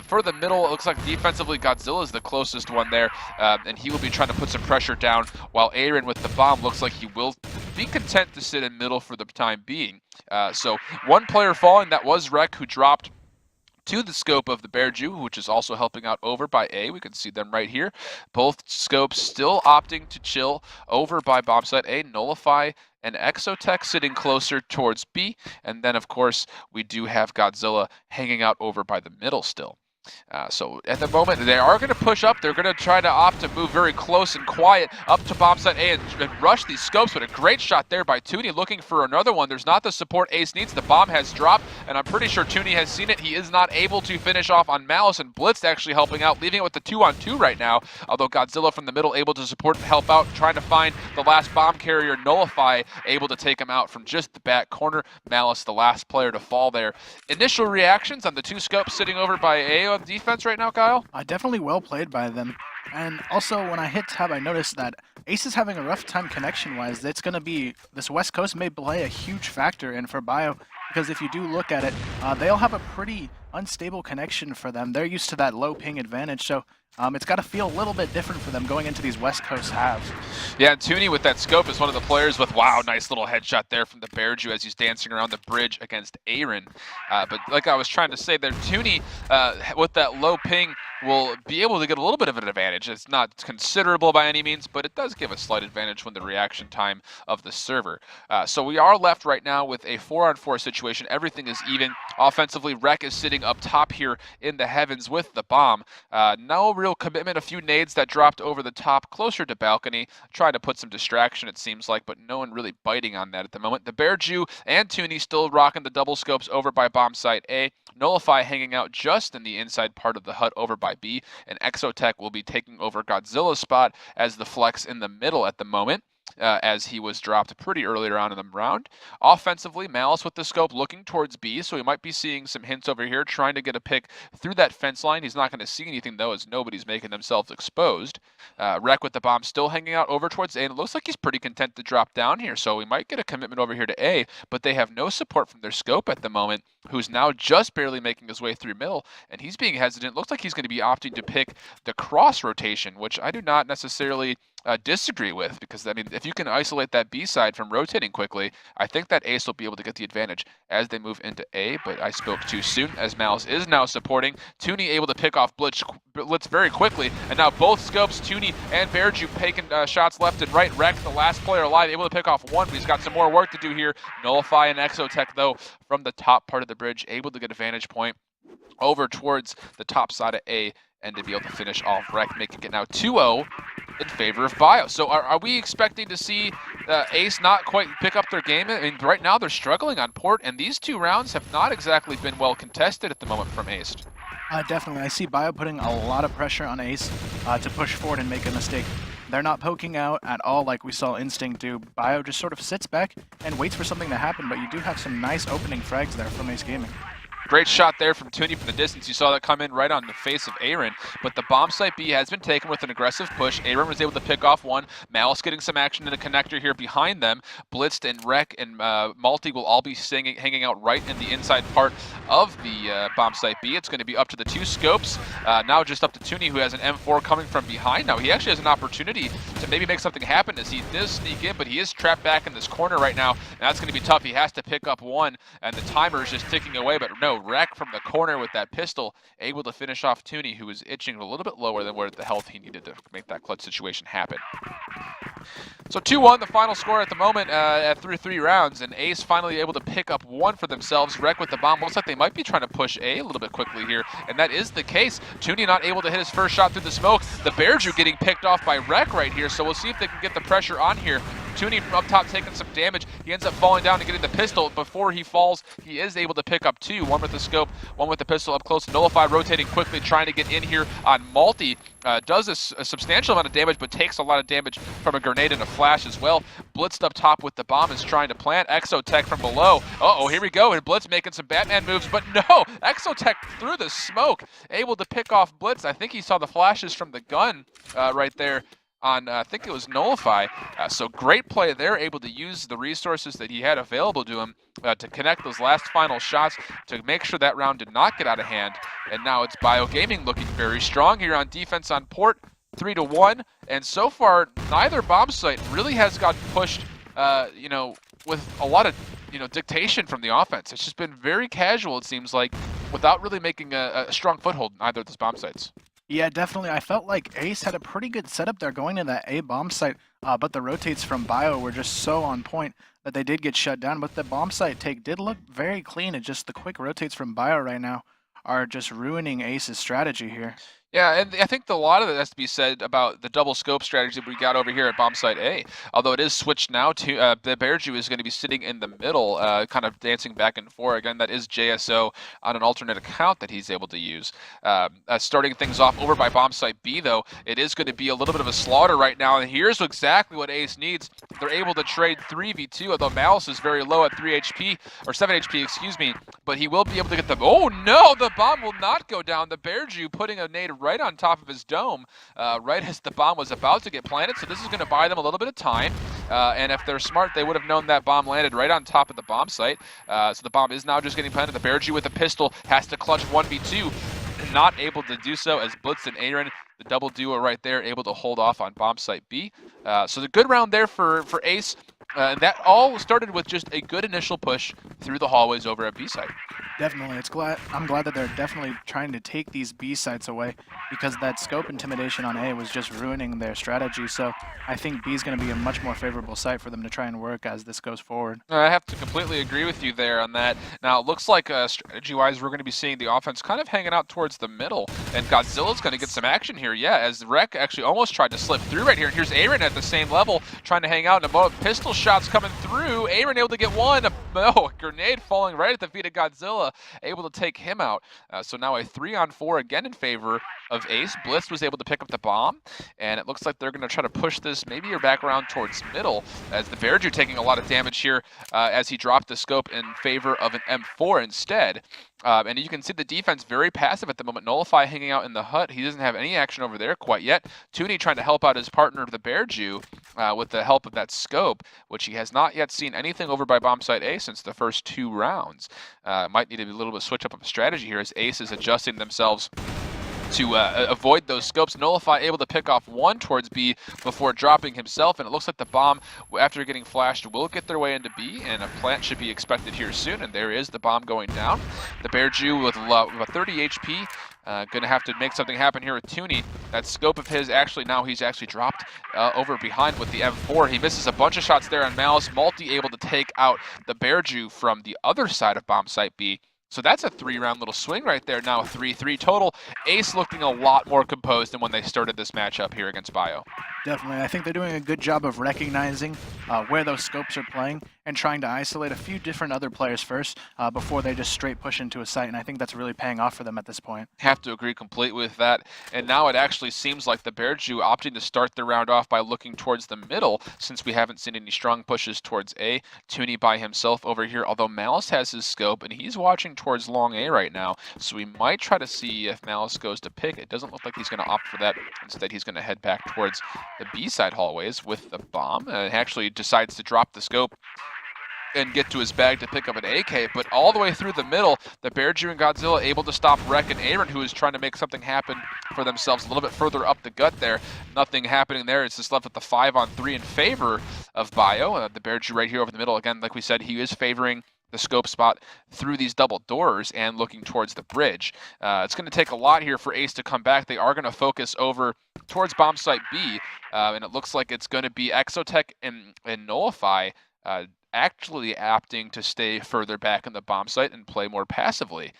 For the middle, it looks like defensively Godzilla is the closest one there, and he will be trying to put some pressure down, while Aaron with the bomb looks like he will be content to sit in middle for the time being. So one player falling, that was Rec, who dropped to the scope of the Bearju, which is also helping out over by A. We can see them right here. Both scopes still opting to chill over by bombsite A. Nullify and Exotech sitting closer towards B. And then, of course, we do have Godzilla hanging out over by the middle still. So at the moment, they are going to push up. They're going to try to opt to move very close and quiet up to bombsite A and rush these scopes, but a great shot there by Tooney looking for another one. There's not the support Ace needs. The bomb has dropped, and I'm pretty sure Tooney has seen it. He is not able to finish off on Malice, and Blitz actually helping out, leaving it with the 2-on-2 right now, although Godzilla from the middle able to support and help out, trying to find the last bomb carrier. Nullify able to take him out from just the back corner. Malice, the last player to fall there. Initial reactions on the 2 scopes sitting over by A on defense right now, Kyle? Definitely well played by them. And also, when I hit tab, I noticed that Ace is having a rough time connection-wise. It's going to be, this West Coast may play a huge factor in for Bio, because if you do look at it, they'll have a pretty unstable connection for them. They're used to that low ping advantage, so it's got to feel a little bit different for them going into these West Coast halves. Yeah, and Tooney with that scope is one of the players with, wow, nice little headshot there from the Bearju as he's dancing around the bridge against Aaron. But like I was trying to say there, Tooney with that low ping will be able to get a little bit of an advantage. It's not considerable by any means, but it does give a slight advantage when the reaction time of the server. So we are left right now with a 4-on-4 situation. Everything is even. Offensively, Rec is sitting up top here in the heavens with the bomb. No real commitment. A few nades that dropped over the top closer to balcony, trying to put some distraction, it seems like, but no one really biting on that at the moment. The Bearju and Tooney still rocking the double scopes over by bomb site A. Nullify hanging out just in the inside part of the hut over by B, and Exotech will be taking over Godzilla's spot as the flex in the middle at the moment. As he was dropped pretty earlier on in the round. Offensively, Malice with the scope looking towards B, so we might be seeing some hints over here, trying to get a pick through that fence line. He's not going to see anything, though, as nobody's making themselves exposed. Rec with the bomb still hanging out over towards A, and it looks like he's pretty content to drop down here, so we might get a commitment over here to A, but they have no support from their scope at the moment, who's now just barely making his way through middle, and he's being hesitant. Looks like he's going to be opting to pick the cross rotation, which I do not necessarily disagree with, because I mean, if you can isolate that B side from rotating quickly, I think that Ace will be able to get the advantage as they move into A, but I spoke too soon, as Malice is now supporting. Tooney able to pick off Blitz very quickly, and now both scopes, Tooney and Bearju, taking shots left and right. Wreck, the last player alive, able to pick off one, but he's got some more work to do here. Nullify and Exotech, though, from the top part of the bridge, able to get a vantage point over towards the top side of A, and to be able to finish off Wreck, making it now 2-0 in favor of Bio. So are we expecting to see Ace not quite pick up their game? I mean, right now they're struggling on port, and these 2 rounds have not exactly been well contested at the moment from Ace. Definitely. I see Bio putting a lot of pressure on Ace to push forward and make a mistake. They're not poking out at all like we saw Instinct do. Bio just sort of sits back and waits for something to happen, but you do have some nice opening frags there from Ace Gaming. Great shot there from Tooney from the distance. You saw that come in right on the face of Aaron, but the bomb site B has been taken with an aggressive push. Aaron was able to pick off one. Malice getting some action in the connector here behind them. Blitzed and Wreck and Malty will all be hanging out right in the inside part of the bomb site B. It's going to be up to the 2 scopes. Now just up to Tooney, who has an M4 coming from behind. Now he actually has an opportunity to maybe make something happen as he does sneak in, but he is trapped back in this corner right now, and that's going to be tough. He has to pick up one, and the timer is just ticking away, but no, Wreck from the corner with that pistol, able to finish off Tooney, who was itching a little bit lower than where the health he needed to make that clutch situation happen. So 2-1, the final score at the moment through 3 rounds, and Ace finally able to pick up one for themselves. Wreck with the bomb. Looks like they might be trying to push A little bit quickly here, and that is the case. Tooney not able to hit his first shot through the smoke. The Bearju getting picked off by Wreck right here, so we'll see if they can get the pressure on here. Tooney from up top taking some damage. He ends up falling down and getting the pistol. Before he falls, he is able to pick up 2, one with the scope, one with the pistol up close. Nullify rotating quickly, trying to get in here on Malty. Does a substantial amount of damage, but takes a lot of damage from a grenade and a flash as well. Blitzed up top with the bomb is trying to plant. Exotech from below. Uh-oh, here we go. And Blitz making some Batman moves, but no! Exotech through the smoke, able to pick off Blitz. I think he saw the flashes from the gun right there on, I think it was Nullify. So great play there, able to use the resources that he had available to him to connect those last final shots to make sure that round did not get out of hand. And now it's Bio Gaming looking very strong here on defense on port, 3-1. And so far, neither bomb site really has gotten pushed, you know, with a lot of, you know, dictation from the offense. It's just been very casual, it seems like, without really making a strong foothold in either of those bomb sites. Yeah, definitely. I felt like Ace had a pretty good setup there going to that A bomb site, but the rotates from Bio were just so on point that they did get shut down. But the bomb site take did look very clean. It's just the quick rotates from Bio right now are just ruining Ace's strategy here. Yeah, and I think a lot of that has to be said about the double scope strategy that we got over here at bomb site A. Although it is switched now to the Bearju is going to be sitting in the middle, kind of dancing back and forth. Again, that is JSO on an alternate account that he's able to use. Starting things off over by bomb site B, though, it is going to be a little bit of a slaughter right now. And here's exactly what Ace needs. They're able to trade 3v2, although Malice is very low at 3 HP, or 7 HP, excuse me. But he will be able to get the... Oh, no! The bomb will not go down. The Bearju putting a nade right on top of his dome, right as the bomb was about to get planted. So this is going to buy them a little bit of time. And if they're smart, they would have known that bomb landed right on top of the bomb site. So the bomb is now just getting planted. The Bearju with a pistol has to clutch 1v2. Not able to do so as Blitz and Aaron, the double duo right there, able to hold off on bomb site B. So the good round there for Ace. And that all started with just a good initial push through the hallways over at B site. Definitely. I'm glad that they're definitely trying to take these B sites away, because that scope intimidation on A was just ruining their strategy. So I think B is going to be a much more favorable site for them to try and work as this goes forward. I have to completely agree with you there on that. Now, it looks like strategy-wise, we're going to be seeing the offense kind of hanging out towards the middle, and Godzilla's going to get some action here. Yeah, as Wreck actually almost tried to slip through right here. And here's Aaron at the same level, trying to hang out in a moment. Pistol shots coming through. Aaron able to get one. A grenade falling right at the feet of Godzilla, able to take him out. So now a 3-on-4 again in favor of Ace. Blitz was able to pick up the bomb, and it looks like they're going to try to push this maybe back around towards middle, as the Bearju taking a lot of damage here as he dropped the scope in favor of an M4 instead. And you can see the defense very passive at the moment. Nullify hanging out in the hut. He doesn't have any action over there quite yet. Tooney trying to help out his partner, the Bearju, with the help of that scope, which he has not yet seen anything over by bomb site A since the first 2 rounds. Might need to be a little bit switch up of a strategy here as Ace is adjusting themselves to avoid those scopes. Nullify able to pick off one towards B before dropping himself, and it looks like the bomb, after getting flashed, will get their way into B, and a plant should be expected here soon, and there is the bomb going down. The Bear Jew with about 30 HP, gonna have to make something happen here with Tooney. That scope of his, he's actually dropped over behind with the M4. He misses a bunch of shots there on Malice. Multi able to take out the Bear Jew from the other side of bomb site B. So that's a 3-round little swing right there. Now a 3-3 total. Ace looking a lot more composed than when they started this matchup here against Bio. Definitely. I think they're doing a good job of recognizing where those scopes are playing and trying to isolate a few different other players first before they just straight push into a site, and I think that's really paying off for them at this point. Have to agree completely with that. And now it actually seems like the Bear Jew opting to start the round off by looking towards the middle, since we haven't seen any strong pushes towards A. Tooney by himself over here, although Malice has his scope, and he's watching towards long A right now, so we might try to see if Malice goes to pick. It doesn't look like he's going to opt for that. Instead, he's going to head back towards the B side hallways with the bomb, and actually decides to drop the scope and get to his bag to pick up an AK, but all the way through the middle, the Bear Jew and Godzilla able to stop Rek and Aaron, who is trying to make something happen for themselves a little bit further up the gut there. Nothing happening there. It's just left with the 5-on-3 in favor of Bio. The Bear Jew right here over the middle. Again, like we said, he is favoring the scope spot through these double doors and looking towards the bridge. It's going to take a lot here for Ace to come back. They are going to focus over towards bomb site B, and it looks like it's going to be Exotech and Nullify actually opting to stay further back in the bomb site and play more passively.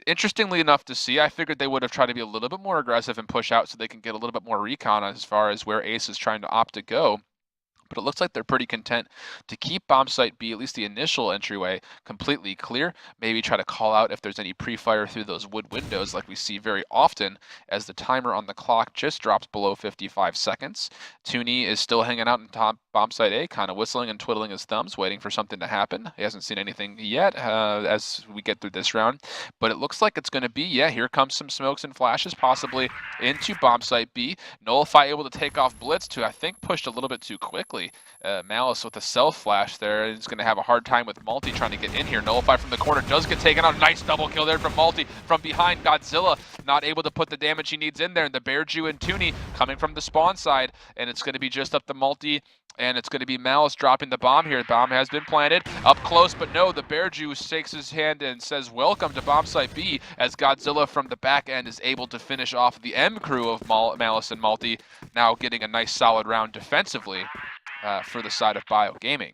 Interestingly enough to see, I figured they would have tried to be a little bit more aggressive and push out so they can get a little bit more recon as far as where Ace is trying to opt to go. But it looks like they're pretty content to keep bomb site B, at least the initial entryway, completely clear. Maybe try to call out if there's any pre-fire through those wood windows like we see very often as the timer on the clock just drops below 55 seconds. Tooney is still hanging out in top bomb site A, kind of whistling and twiddling his thumbs, waiting for something to happen. He hasn't seen anything yet as we get through this round. But it looks like it's going to be, yeah, here comes some smokes and flashes, possibly into bomb site B. Nullify able to take off Blitz, to I think pushed a little bit too quickly. Malice with a self-flash there is going to have a hard time with Multi trying to get in here. Nullify from the corner does get taken out. Nice double kill there from Multi. From behind, Godzilla not able to put the damage he needs in there. And the Bear Jew and Tooney coming from the spawn side. And it's going to be just up the Multi. And it's going to be Malice dropping the bomb here. The bomb has been planted. Up close, but no, the Bear Jew shakes his hand and says, welcome to bomb site B, as Godzilla from the back end is able to finish off the M crew of Malice and Multi, now getting a nice solid round defensively for the side of Bio Gaming.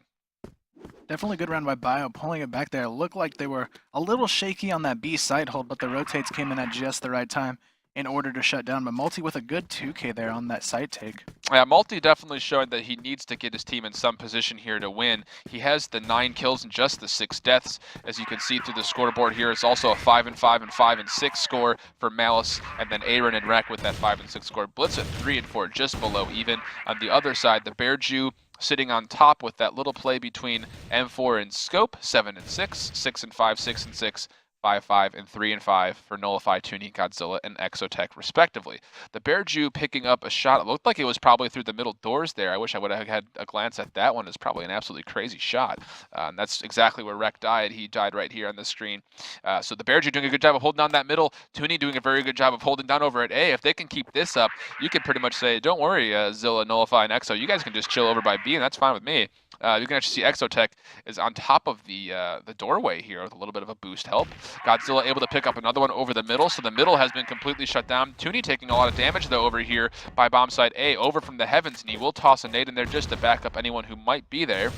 Definitely good round by Bio, pulling it back there. It looked like they were a little shaky on that B side hold, but the rotates came in at just the right time in order to shut down. But Multi with a good 2K there on that side take. Yeah, Multi definitely showing that he needs to get his team in some position here to win. He has the 9 kills and just the 6 deaths. As you can see through the scoreboard here, it's also a 5-5 and 5-6 score for Malice, and then Aaron and Rek with that 5-6 score. Blitz at 3-4, just below even. On the other side, the Bear Jew sitting on top with that little play between M4 and Scope, 7-6, 6-5, 6-6. 5-5 and 3-5 for Nullify, Tooney, Godzilla, and Exotech, respectively. The Bear Jew picking up a shot. It looked like it was probably through the middle doors there. I wish I would have had a glance at that one. It's probably an absolutely crazy shot. And that's exactly where Rek died. He died right here on the screen. So the Bear Jew doing a good job of holding down that middle. Tooney doing a very good job of holding down over at A. If they can keep this up, you could pretty much say, don't worry, Zilla, Nullify, and Exo. You guys can just chill over by B, and that's fine with me. You can actually see Exotech is on top of the doorway here with a little bit of a boost help. Godzilla able to pick up another one over the middle, so the middle has been completely shut down. Tooney taking a lot of damage, though, over here by bomb site A, over from the heavens, and he will toss a nade in there just to back up anyone who might be there.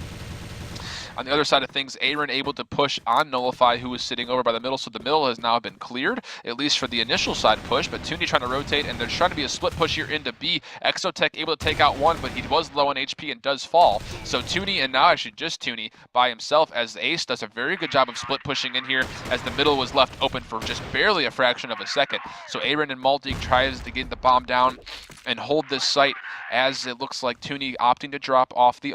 On the other side of things, Aaron able to push on Nullify, who was sitting over by the middle, so the middle has now been cleared, at least for the initial side push, but Tooney trying to rotate, and there's trying to be a split push here into B. Exotech able to take out one, but he was low on HP and does fall. So Tooney, and now actually just Tooney by himself, as Ace does a very good job of split pushing in here, as the middle was left open for just barely a fraction of a second. So Aaron and Multi tries to get the bomb down and hold this site, as it looks like Tooney opting to drop off the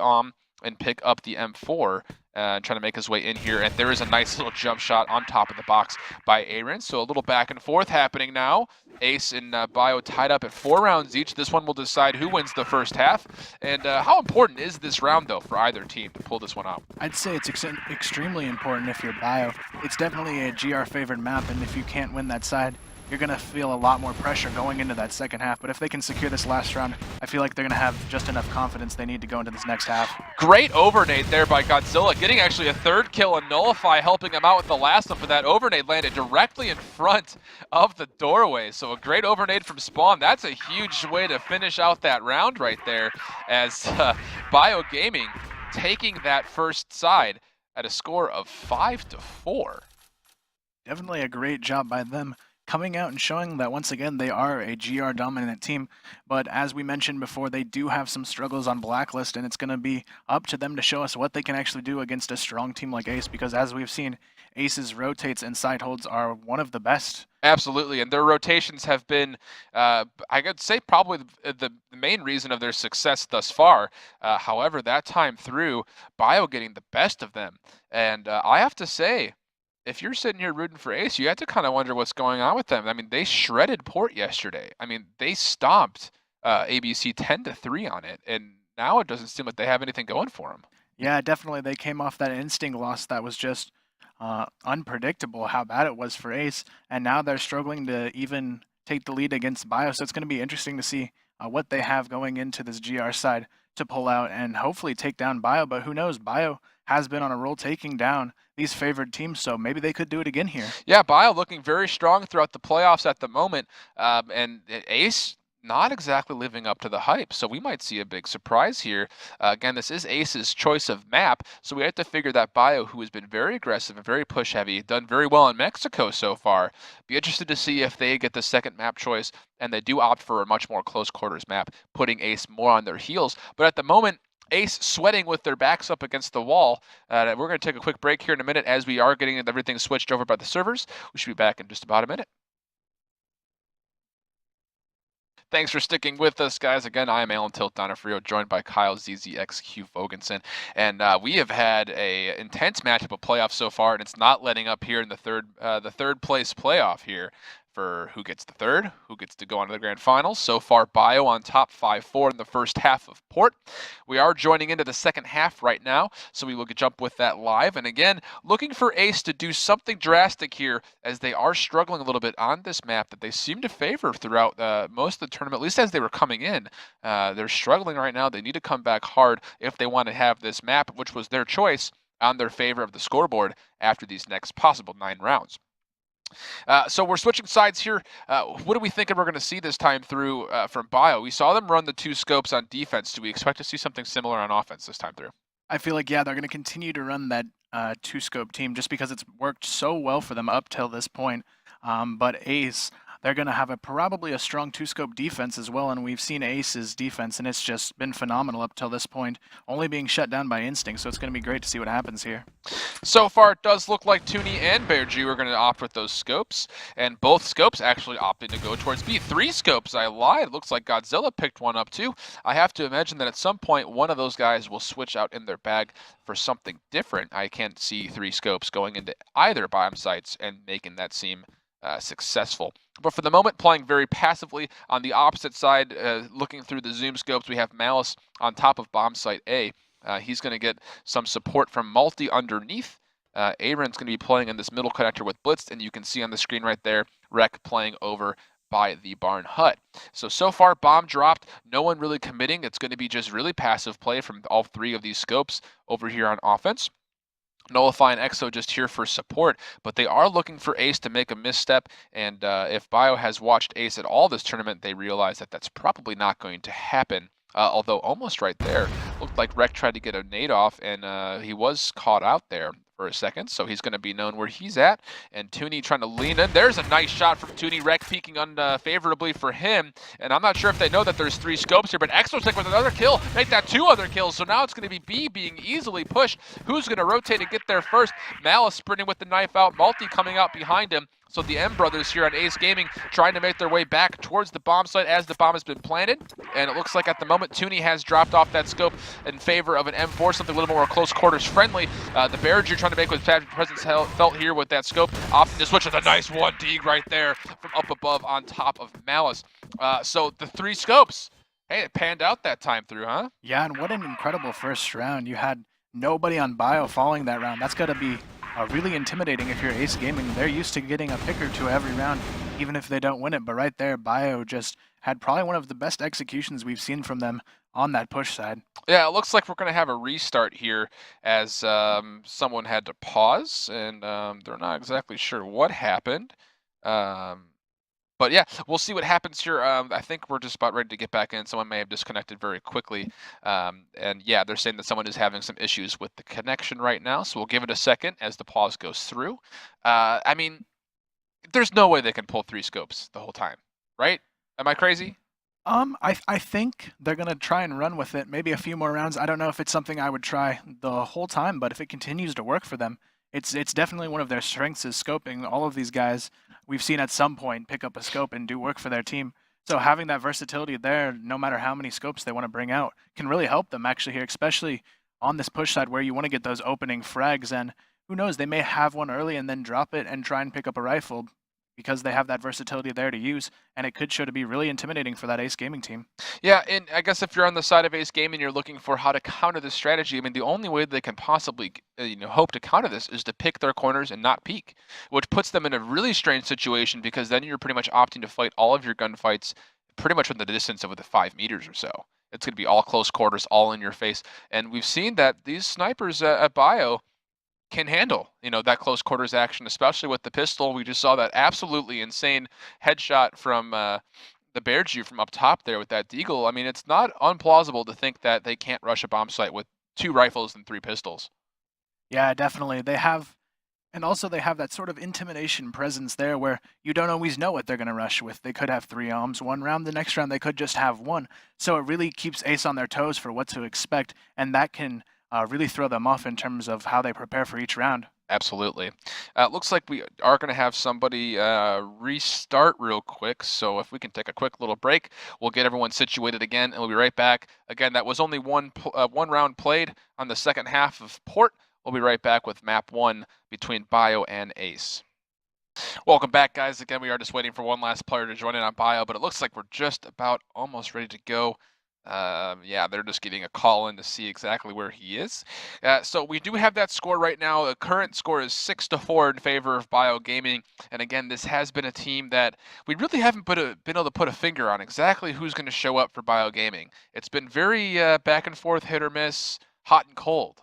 and pick up the M4, trying to make his way in here. And there is a nice little jump shot on top of the box by Aaron. So a little back and forth happening now. Ace and Bio tied up at 4 rounds each. This one will decide who wins the first half. And how important is this round, though, for either team to pull this one out? I'd say it's extremely important if you're Bio. It's definitely a GR favored map, and if you can't win that side, you're going to feel a lot more pressure going into that second half. But if they can secure this last round, I feel like they're going to have just enough confidence they need to go into this next half. Great overnade there by Godzilla, getting actually a third kill, and Nullify helping him out with the last one, but that overnade landed directly in front of the doorway. So a great overnade from Spawn. That's a huge way to finish out that round right there, as Bio Gaming taking that first side at a score of 5-4. Definitely a great job by them, coming out and showing that once again they are a GR dominant team. But as we mentioned before, they do have some struggles on Blacklist, and it's going to be up to them to show us what they can actually do against a strong team like Ace, because as we've seen, Ace's rotates and side holds are one of the best. Absolutely, and their rotations have been, I could say, probably the main reason of their success thus far. However, that time through, Bio getting the best of them. And I have to say, if you're sitting here rooting for Ace, you have to kind of wonder what's going on with them. I mean, they shredded Port yesterday. I mean, they stomped ABC 10-3 on it, and now it doesn't seem like they have anything going for them. Yeah, definitely. They came off that Instinct loss that was just unpredictable how bad it was for Ace, and now they're struggling to even take the lead against Bio, so it's going to be interesting to see what they have going into this GR side to pull out and hopefully take down Bio. But who knows, Bio has been on a roll taking down these favored teams, so maybe they could do it again here. Yeah, Bio looking very strong throughout the playoffs at the moment, and Ace not exactly living up to the hype, so we might see a big surprise here. Again, this is Ace's choice of map, so we have to figure that Bio, who has been very aggressive and very push heavy, done very well in Mexico so far, be interested to see if they get the second map choice and they do opt for a much more close quarters map, putting Ace more on their heels. But at the moment, Ace sweating with their backs up against the wall. We're going to take a quick break here in a minute as we are getting everything switched over by the servers. We should be back in just about a minute. Thanks for sticking with us, guys. Again, I am Alan Tilt Donofrio, joined by Kyle ZZXQ Vogensen. And we have had a intense matchup of playoffs so far, and it's not letting up here in the third place playoff here for who gets the third, who gets to go on to the Grand Finals. So far, Bio on top 5-4 in the first half of Port. We are joining into the second half right now, so we will jump with that live. And again, looking for Ace to do something drastic here, as they are struggling a little bit on this map that they seem to favor throughout most of the tournament, at least as they were coming in. They're struggling right now. They need to come back hard if they want to have this map, which was their choice, on their favor of the scoreboard after these next possible 9 rounds. So we're switching sides here. What do we think we're going to see this time through from Bio? We saw them run the 2 scopes on defense. Do we expect to see something similar on offense this time through? I feel like, yeah, they're going to continue to run that 2-scope team just because it's worked so well for them up till this point. But Ace, they're going to have probably a strong 2-scope defense as well, and we've seen Ace's defense, and it's just been phenomenal up till this point, only being shut down by Instinct, so it's going to be great to see what happens here. So far, it does look like Toonie and Bearju are going to opt with those scopes, and both scopes actually opted to go towards B. 3 scopes, I lied. It looks like Godzilla picked one up too. I have to imagine that at some point, one of those guys will switch out in their bag for something different. I can't see 3 scopes going into either bomb sites and making that seem successful. But for the moment, playing very passively. On the opposite side, looking through the zoom scopes, we have Malice on top of bomb site A. He's going to get some support from Multi underneath. Aaron's going to be playing in this middle connector with Blitz, and you can see on the screen right there, Rek playing over by the barn hut. So far, bomb dropped. No one really committing. It's going to be just really passive play from all 3 of these scopes over here on offense. Nullify and Exo just here for support, but they are looking for Ace to make a misstep, and if Bio has watched Ace at all this tournament, they realize that that's probably not going to happen. Although almost right there, looked like Rek tried to get a nade off, and he was caught out there for a second, so he's going to be known where he's at. And Toonie trying to lean in. There's a nice shot from Toonie. Rek peeking unfavorably for him, and I'm not sure if they know that there's 3 scopes here, but Exotic with another kill, make that 2 other kills, so now it's going to be B being easily pushed. Who's going to rotate and get there first? Malice sprinting with the knife out, Multi coming out behind him. So the M brothers here on Ace Gaming trying to make their way back towards the bomb site as the bomb has been planted. And it looks like at the moment Toonie has dropped off that scope in favor of an M4, something a little more close quarters friendly. The Bearju trying to make with presence felt here with that scope. Opting to switch with a nice 1D right there from up above on top of Malice. So the 3 scopes, hey, it panned out that time through, huh? Yeah, and what an incredible first round. You had nobody on Bio following that round. That's got to be really intimidating if you're Ace Gaming. They're used to getting a pick or 2 every round. even if they don't win it. But right there, Bio just had probably one of the best executions we've seen from them on that push side. Yeah, it looks like we're going to have a restart here as someone had to pause, and they're not exactly sure what happened. But yeah, we'll see what happens here. I think we're just about ready to get back in. Someone may have disconnected very quickly. And yeah, they're saying that someone is having some issues with the connection right now. So we'll give it a second as the pause goes through. I mean, there's no way they can pull 3 scopes the whole time, right? Am I crazy? I think they're gonna try and run with it. Maybe a few more rounds. I don't know if it's something I would try the whole time, but if it continues to work for them, it's definitely one of their strengths is scoping. All of these guys we've seen at some point pick up a scope and do work for their team. So having that versatility there, no matter how many scopes they want to bring out, can really help them actually here, especially on this push side where you want to get those opening frags. And who knows, they may have one early and then drop it and try and pick up a rifle because they have that versatility there to use, and it could show to be really intimidating for that Ace Gaming team. Yeah, and I guess if you're on the side of Ace Gaming, you're looking for how to counter this strategy. I mean, the only way they can possibly, hope to counter this is to pick their corners and not peek, which puts them in a really strange situation because then you're pretty much opting to fight all of your gunfights pretty much within the distance of the 5 meters or so. It's going to be all close quarters, all in your face, and we've seen that these snipers at Bio can handle, that close quarters action, especially with the pistol. We just saw that absolutely insane headshot from the Bear Jew from up top there with that deagle. I mean, it's not unplausible to think that they can't rush a bomb site with 2 rifles and 3 pistols. Yeah, definitely. They have that sort of intimidation presence there where you don't always know what they're going to rush with. They could have 3 arms one round, the next round they could just have 1. So it really keeps Ace on their toes for what to expect, and that can really throw them off in terms of how they prepare for each round. Absolutely. Looks like we are going to have somebody restart real quick. So if we can take a quick little break, we'll get everyone situated again, and we'll be right back. Again, that was only one round played on the second half of Port. We'll be right back with map 1 between Bio and Ace. Welcome back, guys. Again, we are just waiting for one last player to join in on Bio, but it looks like we're just about almost ready to go. Yeah, they're just getting a call in to see exactly where he is. So we do have that score right now. The current score is 6-4 in favor of Bio Gaming. And again, this has been a team that we really haven't been able to put a finger on exactly who's going to show up for Bio Gaming. It's been very back and forth, hit or miss, hot and cold.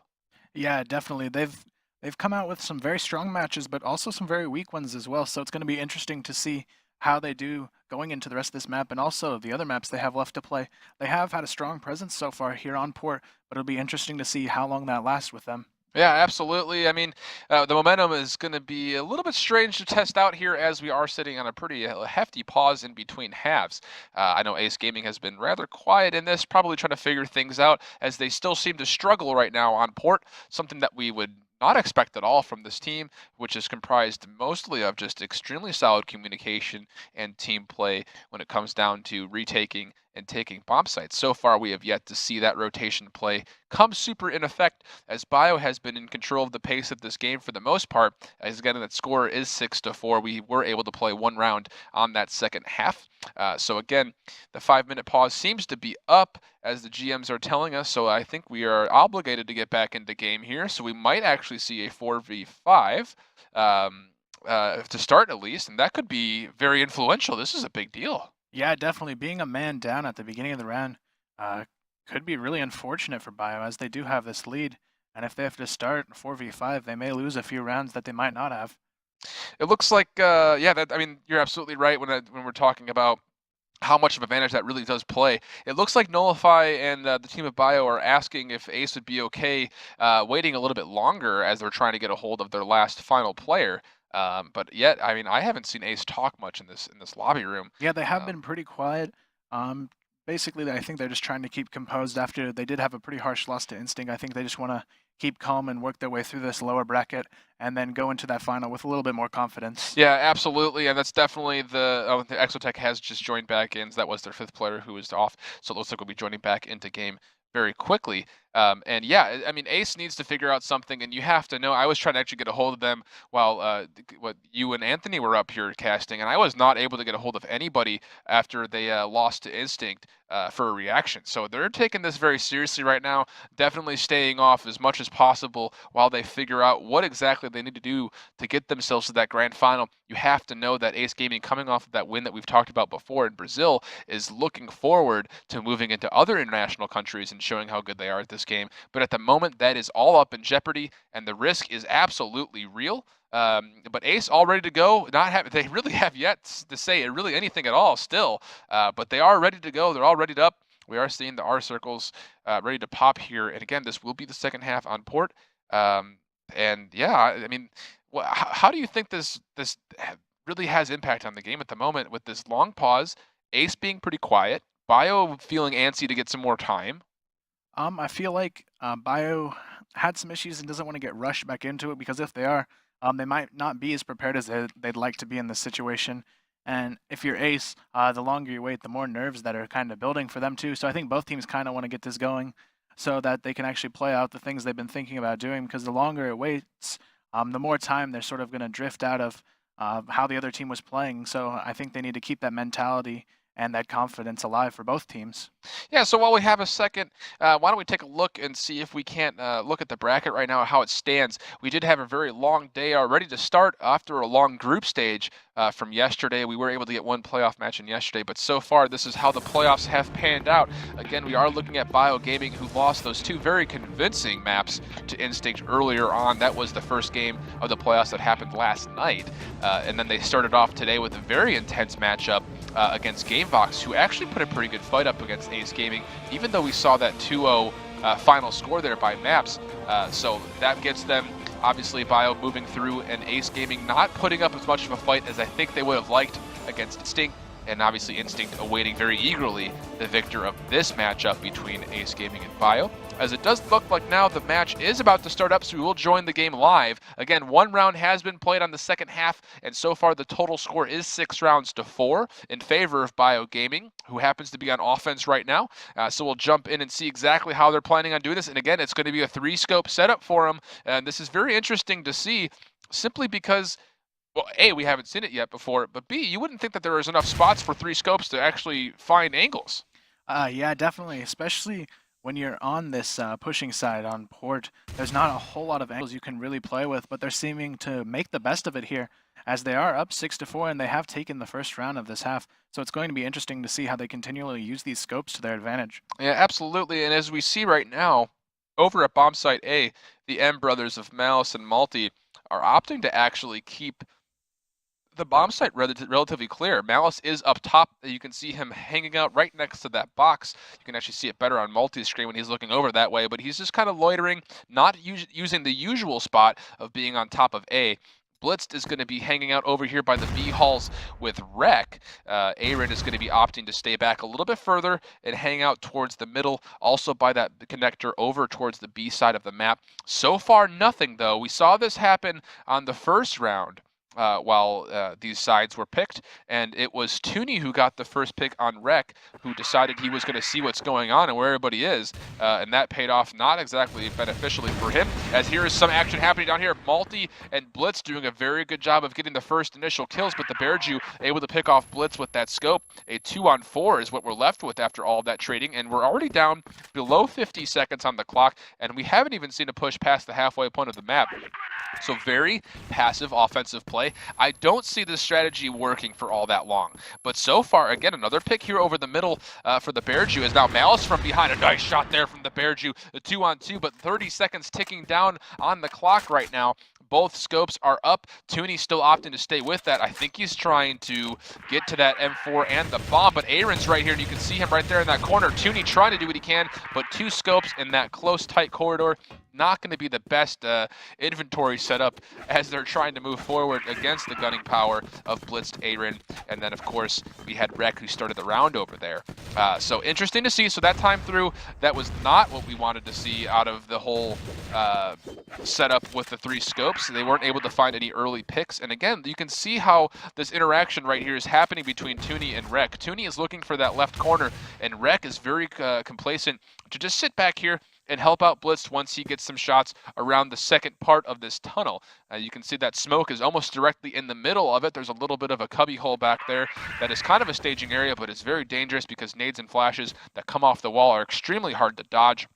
Yeah, definitely. They've come out with some very strong matches, but also some very weak ones as well. So it's going to be interesting to see how they do going into the rest of this map and also the other maps they have left to play. They have had a strong presence so far here on Port, but it'll be interesting to see how long that lasts with them. Yeah, absolutely. I mean, the momentum is going to be a little bit strange to test out here as we are sitting on a pretty hefty pause in between halves. I know Ace Gaming has been rather quiet in this, probably trying to figure things out as they still seem to struggle right now on Port, something that we would not expect at all from this team, which is comprised mostly of just extremely solid communication and team play when it comes down to retaking and taking bomb sites. So far, we have yet to see that rotation play come super in effect, as Bio has been in control of the pace of this game for the most part. As again, that score is 6-4. We were able to play 1 round on that second half. So again, the 5-minute pause seems to be up, as the GMs are telling us. So I think we are obligated to get back into game here. So we might actually see a 4v5 to start at least, and that could be very influential. This is a big deal. Yeah, definitely. Being a man down at the beginning of the round could be really unfortunate for Bio, as they do have this lead. And if they have to start 4v5, they may lose a few rounds that they might not have. It looks like, you're absolutely right when we're talking about how much of an advantage that really does play. It looks like Nullify and the team of Bio are asking if Ace would be okay waiting a little bit longer as they're trying to get a hold of their last final player. But yet, I mean, I haven't seen Ace talk much in this lobby room. Yeah, they have been pretty quiet. Basically, I think they're just trying to keep composed after they did have a pretty harsh loss to Instinct. I think they just want to keep calm and work their way through this lower bracket and then go into that final with a little bit more confidence. Yeah, absolutely, and that's definitely the Exotech has just joined back in. So that was their 5th player who was off, so it looks like we'll be joining back into game very quickly. And yeah, I mean, Ace needs to figure out something, and you have to know. I was trying to actually get a hold of them while what you and Anthony were up here casting, and I was not able to get a hold of anybody after they lost to Instinct for a reaction. So they're taking this very seriously right now, definitely staying off as much as possible while they figure out what exactly they need to do to get themselves to that grand final. You have to know that Ace Gaming, coming off of that win that we've talked about before in Brazil, is looking forward to moving into other international countries and showing how good they are at this game. But at the moment, that is all up in jeopardy, and the risk is absolutely real. But Ace all ready to go. They really have yet to say really anything at all still, but they are ready to go. They're all readied up. We are seeing the R circles ready to pop here. And again, this will be the second half on port. And yeah, I mean, how do you think this really has impact on the game at the moment with this long pause, Ace being pretty quiet, Bio feeling antsy to get some more time? I feel like Bio had some issues and doesn't want to get rushed back into it, because if they are, they might not be as prepared as they'd like to be in this situation. And if you're Ace, the longer you wait, the more nerves that are kind of building for them too. So I think both teams kind of want to get this going so that they can actually play out the things they've been thinking about doing, because the longer it waits, the more time they're sort of going to drift out of how the other team was playing. So I think they need to keep that mentality and that confidence alive for both teams. Yeah, so while we have a second, why don't we take a look and see if we can't look at the bracket right now, how it stands. We did have a very long day already to start after a long group stage from yesterday. We were able to get one playoff match in yesterday, but so far this is how the playoffs have panned out. Again, we are looking at Bio Gaming, who lost those two very convincing maps to Instinct earlier on. That was the first game of the playoffs that happened last night. And then they started off today with a very intense matchup against GameVox, who actually put a pretty good fight up against Ace Gaming, even though we saw that 2-0 final score there by maps. So that gets them, obviously, Bio moving through, and Ace Gaming not putting up as much of a fight as I think they would have liked against Instinct, and obviously Instinct awaiting very eagerly the victor of this matchup between Ace Gaming and Bio. As it does look like now the match is about to start up, so we will join the game live. Again, one round has been played on the second half, and so far the total score is 6 rounds to 4 in favor of Bio Gaming, who happens to be on offense right now. So we'll jump in and see exactly how they're planning on doing this. And again, it's going to be a 3-scope setup for them, and this is very interesting to see, simply because, well, A, we haven't seen it yet before, but B, you wouldn't think that there is enough spots for 3 scopes to actually find angles. Yeah, definitely, especially when you're on this pushing side on port. There's not a whole lot of angles you can really play with, but they're seeming to make the best of it here, as they are up 6-4, and they have taken the first round of this half. So it's going to be interesting to see how they continually use these scopes to their advantage. Yeah, absolutely. And as we see right now, over at bomb site A, the M brothers of Malice and Multi are opting to actually keep the bomb site relatively clear. Malice is up top. You can see him hanging out right next to that box. You can actually see it better on multi-screen when he's looking over that way, but he's just kind of loitering, not using the usual spot of being on top of A. Blitzed is going to be hanging out over here by the B halls with Rek. Aaron is going to be opting to stay back a little bit further and hang out towards the middle, also by that connector over towards the B side of the map. So far, nothing, though. We saw this happen on the first round while these sides were picked, and it was Tooney who got the first pick on Rek, who decided he was going to see what's going on and where everybody is, and that paid off not exactly beneficially for him, as here is some action happening down here. Multi and Blitz doing a very good job of getting the first initial kills, but the Bearju able to pick off Blitz with that scope. A 2-on-4 is what we're left with after all of that trading, and we're already down below 50 seconds on the clock, and we haven't even seen a push past the halfway point of the map. So very passive offensive play. I don't see this strategy working for all that long. But so far, again, another pick here over the middle for the Bearju is now Malice from behind. A nice shot there from the Bearju. The 2-on-2, but 30 seconds ticking down on the clock right now. Both scopes are up. Tooney still opting to stay with that. I think he's trying to get to that M4 and the bomb, but Aaron's right here, and you can see him right there in that corner. Tooney trying to do what he can, but 2 scopes in that close, tight corridor. Not going to be the best inventory setup as they're trying to move forward against the gunning power of blitzed Aaron. And then, of course, we had Rek, who started the round over there. So interesting to see. So that time through, that was not what we wanted to see out of the whole setup with the 3 scopes. They weren't able to find any early picks. And again, you can see how this interaction right here is happening between Tooney and Rek. Tooney is looking for that left corner, and Rek is very complacent to just sit back here and help out Blitz once he gets some shots around the second part of this tunnel. You can see that smoke is almost directly in the middle of it. There's a little bit of a cubby hole back there that is kind of a staging area, but it's very dangerous because nades and flashes that come off the wall are extremely hard to dodge,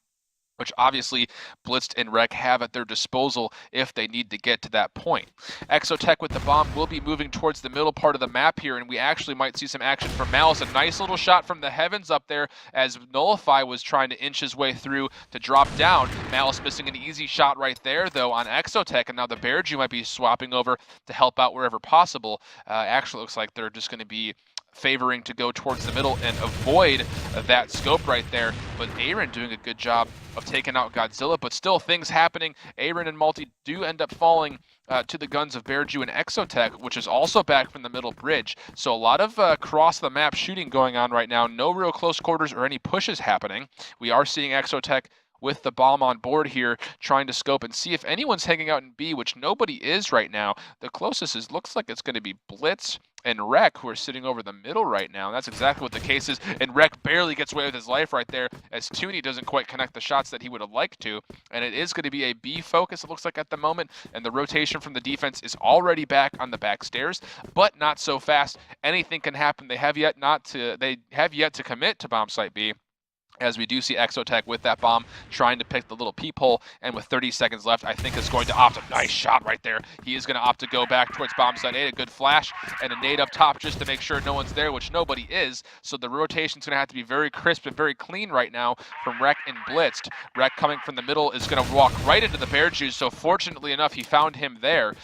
which obviously Blitzed and Rec have at their disposal if they need to get to that point. Exotech with the bomb will be moving towards the middle part of the map here, and we actually might see some action from Malice. A nice little shot from the heavens up there as Nullify was trying to inch his way through to drop down. Malice missing an easy shot right there, though, on Exotech, and now the Bear Jew might be swapping over to help out wherever possible. Actually looks like they're just going to be favoring to go towards the middle and avoid that scope right there. But Aaron doing a good job of taking out Godzilla, but still things happening. Aaron and Multi do end up falling to the guns of Bear Jew and Exotech, which is also back from the middle bridge. So a lot of cross the map shooting going on right now. No real close quarters or any pushes happening. We are seeing Exotech with the bomb on board here, trying to scope and see if anyone's hanging out in B, which nobody is right now. The closest looks like it's going to be Blitz and Rec, who are sitting over the middle right now. And that's exactly what the case is. And Rec barely gets away with his life right there, as Tooney doesn't quite connect the shots that he would have liked to. And it is going to be a B focus, it looks like, at the moment. And the rotation from the defense is already back on the back stairs, but not so fast. Anything can happen. They have yet to commit to bomb site B, as we do see Exotech with that bomb trying to pick the little peephole, and with 30 seconds left, I think is going to opt a nice shot right there. He is going to opt to go back towards bomb site A, a good flash, and a nade up top just to make sure no one's there, which nobody is. So the rotation's going to have to be very crisp and very clean right now from Rec and Blitzed. Rec coming from the middle is going to walk right into the Bear Jew, so fortunately enough, he found him there.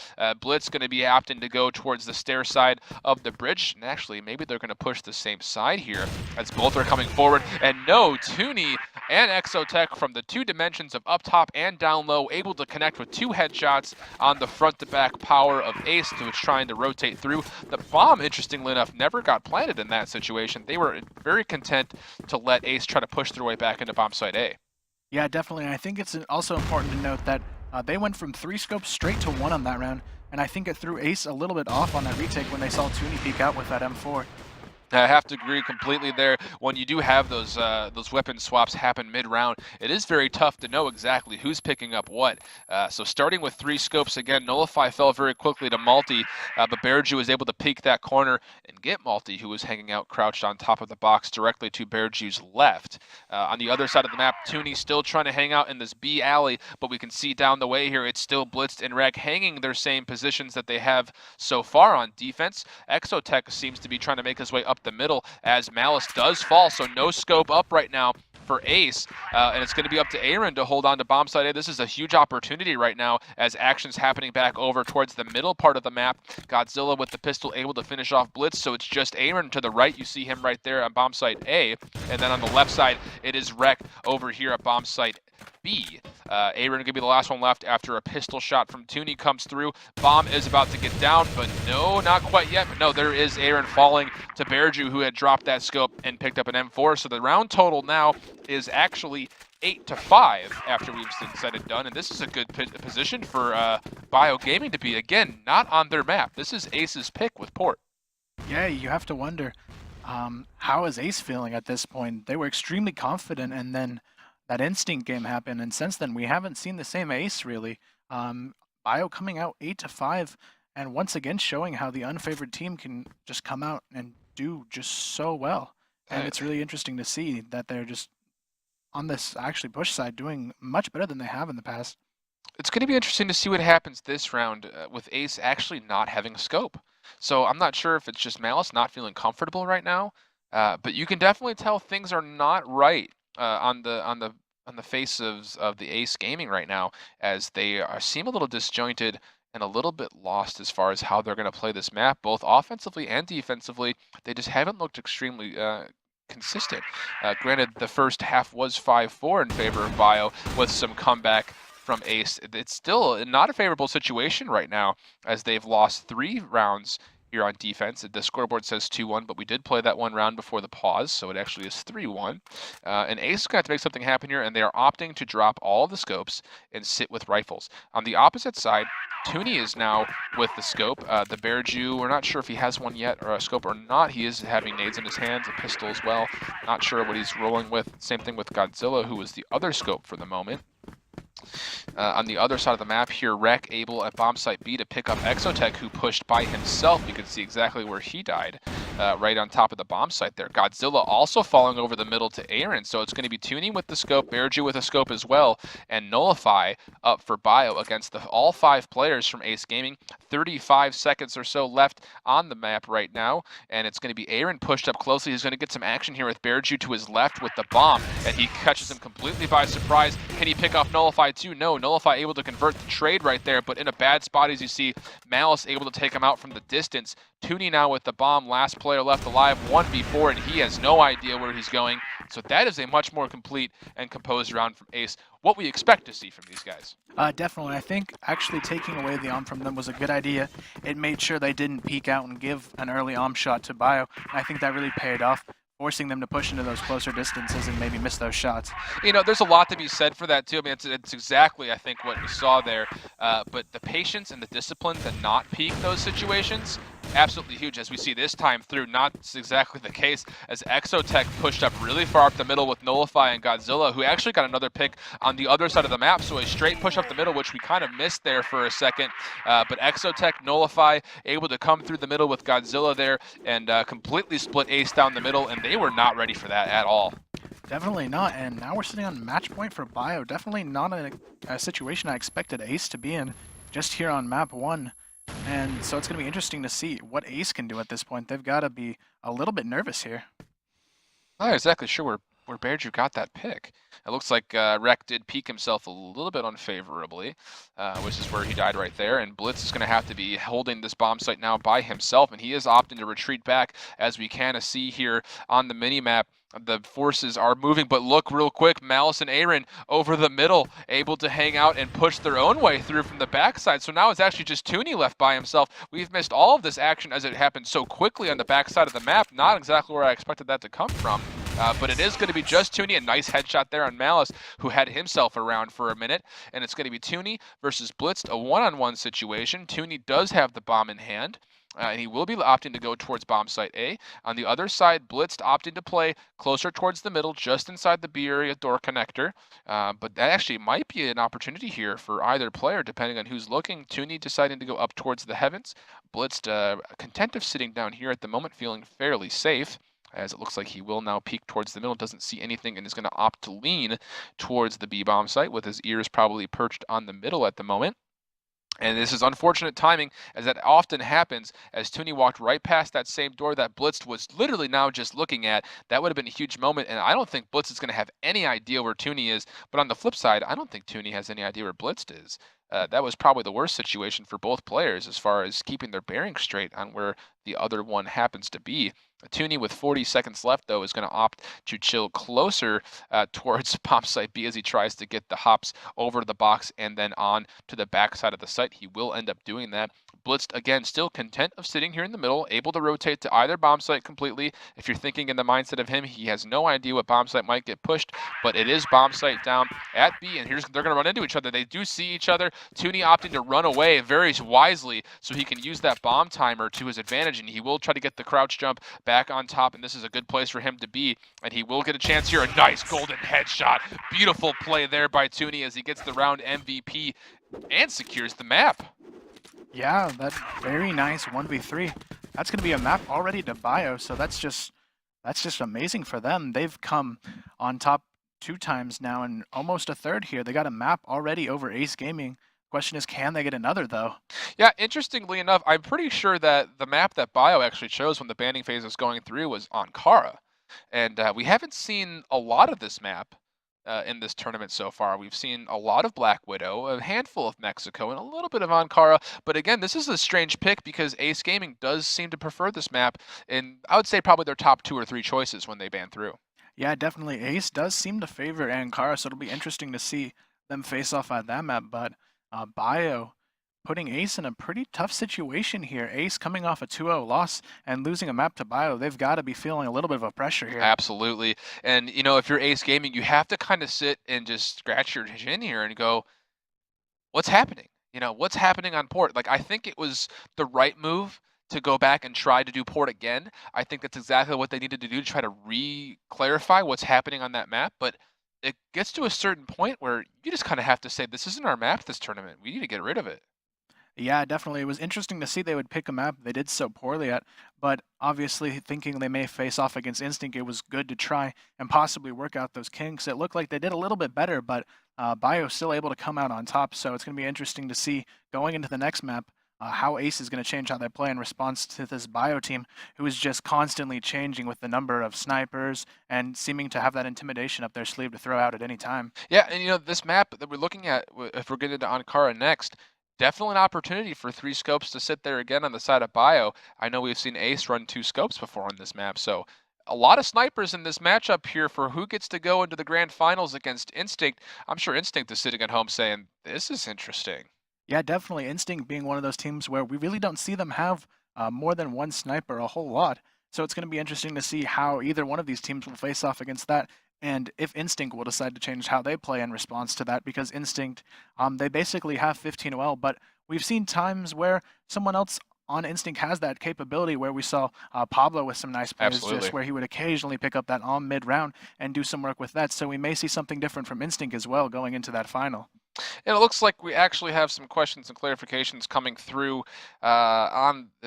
Blitz going to be opting to go towards the stair side of the bridge, and actually maybe they're going to push the same side here, as both are coming forward, and no, Tooney and Exotech from the two dimensions of up top and down low, able to connect with two headshots on the front to back power of Ace, who was trying to rotate through. The bomb, interestingly enough, never got planted in that situation. They were very content to let Ace try to push their way back into bomb site A. Yeah, definitely. I think it's also important to note that they went from 3 scopes straight to 1 on that round, and I think it threw Ace a little bit off on that retake when they saw Tooney peek out with that M4. I have to agree completely there. When you do have those weapon swaps happen mid-round, it is very tough to know exactly who's picking up what. So starting with 3 scopes again, Nullify fell very quickly to Multi, but Bear Jew was able to peek that corner and get Multi, who was hanging out crouched on top of the box directly to Bear Jew's left. On the other side of the map, Tooney still trying to hang out in this B alley, but we can see down the way here, it's still Blitzed and Rec hanging their same positions that they have so far on defense. Exotech seems to be trying to make his way up the middle as Malice does fall, so no scope up right now for Ace, and it's going to be up to Aaron to hold on to bomb site A. This is a huge opportunity right now as action's happening back over towards the middle part of the map. Godzilla with the pistol able to finish off Blitz, so it's just Aaron to the right. You see him right there on bomb site A, and then on the left side it is Rec over here at bomb site B. Aaron going to be the last one left after a pistol shot from Tooney comes through. Bomb is about to get down, but no, not quite yet. But no, there is Aaron falling to Bear Jew, who had dropped that scope and picked up an M4. So the round total now is actually 8-5 after we've said it done. And this is a good position for Bio Gaming to be, again, not on their map. This is Ace's pick with Port. Yeah, you have to wonder, how is Ace feeling at this point? They were extremely confident, and then that Instinct game happened, and since then we haven't seen the same Ace really. Bio coming out 8-5, and once again showing how the unfavored team can just come out and do just so well. And it's really interesting to see that they're just on this actually push side doing much better than they have in the past. It's going to be interesting to see what happens this round with Ace actually not having a scope. So I'm not sure if it's just Malice not feeling comfortable right now, but you can definitely tell things are not right on the face of the Ace Gaming right now, as they seem a little disjointed and a little bit lost as far as how they're going to play this map, both offensively and defensively. They just haven't looked extremely consistent. Granted, the first half was 5-4 in favor of Bio with some comeback from Ace. It's still not a favorable situation right now, as they've lost 3 rounds here on defense. The scoreboard says 2-1, but we did play that one round before the pause, so it actually is 3-1. And Ace is going to have to make something happen here, and they are opting to drop all the scopes and sit with rifles. On the opposite side, Tooney is now with the scope. The Bear Jew, we're not sure if he has one yet, or a scope or not. He is having nades in his hands, a pistol as well. Not sure what he's rolling with. Same thing with Godzilla, who was the other scope for the moment. On the other side of the map here, Rek able at bomb site B to pick up Exotech, who pushed by himself. You can see exactly where he died, right on top of the bomb site there. Godzilla also falling over the middle to Aaron, so it's going to be Tooney with the scope, Bearju with a scope as well, and Nullify up for Bio against all 5 players from Ace Gaming. 35 seconds or so left on the map right now, and it's going to be Aaron pushed up closely. He's going to get some action here with Bearju to his left with the bomb, and he catches him completely by surprise. Can he pick off Nullify too? No, Nullify able to convert the trade right there, but in a bad spot as you see. Malice able to take him out from the distance. Tooney now with the bomb, last player left alive, 1v4, and he has no idea where he's going. So that is a much more complete and composed round from Ace. What we expect to see from these guys. Definitely. I think actually taking away the arm from them was a good idea. It made sure they didn't peek out and give an early arm shot to Bio. I think that really paid off, forcing them to push into those closer distances and maybe miss those shots. You know, there's a lot to be said for that too. I mean, it's exactly, I think, what we saw there. But the patience and the discipline to not peak those situations, absolutely huge, as we see this time through. Not exactly the case, as Exotech pushed up really far up the middle with Nullify and Godzilla, who actually got another pick on the other side of the map. So a straight push up the middle, which we kind of missed there for a second. But Exotech, Nullify able to come through the middle with Godzilla there and completely split Ace down the middle, and they were not ready for that at all. Definitely not, and now we're sitting on match point for Bio. Definitely not a situation I expected Ace to be in just here on map 1. And so it's going to be interesting to see what Ace can do at this point. They've got to be a little bit nervous here. I'm not exactly sure where Bearju got that pick. It looks like Rek did peek himself a little bit unfavorably, which is where he died right there. And Blitz is going to have to be holding this bomb site now by himself, and he is opting to retreat back, as we can see here on the mini-map. The forces are moving, but look real quick, Malice and Aaron over the middle, able to hang out and push their own way through from the backside. So now it's actually just Tooney left by himself. We've missed all of this action as it happened so quickly on the backside of the map. Not exactly where I expected that to come from. But it is going to be just Tooney. A nice headshot there on Malice, who had himself around for a minute. And it's going to be Tooney versus Blitz, a one-on-one situation. Tooney does have the bomb in hand. And he will be opting to go towards bomb site A. On the other side, Blitz opting to play closer towards the middle, just inside the B area door connector. But that actually might be an opportunity here for either player, depending on who's looking. Tooney deciding to go up towards the heavens. Blitz content of sitting down here at the moment, feeling fairly safe, as it looks like he will now peek towards the middle, doesn't see anything, and is going to opt to lean towards the B bomb site, with his ears probably perched on the middle at the moment. And this is unfortunate timing, as that often happens, as Tooney walked right past that same door that Blitz was literally now just looking at. That would have been a huge moment, and I don't think Blitz is going to have any idea where Tooney is. But on the flip side, I don't think Tooney has any idea where Blitz is. That was probably the worst situation for both players as far as keeping their bearings straight on where the other one happens to be. Tooney, with 40 seconds left, though, is going to opt to chill closer towards bomb site B as he tries to get the hops over the box and then on to the back side of the site. He will end up doing that. Blitz, again, still content of sitting here in the middle, able to rotate to either bomb site completely. If you're thinking in the mindset of him, he has no idea what bomb site might get pushed, but it is bomb site down at B, and they're going to run into each other. They do see each other. Tooney opting to run away very wisely so he can use that bomb timer to his advantage, and he will try to get the crouch jump back on top, and this is a good place for him to be, and he will get a chance here. A nice golden headshot. Beautiful play there by Tooney as he gets the round MVP and secures the map. Yeah, that very nice 1v3. That's going to be a map already to Bio, so that's just amazing for them. They've come on top 2 times now and almost a third here. They got a map already over Ace Gaming. Question is, can they get another, though? Yeah, interestingly enough, I'm pretty sure that the map that Bio actually chose when the banning phase was going through was Ankara. And we haven't seen a lot of this map in this tournament so far. We've seen a lot of Black Widow, a handful of Mexico, and a little bit of Ankara. But again, this is a strange pick because Ace Gaming does seem to prefer this map, and I would say probably their top 2 or 3 choices when they ban through. Yeah, definitely. Ace does seem to favor Ankara, so it'll be interesting to see them face off at that map. But Bio, putting Ace in a pretty tough situation here. Ace coming off a 2-0 loss and losing a map to Bio, they've got to be feeling a little bit of a pressure here. Absolutely. And, you know, if you're Ace Gaming, you have to kind of sit and just scratch your chin here and go, what's happening? You know, what's happening on port? Like, I think it was the right move to go back and try to do port again. I think that's exactly what they needed to do to try to re-clarify what's happening on that map. But it gets to a certain point where you just kind of have to say, this isn't our map this tournament. We need to get rid of it. Yeah, definitely. It was interesting to see they would pick a map they did so poorly at, but obviously thinking they may face off against Instinct, it was good to try and possibly work out those kinks. It looked like they did a little bit better, but Bio still able to come out on top, so it's going to be interesting to see going into the next map how Ace is going to change how they play in response to this Bio team, who is just constantly changing with the number of snipers and seeming to have that intimidation up their sleeve to throw out at any time. Yeah, and you know, this map that we're looking at, if we're getting into Ankara next, definitely an opportunity for 3 scopes to sit there again on the side of Bio. I know we've seen Ace run 2 scopes before on this map, so a lot of snipers in this matchup here for who gets to go into the Grand Finals against Instinct. I'm sure Instinct is sitting at home saying, this is interesting. Yeah, definitely. Instinct being one of those teams where we really don't see them have more than one sniper a whole lot. So it's going to be interesting to see how either one of these teams will face off against that, and if Instinct will decide to change how they play in response to that, because Instinct, they basically have 15 OL, but we've seen times where someone else on Instinct has that capability, where we saw Pablo with some nice plays, just where he would occasionally pick up that on mid-round and do some work with that. So we may see something different from Instinct as well going into that final. And it looks like we actually have some questions and clarifications coming through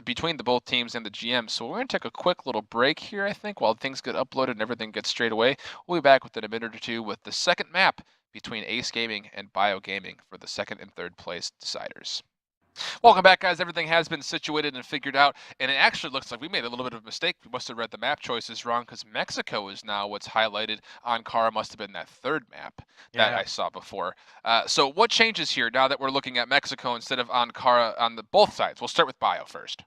between the both teams and the GM. So we're going to take a quick little break here, I think, while things get uploaded and everything gets straight away. We'll be back within a minute or two with the second map between Ace Gaming and Bio Gaming for the second and third place deciders. Welcome back, guys. Everything has been situated and figured out, and it actually looks like we made a little bit of a mistake. We must have read the map choices wrong, because Mexico is now what's highlighted. Ankara must have been that third map that I saw before. So what changes here now that we're looking at Mexico instead of Ankara on the both sides? We'll start with Bio first.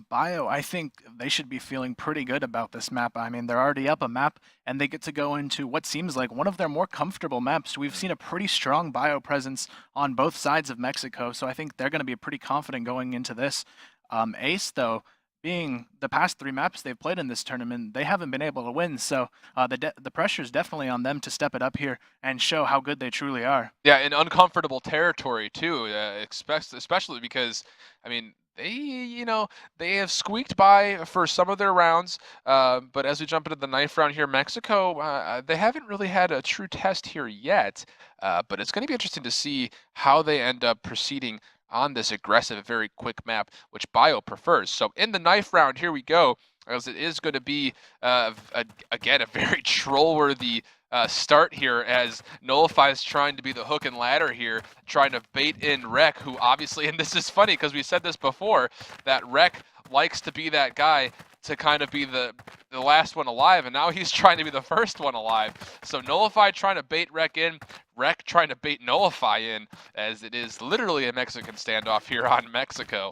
Bio, I think they should be feeling pretty good about this map. I mean, they're already up a map, and they get to go into what seems like one of their more comfortable maps. We've seen a pretty strong Bio presence on both sides of Mexico, so I think they're going to be pretty confident going into this. Ace, though, being the past 3 maps they've played in this tournament, they haven't been able to win, so the pressure is definitely on them to step it up here and show how good they truly are. Yeah, in uncomfortable territory, too, especially because, I mean, they have squeaked by for some of their rounds, but as we jump into the 9th round here, Mexico, they haven't really had a true test here yet, but it's going to be interesting to see how they end up proceeding on this aggressive, very quick map, which Bio prefers. So in the 9th round, here we go, as it is going to be, again, a very troll-worthy start here, as Nullify is trying to be the hook and ladder here, trying to bait in Rek, who obviously, and this is funny because we said this before, that Rek likes to be that guy to kind of be the last one alive, and now he's trying to be the first one alive. So Nullify trying to bait Rek in, Rek trying to bait Nullify in, as it is literally a Mexican standoff here on Mexico.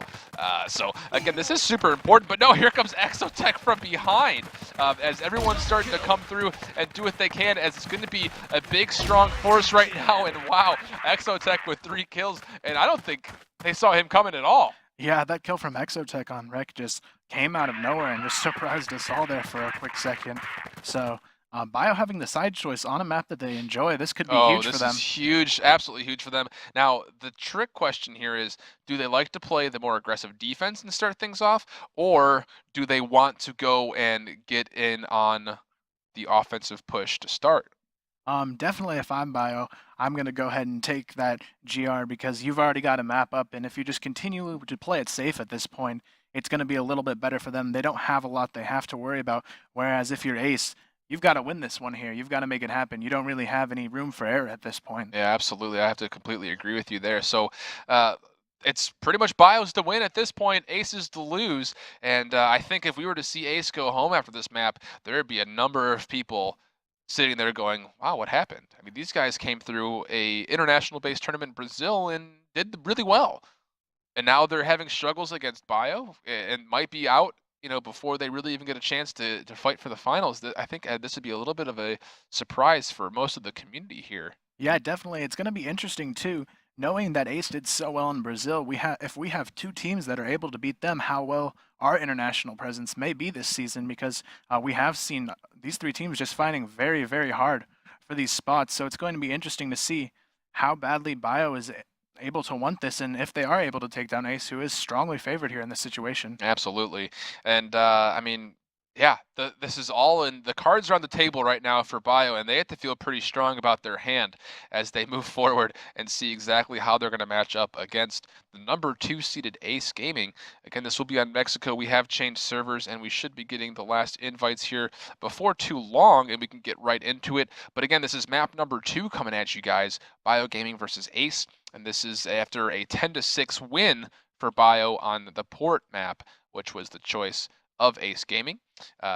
So again, this is super important, but no, here comes Exotech from behind, as everyone's starting to come through and do what they can, as it's going to be a big, strong force right now, and wow, Exotech with 3 kills, and I don't think they saw him coming at all. Yeah, that kill from Exotech on Rek just came out of nowhere and just surprised us all there for a quick second. So Bio having the side choice on a map that they enjoy, this could be huge for them. This is huge, absolutely huge for them. Now, the trick question here is, do they like to play the more aggressive defense and start things off, or do they want to go and get in on the offensive push to start? Definitely if I'm Bio, I'm going to go ahead and take that GR, because you've already got a map up, and if you just continue to play it safe at this point, it's going to be a little bit better for them. They don't have a lot they have to worry about, whereas if you're Ace, you've got to win this one here. You've got to make it happen. You don't really have any room for error at this point. Yeah, absolutely. I have to completely agree with you there. So it's pretty much Bio's to win at this point, Ace's to lose, and I think if we were to see Ace go home after this map, there would be a number of people sitting there going, wow, what happened? I mean, these guys came through a international-based tournament in Brazil and did really well. And now they're having struggles against Bio and might be out, before they really even get a chance to fight for the finals. I think this would be a little bit of a surprise for most of the community here. Yeah, definitely. It's going to be interesting, too, knowing that Ace did so well in Brazil, if we have two teams that are able to beat them, how well our international presence may be this season, because we have seen these three teams just fighting very, very hard for these spots. So it's going to be interesting to see how badly Bio is able to want this, and if they are able to take down Ace, who is strongly favored here in this situation. Absolutely. And I mean, yeah, this is all in the cards are on the table right now for Bio, and they have to feel pretty strong about their hand as they move forward and see exactly how they're going to match up against the number 2 seeded Ace Gaming. Again, this will be on Mexico. We have changed servers, and we should be getting the last invites here before too long, and we can get right into it. But again, this is map number 2 coming at you guys, Bio Gaming versus Ace, and this is after a 10-6 win for Bio on the port map, which was the choice of Ace Gaming.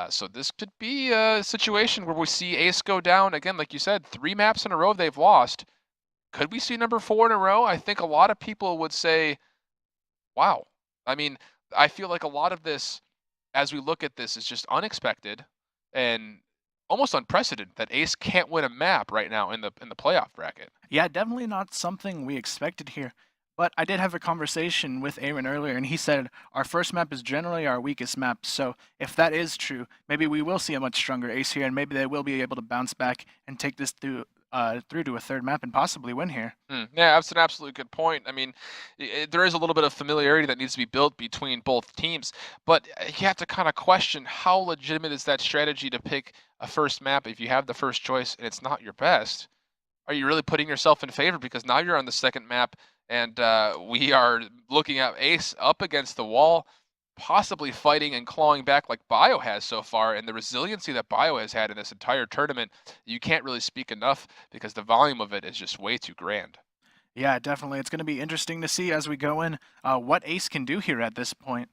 So this could be a situation where we see Ace go down again, like you said, 3 maps in a row they've lost. Could we see number 4 in a row? I think a lot of people would say, wow. I mean, I feel like a lot of this, as we look at this, is just unexpected and almost unprecedented that Ace can't win a map right now in the playoff bracket. Yeah, definitely not something we expected here. But I did have a conversation with Aaron earlier, and he said our first map is generally our weakest map. So if that is true, maybe we will see a much stronger Ace here, and maybe they will be able to bounce back and take this through to a third map and possibly win here. Yeah, that's an absolutely good point. I mean, there is a little bit of familiarity that needs to be built between both teams, but you have to kind of question how legitimate is that strategy to pick a first map if you have the first choice and it's not your best. Are you really putting yourself in favor? Because now you're on the second map, and we are looking at Ace up against the wall, possibly fighting and clawing back like Bio has so far, and the resiliency that Bio has had in this entire tournament, you can't really speak enough because the volume of it is just way too grand. Yeah, definitely. It's going to be interesting to see as we go in what Ace can do here at this point.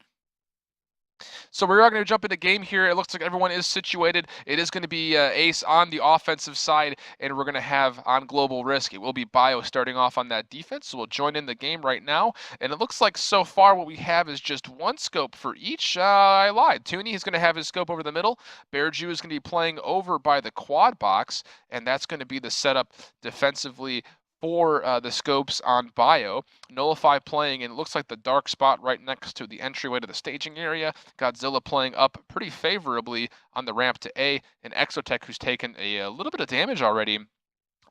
So we're going to jump into game here. It looks like everyone is situated. It is going to be Ace on the offensive side, and we're going to have on Global Risk. It will be Bio starting off on that defense, so we'll join in the game right now. And it looks like so far what we have is just one scope for each. I lied. Tooney is going to have his scope over the middle. Bearju is going to be playing over by the quad box, and that's going to be the setup defensively for the scopes on Bio. Nullify playing, and it looks like the dark spot right next to the entryway to the staging area. Godzilla playing up pretty favorably on the ramp to A, and Exotech, who's taken a little bit of damage already,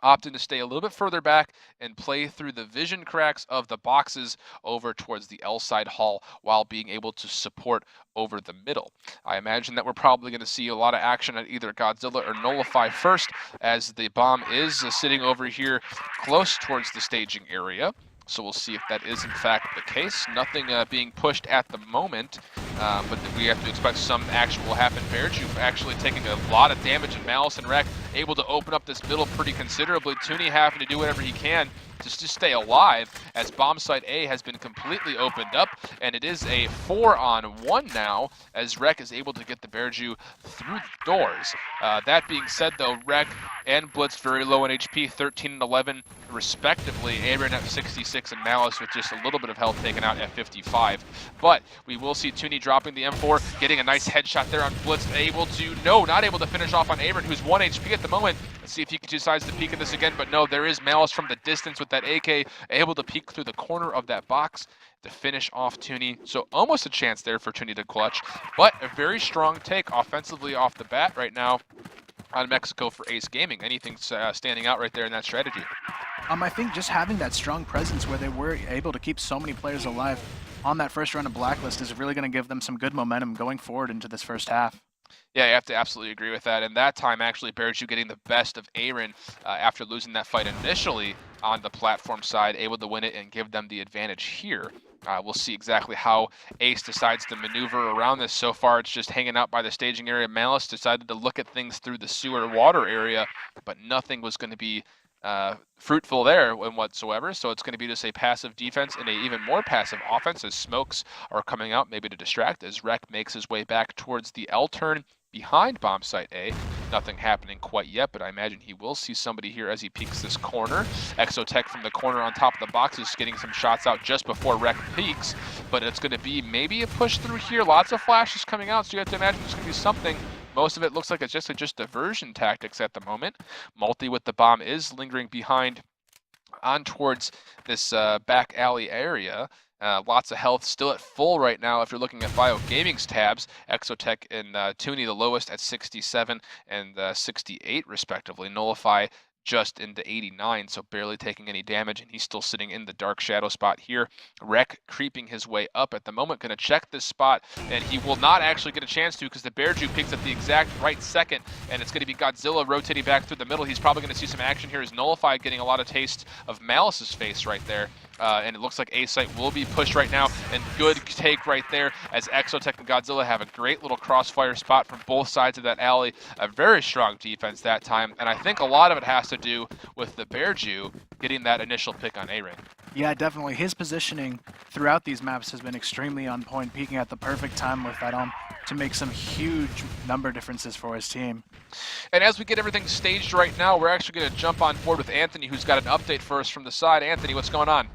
opting to stay a little bit further back and play through the vision cracks of the boxes over towards the L side hall while being able to support over the middle. I imagine that we're probably going to see a lot of action at either Godzilla or Nullify first, as the bomb is sitting over here close towards the staging area. So we'll see if that is in fact the case. Nothing being pushed at the moment, but we have to expect some action will happen. Bearju actually taking a lot of damage, and Malice and Wreck able to open up this middle pretty considerably. Tooney having to do whatever he can to stay alive, as bomb site A has been completely opened up, and it is a 4-on-1 now, as Wreck is able to get the Bearju through the doors. That being said, though, Wreck and Blitz very low on HP, 13 and 11 respectively. Aaron at 66 and Malice with just a little bit of health taken out at 55. But we will see Tooney dropping the M4, getting a nice headshot there on Blitz, not able to finish off on Aaron, who's 1 HP at the moment. Let's see if he decides to peek at this again, but no, there is Malice from the distance with that AK, able to peek through the corner of that box to finish off Tooney. So almost a chance there for Tooney to clutch, but a very strong take offensively off the bat right now on Mexico for Ace Gaming. Anything standing out right there in that strategy? I think just having that strong presence where they were able to keep so many players alive on that first round of Blacklist is really going to give them some good momentum going forward into this first half. Yeah, you have to absolutely agree with that. And that time, actually, Bearju getting the best of Aaron after losing that fight initially on the platform side, able to win it and give them the advantage here. We'll see exactly how Ace decides to maneuver around this. So far, it's just hanging out by the staging area. Malice decided to look at things through the sewer water area, but nothing was going to be fruitful there in whatsoever. So it's going to be just a passive defense and a even more passive offense, as smokes are coming out maybe to distract, as Rek makes his way back towards the L turn behind bomb site A. Nothing happening quite yet, but I imagine he will see somebody here as he peeks this corner. Exotech from the corner on top of the box is getting some shots out just before Rek peeks, but it's going to be maybe a push through here. Lots of flashes coming out, so you have to imagine there's going to be something. Most of it looks like it's just diversion tactics at the moment. Multi with the bomb is lingering behind on towards this back alley area. Lots of health, still at full right now if you're looking at Bio Gaming's tabs. Exotech and Toonie the lowest at 67 and 68 respectively. Nullify just into 89, so barely taking any damage, and he's still sitting in the dark shadow spot here. Rek creeping his way up at the moment, going to check this spot, and he will not actually get a chance to because the Bearju peeks at the exact right second, and it's going to be Godzilla rotating back through the middle. He's probably going to see some action here as Nullify getting a lot of taste of Malice's face right there. And it looks like A-Site will be pushed right now, and good take right there as Exotech and Godzilla have a great little crossfire spot from both sides of that alley. A very strong defense that time, and I think a lot of it has to do with the Bearju getting that initial pick on A-Ring. Yeah, definitely. His positioning throughout these maps has been extremely on point, peaking at the perfect time with that to make some huge number differences for his team. And as we get everything staged right now, we're actually going to jump on board with Anthony, who's got an update for us from the side. Anthony, what's going on?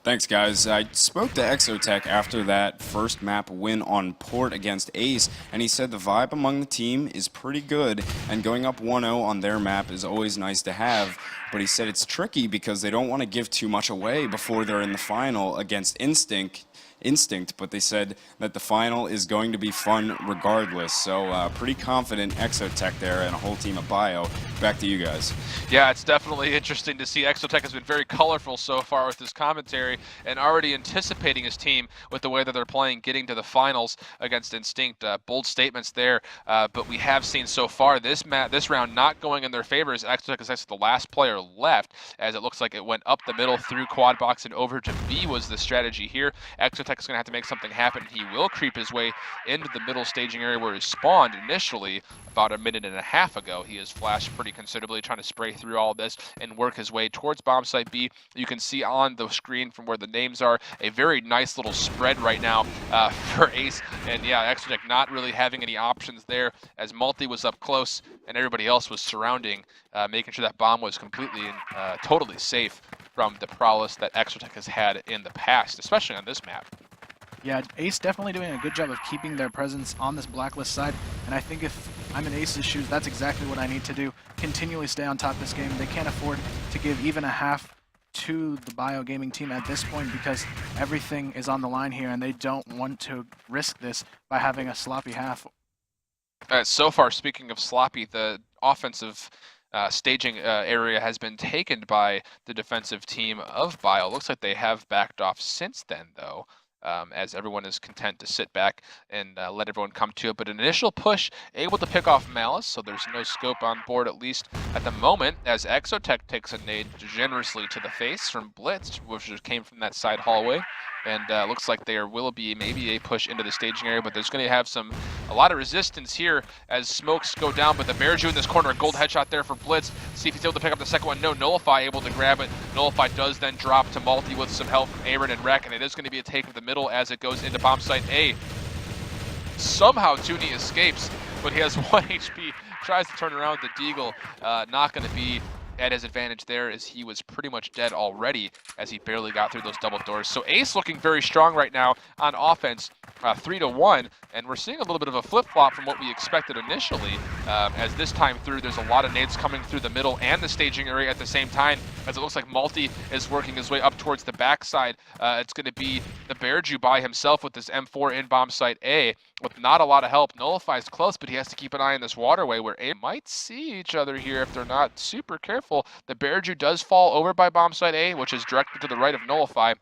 Thanks, guys. I spoke to Exotech after that first map win on Port against Ace, and he said the vibe among the team is pretty good, and going up 1-0 on their map is always nice to have, but he said it's tricky because they don't want to give too much away before they're in the final against Instinct, but they said that the final is going to be fun regardless, so pretty confident Exotech there and a whole team of Bio. Back to you guys. Yeah, it's definitely interesting to see. Exotech has been very colorful so far with his commentary and already anticipating his team with the way that they're playing, getting to the finals against Instinct. Bold statements there, but we have seen so far this round not going in their favor as Exotech is actually the last player left, as it looks like it went up the middle through quad box and over to B was the strategy here. Exotech is going to have to make something happen. He will creep his way into the middle staging area where he spawned initially about a minute and a half ago. He has flashed pretty considerably, trying to spray through all this and work his way towards bomb site B. You can see on the screen from where the names are a very nice little spread right now for Ace. And yeah, Exotech not really having any options there as Multi was up close and everybody else was surrounding, making sure that bomb was completely and totally safe from the prowess that Exotech has had in the past, especially on this map. Yeah, Ace definitely doing a good job of keeping their presence on this blacklist side, and I think if I'm in Ace's shoes, that's exactly what I need to do. Continually stay on top of this game. They can't afford to give even a half to the Bio Gaming team at this point because everything is on the line here, and they don't want to risk this by having a sloppy half. So far, speaking of sloppy, the offensive staging area has been taken by the defensive team of Bio. Looks like they have backed off since then, though. As everyone is content to sit back and let everyone come to it. But an initial push, able to pick off Malice, so there's no scope on board, at least at the moment, as Exotech takes a nade generously to the face from Blitz, which came from that side hallway. And looks like there will be maybe a push into the staging area, but there's going to have a lot of resistance here as smokes go down. But the Bearju in this corner, a gold headshot there for Blitz. See if he's able to pick up the second one. No, Nullify able to grab it. Nullify does then drop to Multi with some help from Aaron and Rek, and it is going to be a take of the middle as it goes into bomb site A. Somehow Toonie escapes, but he has 1 HP. Tries to turn around the Deagle. Not going to be at his advantage there as he was pretty much dead already as he barely got through those double doors. So Ace looking very strong right now on offense, 3-1, and we're seeing a little bit of a flip-flop from what we expected initially, as this time through there's a lot of nades coming through the middle and the staging area at the same time, as it looks like Multi is working his way up towards the backside. It's going to be the Bearju by himself with this M4 in bomb site A with not a lot of help. Nullifies close, but he has to keep an eye on this waterway where A might see each other here if they're not super careful. The Bearju does fall over by bomb site A, which is directly to the right of Nullify,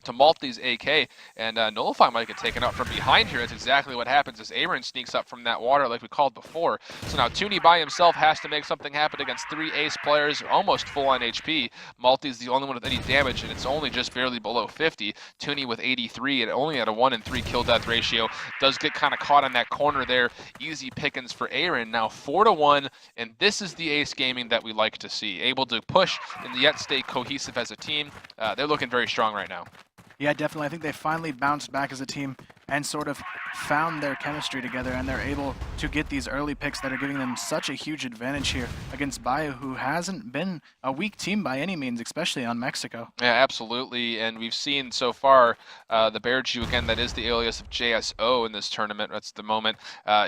to Multi's AK, and Nullify might get taken out from behind here. That's exactly what happens as Aaron sneaks up from that water like we called before. So now Toonie by himself has to make something happen against 3 Ace players, almost full on HP. Multi's the only one with any damage, and it's only just barely below 50. Toonie with 83 and only at a 1 in 3 kill death ratio. Does get kind of caught on that corner there. Easy pickings for Aaron. Now 4-1, and this is the Ace gaming that we like to see. Able to push and yet stay cohesive as a team. They're looking very strong right now. Yeah, definitely. I think they finally bounced back as a team and sort of found their chemistry together, and they're able to get these early picks that are giving them such a huge advantage here against Bio, who hasn't been a weak team by any means, especially on Mexico. Yeah, absolutely, and we've seen so far the Bear Jew, again, that is the alias of JSO in this tournament. That's the moment.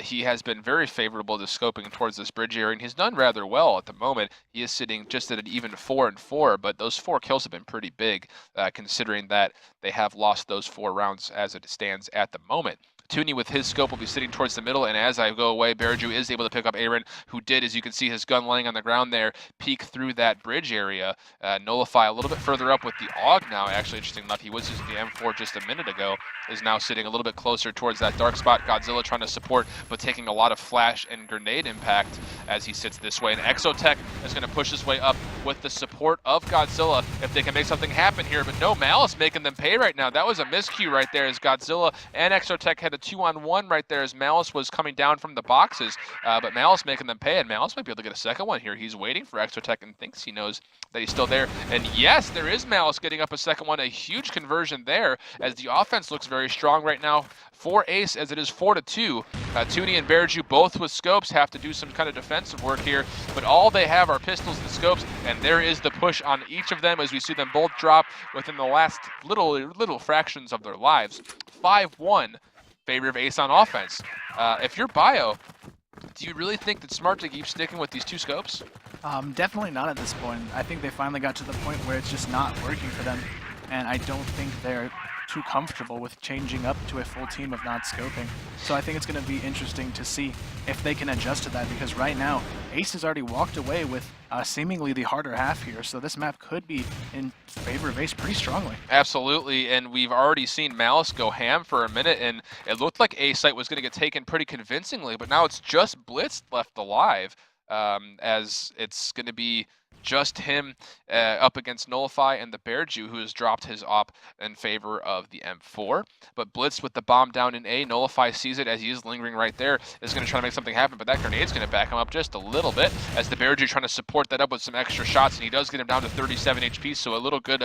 He has been very favorable to scoping towards this bridge area, and he's done rather well at the moment. He is sitting just at an even 4-4, but those 4 kills have been pretty big, considering that they have lost those 4 rounds as it stands at the moment. Tooney with his scope will be sitting towards the middle, and as I go away, Bearju is able to pick up Aaron, who did, as you can see, his gun laying on the ground there, peek through that bridge area. Nullify a little bit further up with the AUG now, actually, interesting enough. He was using the M4 just a minute ago, is now sitting a little bit closer towards that dark spot. Godzilla trying to support, but taking a lot of flash and grenade impact as he sits this way. And Exotech is going to push his way up with the support of Godzilla if they can make something happen here, but no, Malice making them pay right now. That was a miscue right there as Godzilla and Exotech had a 2-on-1 right there as Malice was coming down from the boxes, but Malice making them pay, and Malice might be able to get a second one here. He's waiting for Exotech and thinks he knows that he's still there, and yes, there is Malice getting up a second one. A huge conversion there as the offense looks very strong right now for Ace, as it is 4-2. Tooney and Bearju both with scopes have to do some kind of defensive work here, but all they have are pistols and scopes, and there is the push on each of them as we see them both drop within the last little fractions of their lives. 5-1 favor of Ace on offense. If you're Bio, do you really think it's smart to keep sticking with these 2 scopes? Definitely not at this point. I think they finally got to the point where it's just not working for them, and I don't think they're too comfortable with changing up to a full team of not scoping. So I think it's going to be interesting to see if they can adjust to that, because right now Ace has already walked away with seemingly the harder half here, so this map could be in favor of Ace pretty strongly. Absolutely, and we've already seen Malice go ham for a minute, and it looked like A site was going to get taken pretty convincingly, but now it's just Blitz left alive, as it's going to be just him up against Nullify and the Bearju, who has dropped his op in favor of the M4. But Blitz with the bomb down in A, Nullify sees it as he is lingering right there, is going to try to make something happen, but that grenade's going to back him up just a little bit as the Bearju trying to support that up with some extra shots, and he does get him down to 37 HP, so a little good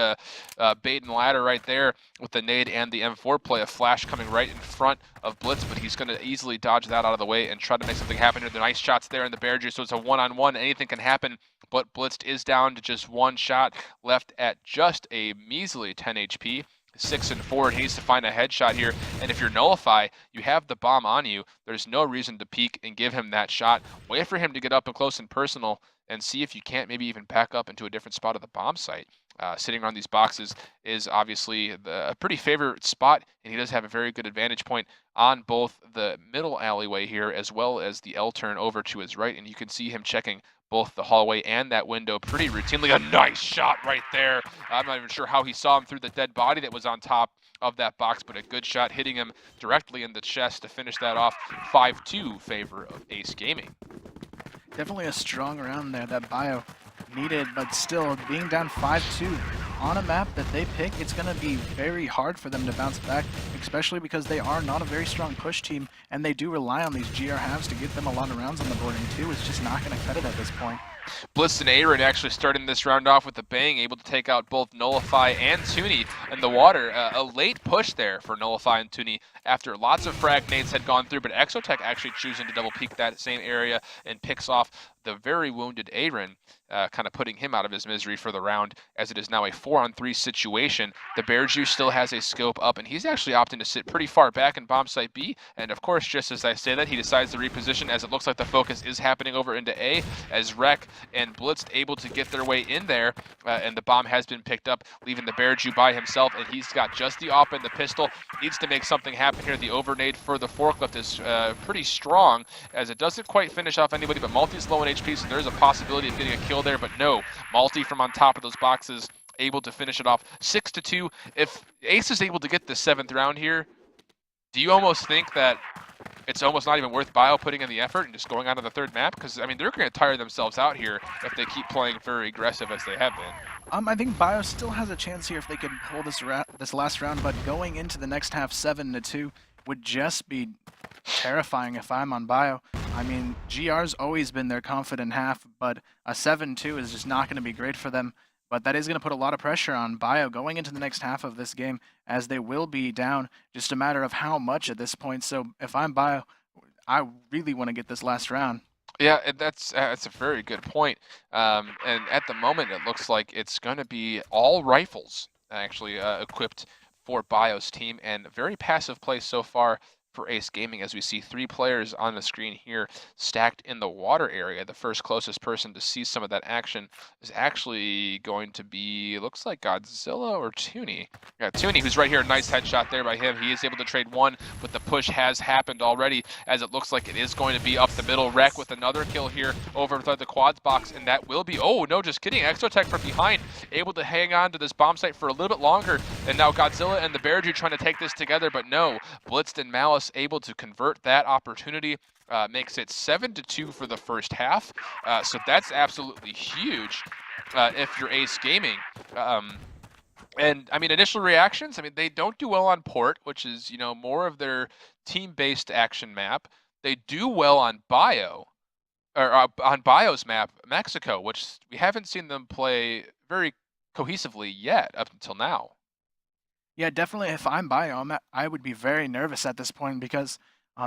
bait and ladder right there with the nade and the M4 play. A flash coming right in front of Blitz, but he's going to easily dodge that out of the way and try to make something happen. The nice shots there in the Bearju, so it's a one-on-one, anything can happen, but Blitz is down to just 1 shot, left at just a measly 10 HP. 6-4, he needs to find a headshot here, and if you're Nullify, you have the bomb on you. There's no reason to peek and give him that shot. Wait for him to get up and close and personal and see if you can't maybe even back up into a different spot of the bomb site. Sitting on these boxes is obviously a pretty favorite spot, and he does have a very good advantage point on both the middle alleyway here as well as the L turn over to his right, and you can see him checking both the hallway and that window pretty routinely. A nice shot right there. I'm not even sure how he saw him through the dead body that was on top of that box, but a good shot hitting him directly in the chest to finish that off. 5-2 favor of Ace Gaming. Definitely a strong round there that Bio needed, but still being down 5-2 on a map that they pick, it's going to be very hard for them to bounce back, especially because they are not a very strong push team, and they do rely on these GR halves to get them a lot of rounds on the board, and 2 is just not going to cut it at this point. Blitz and Aaron actually starting this round off with a bang, able to take out both Nullify and Tooney in the water. A late push there for Nullify and Tooney after lots of frag nades had gone through, but Exotech actually choosing to double peek that same area and picks off the very wounded Aaron, kind of putting him out of his misery for the round, as it is now a 4-on-3 situation. The Bearju still has a scope up, and he's actually opting to sit pretty far back in bomb site B, and of course, just as I say that, he decides to reposition as it looks like the focus is happening over into A, as Rek and Blitz able to get their way in there, and the bomb has been picked up, leaving the Bearju by himself, and he's got just the op and the pistol. Needs to make something happen here. The overnade for the forklift is pretty strong, as it doesn't quite finish off anybody, but Multi's low in HP, so there's a possibility of getting a kill there, but no, Multi from on top of those boxes able to finish it off. 6-2. If Ace is able to get the 7th round here, do you almost think that it's almost not even worth Bio putting in the effort and just going on to the 3rd map? Because, I mean, they're going to tire themselves out here if they keep playing very aggressive as they have been. I think Bio still has a chance here if they can pull this last round, but going into the next half 7-2 would just be terrifying if I'm on Bio. I mean, GR's always been their confident half, but a 7-2 is just not going to be great for them. but that is going to put a lot of pressure on Bio going into the next half of this game, as they will be down just a matter of how much at this point. So if I'm Bio, I really want to get this last round. Yeah, and that's a very good point. And at the moment, it looks like it's going to be all rifles actually equipped for Bio's team, and very passive play so far for Ace Gaming, as we see 3 players on the screen here stacked in the water area. The first closest person to see some of that action is actually going to be, looks like Godzilla or Tooney. Yeah, Tooney, who's right here. Nice headshot there by him. He is able to trade one, but the push has happened already, as it looks like it is going to be up the middle. Rec with another kill here over inside the quads box, and that will be, oh no, just kidding. Exotech from behind, able to hang on to this bomb site for a little bit longer, and now Godzilla and the Bearju trying to take this together, but no, Blitzed and Malice able to convert that opportunity. Makes it 7-2 for the first half. So that's absolutely huge if you're Ace Gaming. And I mean, initial reactions, I mean, they don't do well on Port, which is, you know, more of their team-based action map. They do well on Bio, or on Bio's map, Mexico, which we haven't seen them play very cohesively yet up until now. Yeah, definitely. If I'm Bio, I would be very nervous at this point, because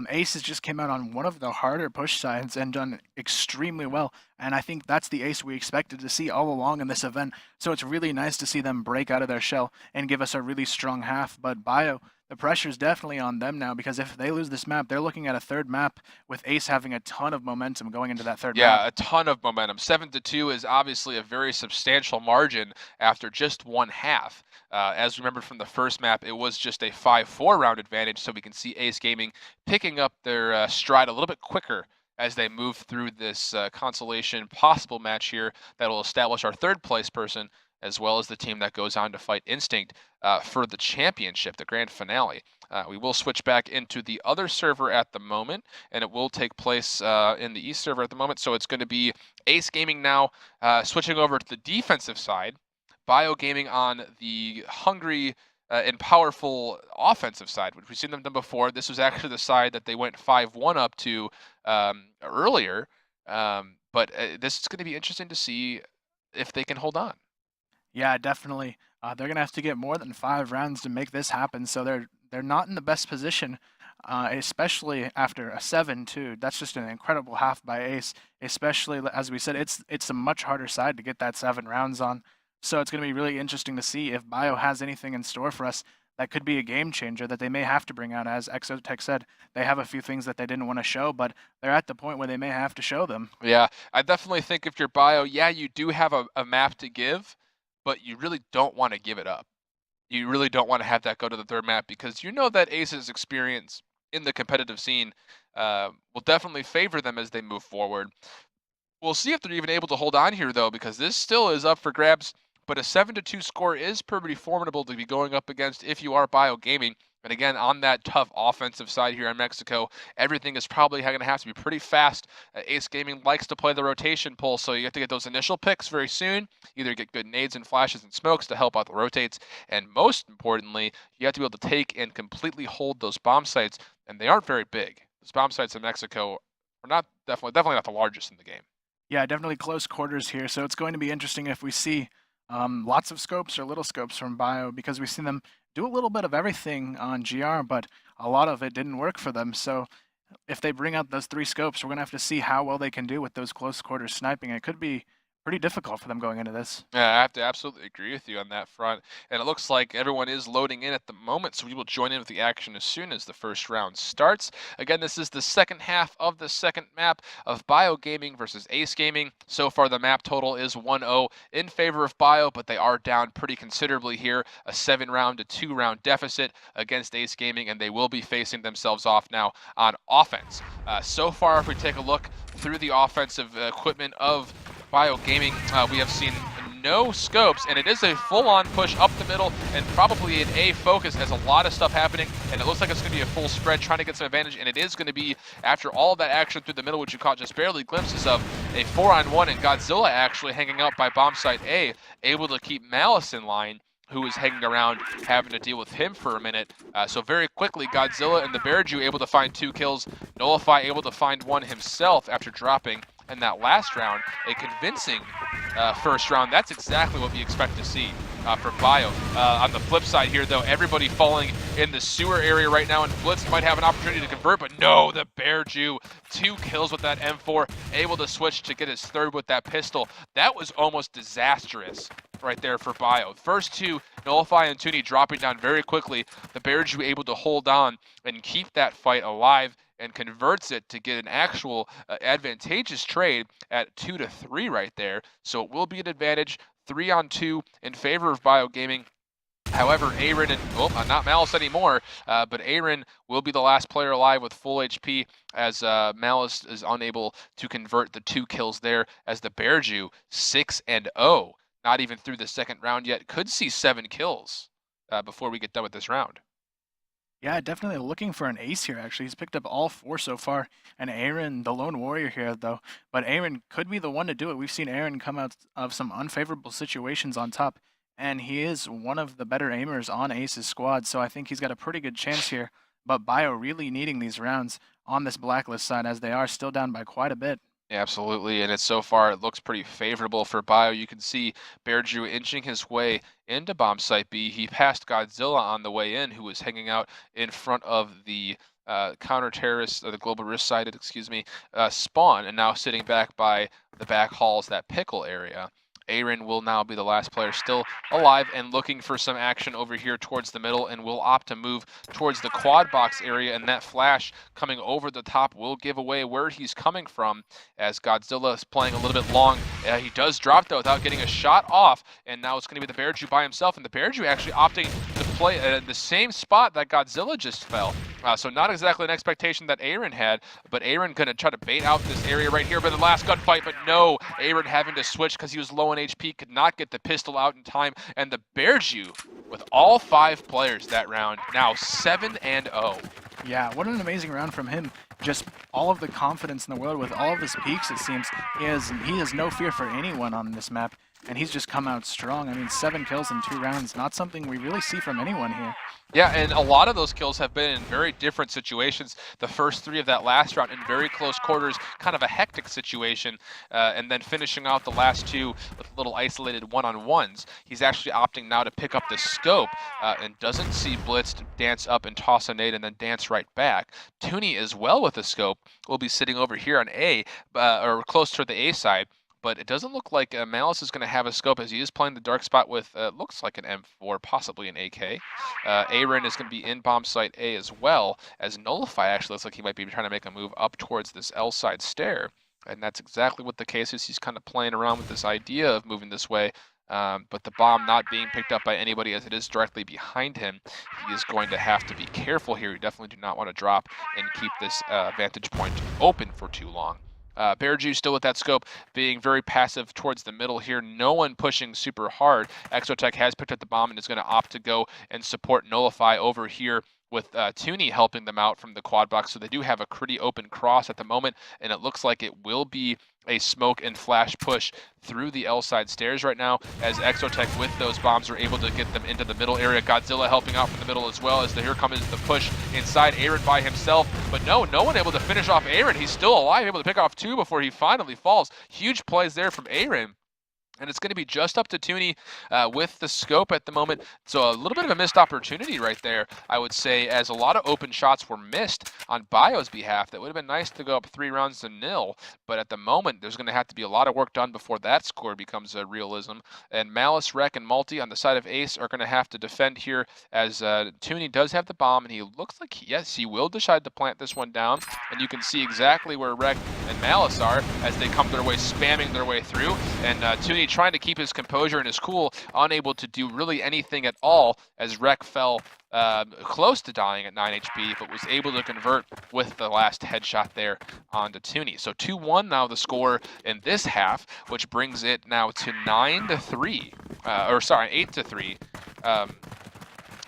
Ace has just came out on one of the harder push sides and done extremely well. And I think that's the Ace we expected to see all along in this event. So it's really nice to see them break out of their shell and give us a really strong half. But Bio, the pressure is definitely on them now, because if they lose this map, they're looking at a third map with Ace having a ton of momentum going into that third map. Yeah, a ton of momentum. 7-2 is obviously a very substantial margin after just one half. As remembered from the first map, it was just a 5-4 round advantage, so we can see Ace Gaming picking up their stride a little bit quicker as they move through this consolation possible match here that will establish our third place person, as well as the team that goes on to fight Instinct for the championship, the grand finale. We will switch back into the other server at the moment, and it will take place in the East server at the moment. So it's going to be Ace Gaming now switching over to the defensive side, Bio Gaming on the hungry and powerful offensive side, which we've seen them done before. This was actually the side that they went 5-1 up to earlier, but this is going to be interesting to see if they can hold on. Yeah, definitely. They're gonna have to get more than 5 rounds to make this happen. So they're not in the best position, especially after a 7-2. That's just an incredible half by Ace. Especially as we said, it's a much harder side to get that 7 rounds on. So it's gonna be really interesting to see if Bio has anything in store for us that could be a game changer that they may have to bring out. As Exotech said, they have a few things that they didn't want to show, but they're at the point where they may have to show them. Yeah, I definitely think if you're Bio, yeah, you do have a map to give, but you really don't want to give it up. You really don't want to have that go to the third map, because you know that Ace's experience in the competitive scene will definitely favor them as they move forward. We'll see if they're even able to hold on here, though, because this still is up for grabs, but a 7-2 score is pretty formidable to be going up against if you are Bio Gaming. And again, on that tough offensive side here in Mexico, everything is probably going to have to be pretty fast. Ace Gaming likes to play the rotation pull, so you have to get those initial picks very soon, either get good nades and flashes and smokes to help out the rotates, and most importantly, you have to be able to take and completely hold those bomb sites, and they aren't very big. Those bomb sites in Mexico are not definitely not the largest in the game. Yeah, definitely close quarters here, so it's going to be interesting if we see lots of scopes or little scopes from Bio, because we've seen them do a little bit of everything on GR, but a lot of it didn't work for them. So if they bring out those 3 scopes, we're going to have to see how well they can do with those close quarters sniping. It could be pretty difficult for them going into this. Yeah, I have to absolutely agree with you on that front. And it looks like everyone is loading in at the moment, so we will join in with the action as soon as the first round starts. Again, this is the second half of the second map of Bio Gaming versus Ace Gaming. So far, the map total is 1-0 in favor of Bio, but they are down pretty considerably here. A 7-round to 2-round deficit against Ace Gaming, and they will be facing themselves off now on offense. So far, if we take a look through the offensive equipment of Bio Gaming, we have seen no scopes, and it is a full-on push up the middle and probably an A focus. Has a lot of stuff happening, and it looks like it's going to be a full spread trying to get some advantage, and it is going to be, after all of that action through the middle, which you caught just barely glimpses of, a 4-on-1, and Godzilla actually hanging out by bomb site A, able to keep Malice in line, who was hanging around, having to deal with him for a minute. So very quickly, Godzilla and the Bearju able to find 2 kills. Nullify able to find 1 himself after dropping in that last round, a convincing first round. That's exactly what we expect to see for Bio. On the flip side here, though, everybody falling in the sewer area right now, and Blitz might have an opportunity to convert, but no, the Bear Jew, 2 kills with that M4, able to switch to get his third with that pistol. That was almost disastrous right there for Bio. First 2, Nullify and Toonie dropping down very quickly. The Bear Jew able to hold on and keep that fight alive, and converts it to get an actual advantageous trade at 2-3 right there. So it will be an advantage, 3-on-2 in favor of Bio Gaming. However, Aaron and, not Malice anymore, but Aaron will be the last player alive with full HP, as Malice is unable to convert the 2 kills there, as the Bear Jew 6-0. Not even through the second round yet. Could see 7 kills before we get done with this round. Yeah, definitely looking for an ace here, actually. He's picked up all 4 so far, and Aaron, the lone warrior here, though. But Aaron could be the one to do it. We've seen Aaron come out of some unfavorable situations on top, and he is one of the better aimers on Ace's squad, so I think he's got a pretty good chance here. But Bio really needing these rounds on this blacklist side, as they are still down by quite a bit. Yeah, absolutely, and so far it looks pretty favorable for Bio. You can see Bear Jew inching his way into bomb site B. He passed Godzilla on the way in, who was hanging out in front of the counter-terrorist, or the global risk-sided, spawn, and now sitting back by the back halls, that pickle area. Aaron will now be the last player still alive and looking for some action over here towards the middle, and will opt to move towards the quad box area, and that flash coming over the top will give away where he's coming from, as Godzilla is playing a little bit long. He does drop, though, without getting a shot off, and now it's going to be the Bear Jew by himself, and the Bear Jew actually opting to play the same spot that Godzilla just fell. So not exactly an expectation that Aaron had, but Aaron going to try to bait out this area right here by the last gunfight, but no, Aaron having to switch because he was low on HP, could not get the pistol out in time, and the Bear Jew, with all 5 players that round, now 7-0. Yeah, what an amazing round from him. Just all of the confidence in the world with all of his peaks, it seems. He has no fear for anyone on this map, and he's just come out strong. I mean, 7 kills in 2 rounds, not something we really see from anyone here. Yeah, and a lot of those kills have been in very different situations. The first 3 of that last round in very close quarters, kind of a hectic situation, and then finishing out the last 2 with little isolated one-on-ones. He's actually opting now to pick up the scope and doesn't see Blitz dance up and toss a nade and then dance right back. Toonie as well with the scope will be sitting over here on A, or close to the A side. But it doesn't look like Malice is going to have a scope, as he is playing the dark spot with, looks like an M4, possibly an AK. Aaron is going to be in bomb site A as well, as Nullify actually looks like he might be trying to make a move up towards this L side stair. And that's exactly what the case is. He's kind of playing around with this idea of moving this way, but the bomb not being picked up by anybody as it is directly behind him. He is going to have to be careful here. You definitely do not want to drop and keep this vantage point open for too long. Bear Jew still with that scope, being very passive towards the middle here. No one pushing super hard. Exotech has picked up the bomb and is going to opt to go and support Nullify over here, with Toonie helping them out from the quad box. So they do have a pretty open cross at the moment, and it looks like it will be a smoke and flash push through the L side stairs right now, as Exotech with those bombs are able to get them into the middle area. Godzilla helping out from the middle as well, as here comes the push inside. Aaron by himself, but no one able to finish off Aaron. He's still alive, able to pick off 2 before he finally falls. Huge plays there from Aaron. And it's going to be just up to Toonie with the scope at the moment. So a little bit of a missed opportunity right there, I would say, as a lot of open shots were missed on Bio's behalf. That would have been nice to go up 3-0, but at the moment, there's going to have to be a lot of work done before that score becomes a realism. And Malice, Rec, and Multi on the side of Ace are going to have to defend here, as Toonie does have the bomb, and he looks like, yes, he will decide to plant this one down. And you can see exactly where Rec and Malice are as they come their way, spamming their way through. And Toonie trying to keep his composure and his cool, unable to do really anything at all, as Rec fell close to dying at 9 HP, but was able to convert with the last headshot there onto Toonie. So 2-1 now the score in this half, which brings it now to 9-3, or sorry, 8-3.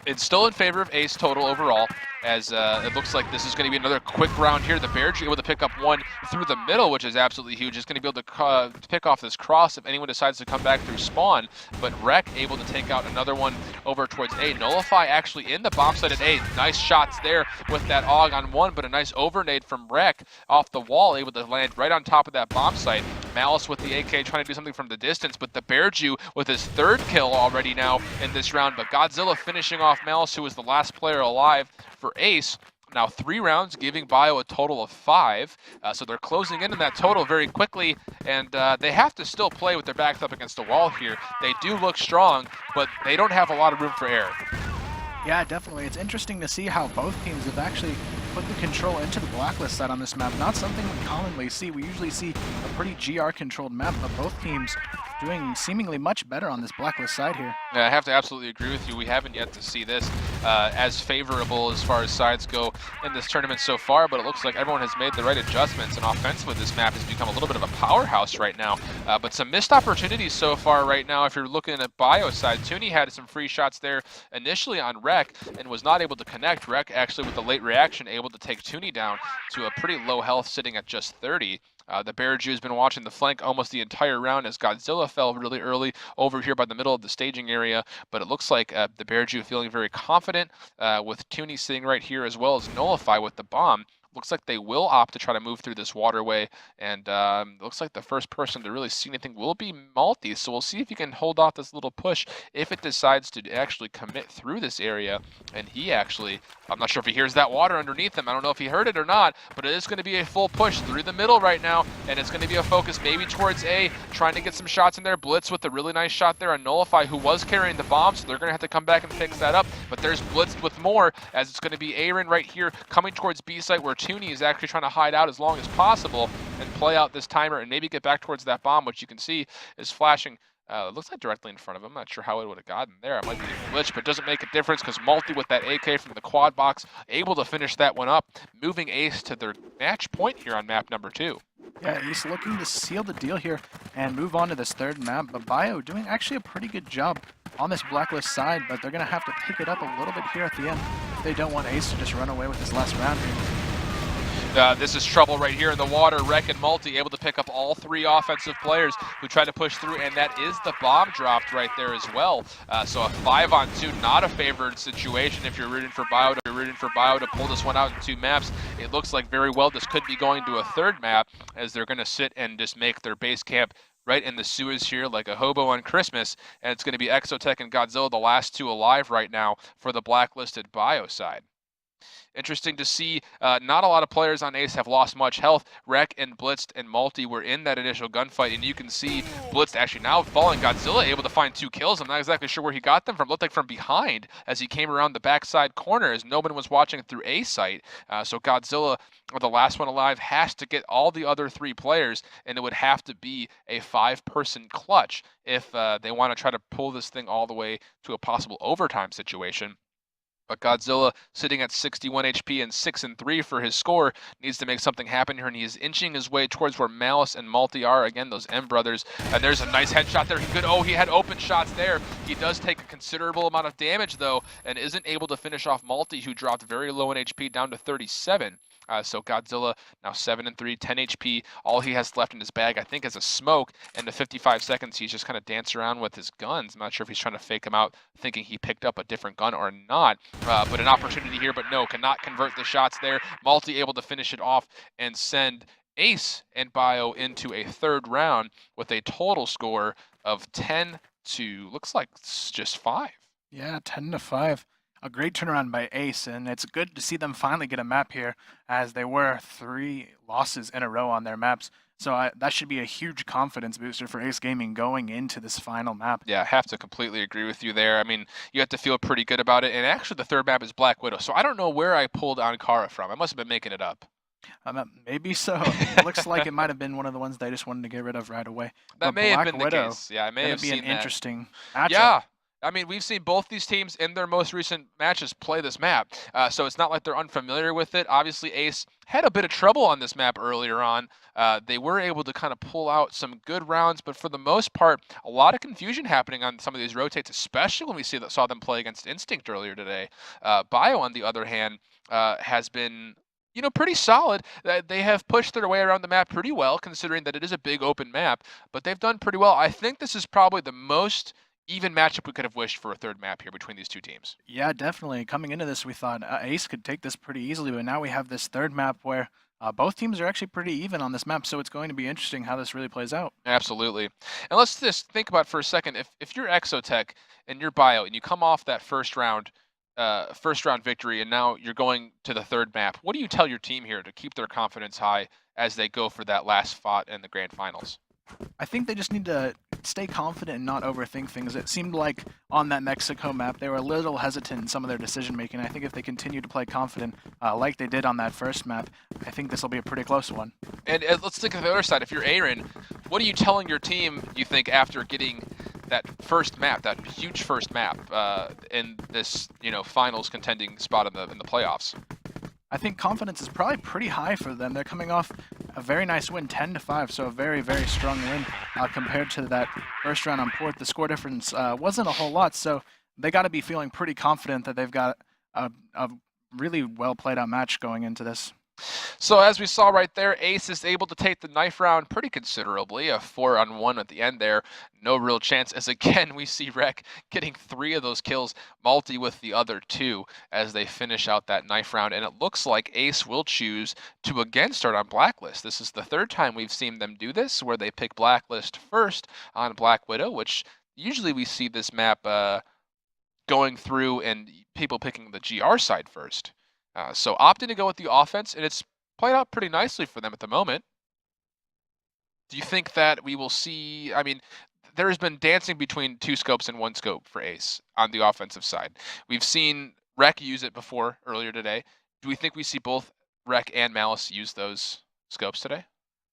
It's still in favor of Ace total overall, as it looks like this is going to be another quick round here. The Bears are able to pick up one through the middle, which is absolutely huge. It's going to be able to pick off this cross if anyone decides to come back through spawn, but Rec able to take out another one over towards A. Nullify actually in the bomb site at A. Nice shots there with that AUG on one, but a nice overnade from Rec off the wall, able to land right on top of that bomb site. Malice with the AK trying to do something from the distance, but the Bearju with his third kill already now in this round, but Godzilla finishing off Malice, who was the last player alive for Ace. Now 3 rounds, giving Bio a total of 5. So they're closing in on that total very quickly, and they have to still play with their backs up against the wall here. They do look strong, but they don't have a lot of room for error. Yeah, definitely. It's interesting to see how both teams have actually put the control into the Blacklist side on this map. Not something we commonly see. We usually see a pretty GR-controlled map, but both teams doing seemingly much better on this Blacklist side here. Yeah, I have to absolutely agree with you. We haven't yet to see this as favorable as far as sides go in this tournament so far, but it looks like everyone has made the right adjustments, and offensively this map has become a little bit of a powerhouse right now. But some missed opportunities so far right now. If you're looking at Bio side, Tooney had some free shots there initially on Rec and was not able to connect. Rec actually with the late reaction able to take Tooney down to a pretty low health, sitting at just 30. The Bearju has been watching the flank almost the entire round as Godzilla fell really early over here by the middle of the staging area, but it looks like the Bearju feeling very confident with Tooney sitting right here, as well as Nullify with the bomb. Looks like they will opt to try to move through this waterway, and looks like the first person to really see anything will be Malty, so we'll see if he can hold off this little push if it decides to actually commit through this area. And he actually, I'm not sure if he hears that water underneath him, I don't know if he heard it or not, but it is going to be a full push through the middle right now, and it's going to be a focus maybe towards A, trying to get some shots in there. Blitz with a really nice shot there on Nullify, who was carrying the bomb, so they're going to have to come back and fix that up, but there's Blitz with more, as it's going to be Aaron right here coming towards B site, where Tooney is actually trying to hide out as long as possible and play out this timer and maybe get back towards that bomb, which you can see is flashing. It looks like directly in front of him. I'm not sure how it would have gotten there. It might be a glitch, but it doesn't make a difference because Malty with that AK from the quad box able to finish that one up, moving Ace to their match point here on map number 2. Yeah, he's looking to seal the deal here and move on to this third map, but Bio doing actually a pretty good job on this Blacklist side, but they're going to have to pick it up a little bit here at the end if they don't want Ace to just run away with this last round here. This is trouble right here in the water. Rec and Malty able to pick up all 3 offensive players who try to push through, and that is the bomb dropped right there as well. So a 5-on-2, not a favored situation if you're rooting for Bio to pull this one out in 2 maps. It looks like very well this could be going to a 3rd map, as they're going to sit and just make their base camp right in the sewers here like a hobo on Christmas, and it's going to be Exotech and Godzilla, the last 2 alive right now for the blacklisted Bio side. Interesting to see not a lot of players on Ace have lost much health. Rec and Blitzed and Malty were in that initial gunfight, and you can see Blitzed actually now falling. Godzilla able to find 2 kills. I'm not exactly sure where he got them from. Looked like from behind as he came around the backside corner as no one was watching through A site. So Godzilla, the last one alive, has to get all the other 3 players, and it would have to be a 5-person clutch if they want to try to pull this thing all the way to a possible overtime situation. But Godzilla, sitting at 61 HP and 6-3 for his score, needs to make something happen here, and he is inching his way towards where Malice and Malty are. Again, those M brothers. And there's a nice headshot there. He had open shots there. He does take a considerable amount of damage, though, and isn't able to finish off Malty, who dropped very low in HP, down to 37. So Godzilla now 7-3, 10 HP. All he has left in his bag, I think, is a smoke. And the 55 seconds, he's just kind of dancing around with his guns. I'm not sure if he's trying to fake him out, thinking he picked up a different gun or not. But an opportunity here, but no, cannot convert the shots there. Malty able to finish it off and send Ace and Bio into a 3rd round with a total score of 10 to, looks like just 5. Yeah, 10-5. A great turnaround by Ace, and it's good to see them finally get a map here, as they were 3 losses in a row on their maps. So that should be a huge confidence booster for Ace Gaming going into this final map. Yeah, I have to completely agree with you there. I mean, you have to feel pretty good about it. And actually, the 3rd map is Black Widow, so I don't know where I pulled Ankara from. I must have been making it up. Maybe so. It looks like it might have been one of the ones they just wanted to get rid of right away. That but may Black have been Widow, the case. Yeah, I may have seen that. Be an interesting matchup. Yeah. I mean, we've seen both these teams in their most recent matches play this map, so it's not like they're unfamiliar with it. Obviously, Ace had a bit of trouble on this map earlier on. They were able to kind of pull out some good rounds, but for the most part, a lot of confusion happening on some of these rotates, especially when we saw them play against Instinct earlier today. Bio, on the other hand, has been pretty solid. They have pushed their way around the map pretty well, considering that it is a big open map, but they've done pretty well. I think this is probably the most even matchup we could have wished for a third map here between these two teams. Yeah, definitely. Coming into this, we thought Ace could take this pretty easily, but now we have this third map where both teams are actually pretty even on this map, so it's going to be interesting how this really plays out. Absolutely. And let's just think about for a second, if you're Exotech and you're Bio and you come off that first round victory and now you're going to the third map, what do you tell your team here to keep their confidence high as they go for that last spot in the Grand Finals? I think they just need to stay confident and not overthink things. It seemed like on that Mexico map, they were a little hesitant in some of their decision-making. I think if they continue to play confident like they did on that first map, I think this will be a pretty close one. And let's think of the other side. If you're Aaron, what are you telling your team, you think, after getting that first map, that huge first map in this, finals contending spot in the playoffs? I think confidence is probably pretty high for them. They're coming off a very nice win, 10-5, so a very, very strong win compared to that first round on Port. The score difference wasn't a whole lot, so they got to be feeling pretty confident that they've got a really well played out match going into this. So as we saw right there, Ace is able to take the knife round pretty considerably, a 4-on-1 at the end there. No real chance, as again we see Rec getting 3 of those kills, Multi with the other 2 as they finish out that knife round. And it looks like Ace will choose to again start on Blacklist. This is the third time we've seen them do this, where they pick Blacklist first on Black Widow, which usually we see this map going through and people picking the GR side first. So opting to go with the offense, and it's played out pretty nicely for them at the moment. Do you think that we will see, I mean, there has been dancing between 2 scopes and 1 scope for Ace on the offensive side. We've seen Rec use it before earlier today. Do we think we see both Rec and Malice use those scopes today?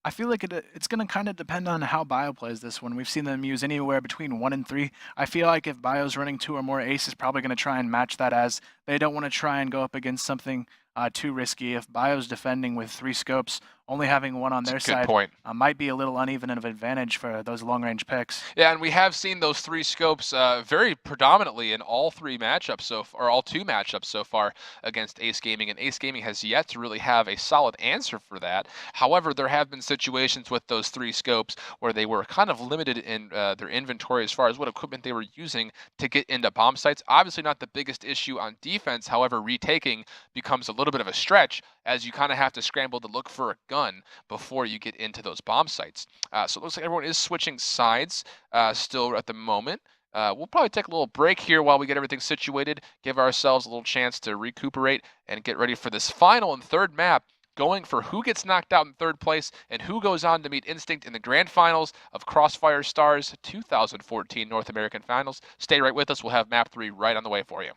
I feel like it's going to kind of depend on how Bio plays this one. We've seen them use anywhere between 1 and 3. I feel like if Bio's running 2 or more, Ace is probably going to try and match that, as they don't want to try and go up against something too risky. If Bio's defending with 3 scopes, only having 1 on their side might be a little uneven of advantage for those long-range picks. Yeah, and we have seen those 3 scopes very predominantly in all 3 matchups or all 2 matchups so far against Ace Gaming, and Ace Gaming has yet to really have a solid answer for that. However, there have been situations with those 3 scopes where they were kind of limited in their inventory as far as what equipment they were using to get into bomb sites. Obviously not the biggest issue on defense, however, retaking becomes a little bit of a stretch, as you kind of have to scramble to look for a gun before you get into those bomb sites. So it looks like everyone is switching sides still at the moment. We'll probably take a little break here while we get everything situated, give ourselves a little chance to recuperate and get ready for this final and third map, going for who gets knocked out in third place and who goes on to meet Instinct in the Grand Finals of CrossFire Stars 2014 North American Finals. Stay right with us. We'll have map 3 right on the way for you.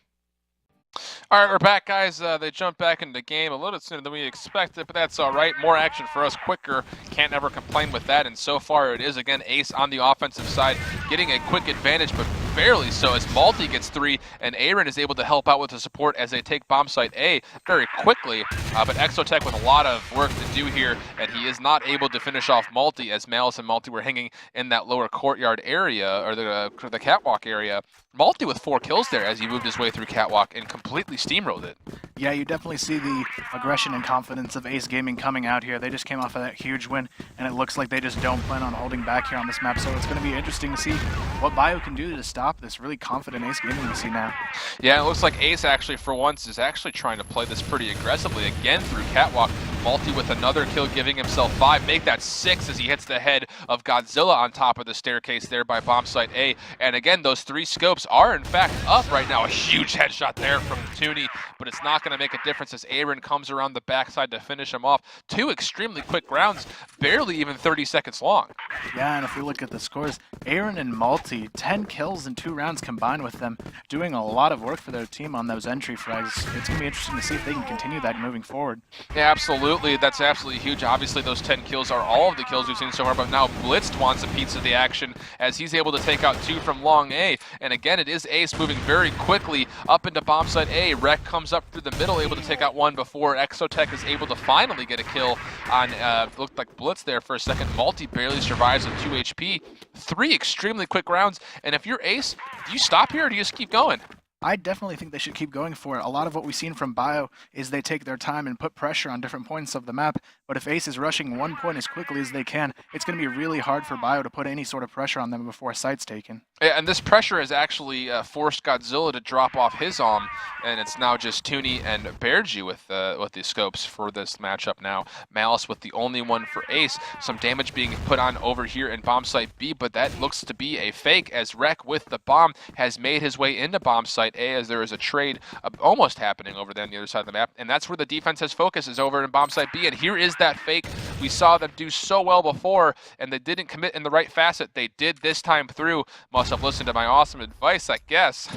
All right, we're back, guys. They jumped back into the game a little sooner than we expected, but that's all right. More action for us quicker. Can't ever complain with that. And so far, it is, again, Ace on the offensive side, getting a quick advantage, but barely so, as Multi gets 3, and Aaron is able to help out with the support as they take bomb site A very quickly. But Exotech with a lot of work to do here, and he is not able to finish off Multi, as Malice and Multi were hanging in that lower courtyard area, or the catwalk area. Multi with 4 kills there as he moved his way through catwalk and completely steamrolled it. Yeah, you definitely see the aggression and confidence of Ace Gaming coming out here. They just came off of that huge win, and it looks like they just don't plan on holding back here on this map. So it's going to be interesting to see what Bio can do to stop this really confident Ace Gaming we see now. Yeah, it looks like Ace actually, for once, is actually trying to play this pretty aggressively again through catwalk. Multi with another kill, giving himself 5. Make that 6 as he hits the head of Godzilla on top of the staircase there by bomb site A. And again, those 3 scopes are in fact up right now. A huge headshot there from Tooney, but it's not going to make a difference as Aaron comes around the backside to finish him off. 2 extremely quick rounds, barely even 30 seconds long. Yeah, and if we look at the scores, Aaron and Multi, 10 kills in 2 rounds combined with them, doing a lot of work for their team on those entry frags. It's going to be interesting to see if they can continue that moving forward. Yeah, absolutely. absolutely. That's absolutely huge. Obviously, those 10 kills are all of the kills we've seen so far, but now Blitzed wants a piece of the action as he's able to take out 2 from long A. And again, it is Ace moving very quickly up into bomb site A. Rec comes up through the middle, able to take out 1 before Exotech is able to finally get a kill on, looked like Blitz there for a second. Multi barely survives with 2 HP. 3 extremely quick rounds. And if you're Ace, do you stop here or do you just keep going? I definitely think they should keep going for it. A lot of what we've seen from Bio is they take their time and put pressure on different points of the map. But if Ace is rushing 1 point as quickly as they can, it's going to be really hard for Bio to put any sort of pressure on them before a site's taken. Yeah, and this pressure has actually forced Godzilla to drop off his and it's now just Tooney and Bearju with the scopes for this matchup now. Malice with the only one for Ace. Some damage being put on over here in bomb site B, but that looks to be a fake as Rec with the bomb has made his way into bomb site A as there is a trade almost happening over there on the other side of the map, and that's where the defense has focus is over in bomb site B, and here is that fake. We saw them do so well before, and they didn't commit in the right facet. They did this time through. Must have listened to my awesome advice, I guess,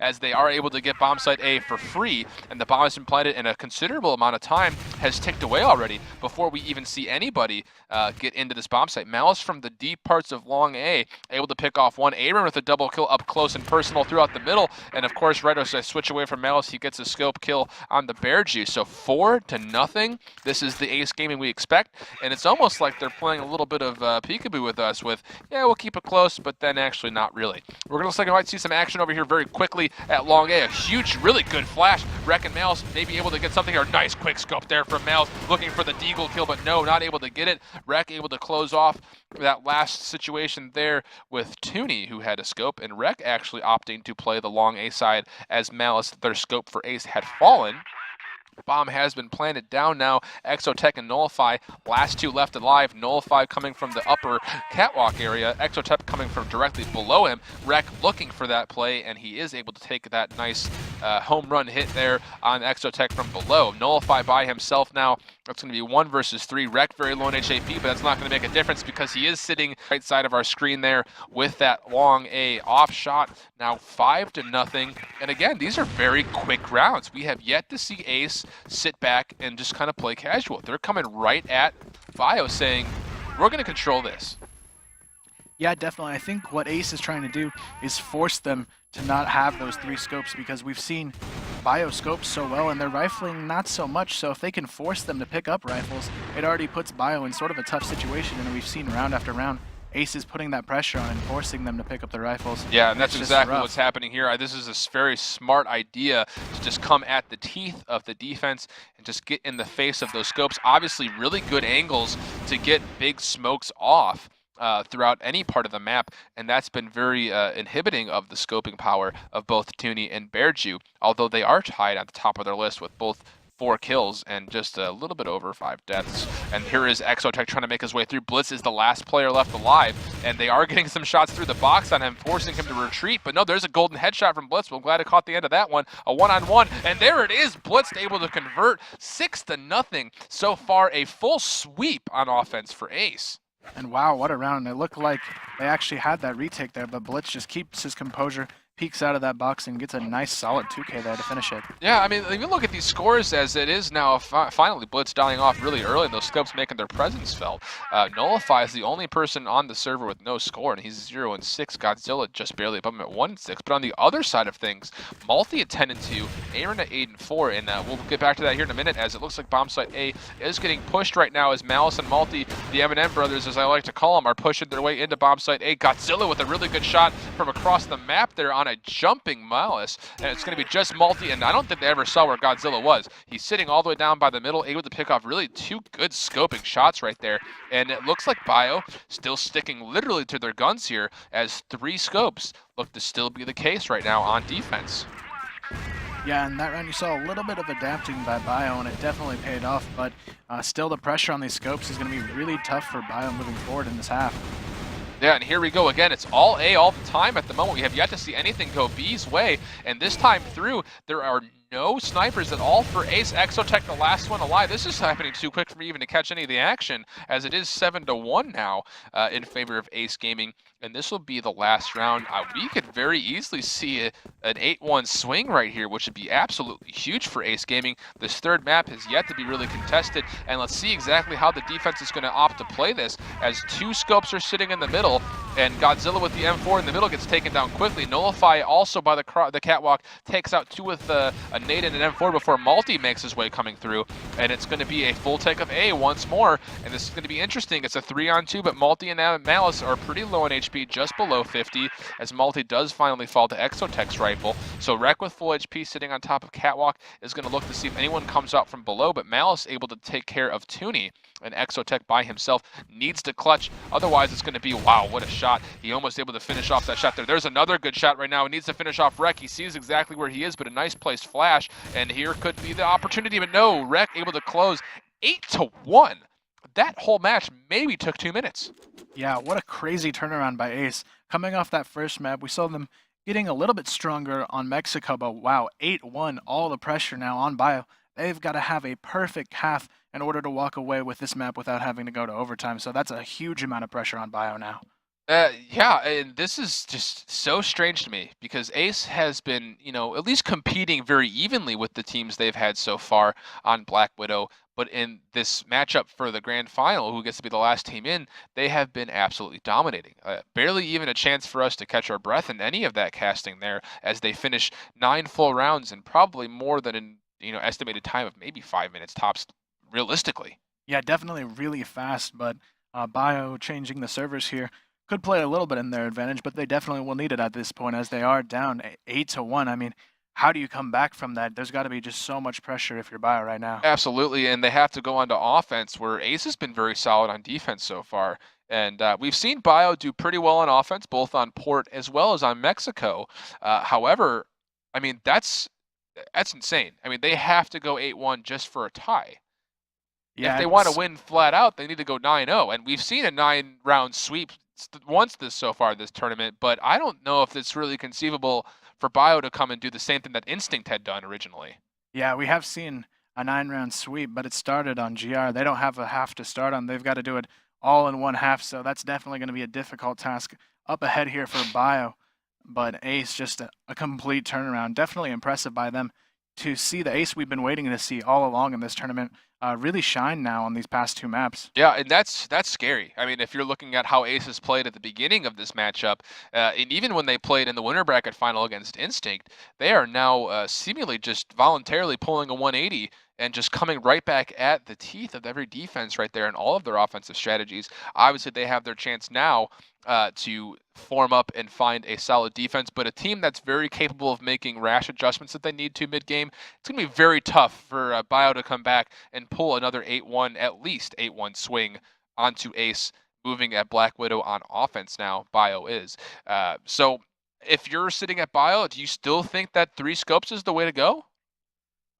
as they are able to get bomb site A for free, and the bomb has been planted in a considerable amount of time, has ticked away already before we even see anybody get into this bomb site. Malice from the deep parts of long A, able to pick off 1. Aaron with a double kill up close and personal throughout the middle, and of course, right as I switch away from Malice, he gets a scope kill on the Bearju. So 4-0. This is the Ace gaming we expect, and it's almost like they're playing a little bit of peekaboo with us with, yeah, we'll keep it close, but then actually not really. We're going to look like we might see some action over here very quickly at long A. A huge, really good flash. Rec and Malice may be able to get something here. Nice quick scope there from Malice, looking for the deagle kill, but no, not able to get it. Rec able to close off that last situation there with Tooney, who had a scope, and Rec actually opting to play the long A side as Malice, their scope for Ace, had fallen. Bomb has been planted down now. Exotech and Nullify, last 2 left alive. Nullify coming from the upper catwalk area. Exotech coming from directly below him. Rec looking for that play, and he is able to take that nice home run hit there on Exotech from below. Nullify by himself now. That's going to be 1 versus 3. Rec very low in HAP, but that's not going to make a difference because he is sitting right side of our screen there with that long A off shot. Now 5-0. And again, these are very quick rounds. We have yet to see Ace sit back and just kind of play casual. They're coming right at Bio saying, we're going to control this. Yeah, definitely. I think what Ace is trying to do is force them to not have those 3 scopes because we've seen Bio scope so well and they're rifling not so much. So if they can force them to pick up rifles, it already puts Bio in sort of a tough situation, and we've seen round after round Ace is putting that pressure on and forcing them to pick up the rifles. Yeah, and that's exactly what's happening here. This is a very smart idea to just come at the teeth of the defense and just get in the face of those scopes. Obviously, really good angles to get big smokes off throughout any part of the map, and that's been very inhibiting of the scoping power of both Tooney and Bearju, although they are tied at the top of their list with both 4 kills and just a little bit over 5 deaths. And here is Exotech trying to make his way through. Blitz is the last player left alive, and they are getting some shots through the box on him, forcing him to retreat. But no, there's a golden headshot from Blitz. Well, I'm glad I caught the end of that one. A 1-on-1, and there it is. Blitz able to convert 6-0. So far, a full sweep on offense for Ace. And wow, what a round. It looked like they actually had that retake there, but Blitz just keeps his composure, peeks out of that box, and gets a nice solid 2K there to finish it. Yeah, I mean, even look at these scores as it is now finally Blitz dying off really early, and those scopes making their presence felt. Nullify is the only person on the server with no score, and he's 0-6. Godzilla just barely above him at 1-6. But on the other side of things, Multi at 10-2, Aaron at 8-4, and we'll get back to that here in a minute, as it looks like bomb site A is getting pushed right now as Malice and Multi, the M&M brothers, as I like to call them, are pushing their way into bomb site A. Godzilla with a really good shot from across the map there on a jumping Malice, and it's going to be just Multi, and I don't think they ever saw where Godzilla was. He's sitting all the way down by the middle, able to pick off really 2 good scoping shots right there, and it looks like Bio still sticking literally to their guns here, as 3 scopes look to still be the case right now on defense. Yeah, in that round you saw a little bit of adapting by Bio, and it definitely paid off, but still the pressure on these scopes is going to be really tough for Bio moving forward in this half. Yeah, and here we go again. It's all A all the time at the moment. We have yet to see anything go B's way, and this time through, there are no snipers at all for Ace. Exotech, the last one alive. This is happening too quick for me even to catch any of the action, as it is 7-1 now in favor of Ace Gaming. And this will be the last round. We could very easily see an 8-1 swing right here, which would be absolutely huge for Ace Gaming. This third map has yet to be really contested, and let's see exactly how the defense is going to opt to play this, as 2 scopes are sitting in the middle, and Godzilla with the M4 in the middle gets taken down quickly. Nullify also by the catwalk takes out 2 with a nade and an M4 before Multi makes his way coming through, and it's going to be a full take of A once more, and this is going to be interesting. It's a 3-on-2, but Multi and Malice are pretty low in HP, just below 50, as Multi does finally fall to Exotech's rifle. So Rek with full HP sitting on top of Catwalk is going to look to see if anyone comes out from below, but Malice able to take care of Tooney, and Exotech by himself needs to clutch. Otherwise, it's going to be, wow, what a shot. He almost able to finish off that shot there. There's another good shot right now. He needs to finish off Rek. He sees exactly where he is, but a nice placed flash, and here could be the opportunity, but no, Rek able to close 8-1. That whole match maybe took 2 minutes. Yeah, what a crazy turnaround by Ace. Coming off that first map, we saw them getting a little bit stronger on Mexico, but wow, 8-1, all the pressure now on Bio. They've got to have a perfect half in order to walk away with this map without having to go to overtime, so that's a huge amount of pressure on Bio now. Yeah, and this is just so strange to me, because Ace has been, at least competing very evenly with the teams they've had so far on Black Widow. But in this matchup for the Grand Final, who gets to be the last team in, they have been absolutely dominating. Barely even a chance for us to catch our breath in any of that casting there, as they finish 9 full rounds and probably more than an estimated time of maybe 5 minutes tops, realistically. Yeah, definitely really fast, but Bio changing the servers here could play a little bit in their advantage, but they definitely will need it at this point, as they are down 8-1. I mean, how do you come back from that? There's got to be just so much pressure if you're Bio right now. Absolutely, and they have to go on to offense, where Ace has been very solid on defense so far. And we've seen Bio do pretty well on offense, both on Port as well as on Mexico. However, I mean, that's insane. I mean, they have to go 8-1 just for a tie. Yeah, if they want to win flat out, they need to go 9-0. And we've seen a 9-round sweep once so far this tournament, but I don't know if it's really conceivable for Bio to come and do the same thing that Instinct had done originally. Yeah, we have seen a 9-round sweep, but it started on GR. They don't have a half to start on. They've got to do it all in one half, so that's definitely going to be a difficult task up ahead here for Bio. But Ace, just a complete turnaround. Definitely impressive by them to see the Ace we've been waiting to see all along in this tournament really shine now on these past 2 maps. Yeah, and that's scary. I mean, if you're looking at how Ace has played at the beginning of this matchup, and even when they played in the winner bracket final against Instinct, they are now seemingly just voluntarily pulling a 180 and just coming right back at the teeth of every defense right there in all of their offensive strategies. Obviously, they have their chance now to form up and find a solid defense, but a team that's very capable of making rash adjustments that they need to mid-game, it's going to be very tough for Bio to come back and pull another 8-1, at least 8-1 swing onto Ace, moving at Black Widow on offense now. Bio is. So if you're sitting at Bio, do you still think that 3 scopes is the way to go?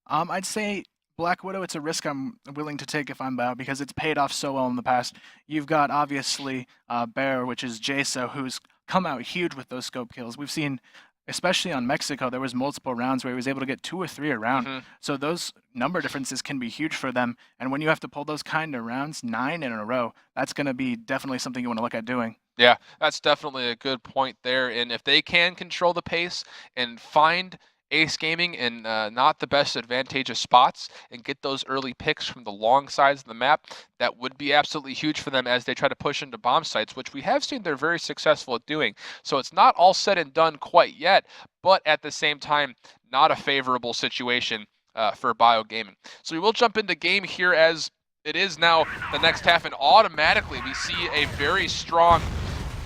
I'd say Black Widow, it's a risk I'm willing to take if I'm Bio, because it's paid off so well in the past. You've got, obviously, Bear, which is Jaso, who's come out huge with those scope kills. We've seen, especially on Mexico, there was multiple rounds where he was able to get 2 or 3 a round. So those number differences can be huge for them. And when you have to pull those kind of rounds, 9 in a row, that's going to be definitely something you want to look at doing. Yeah, that's definitely a good point there. And if they can control the pace and find Ace Gaming in not the best advantageous spots and get those early picks from the long sides of the map, that would be absolutely huge for them as they try to push into bomb sites, which we have seen they're very successful at doing. So it's not all said and done quite yet, but at the same time, not a favorable situation for Bio Gaming. So we will jump into game here, as it is now the next half, and automatically we see a very strong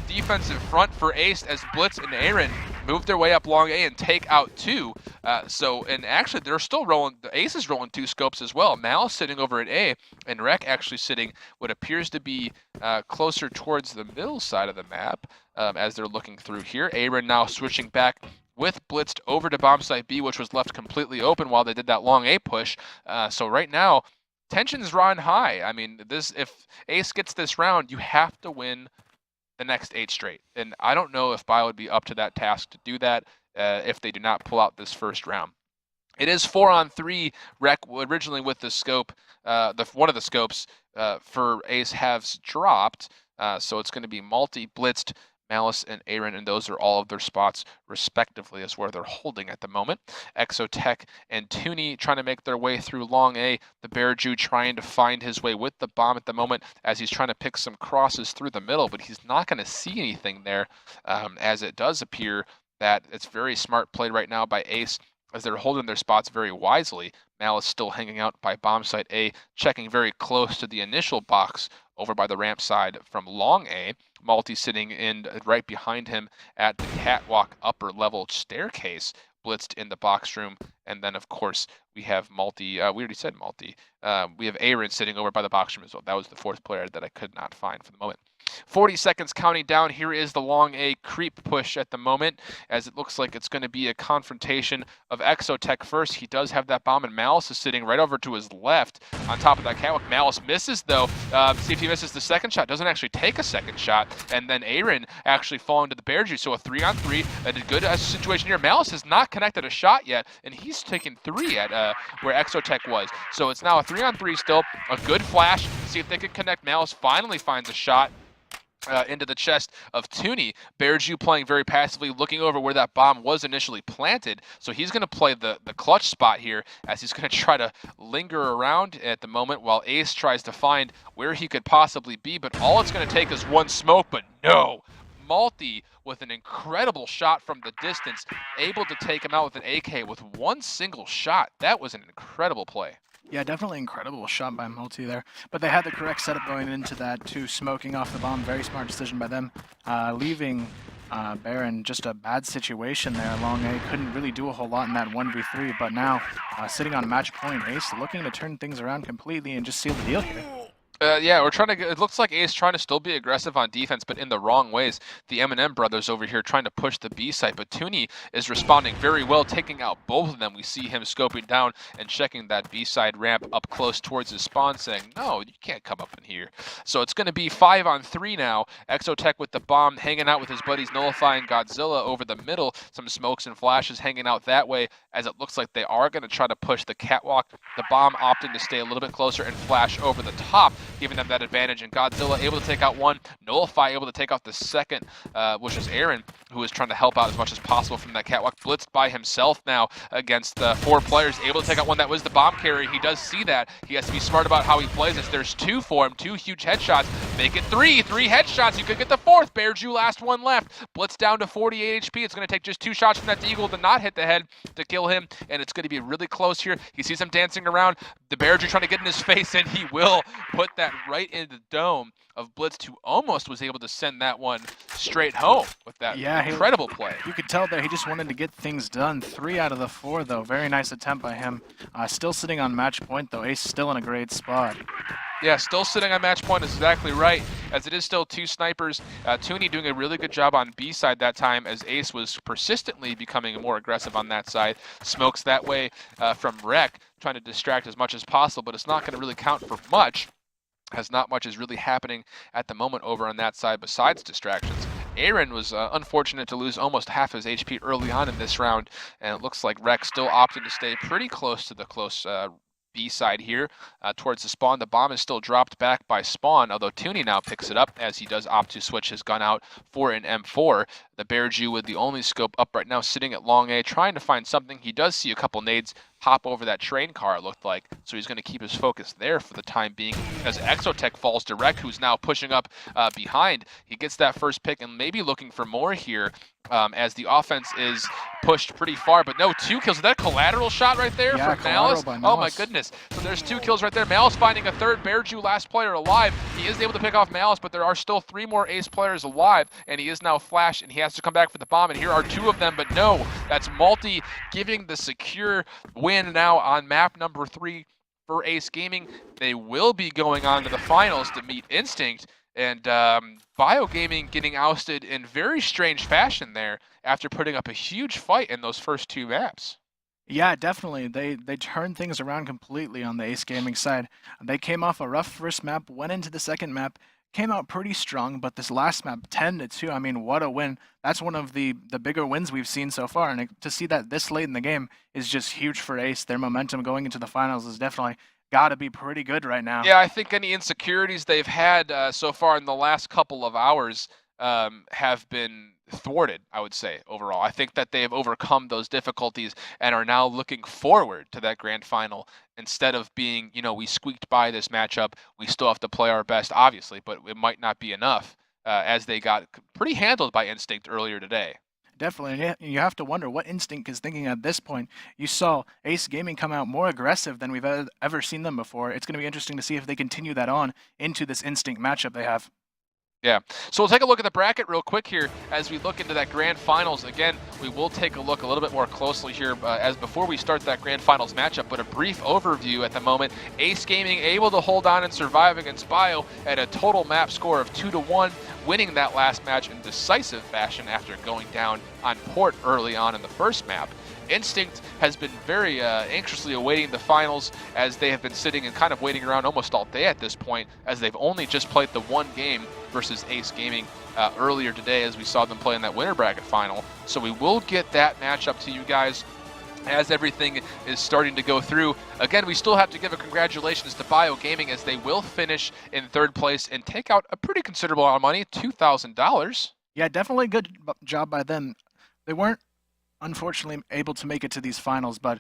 defensive front for Ace as Blitz and Aaron move their way up long A and take out 2. And actually they're still rolling, the Ace is rolling 2 scopes as well. Mal sitting over at A, and Rek actually sitting what appears to be closer towards the middle side of the map as they're looking through here. Aaron now switching back with Blitzed over to bomb site B, which was left completely open while they did that long A push. So right now, tensions run high. I mean, if Ace gets this round, you have to win the next 8 straight. And I don't know if Bio would be up to that task to do that if they do not pull out this first round. It is 4-on-3 rec originally with the scope. One of the scopes for Ace has dropped, so it's going to be Multi, Blitzed, Malice, and Aaron, and those are all of their spots respectively as where they're holding at the moment. Exotech and Tooney trying to make their way through long A. The Bear Jew trying to find his way with the bomb at the moment as he's trying to pick some crosses through the middle, but he's not going to see anything there, as it does appear that it's very smart play right now by Ace as they're holding their spots very wisely. Malice still hanging out by bomb site A, checking very close to the initial box over by the ramp side from long A. Multi sitting in right behind him at the catwalk upper level staircase, blitzed in the box room. And then, of course, we have Multi. We already said Multi. We have Aaron sitting over by the box room as well. That was the fourth player that I could not find for the moment. 40 seconds counting down. Here is the long A creep push at the moment, as it looks like it's going to be a confrontation of Exotech first. He does have that bomb, and Malice is sitting right over to his left on top of that catwalk. Malice misses, though. See if he misses the second shot. Doesn't actually take a second shot. And then Aaron actually falling to the Bear Jew. So a 3-on-3, and a good situation here. Malice has not connected a shot yet, and he's taken 3 at where Exotech was. So it's now a 3-on-3 still. A good flash. See if they can connect. Malice finally finds a shot into the chest of Tooney. Bear Jew playing very passively, looking over where that bomb was initially planted. So he's going to play the clutch spot here, as he's going to try to linger around at the moment while Ace tries to find where he could possibly be. But all it's going to take is one smoke, but no. Multi with an incredible shot from the distance, able to take him out with an AK with one single shot. That was an incredible play. Yeah, definitely incredible shot by Multi there. But they had the correct setup going into that too, smoking off the bomb. Very smart decision by them, leaving Bear in just a bad situation there. Long A couldn't really do a whole lot in that 1v3, but now sitting on match point, Ace looking to turn things around completely and just seal the deal here. Yeah, we're trying to. It looks like Ace trying to still be aggressive on defense, but in the wrong ways. The M&M brothers over here trying to push the B site, but Tooney is responding very well, taking out both of them. We see him scoping down and checking that B side ramp up close towards his spawn, saying, "No, you can't come up in here." So it's going to be 5-on-3 now. Exotech with the bomb, hanging out with his buddies, nullifying Godzilla over the middle. Some smokes and flashes hanging out that way, as it looks like they are going to try to push the catwalk. The bomb opting to stay a little bit closer and flash over the top, giving them that advantage, and Godzilla able to take out one, Nullify able to take out the second, which is Aaron, who is trying to help out as much as possible from that catwalk. Blitzed by himself now against 4 players, able to take out one that was the bomb carrier. He does see that. He has to be smart about how he plays this. There's 2 for him, 2 huge headshots. Make it 3 headshots. You could get the 4th. Bear Jew, last one left. Blitz down to 48 HP. It's going to take just 2 shots from that Deagle to not hit the head to kill him, and it's going to be really close here. He sees him dancing around. The Bear Jew trying to get in his face, and he will put that right in the dome of Blitz, who almost was able to send that one straight home with that incredible play. You could tell there he just wanted to get things done. 3 out of the 4, though. Very nice attempt by him. Still sitting on match point, though. Ace still in a great spot. Yeah, still sitting on match point is exactly right, as it is still 2 snipers. Tooney doing a really good job on B side that time, as Ace was persistently becoming more aggressive on that side. Smokes that way from Rec, trying to distract as much as possible, but it's not going to really count for much, as not much is really happening at the moment over on that side besides distractions. Aaron was unfortunate to lose almost half his HP early on in this round, and it looks like Rec still opted to stay pretty close to the B side here towards the spawn. The bomb is still dropped back by spawn, although Tooney now picks it up as he does opt to switch his gun out for an M4. The Bear Jew with the only scope up right now, sitting at long A, trying to find something. He does see a couple nades hop over that train car, it looked like, so he's going to keep his focus there for the time being, as Exotech falls to Rec, who's now pushing up behind. He gets that first pick and maybe looking for more here, as the offense is pushed pretty far, but no, 2 kills. Is that a collateral shot right there from Malice? Oh my goodness. So there's 2 kills right there. Malice finding a 3rd. Bear Jew, last player alive. He is able to pick off Malice, but there are still 3 more Ace players alive, and he is now flashed, and he has to come back for the bomb, and here are 2 of them, but no, that's Multi giving the secure win now on map number 3 for Ace Gaming. They will be going on to the finals to meet Instinct, and Biogaming getting ousted in very strange fashion there after putting up a huge fight in those first 2 maps. Yeah, definitely. They turned things around completely on the Ace Gaming side. They came off a rough first map, went into the second map, came out pretty strong, but this last map, 10-2, I mean, what a win. That's one of the bigger wins we've seen so far, and to see that this late in the game is just huge for Ace. Their momentum going into the finals is definitely got to be pretty good right now. Yeah, I think any insecurities they've had so far in the last couple of hours have been thwarted, I would say, overall. I think that they have overcome those difficulties and are now looking forward to that grand final instead of being, we squeaked by this matchup. We still have to play our best, obviously, but it might not be enough as they got pretty handled by Instinct earlier today. Definitely, and you have to wonder what Instinct is thinking at this point. You saw Ace Gaming come out more aggressive than we've ever seen them before. It's going to be interesting to see if they continue that on into this Instinct matchup they have. Yeah, so we'll take a look at the bracket real quick here as we look into that grand finals. Again, we will take a look a little bit more closely here as before we start that grand finals matchup, but a brief overview at the moment. Ace Gaming able to hold on and survive against Bio at a total map score of 2-1, winning that last match in decisive fashion after going down on port early on in the first map. Instinct has been very anxiously awaiting the finals as they have been sitting and kind of waiting around almost all day at this point, as they've only just played the one game versus Ace Gaming earlier today as we saw them play in that winter bracket final. So we will get that matchup to you guys as everything is starting to go through. Again, we still have to give a congratulations to Bio Gaming as they will finish in third place and take out a pretty considerable amount of money, $2,000. Yeah, definitely good job by them. They weren't unfortunately able to make it to these finals, but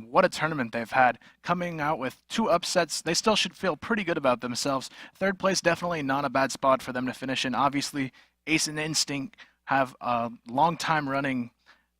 what a tournament they've had. Coming out with 2 upsets, they still should feel pretty good about themselves. Third place, definitely not a bad spot for them to finish in. Obviously, Ace and Instinct have a long time running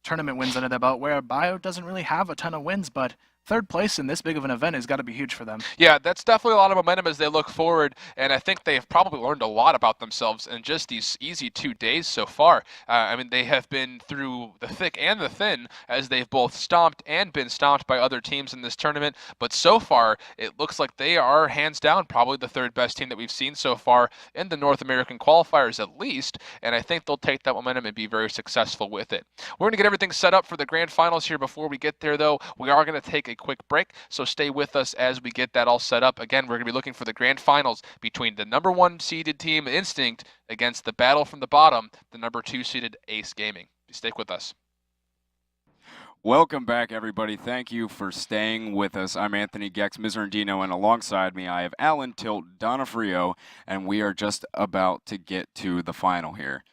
tournament wins under their belt, where Bio doesn't really have a ton of wins, but third place in this big of an event has got to be huge for them. Yeah, that's definitely a lot of momentum as they look forward, and I think they've probably learned a lot about themselves in just these easy 2 days so far. I mean, they have been through the thick and the thin as they've both stomped and been stomped by other teams in this tournament, but so far it looks like they are hands down probably the third best team that we've seen so far in the North American qualifiers at least, and I think they'll take that momentum and be very successful with it. We're going to get everything set up for the grand finals here. Before we get there, though, we are going to take a quick break, so stay with us as we get that all set up. Again, we're going to be looking for the grand finals between the number 1 seeded team Instinct against the battle from the bottom, the number 2 seeded Ace Gaming. Stick with us. Welcome back, everybody. Thank you for staying with us. I'm Anthony Gex Mizrandino, and alongside me I have Alan Tilt Donofrio, and we are just about to get to the final here.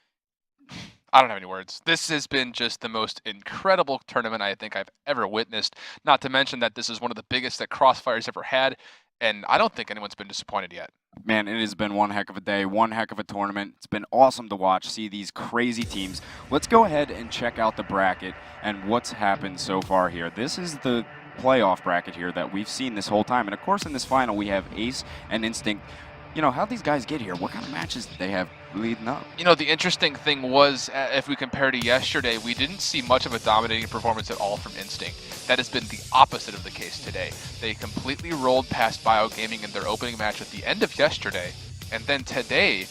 I don't have any words. This has been just the most incredible tournament I think I've ever witnessed. Not to mention that this is one of the biggest that Crossfire's ever had, and I don't think anyone's been disappointed yet. Man, it has been one heck of a day, one heck of a tournament. It's been awesome to watch, see these crazy teams. Let's go ahead and check out the bracket and what's happened so far here. This is the playoff bracket here that we've seen this whole time. And of course, in this final, we have Ace and Instinct. You know, how'd these guys get here? What kind of matches did they have leading up? You know, the interesting thing was, if we compare to yesterday, we didn't see much of a dominating performance at all from Instinct. That has been the opposite of the case today. They completely rolled past Bio Gaming in their opening match at the end of yesterday, and then today,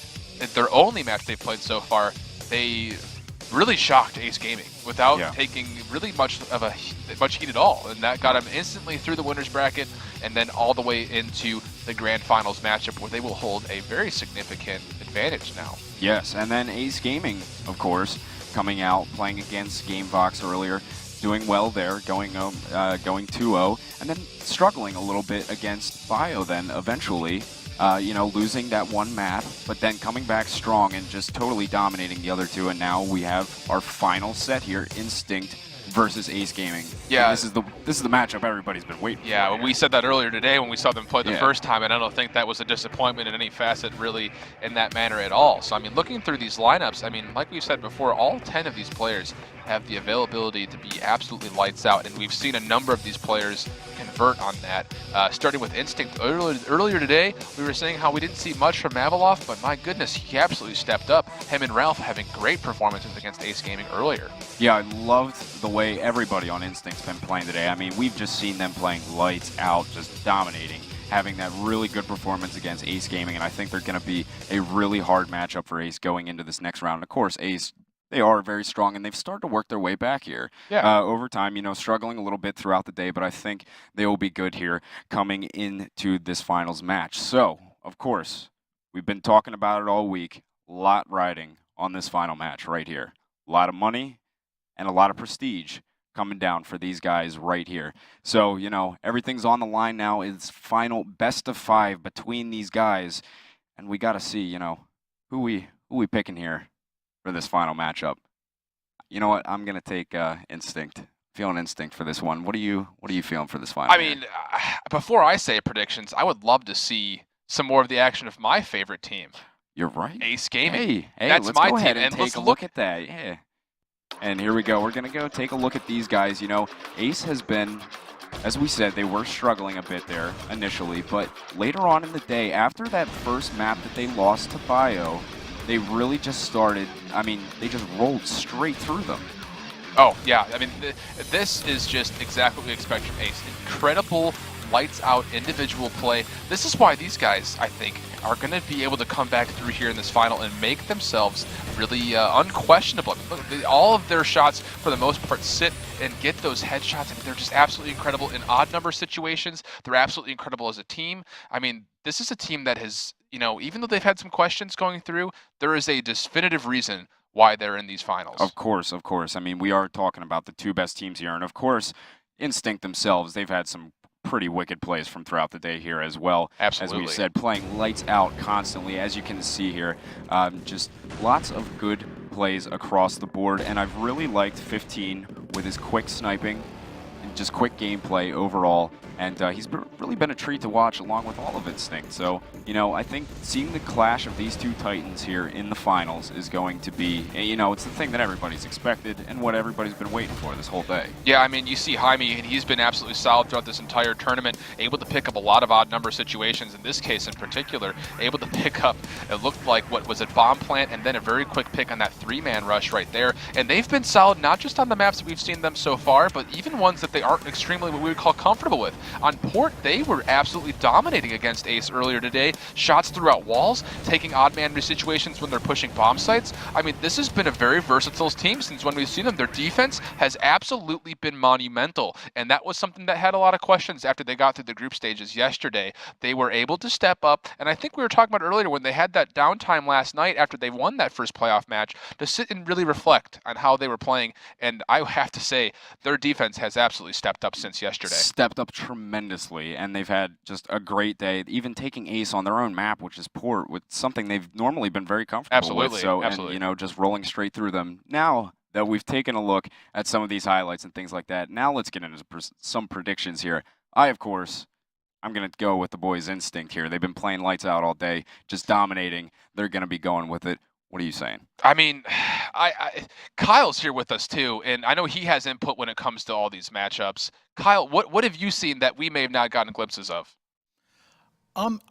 their only match they've played so far, they really shocked Ace Gaming without taking really much heat at all, and that got them instantly through the winners bracket and then all the way into the grand finals matchup where they will hold a very significant advantage now. Yes, and then Ace Gaming, of course, coming out, playing against GameVox earlier, doing well there, going 2-0, and then struggling a little bit against Bio then eventually. Losing that one map, but then coming back strong and just totally dominating the other 2, and now we have our final set here, Instinct versus Ace Gaming. Yeah, and this is the matchup everybody's been waiting for. Yeah, well, we said that earlier today when we saw them play the first time, and I don't think that was a disappointment in any facet really in that manner at all. So I mean, looking through these lineups, I mean, like we've said before, all 10 of these players have the availability to be absolutely lights out, and we've seen a number of these players convert on that. Starting with Instinct earlier today, we were saying how we didn't see much from Maviloff, but my goodness, he absolutely stepped up. Him and Ralph having great performances against Ace Gaming earlier. Yeah, I loved the way everybody on Instinct's been playing today. I mean, we've just seen them playing lights out, just dominating, having that really good performance against Ace Gaming, and I think they're going to be a really hard matchup for Ace going into this next round. Of course, Ace, they are very strong, and they've started to work their way back here. Yeah. Over time, struggling a little bit throughout the day, but I think they will be good here coming into this finals match. So, of course, we've been talking about it all week. A lot riding on this final match right here. A lot of money and a lot of prestige coming down for these guys right here. So, you know, everything's on the line now. It's final best of 5 between these guys. And we got to see, you know, who we picking here for this final matchup. You know what? I'm going to take Instinct. Feeling Instinct for this one. What are you feeling for this final? I mean, before I say predictions, I would love to see some more of the action of my favorite team. You're right. Ace Gaming. Hey, that's let's my go team. ahead and take a look at at that. Yeah. And here we go. We're going to go take a look at these guys. You know, Ace has been, as we said, they were struggling a bit there initially, but later on in the day, after that first map that they lost to Bio, they really just started, I mean, they just rolled straight through them. Oh, yeah. I mean, this is just exactly what we expect from Ace. Incredible, lights-out individual play. This is why these guys, I think, are going to be able to come back through here in this final and make themselves really unquestionable. I mean, look, all of their shots, for the most part, sit and get those headshots. I mean, they're just absolutely incredible in odd number situations. They're absolutely incredible as a team. I mean, this is a team that has, you know, even though they've had some questions going through, there is a definitive reason why they're in these finals. Of course, of course. I mean, we are talking about the 2 best teams here, and of course, Instinct themselves, they've had some pretty wicked plays from throughout the day here as well. Absolutely. As we said, playing lights out constantly, as you can see here. Just lots of good plays across the board, and I've really liked 15 with his quick sniping and just quick gameplay overall. And he's really been a treat to watch along with all of Instinct. So, you know, I think seeing the clash of these 2 Titans here in the finals is going to be, you know, it's the thing that everybody's expected and what everybody's been waiting for this whole day. Yeah, I mean, you see Jaime, and he's been absolutely solid throughout this entire tournament, able to pick up a lot of odd number situations, in this case in particular, able to pick up, it looked like, what was it, bomb plant, and then a very quick pick on that 3-man rush right there. And they've been solid not just on the maps that we've seen them so far, but even ones that they aren't extremely what we would call comfortable with. On Port, they were absolutely dominating against Ace earlier today. Shots throughout walls, taking odd man situations when they're pushing bomb sites. I mean, this has been a very versatile team since when we've seen them. Their defense has absolutely been monumental, and that was something that had a lot of questions after they got through the group stages yesterday. They were able to step up, and I think we were talking about earlier when they had that downtime last night after they won that first playoff match to sit and really reflect on how they were playing, and I have to say, their defense has absolutely stepped up since yesterday. Stepped up tremendously, and they've had just a great day, even taking Ace on their own map, which is Port, with something they've normally been very comfortable with. So, absolutely. And, you know, just rolling straight through them. Now that we've taken a look at some of these highlights and things like that, now let's get into some predictions here. Of course, I'm going to go with the boys' Instinct here. They've been playing lights out all day, just dominating. They're going to be going with it. What are you saying? I mean, Kyle's here with us too, and I know he has input when it comes to all these matchups. Kyle, what have you seen that we may have not gotten glimpses of?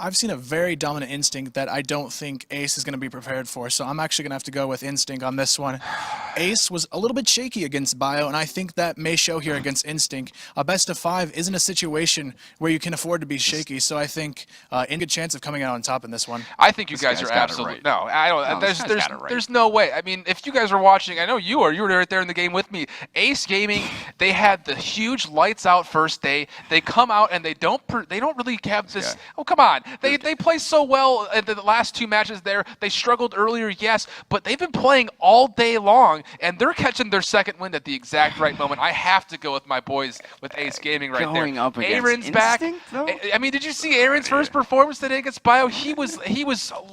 I've seen a very dominant Instinct that I don't think Ace is going to be prepared for, so I'm actually going to have to go with Instinct on this one. Ace was a little bit shaky against Bio, and I think that may show here against Instinct. A best of 5 isn't a situation where you can afford to be shaky, so I think in good chance of coming out on top in this one. I think you guys are absolutely no. I don't. There's no way. I mean, if you guys were watching, I know you were. You were right there in the game with me. Ace Gaming, they had the huge lights out first day. They come out and they don't really have this. Oh, come on. They play so well in the last 2 matches there. They struggled earlier, yes, but they've been playing all day long, and they're catching their second wind at the exact right moment. I have to go with my boys with Ace Gaming right there. Going up against Aaron's back. Though? I mean, did you see Aaron's first performance today against Bio? He was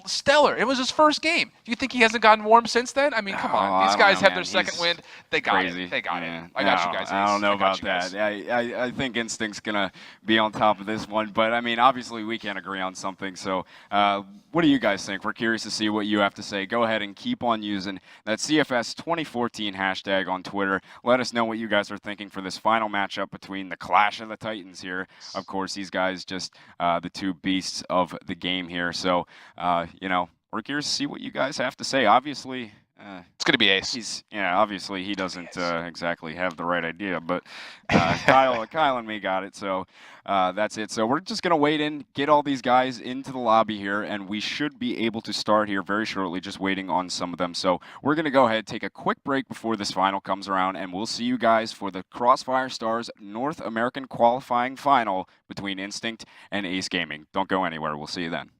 stellar. It was his first game. Do you think he hasn't gotten warm since then? I mean, come on. These guys have their second wind. They got it. They got it. I got you guys. I don't know about that. I think Instinct's going to be on top of this one, but I mean, obviously we can't agree on something. So what do you guys think? We're curious to see what you have to say. Go ahead and keep on using that CFS 2014 hashtag on Twitter. Let us know what you guys are thinking for this final matchup between the Clash of the Titans here. Of course, these guys just the 2 beasts of the game here. So, you know, we're curious to see what you guys have to say. Obviously, it's going to be Ace. Obviously he doesn't exactly have the right idea, but Kyle and me got it, so that's it. So we're just going to wait in, get all these guys into the lobby here, and we should be able to start here very shortly, just waiting on some of them. So we're going to go ahead, take a quick break before this final comes around, and we'll see you guys for the CrossFire Stars North American qualifying final between Instinct and Ace Gaming. Don't go anywhere. We'll see you then.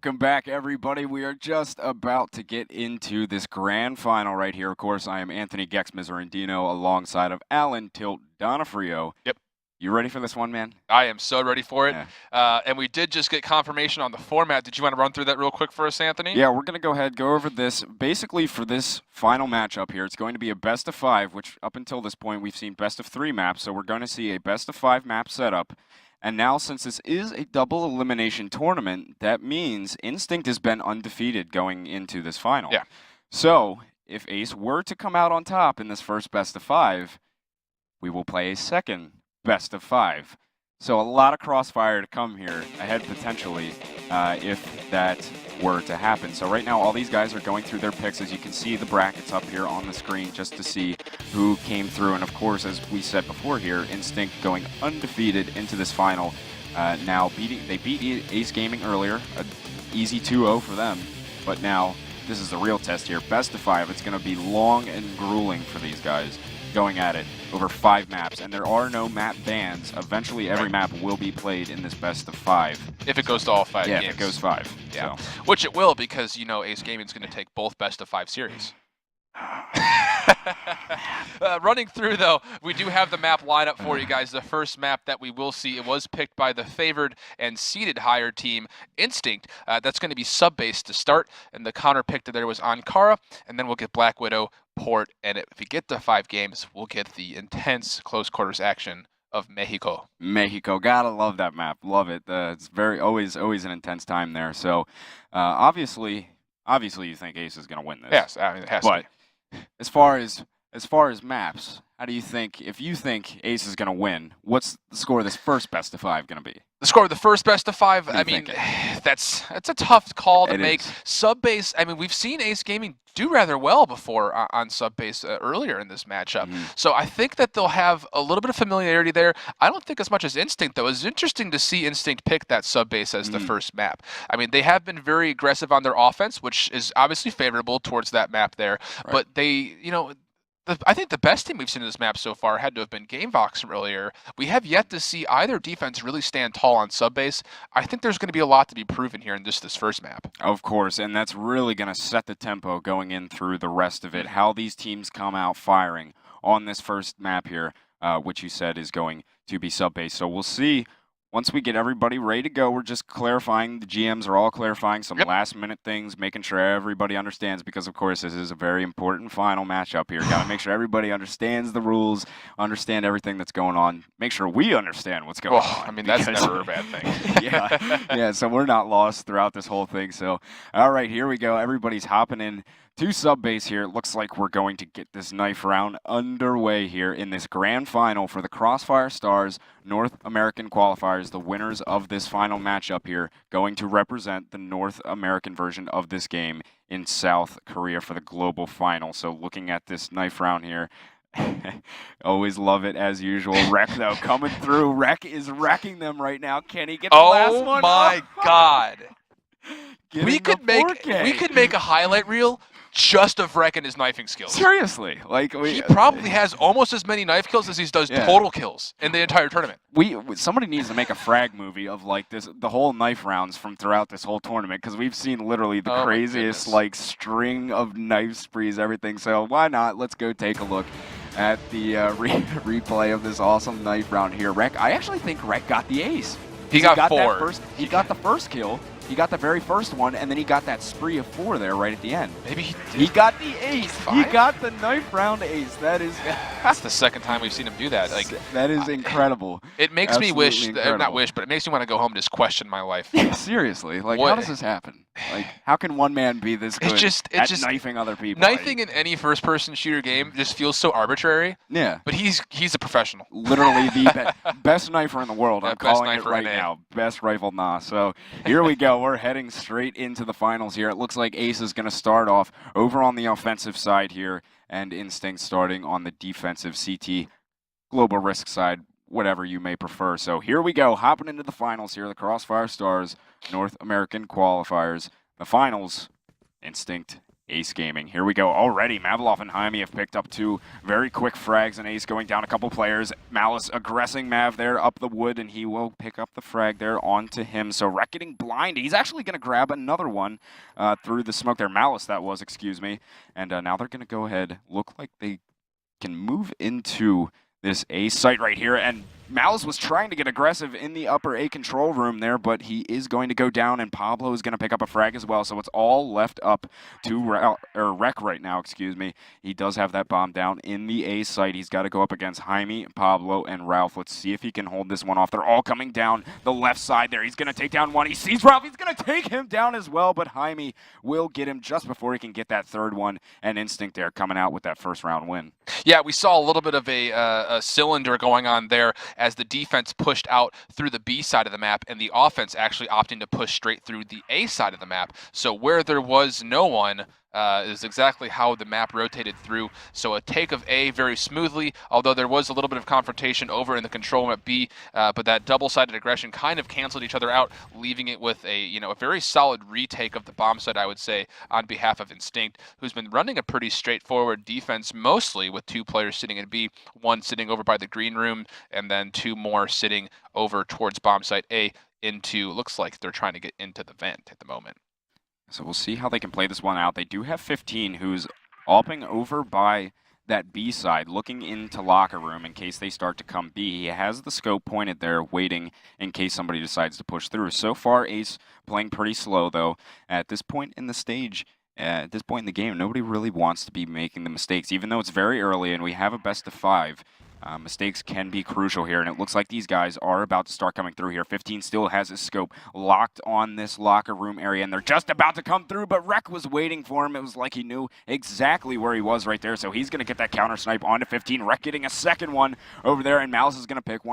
Welcome back, everybody. We are just about to get into this grand final right here. Of course, I am Anthony Gex-Miserandino alongside of Alan Tilt Donofrio. Yep. You ready for this one, man? I am so ready for it. Yeah. And we did just get confirmation on the format. Did you want to run through that real quick for us, Anthony? Yeah, we're going to go over this. Basically, for this final matchup here, it's going to be a best of 5, which up until this point, we've seen best of 3 maps. So we're going to see a best of 5 map setup. And now, since this is a double elimination tournament, that means Instinct has been undefeated going into this final. Yeah. So, if Ace were to come out on top in this first best of 5, we will play a second best of 5. So a lot of Crossfire to come here ahead potentially if that were to happen. So right now all these guys are going through their picks. As you can see the brackets up here on the screen just to see who came through. And of course, as we said before here, Instinct going undefeated into this final. Now they beat Ace Gaming earlier, an easy 2-0 for them. But now this is the real test here. Best of 5. It's going to be long and grueling for these guys going at it over 5 maps, and there are no map bans. Eventually, every map will be played in this best of 5. If it goes to all 5 games. Yeah, if it goes 5. Yeah. So. Which it will, because, you know, Ace Gaming's going to take both best of 5 series. Running through, though, we do have the map lineup for you guys. The first map that we will see, it was picked by the favored and seeded higher team, Instinct. That's going to be sub-base to start, and the counter pick there was Ankara, and then we'll get Black Widow, Port, and if we get to 5 games, we'll get the intense close quarters action of Mexico. Mexico, gotta love that map. Love it. It's always an intense time there. So, obviously, you think Ace is gonna win this. Yes, I mean, it has to be. As far as maps, how do you think, if you think Ace is going to win, what's the score of this first best of 5 going to be? The score of the first best of 5, I mean, that's a tough call to make. Sub-base, I mean, we've seen Ace Gaming do rather well before on sub-base earlier in this matchup. So I think that they'll have a little bit of familiarity there. I don't think as much as Instinct, though. It's interesting to see Instinct pick that sub-base as the first map. I mean, they have been very aggressive on their offense, which is obviously favorable towards that map there. Right. But they, you know, I think the best team we've seen in this map so far had to have been GameVox from earlier. We have yet to see either defense really stand tall on sub-base. I think there's going to be a lot to be proven here in this first map. Of course, and that's really going to set the tempo going in through the rest of it. How these teams come out firing on this first map here, which you said is going to be sub-base. So we'll see. Once we get everybody ready to go, we're just clarifying. The GMs are all clarifying some last-minute things, making sure everybody understands, because, of course, this is a very important final matchup here. Got to make sure everybody understands the rules, understand everything that's going on, make sure we understand what's going on. I mean, that's never a bad thing. Yeah, so we're not lost throughout this whole thing. So, all right, here we go. Everybody's hopping in to sub-base here. It looks like we're going to get this knife round underway here in this grand final for the Crossfire Stars North American qualifiers. The winners of this final matchup here going to represent the North American version of this game in South Korea for the global final. So looking at this knife round here, always love it as usual. Rek, though, coming through. Rek is wrecking them right now. Can he get the last one? Oh my God. We could make a highlight reel just of Rek and his knifing skills. Seriously, like he probably has almost as many knife kills as he does total kills in the entire tournament. Somebody needs to make a frag movie of like the whole knife rounds from throughout this whole tournament, because we've seen literally the craziest like string of knife sprees, everything. So why not? Let's go take a look at the replay of this awesome knife round here. Rek, I actually think Rek got the ace. He got 4. He got the first kill. He got the very first one, and then he got that spree of 4 there right at the end. Maybe he got the ace. 5? He got the knife round ace. That's the second time we've seen him do that. Like that is incredible. It makes me wish, not wish, but it makes me want to go home and just question my life. Yeah, seriously. Like, how does this happen? Like, how can one man be this good at knifing other people? Knifing in any first-person shooter game just feels so arbitrary. Yeah. But he's a professional. Literally the best knifer in the world. I'm calling it right now. Best rifle nah. So here we go. We're heading straight into the finals here. It looks like Ace is going to start off over on the offensive side here, and Instinct starting on the defensive CT global risk side, whatever you may prefer. So here we go, hopping into the finals here, the Crossfire Stars North American qualifiers. The finals, Instinct Ace Gaming. Here we go already. Mavlov and Jaime have picked up 2 very quick frags, and Ace going down a couple players. Malice aggressing Mav there up the wood, and he will pick up the frag there onto him. So Rek getting blind. He's actually going to grab another one through the smoke there. Malice, that was, excuse me. And now they're going to go ahead. Look like they can move into this A site right here, and Malice was trying to get aggressive in the upper A control room there, but he is going to go down, and Pablo is going to pick up a frag as well, so it's all left up to Rek right now, excuse me. He does have that bomb down in the A site. He's got to go up against Jaime, Pablo, and Ralph. Let's see if he can hold this one off. They're all coming down the left side there. He's going to take down one. He sees Ralph. He's going to take him down as well, but Jaime will get him just before he can get that third one, and Instinct there coming out with that first round win. Yeah, we saw a little bit of a cylinder going on there as the defense pushed out through the B side of the map and the offense actually opting to push straight through the A side of the map. So where there was no one is exactly how the map rotated through. So a take of A very smoothly, although there was a little bit of confrontation over in the control room at B, but that double-sided aggression kind of canceled each other out, leaving it with a very solid retake of the bomb site, I would say, on behalf of Instinct, who's been running a pretty straightforward defense, mostly with 2 players sitting in B, 1 sitting over by the green room, and then 2 more sitting over towards bomb site A into, looks like they're trying to get into the vent at the moment. So we'll see how they can play this one out. They do have 15, who's opping over by that B side, looking into locker room in case they start to come B. He has the scope pointed there, waiting in case somebody decides to push through. So far, Ace playing pretty slow, though. At this point in the stage, at this point in the game, nobody really wants to be making the mistakes, even though it's very early and we have a best of 5. Mistakes can be crucial here, and it looks like these guys are about to start coming through here. 15 still has his scope locked on this locker room area, and they're just about to come through, but Rek was waiting for him. It was like he knew exactly where he was right there, so he's going to get that counter snipe onto 15. Rek getting a second one over there, and Malice is going to pick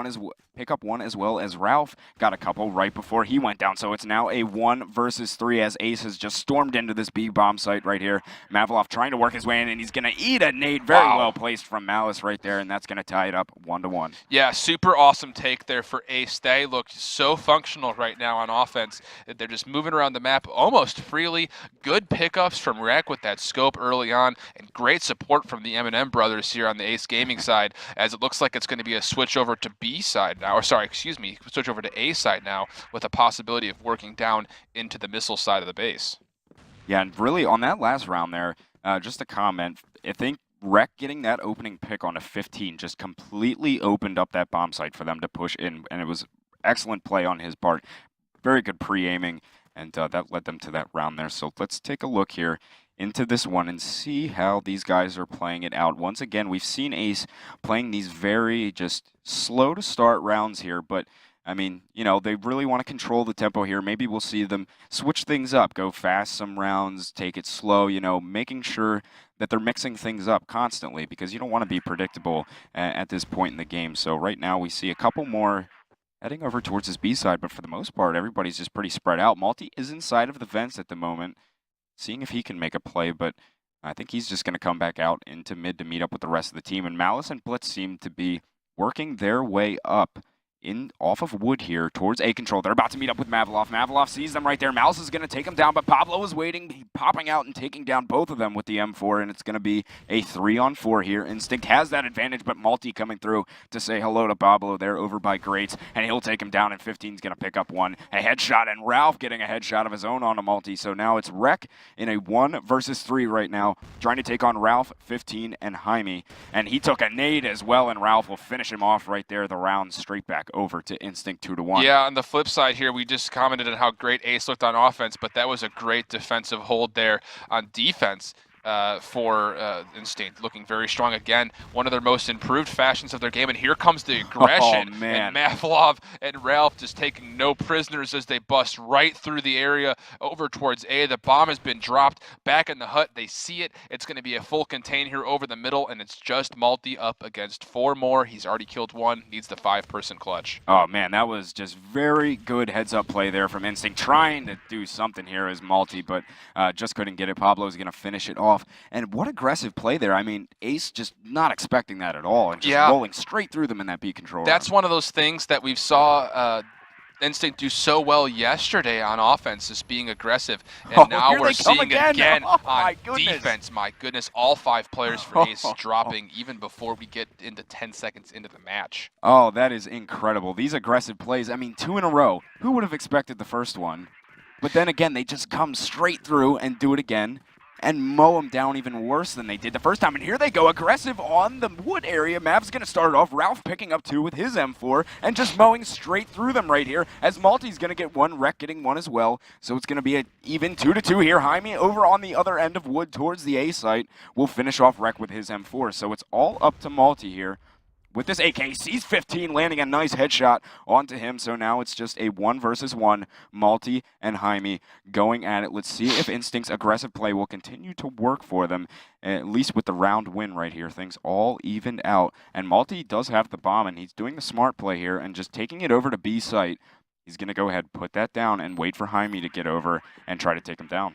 up one as well as Ralph got a couple right before he went down. So it's now a 1 versus 3 as Ace has just stormed into this B bomb site right here. Mavlov trying to work his way in, and he's going to eat a nade. Very well placed from Malice right there, and that's going to tie it up 1-1. Yeah, super awesome take there for Ace. They look so functional right now on offense. They're just moving around the map almost freely. Good pickups from Rek with that scope early on, and great support from the M&M brothers here on the Ace Gaming side, as it looks like it's going to be a switch over to B side now, or sorry, excuse me, switch over to A side now with a possibility of working down into the missile side of the base. Yeah, and really on that last round there, just a comment, I think Rek getting that opening pick on a 15 just completely opened up that bomb site for them to push in, and it was excellent play on his part. Very good pre-aiming, and that led them to that round there. So let's take a look here into this one and see how these guys are playing it out. Once again, we've seen Ace playing these very just slow to start rounds here, but I mean, they really want to control the tempo here. Maybe we'll see them switch things up, go fast some rounds, take it slow, making sure that they're mixing things up constantly, because you don't want to be predictable at this point in the game. So right now we see a couple more heading over towards his B side, but for the most part, everybody's just pretty spread out. Multi is inside of the vents at the moment, seeing if he can make a play, but I think he's just going to come back out into mid to meet up with the rest of the team. And Malice and Blitz seem to be working their way up off of wood here towards A control. They're about to meet up with Mavlov. Mavlov sees them right there. Malice is going to take him down, but Pablo is waiting, popping out and taking down both of them with the M4, and it's going to be a 3-on-4 here. Instinct has that advantage, but Multi coming through to say hello to Pablo there over by Greats, and he'll take him down, and 15 is going to pick up one. A headshot, and Ralph getting a headshot of his own on a Multi. So now it's Rek in a 1 versus 3 right now, trying to take on Ralph, 15, and Jaime. And he took a nade as well, and Ralph will finish him off right there. The round straight back over to Instinct 2-1. Yeah, on the flip side here, we just commented on how great Ace looked on offense, but that was a great defensive hold there on defense. For Instinct, looking very strong again. One of their most improved fashions of their game, and here comes the aggression. Oh, man. And Mavlov and Ralph just taking no prisoners as they bust right through the area over towards A. The bomb has been dropped back in the hut. They see it. It's going to be a full contain here over the middle, and it's just Multi up against 4 more. He's already killed 1. Needs the 5-person clutch. Oh, man, that was just very good heads-up play there from Instinct, trying to do something here as Multi, but just couldn't get it. Pablo's going to finish it off. And what aggressive play there. I mean, Ace just not expecting that at all, and just rolling straight through them in that B control. That's one of those things that we've saw Instinct do so well yesterday on offense, just being aggressive, and now we're seeing it again on defense. My goodness, all 5 players for Ace dropping even before we get into 10 seconds into the match. Oh, that is incredible. These aggressive plays, I mean, 2 in a row. Who would have expected the first one? But then again, they just come straight through and do it again and mow them down even worse than they did the first time. And here they go, aggressive on the wood area. Mav's going to start it off. Ralph picking up 2 with his M4 and just mowing straight through them right here, as Malty's going to get 1, Rec getting 1 as well. So it's going to be an even 2-2 here. Jaime over on the other end of wood towards the A site will finish off Rec with his M4. So it's all up to Malty here. With this AK, sees 15, landing a nice headshot onto him. So now it's just a 1 versus 1. Malty and Jaime going at it. Let's see if Instinct's aggressive play will continue to work for them, at least with the round win right here. Things all evened out. And Malty does have the bomb, and he's doing the smart play here and just taking it over to B site. He's going to go ahead, put that down, and wait for Jaime to get over and try to take him down.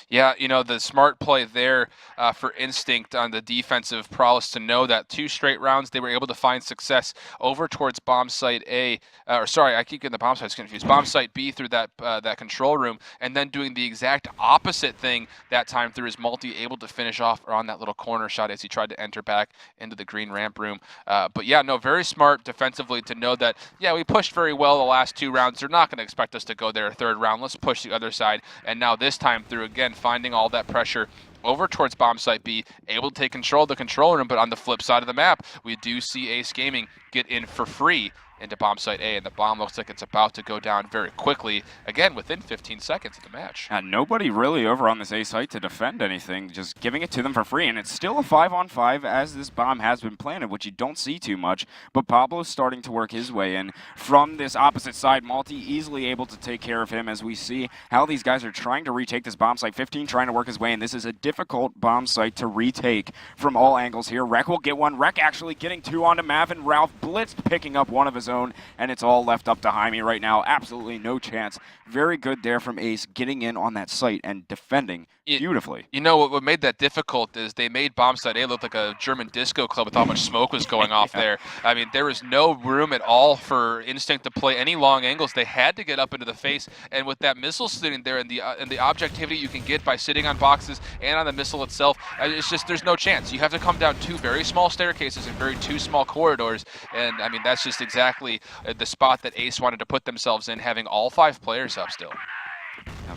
Yeah, you know, the smart play there for Instinct on the defensive prowess to know that 2 straight rounds they were able to find success over towards bomb site A, or sorry, I keep getting the bomb sites confused, bomb site B through that that control room, and then doing the exact opposite thing that time through his Malty, able to finish off on that little corner shot as he tried to enter back into the green ramp room. But yeah, no, very smart defensively to know that, yeah, we pushed very well the last 2 rounds. They're not going to expect us to go there a 3rd round. Let's push the other side. And now this time through, again, finding all that pressure over towards bomb site B, able to take control of the control room, but on the flip side of the map, we do see Ace Gaming get in for free into bomb site A, and the bomb looks like it's about to go down very quickly, again, within 15 seconds of the match. Nobody really over on this A site to defend anything, just giving it to them for free, and it's still a 5-on-5 as this bomb has been planted, which you don't see too much, but Pablo's starting to work his way in from this opposite side. Malty easily able to take care of him as we see how these guys are trying to retake this bomb site. 15 trying to work his way in. This is a difficult bomb site to retake from all angles here. Rec will get 1. Rec actually getting 2 onto Mav, and Ralph blitzed, picking up 1 of his own, and it's all left up to Jaime right now. Absolutely no chance. Very good there from Ace, getting in on that site and defending beautifully. You know, what made that difficult is they made bomb site A look like a German disco club with how much smoke was going off there. I mean, there was no room at all for Instinct to play any long angles. They had to get up into the face, and with that missile sitting there and the objectivity you can get by sitting on boxes and on the missile itself, it's just, there's no chance. You have to come down 2 very small staircases and 2 small corridors, and I mean, that's just exactly the spot that Ace wanted to put themselves in, having all 5 players up still.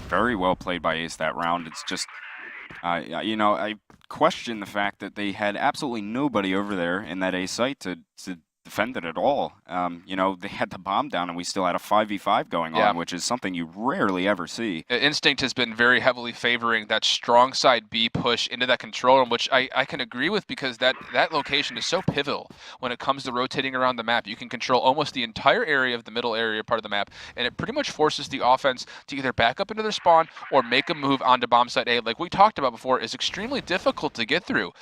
Very well played by Ace that round. It's just, you know, I question the fact that they had absolutely nobody over there in that A site to defend it at all. You know, they had the bomb down and we still had a 5v5 going on, which is something you rarely ever see. Instinct has been very heavily favoring that strong side B push into that control room, which I can agree with, because that location is so pivotal when it comes to rotating around the map. You can control almost the entire area of the middle area part of the map, and it pretty much forces the offense to either back up into their spawn or make a move onto bomb site A, like we talked about before, is extremely difficult to get through.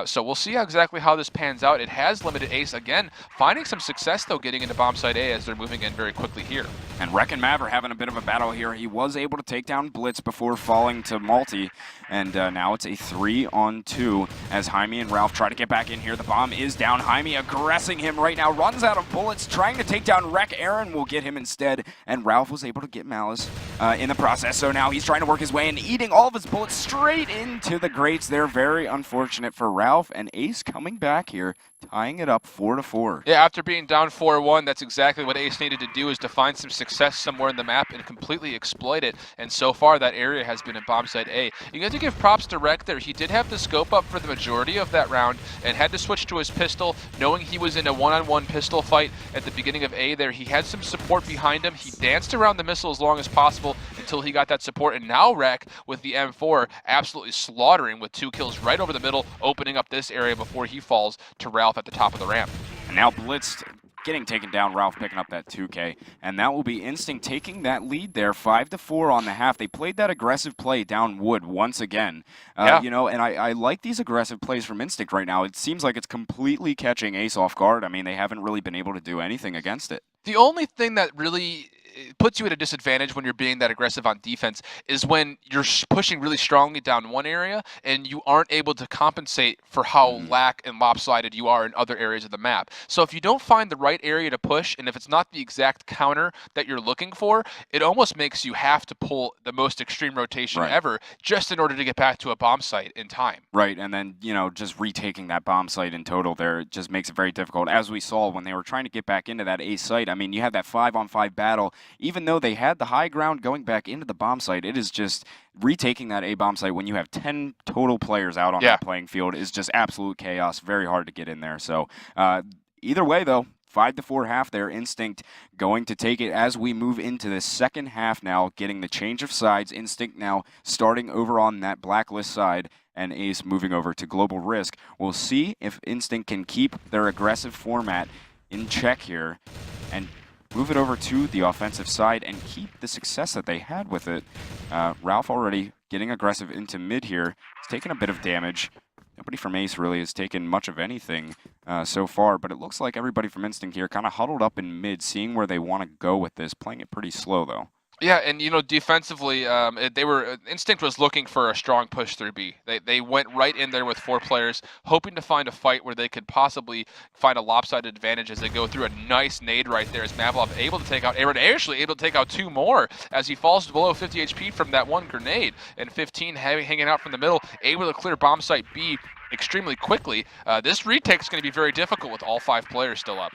So we'll see exactly how this pans out. It has limited Ace again, finding some success, though, getting into bomb site A as they're moving in very quickly here. And Rec and Mav are having a bit of a battle here. He was able to take down Blitz before falling to Malty, and now it's a 3-on-2 as Jaime and Ralph try to get back in here. The bomb is down. Jaime aggressing him right now, runs out of bullets, trying to take down Rec. Aaron will get him instead, and Ralph was able to get Malice in the process. So now he's trying to work his way and eating all of his bullets straight into the grates there. Very unfortunate for Ralph, and Ace coming back here, tying it up 4-4. Yeah, after being down 4-1, that's exactly what Ace needed to do, is to find some success somewhere in the map and completely exploit it. And so far, that area has been in bomb site A. You have to give props to Rec there. He did have the scope up for the majority of that round and had to switch to his pistol, knowing he was in a one-on-one pistol fight at the beginning of A there. He had some support behind him. He danced around the missile as long as possible until he got that support. And now Rec, with the M4, absolutely slaughtering with 2 kills right over the middle, opening up this area before he falls to Ralph at the top of the ramp. And now Blitz getting taken down, Ralph picking up that 2K, and that will be Instinct taking that lead there, 5-4 on the half. They played that aggressive play down wood once again. You know, and I like these aggressive plays from Instinct right now. It seems like it's completely catching Ace off guard. I mean, they haven't really been able to do anything against it. The only thing that really it puts you at a disadvantage when you're being that aggressive on defense is when you're pushing really strongly down one area and you aren't able to compensate for how lack and lopsided you are in other areas of the map. So if you don't find the right area to push, and if it's not the exact counter that you're looking for, it almost makes you have to pull the most extreme rotation ever just in order to get back to a bomb site in time. Right, and then, you know, just retaking that bomb site in total there just makes it very difficult. As we saw when they were trying to get back into that A site, I mean, you have that 5-on-5 battle. Even though they had the high ground going back into the bomb site, it is just retaking that A bomb site when you have 10 total players out on that playing field is just absolute chaos. Very hard to get in there. So either way, though, 5-4 half there. Instinct going to take it as we move into the second half now, getting the change of sides. Instinct now starting over on that blacklist side, and Ace moving over to Global Risk. We'll see if Instinct can keep their aggressive format in check here and move it over to the offensive side and keep the success that they had with it. Ralph already getting aggressive into mid here. He's taken a bit of damage. Nobody from Ace really has taken much of anything so far, but it looks like everybody from Instinct here kind of huddled up in mid, seeing where they want to go with this, playing it pretty slow though. Yeah, and you know, defensively, Instinct was looking for a strong push through B. They went right in there with 4 players, hoping to find a fight where they could possibly find a lopsided advantage as they go through a nice nade right there. As Mavlov able to take out Aaron, actually able to take out 2 more as he falls below 50 HP from that one grenade, and 15 hanging out from the middle, able to clear bomb site B extremely quickly. This retake is going to be very difficult with all 5 players still up.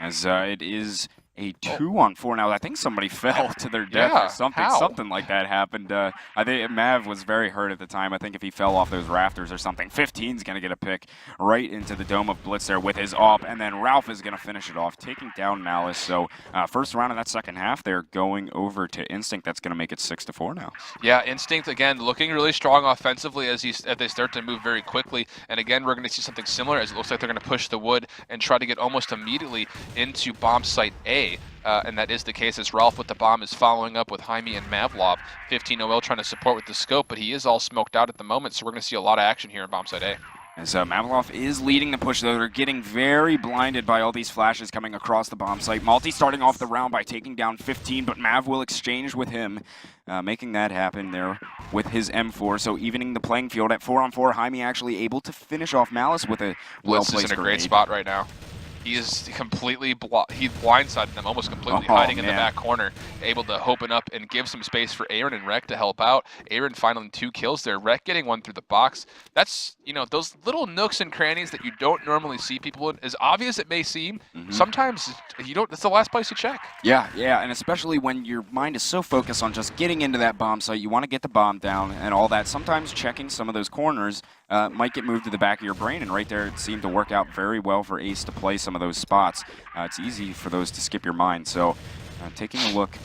As it is a 2-on-4 now. I think somebody fell to their death or something. Something like that happened. I think Mav was very hurt at the time. I think if he fell off those rafters or something, 15's going to get a pick right into the dome of Blitz there with his AWP, and then Ralph is going to finish it off, taking down Malice. So first round of that second half, they're going over to Instinct. That's going to make it 6-4 now. Yeah, Instinct, again, looking really strong offensively as they start to move very quickly. And again, we're going to see something similar as it looks like they're going to push the wood and try to get almost immediately into bomb site A. And that is the case as Ralph with the bomb is following up with Jaime and Mavlov. 15 OL trying to support with the scope, but he is all smoked out at the moment, so we're going to see a lot of action here in bomb site A. As Mavlov is leading the push, though. They're getting very blinded by all these flashes coming across the bomb site. Malty starting off the round by taking down 15, but Mav will exchange with him, making that happen there with his M4. So evening the playing field at 4-on-4. Jaime actually able to finish off Malice with a well-placed Blitz is in a great spot right now. He is completely he blindsided them almost completely, hiding in the back corner, able to open up and give some space for Aaron and Rek to help out. Aaron finally 2 kills there. Rek getting 1 through the box. That's, you know, those little nooks and crannies that you don't normally see people in. As obvious it may seem, sometimes you don't. That's the last place you check. Yeah, and especially when your mind is so focused on just getting into that bomb site, you want to get the bomb down and all that. Sometimes checking some of those corners might get moved to the back of your brain, and right there it seemed to work out very well for Ace to play some of those spots. It's easy for those to skip your mind. So taking a look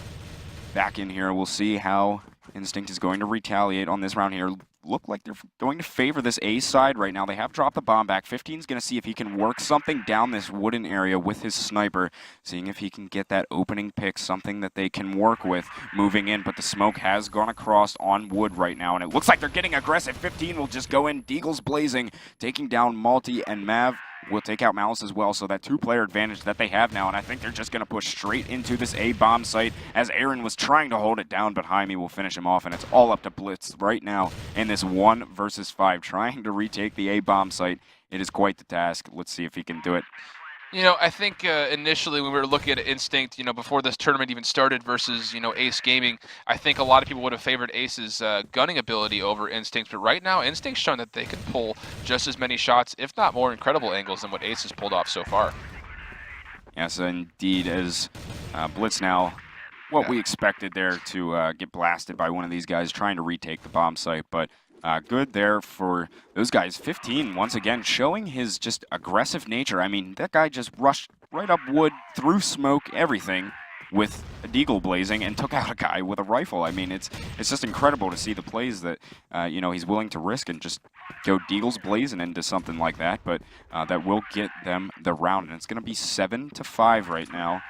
back in here, we'll see how Instinct is going to retaliate on this round here. Look like they're going to favor this A side right now. They have dropped the bomb back. 15's going to see if he can work something down this wooden area with his sniper, seeing if he can get that opening pick, something that they can work with moving in. But the smoke has gone across on wood right now, and it looks like they're getting aggressive. 15 will just go in, Deagles blazing, taking down Malty, and Mav will take out Malice as well, so that 2-player advantage that they have now, and I think they're just going to push straight into this A bomb site as Aaron was trying to hold it down, but Jaime will finish him off, and it's all up to Blitz right now in this 1 versus 5, trying to retake the A bomb site. It is quite the task. Let's see if he can do it. You know, I think initially when we were looking at Instinct, you know, before this tournament even started versus, you know, Ace Gaming, I think a lot of people would have favored Ace's gunning ability over Instinct. But right now, Instinct's shown that they can pull just as many shots, if not more incredible angles than what Ace has pulled off so far. Yes, indeed, as Blitz now, what we expected there to get blasted by one of these guys trying to retake the bomb site, but good there for those guys. 15, once again, showing his just aggressive nature. I mean, that guy just rushed right up wood, through smoke, everything, with a deagle blazing, and took out a guy with a rifle. I mean, it's just incredible to see the plays that, you know, he's willing to risk and just go deagles blazing into something like that, but that will get them the round, and it's going to be 7-5 right now.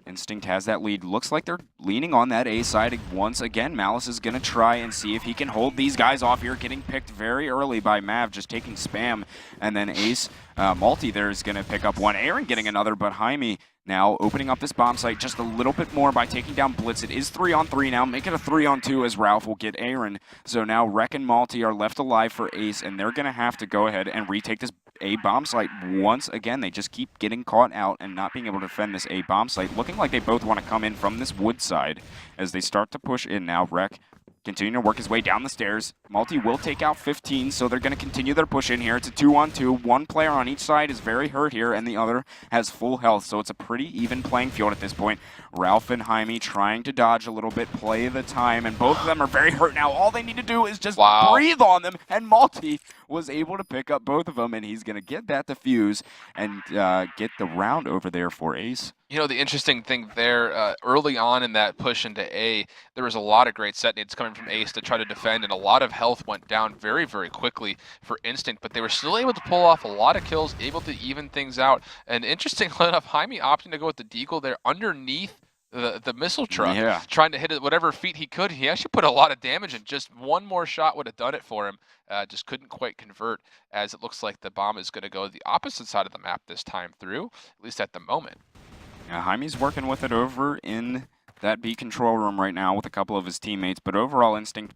Instinct has that lead. Looks like they're leaning on that A side once again. Malice is going to try and see if he can hold these guys off here. Getting picked very early by Mav, just taking spam. And then Ace, Malty there is going to pick up one. Aaron getting another, but Jaime now opening up this bomb site just a little bit more by taking down Blitz. It is 3-on-3 now. Make it a 3-on-2 as Ralph will get Aaron. So now Rek and Malty are left alive for Ace, and they're going to have to go ahead and retake this A bomb site once again. They just keep getting caught out and not being able to defend this A bomb site. Looking like they both want to come in from this wood side as they start to push in now. Rek continuing to work his way down the stairs. Malty will take out 15, so they're going to continue their push in here. It's a 2-on-2. One player on each side is very hurt here, and the other has full health, so it's a pretty even playing field at this point. Ralph and Jaime trying to dodge a little bit, play the time, and both of them are very hurt now. All they need to do is just breathe on them, and Malty was able to pick up both of them, and he's going to get that defuse and get the round over there for Ace. You know, the interesting thing there, early on in that push into A, there was a lot of great set needs coming from Ace to try to defend, and a lot of health went down very, very quickly for Instinct, but they were still able to pull off a lot of kills, able to even things out. And interestingly enough, Jaime opting to go with the deagle there underneath the missile truck, trying to hit it whatever feet he could. He actually put a lot of damage, and just one more shot would have done it for him. Just couldn't quite convert, as it looks like the bomb is going to go the opposite side of the map this time through, at least at the moment. Yeah, Jaime's working with it over in that B control room right now with a couple of his teammates, but overall Instinct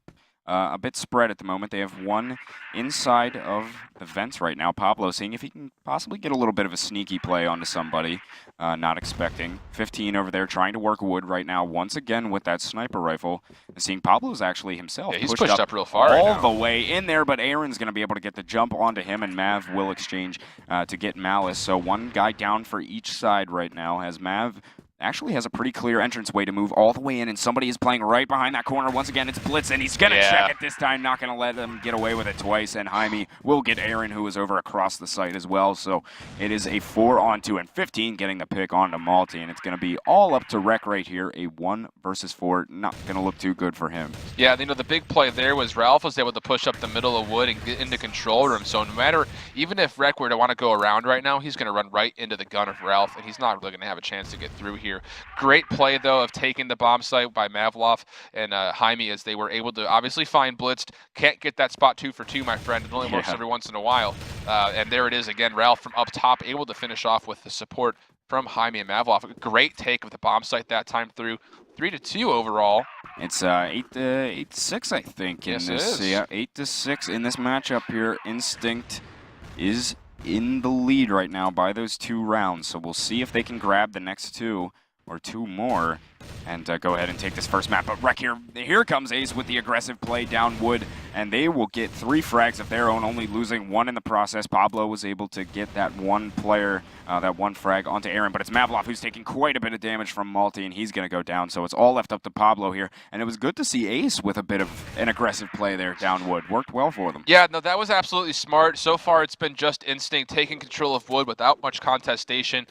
a bit spread at the moment. They have one inside of the vents right now. Pablo seeing if he can possibly get a little bit of a sneaky play onto somebody, not expecting. 15 over there trying to work wood right now once again with that sniper rifle. And seeing Pablo's actually himself he's pushed up real far all the way in there, but Aaron's going to be able to get the jump onto him, and Mav will exchange to get Malice. So one guy down for each side right now, as Mav actually has a pretty clear entranceway to move all the way in, and somebody is playing right behind that corner. Once again, it's Blitz, and he's going to check it this time, not going to let them get away with it twice, and Jaime will get Aaron, who is over across the site as well. So it is a 4-on-2, and 15 getting the pick onto Malty, and it's going to be all up to Rek right here. A 1 versus 4, not going to look too good for him. Yeah, you know, the big play there was Ralph was able to push up the middle of wood and get into control room, so no matter, even if Rek were to want to go around right now, he's going to run right into the gun of Ralph, and he's not really going to have a chance to get through here. Great play, though, of taking the bomb site by Mavlov and Jaime, as they were able to obviously find Blitzed. Can't get that spot 2 for 2, my friend. It only works every once in a while. And there it is again, Ralph from up top, able to finish off with the support from Jaime and Mavlov. Great take of the bomb site that time through. 3-2 overall. It's 8-6, I think. Yes, in this, it is. Yeah, 8-6 in this matchup here. Instinct is in the lead right now by those 2 rounds. So we'll see if they can grab the next 2 or 2 more and go ahead and take this first map. But Rek here comes Ace with the aggressive play down wood, and they will get 3 frags of their own, only losing 1 in the process. Pablo was able to get that 1 player, that 1 frag onto Aaron, but it's Mavlov who's taking quite a bit of damage from Malty, and he's going to go down. So it's all left up to Pablo here, and it was good to see Ace with a bit of an aggressive play there down wood. Worked well for them. Yeah, no, that was absolutely smart. So far, it's been just Instinct taking control of wood without much contestation.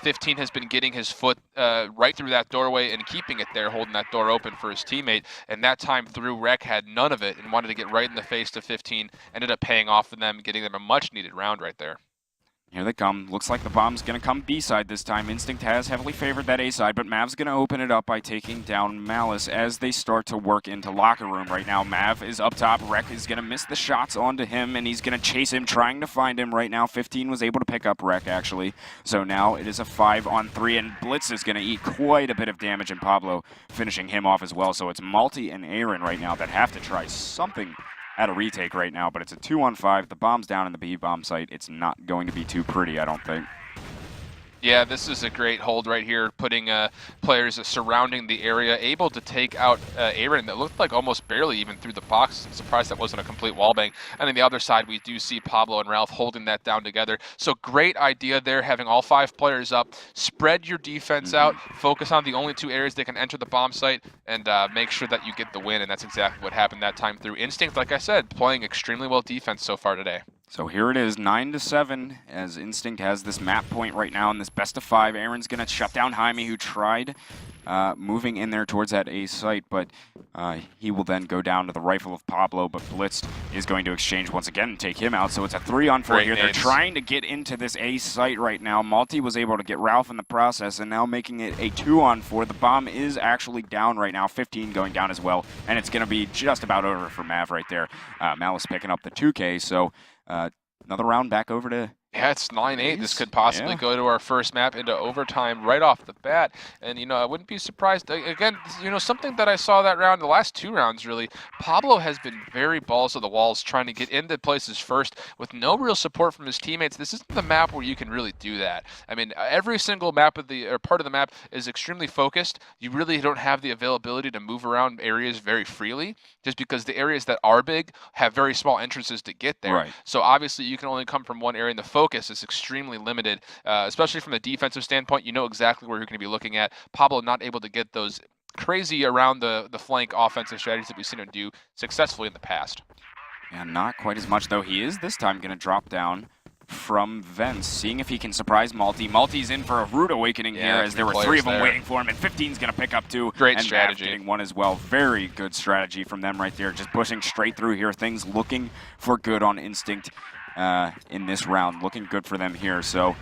15 has been getting his foot right through that doorway and keeping it there, holding that door open for his teammate. And that time through, Rek had none of it and wanted to get right in the face to 15. Ended up paying off for them, getting them a much-needed round right there. Here they come. Looks like the bomb's going to come B-side this time. Instinct has heavily favored that A-side, but Mav's going to open it up by taking down Malice as they start to work into locker room right now. Mav is up top. Rek is going to miss the shots onto him, and he's going to chase him, trying to find him right now. 15 was able to pick up Rek, actually. So now it is a 5-on-3, and Blitz is going to eat quite a bit of damage, and Pablo finishing him off as well. So it's Malty and Aaron right now that have to try something at a retake right now, but it's a 2-on-5. The bomb's down in the B bomb site. It's not going to be too pretty, I don't think. Yeah, this is a great hold right here, putting players surrounding the area, able to take out Aaron that looked like almost barely even through the box. I'm surprised that wasn't a complete wallbang. And on the other side, we do see Pablo and Ralph holding that down together. So great idea there, having all 5 players up. Spread your defense out, focus on the only 2 areas that can enter the bomb site, and make sure that you get the win. And that's exactly what happened that time through. Instinct, like I said, playing extremely well defense so far today. So here it is, 9-7, as Instinct has this map point right now in this best of 5. Aaron's going to shut down Jaime, who tried moving in there towards that A site, but he will then go down to the rifle of Pablo, but Blitz is going to exchange once again and take him out. So it's a 3-on-4 here. They're trying to get into this A site right now. Malty was able to get Ralph in the process, and now making it a 2-on-4. The bomb is actually down right now, 15 going down as well, and it's going to be just about over for Mav right there. Malice picking up the 2K, so another round back over to Yeah, it's 9-8. This could possibly go to our first map into overtime right off the bat. And, I wouldn't be surprised. Again, something that I saw that round, the last 2 rounds really, Pablo has been very balls to the walls trying to get into places first with no real support from his teammates. This isn't the map where you can really do that. I mean, every single map part of the map is extremely focused. You really don't have the availability to move around areas very freely just because the areas that are big have very small entrances to get there. Right. So obviously you can only come from one area, and the focus is extremely limited, especially from the defensive standpoint. You know exactly where you're going to be looking at. Pablo not able to get those crazy around the flank offensive strategies that we've seen him do successfully in the past. Yeah, not quite as much, though. He is this time going to drop down from vents, seeing if he can surprise Malty. Malty's in for a rude awakening here, as there were 3 of them waiting for him, and 15's going to pick up 2. Great and strategy. Getting 1 as well. Very good strategy from them right there, just pushing straight through here. Things looking for good on Instinct in this round. Looking good for them here, so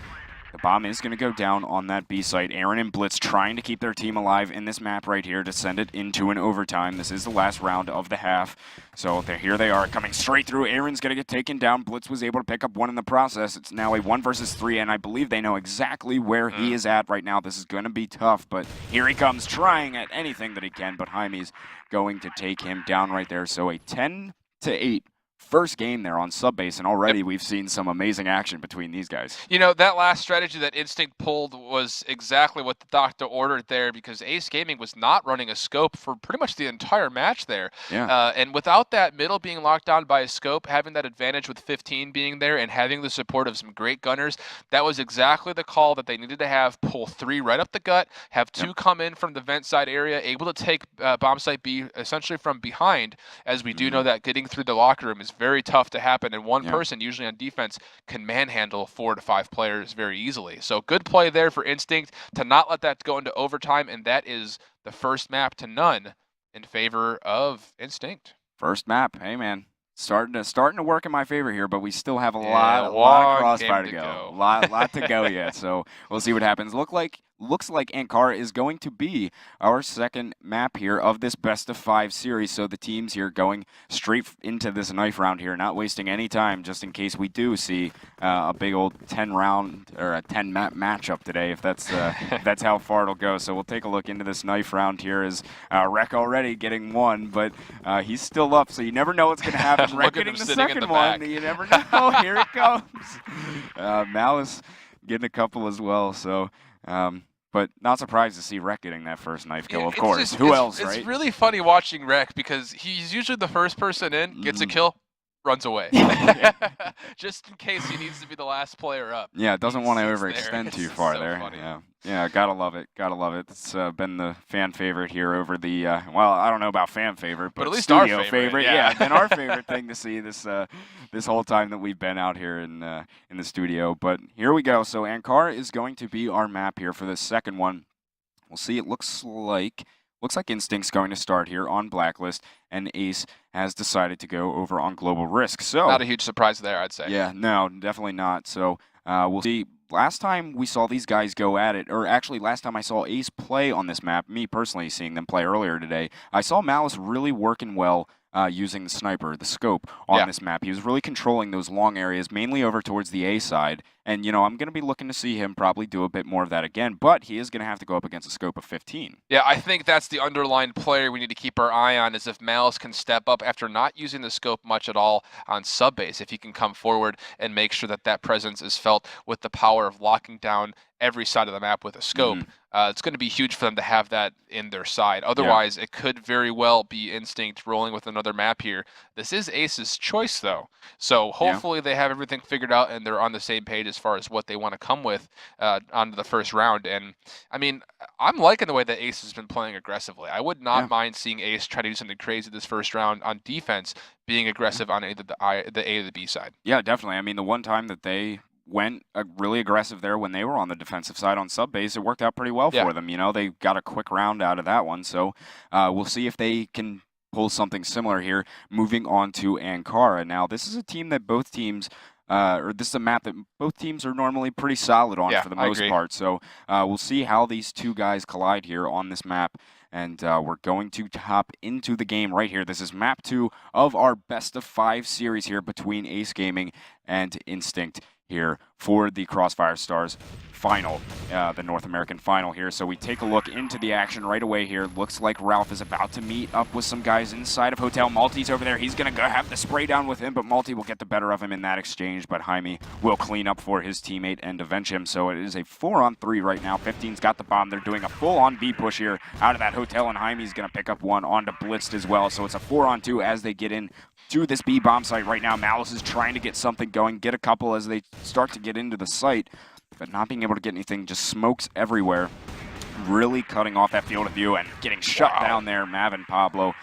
the bomb is going to go down on that B site. Aaron and Blitz trying to keep their team alive in this map right here to send it into an overtime. This is the last round of the half. So here they are coming straight through. Aaron's going to get taken down. Blitz was able to pick up 1 in the process. It's now a 1 versus 3, and I believe they know exactly where he is at right now. This is going to be tough, but here he comes trying at anything that he can, but Jaime's going to take him down right there. So a 10-8 first game there on Subbase, and already we've seen some amazing action between these guys. That last strategy that Instinct pulled was exactly what the doctor ordered there, because Ace Gaming was not running a scope for pretty much the entire match there. Yeah. And without that middle being locked down by a scope, having that advantage with 15 being there and having the support of some great gunners, that was exactly the call that they needed to have. Pull 3 right up the gut, have 2 come in from the vent side area, able to take bomb site B essentially from behind, as we do know that getting through the locker room is very tough to happen, and one person usually on defense can manhandle 4 to 5 players very easily. So good play there for Instinct to not let that go into overtime, and that is the first map to none in favor of Instinct. First map, hey man, starting to work in my favor here, but we still have a lot of Crossfire to go. A lot to go yet, so we'll see what happens. Looks like Ankara is going to be our second map here of this best of 5 series. So the teams here going straight into this knife round here, not wasting any time, just in case we do see a big old 10-round or a 10-map matchup today, if that's that's how far it'll go. So we'll take a look into this knife round here. As Rek already getting 1, but he's still up, so you never know what's going to happen. Rek getting the second one, you never know. Here it comes. Malice getting a couple as well. So. But not surprised to see Rek getting that first knife kill, of course. Who else, right? It's really funny watching Rek, because he's usually the first person in, gets a kill, runs away. Just in case he needs to be the last player up. Yeah, doesn't want to overextend too far there. Funny. Yeah, gotta love it. Gotta love it. It's been the fan favorite here over the, well, I don't know about fan favorite, but at least studio our favorite. Yeah, been our favorite thing to see this this whole time that we've been out here in the studio. But here we go. So Ankara is going to be our map here for the second one. We'll see. It looks like Instinct's going to start here on Blacklist, and Ace has decided to go over on Global Risk. So not a huge surprise there, I'd say. Yeah, no, definitely not. So we'll see. Last time we saw these guys go at it, or actually last time I saw Ace play on this map, me personally seeing them play earlier today, I saw Malice really working well using the sniper, the scope on this map. He was really controlling those long areas, mainly over towards the A side. And, I'm going to be looking to see him probably do a bit more of that again, but he is going to have to go up against a scope of 15. Yeah, I think that's the underlying player we need to keep our eye on, is if Malice can step up after not using the scope much at all on Subbase, if he can come forward and make sure that presence is felt with the power of locking down every side of the map with a scope. It's going to be huge for them to have that in their side. Otherwise, it could very well be Instinct rolling with another map here. This is Ace's choice, though. So hopefully they have everything figured out and they're on the same page as far as what they want to come with onto the first round. And, I mean, I'm liking the way that Ace has been playing aggressively. I would not mind seeing Ace try to do something crazy this first round on defense, being aggressive on either the A or the B side. Yeah, definitely. I mean, the one time that they went really aggressive there when they were on the defensive side on Subbase, it worked out pretty well for them. They got a quick round out of that one. So we'll see if they can pull something similar here. Moving on to Ankara. Now, this is a team that both teams, or this is a map that both teams are normally pretty solid on for the most part. So we'll see how these two guys collide here on this map. And we're going to hop into the game right here. This is map 2 of our best of 5 series here between Ace Gaming and Instinct here for the Crossfire Stars final, the North American final here. So we take a look into the action right away here. Looks like Ralph is about to meet up with some guys inside of Hotel. Malty's over there. He's going to go have the spray down with him, but Malty will get the better of him in that exchange, but Jaime will clean up for his teammate and avenge him. So it is a 4-on-3 right now. 15's got the bomb. They're doing a full-on B push here out of that Hotel, and Jaime's going to pick up one onto Blitzed as well. So it's a 4-on-2 as they get in to this B bomb site right now. Malice is trying to get something going, get a couple as they start to get into the site, but not being able to get anything, just smokes everywhere. Really cutting off that field of view and getting shut down there. Mav and Pablo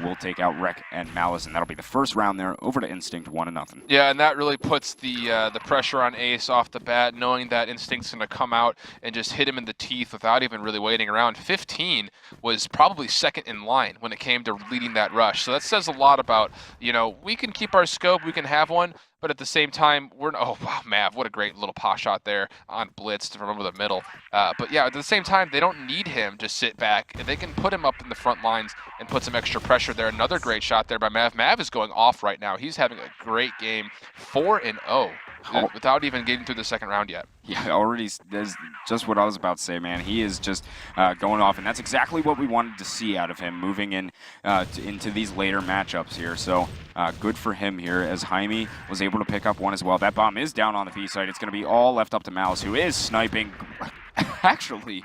will take out Rec and Malice, and that'll be the first round there. Over to Instinct, 1-0. Yeah, and that really puts the pressure on Ace off the bat, knowing that Instinct's going to come out and just hit him in the teeth without even really waiting around. 15 was probably second in line when it came to leading that rush. So that says a lot about, you know, we can keep our scope, we can have one, but at the same time, oh, wow, Mav, what a great little paw shot there on Blitz from over the middle. But yeah, at the same time, they don't need him to sit back. They can put him up in the front lines and put some extra pressure there. Another great shot there by Mav. Mav is going off right now. He's having a great game, 4-0. Without even getting through the second round yet. Yeah, already, that's just what I was about to say, man. He is just going off, and that's exactly what we wanted to see out of him moving in into these later matchups here. So good for him here as Jaime was able to pick up one as well. That bomb is down on the B side. It's going to be all left up to Malice, who is sniping. Actually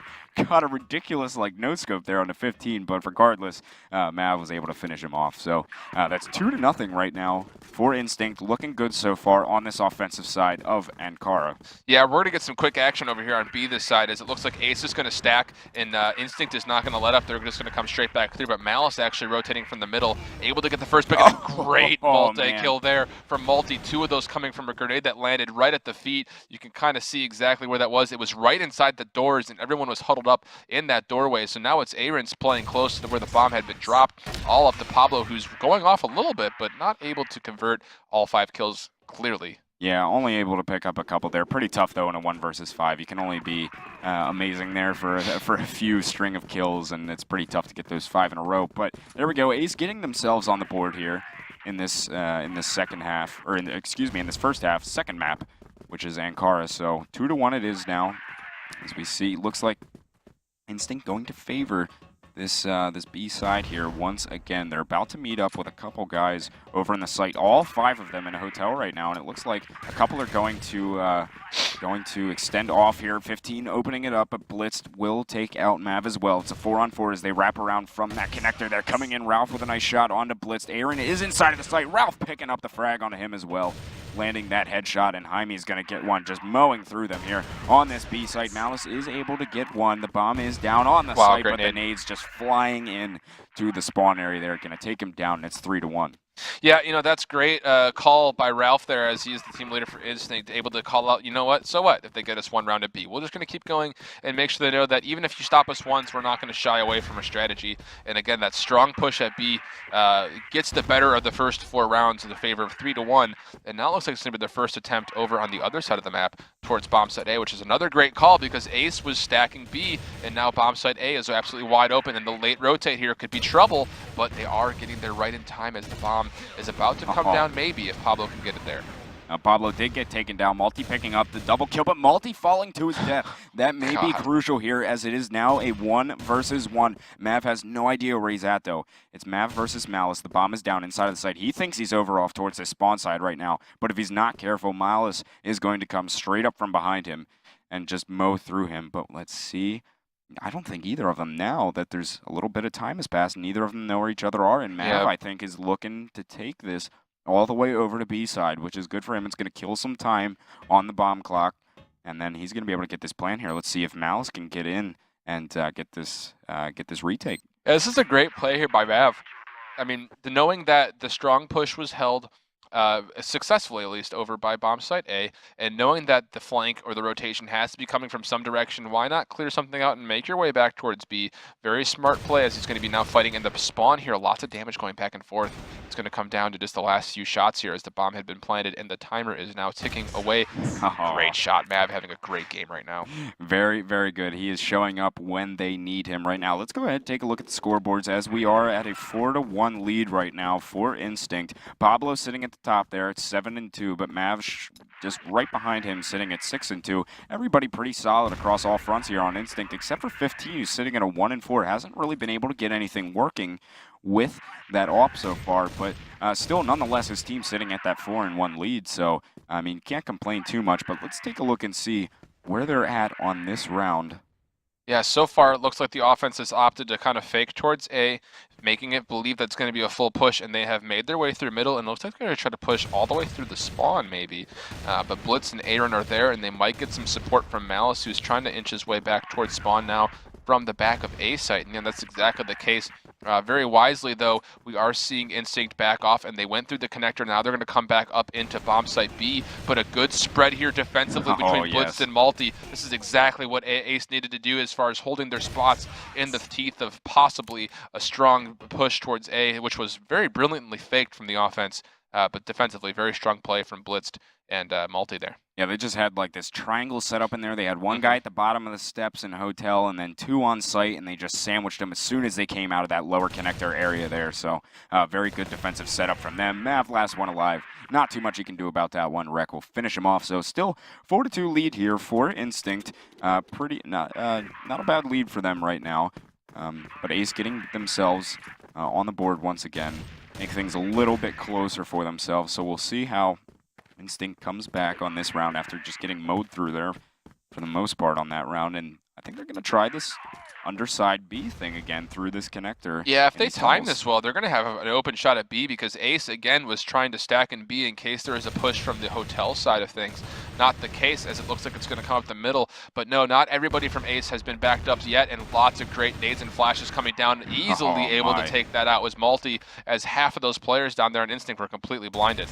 got a ridiculous no scope there on the 15, but regardless, Mav was able to finish him off. So that's 2-0 right now for Instinct. Looking good so far on this offensive side of Ankara. Yeah, we're going to get some quick action over here on B this side, as it looks like Ace is going to stack, and Instinct is not going to let up. They're just going to come straight back through, but Malice actually rotating from the middle, able to get the first pick, and a great multi-kill there from Multi. Two of those coming from a grenade that landed right at the feet. You can kind of see exactly where that was. It was right inside the doors, and everyone was huddled up in that doorway. So now it's Aaron's playing close to where the bomb had been dropped, all up to Pablo, who's going off a little bit, but not able to convert all 5 kills clearly. Yeah, only able to pick up a couple there. Pretty tough, though, in a 1 versus 5. You can only be amazing there for a few string of kills, and it's pretty tough to get those 5 in a row. But there we go. Ace getting themselves on the board here in this second half, or in this first half, second map, which is Ankara. So 2-1 it is now. As we see, looks like Instinct going to favor this B side here once again. They're about to meet up with a couple guys over in the site. All 5 of them in a hotel right now, and it looks like a couple are going to extend off here. 15 opening it up, but Blitzed will take out Mav as well. It's a 4-on-4 as they wrap around from that connector. They're coming in. Ralph with a nice shot onto Blitzed. Aaron is inside of the site. Ralph picking up the frag onto him as well, landing that headshot, and Jaime's going to get one, just mowing through them here on this B site. Malice is able to get one. The bomb is down on the site, but the nade's just flying in to the spawn area there. Going to take him down, and it's 3-1. Yeah, you know, that's great call by Ralph there, as he is the team leader for Instinct, able to call out, you know what, so what if they get us 1 round at B? We're just going to keep going and make sure they know that even if you stop us once, we're not going to shy away from our strategy. And again, that strong push at B gets the better of the first 4 rounds in the favor of 3-1. And now it looks like it's going to be their first attempt over on the other side of the map towards bomb site A, which is another great call because Ace was stacking B, and now bomb site A is absolutely wide open, and the late rotate here could be trouble, but they are getting there right in time as the bomb is about to come down, maybe, if Pablo can get it there. Pablo did get taken down. Multi picking up the double kill, but Multi falling to his death. That may be crucial here, as it is now a 1 versus 1. Mav has no idea where he's at, though. It's Mav versus Malice. The bomb is down inside of the site. He thinks he's over off towards his spawn side right now, but if he's not careful, Malice is going to come straight up from behind him and just mow through him. But let's see. I don't think either of them, now that there's a little bit of time has passed, neither of them know where each other are, and Mav, I think, is looking to take this all the way over to B side, which is good for him. It's going to kill some time on the bomb clock, and then he's going to be able to get this plan here. Let's see if Malice can get in and get this retake. Yeah, this is a great play here by Mav. I mean, knowing that the strong push was held successfully, at least, over by bomb site A, and knowing that the flank or the rotation has to be coming from some direction, why not clear something out and make your way back towards B? Very smart play, as he's going to be now fighting in the spawn here. Lots of damage going back and forth. It's going to come down to just the last few shots here as the bomb had been planted, and the timer is now ticking away. Great shot. Mav having a great game right now. Very, very good. He is showing up when they need him right now. Let's go ahead and take a look at the scoreboards, as we are at a 4-1 lead right now for Instinct. Pablo sitting at the top there at 7-2, but Mav just right behind him, sitting at 6-2. Everybody pretty solid across all fronts here on Instinct, except for 15, who's sitting at a 1-4. Hasn't really been able to get anything working with that AWP so far, but still, nonetheless, his team's sitting at that 4-1 lead. So, I mean, can't complain too much, but let's take a look and see where they're at on this round. Yeah, so far it looks like the offense has opted to kind of fake towards A, making it believe that's going to be a full push, and they have made their way through middle, and it looks like they're going to try to push all the way through the spawn, maybe. But Blitz and Aaron are there, and they might get some support from Malice, who's trying to inch his way back towards spawn now from the back of A site, and yeah, that's exactly the case. Very wisely, though, we are seeing Instinct back off, and they went through the connector. Now they're going to come back up into bomb site B, but a good spread here defensively between Blitz and Multi. This is exactly what Ace needed to do as far as holding their spots in the teeth of possibly a strong push towards A, which was very brilliantly faked from the offense, but defensively, very strong play from Blitz and Multi there. Yeah, they just had like this triangle set up in there. They had one guy at the bottom of the steps in hotel and then two on site, and they just sandwiched them as soon as they came out of that lower connector area there. So very good defensive setup from them. Mav last one alive. Not too much he can do about that one. Rec will finish him off. So still 4-2 lead here for Instinct. Not a bad lead for them right now. But Ace getting themselves on the board once again. Make things a little bit closer for themselves. So we'll see how Instinct comes back on this round after just getting mowed through there for the most part on that round. And I think they're going to try this underside B thing again through this connector. Yeah, if they time this well, they're going to have an open shot at B, because Ace, again, was trying to stack in B in case there is a push from the hotel side of things. Not the case, as it looks like it's going to come up the middle. But no, not everybody from Ace has been backed up yet, and lots of great nades and flashes coming down. Easily able to take that out was Multi, as half of those players down there in Instinct were completely blinded.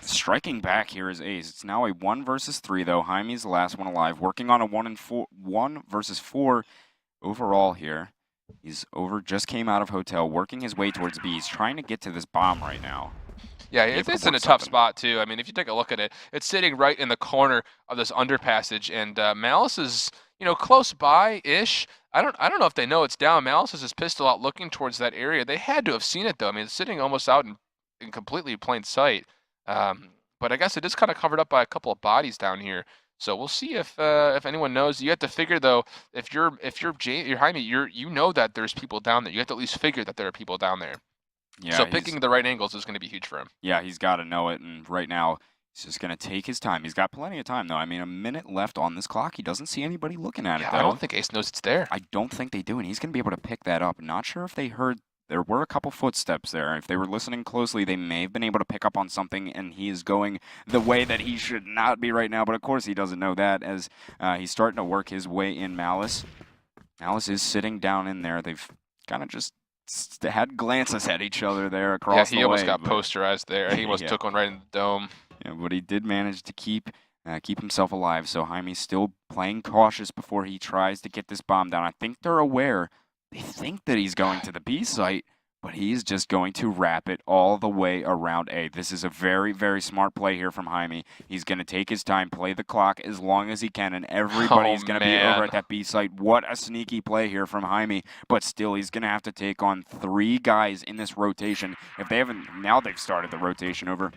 Striking back here is Ace. It's now a 1 versus 3 though. Jaime's the last one alive, working on a 1 versus 4 overall here. He's just came out of hotel, working his way towards B. He's trying to get to this bomb right now. Yeah, it's in a tough spot too. I mean, if you take a look at it, it's sitting right in the corner of this underpassage, and Malice is, close by-ish. I don't know if they know it's down. Malice has his pistol out looking towards that area. They had to have seen it though. I mean, it's sitting almost out in completely plain sight. But I guess it is kind of covered up by a couple of bodies down here. So we'll see if anyone knows. You have to figure though, if you're Jaime, you know that there's people down there. You have to at least figure that there are people down there. Yeah. So picking the right angles is going to be huge for him. Yeah, he's got to know it, and right now he's just going to take his time. He's got plenty of time though. I mean, a minute left on this clock. He doesn't see anybody looking at it though. I don't think Ace knows it's there. I don't think they do, and he's going to be able to pick that up. Not sure if they heard. There were a couple footsteps there. If they were listening closely, they may have been able to pick up on something, and he is going the way that he should not be right now. But of course, he doesn't know that, as he's starting to work his way in Malice. Malice is sitting down in there. They've kind of just had glances at each other there across the way. Yeah, he almost got posterized there. He almost took one right in the dome. Yeah, but he did manage to keep himself alive. So Jaime's still playing cautious before he tries to get this bomb down. I think they're aware. They think that he's going to the B site, but he's just going to wrap it all the way around A. This is a very, very smart play here from Jaime. He's going to take his time, play the clock as long as he can, and everybody's going to be over at that B site. What a sneaky play here from Jaime, but still he's going to have to take on 3 guys in this rotation. If they haven't, now they've started the rotation over.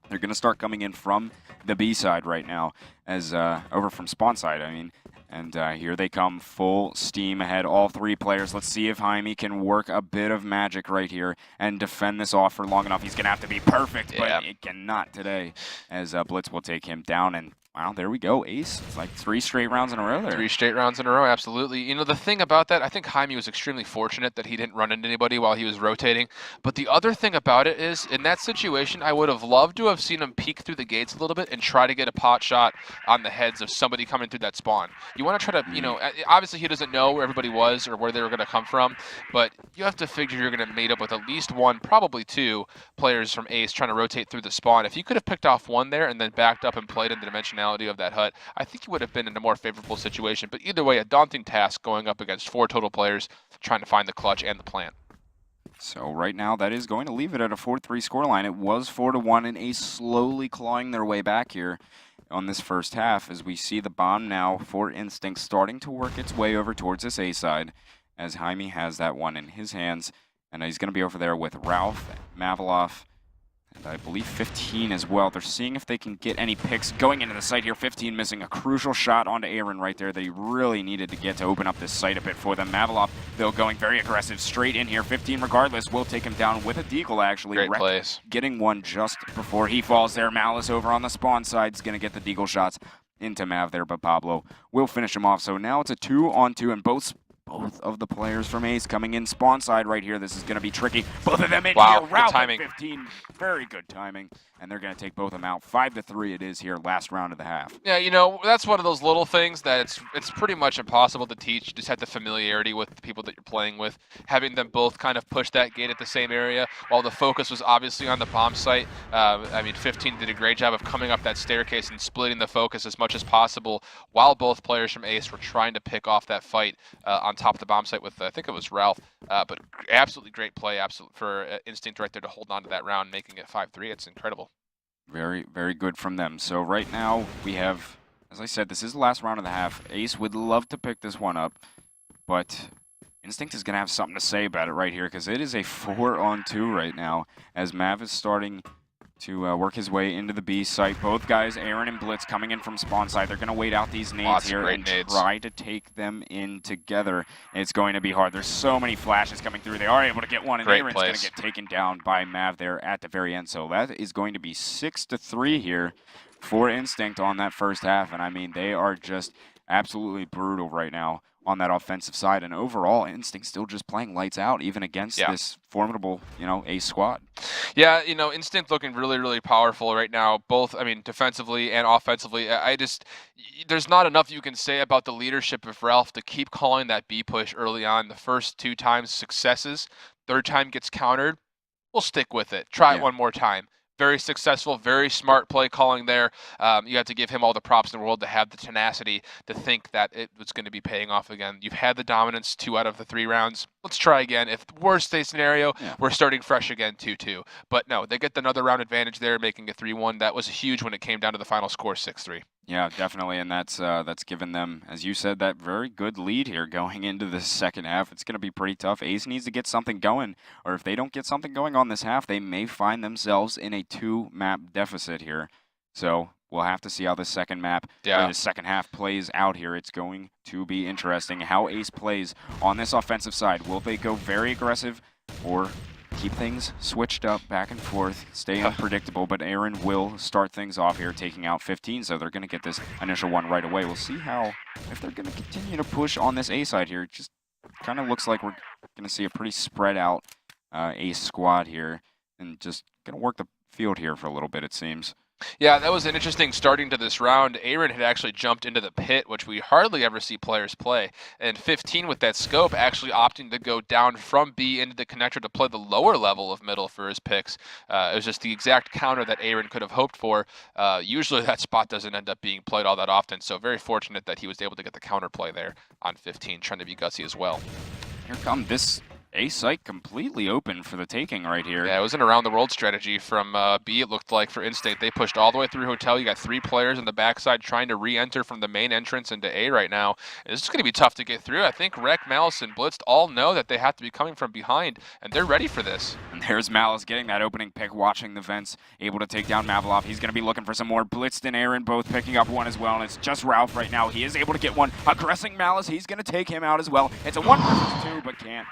They're going to start coming in from the B side right now, as over from spawn side, I mean. And here they come, full steam ahead, all 3 players. Let's see if Jaime can work a bit of magic right here and defend this off for long enough. He's going to have to be perfect, but it cannot today, as Blitz will take him down. And wow, there we go, Ace. It's like 3 straight rounds in a row there. 3 straight rounds in a row, absolutely. The thing about that, I think Jaime was extremely fortunate that he didn't run into anybody while he was rotating. But the other thing about it is, in that situation, I would have loved to have seen him peek through the gates a little bit and try to get a pot shot on the heads of somebody coming through that spawn. You want to try to, obviously he doesn't know where everybody was or where they were going to come from, but you have to figure you're going to meet up with at least 1, probably 2 players from Ace trying to rotate through the spawn. If you could have picked off 1 there and then backed up and played in the dimensionality of that hut, I think you would have been in a more favorable situation. But either way, a daunting task going up against 4 total players trying to find the clutch and the plant. So right now, that is going to leave it at a 4-3 scoreline. It was 4-1, and Ace slowly clawing their way back here on this first half, as we see the bomb now for Instinct starting to work its way over towards this A side, as Jaime has that one in his hands, and he's going to be over there with Ralph, Maveloff, And I believe 15 as well. They're seeing if they can get any picks going into the site here. 15 missing a crucial shot onto Aaron right there that he really needed to get to open up this site a bit for them. Mavalov, though, going very aggressive straight in here. 15 regardless will take him down with a deagle, actually. Great plays. Getting one just before he falls there. Malice over on the spawn side is going to get the deagle shots into Mav there, but Pablo will finish him off. So now it's a 2-on-2, and both of the players from Ace coming in spawn side right here. This is going to be tricky. Both of them in wow, here. Ralph good timing. 15, very good timing. And they're going to take both of them out. 5-3 it is here, last round of the half. Yeah, you know, that's one of those little things that it's pretty much impossible to teach. You just have the familiarity with the people that you're playing with. Having them both kind of push that gate at the same area, while the focus was obviously on the bomb site. I mean, 15 did a great job of coming up that staircase and splitting the focus as much as possible, while both players from Ace were trying to pick off that fight on top of the bomb site with, I think it was Ralph. But absolutely great play, for Instinct right there to hold on to that round, making it 5-3. It's incredible. Very, very good from them. So right now we have, as I said, this is the last round of the half. Ace would love to pick this one up, but Instinct is going to have something to say about it right here, because it is a 4-on-2 right now, as Mav is starting to work his way into the B site. Both guys, Aaron and Blitz, coming in from spawn side. They're going to wait out these nades here and try to take them in together. It's going to be hard. There's so many flashes coming through. They are able to get one, and Aaron's going to get taken down by Mav there at the very end. So that is going to be 6-3 here for Instinct on that first half. And I mean, they are just absolutely brutal right now on that offensive side, and overall Instinct still just playing lights out even against this formidable, Ace squad. Yeah, Instinct looking really, really powerful right now, both, I mean, defensively and offensively. There's not enough you can say about the leadership of Ralph to keep calling that B push early on. The first 2 times successes, third time gets countered, we'll stick with it. Try it one more time. Very successful, very smart play calling there. You have to give him all the props in the world to have the tenacity to think that it was going to be paying off again. You've had the dominance 2 out of the 3 rounds. Let's try again. If worst case scenario, we're starting fresh again 2-2. But no, they get another round advantage there, making it 3-1. That was huge when it came down to the final score, 6-3. Yeah, definitely, and that's given them, as you said, that very good lead here going into the second half. It's going to be pretty tough. Ace needs to get something going, or if they don't get something going on this half, they may find themselves in a 2-map deficit here. So we'll have to see how the second map, or the second half plays out here. It's going to be interesting how Ace plays on this offensive side. Will they go very aggressive, or keep things switched up back and forth, stay unpredictable, but Aaron will start things off here, taking out 15, so they're going to get this initial one right away. We'll see if they're going to continue to push on this A side here. It just kind of looks like we're going to see a pretty spread out Ace squad here, and just going to work the field here for a little bit, it seems. Yeah, that was an interesting starting to this round. Aaron had actually jumped into the pit, which we hardly ever see players play. And 15 with that scope actually opting to go down from B into the connector to play the lower level of middle for his picks. It was just the exact counter that Aaron could have hoped for. Usually that spot doesn't end up being played all that often, so very fortunate that he was able to get the counter play there on 15, trying to be gutsy as well. Here come this A site completely open for the taking right here. Yeah, it was an around the world strategy from B, it looked like, for Instinct. They pushed all the way through Hotel. You got 3 players on the backside trying to re-enter from the main entrance into A right now. And this is going to be tough to get through. I think Rek, Malice, and Blitz all know that they have to be coming from behind, and they're ready for this. And there's Malice getting that opening pick, watching the vents, able to take down Mavalov. He's going to be looking for some more. Blitz and Aaron both picking up one as well, and it's just Ralph right now. He is able to get one. Aggressing Malice, he's going to take him out as well. It's a 1 versus 2, but can't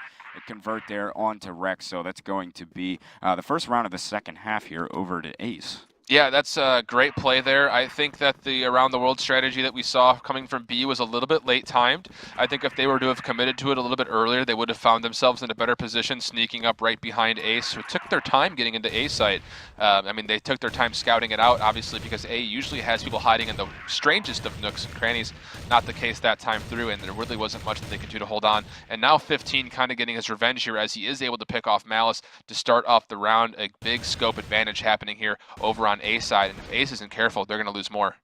convert there onto Rex, so that's going to be the first round of the second half here over to Ace. Yeah, that's a great play there. I think that the around the world strategy that we saw coming from B was a little bit late timed. I think if they were to have committed to it a little bit earlier, they would have found themselves in a better position, sneaking up right behind Ace, who took their time getting into A site. I mean, they took their time scouting it out, obviously, because A usually has people hiding in the strangest of nooks and crannies. Not the case that time through, and there really wasn't much that they could do to hold on. And now 15 kind of getting his revenge here, as he is able to pick off Malice to start off the round. A big scope advantage happening here over on A side, and if Ace isn't careful, they're going to lose more.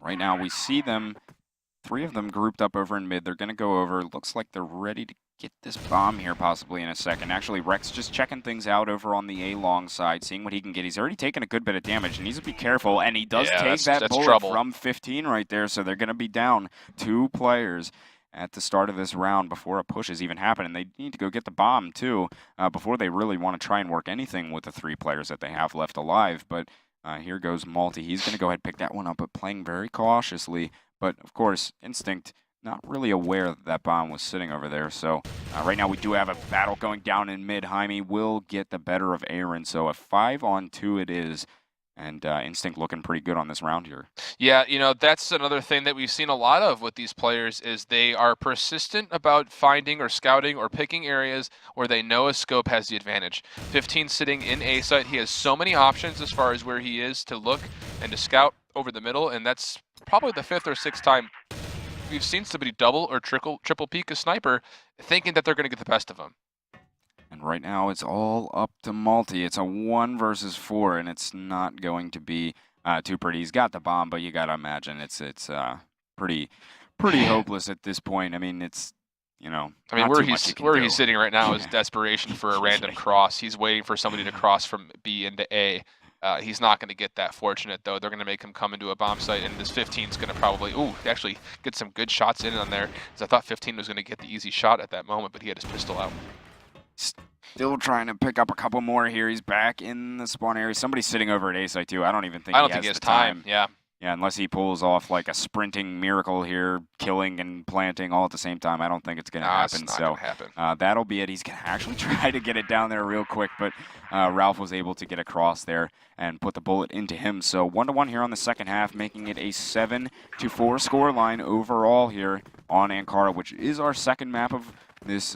Right now, we see them, 3 of them grouped up over in mid. They're going to go over. Looks like they're ready to get this bomb here possibly in a second. Actually, Rex just checking things out over on the A-long side, seeing what he can get. He's already taken a good bit of damage. He needs to be careful, and he does take that bullet from 15 right there, so they're going to be down 2 players at the start of this round before a push has even happened. And they need to go get the bomb, too, before they really want to try and work anything with the 3 players that they have left alive. But here goes Malty. He's going to go ahead and pick that one up, but playing very cautiously. But, of course, Instinct not really aware that that bomb was sitting over there. So right now we do have a battle going down in mid. Jaime will get the better of Aaron. So a 5-on-2 it is. And Instinct looking pretty good on this round here. Yeah, you know, that's another thing that we've seen a lot of with these players is they are persistent about finding or scouting or picking areas where they know a scope has the advantage. 15 sitting in A site. He has so many options as far as where he is to look and to scout over the middle, and that's probably the 5th or 6th time we've seen somebody double or triple peek a sniper thinking that they're going to get the best of him. And right now it's all up to Malty. It's a 1 versus 4, and it's not going to be too pretty. He's got the bomb, but you got to imagine it's pretty hopeless at this point. I mean, it's, you know, I mean, where he's sitting right now is desperation for a random cross. He's waiting for somebody to cross from B into A. He's not going to get that fortunate, though. They're going to make him come into a bomb site, and this 15 is going to probably, actually get some good shots in on there. Because I thought 15 was going to get the easy shot at that moment, but he had his pistol out. Still trying to pick up a couple more here. He's back in the spawn area. Somebody's sitting over at A site, too. I don't even think he has time. Yeah. Yeah, unless he pulls off like a sprinting miracle here, killing and planting all at the same time. I don't think it's going to happen. It's not going to happen. That'll be it. He's going to actually try to get it down there real quick, but Ralph was able to get across there and put the bullet into him. So 1-1 here on the second half, making it a 7-4 scoreline overall here on Ankara, which is our second map of this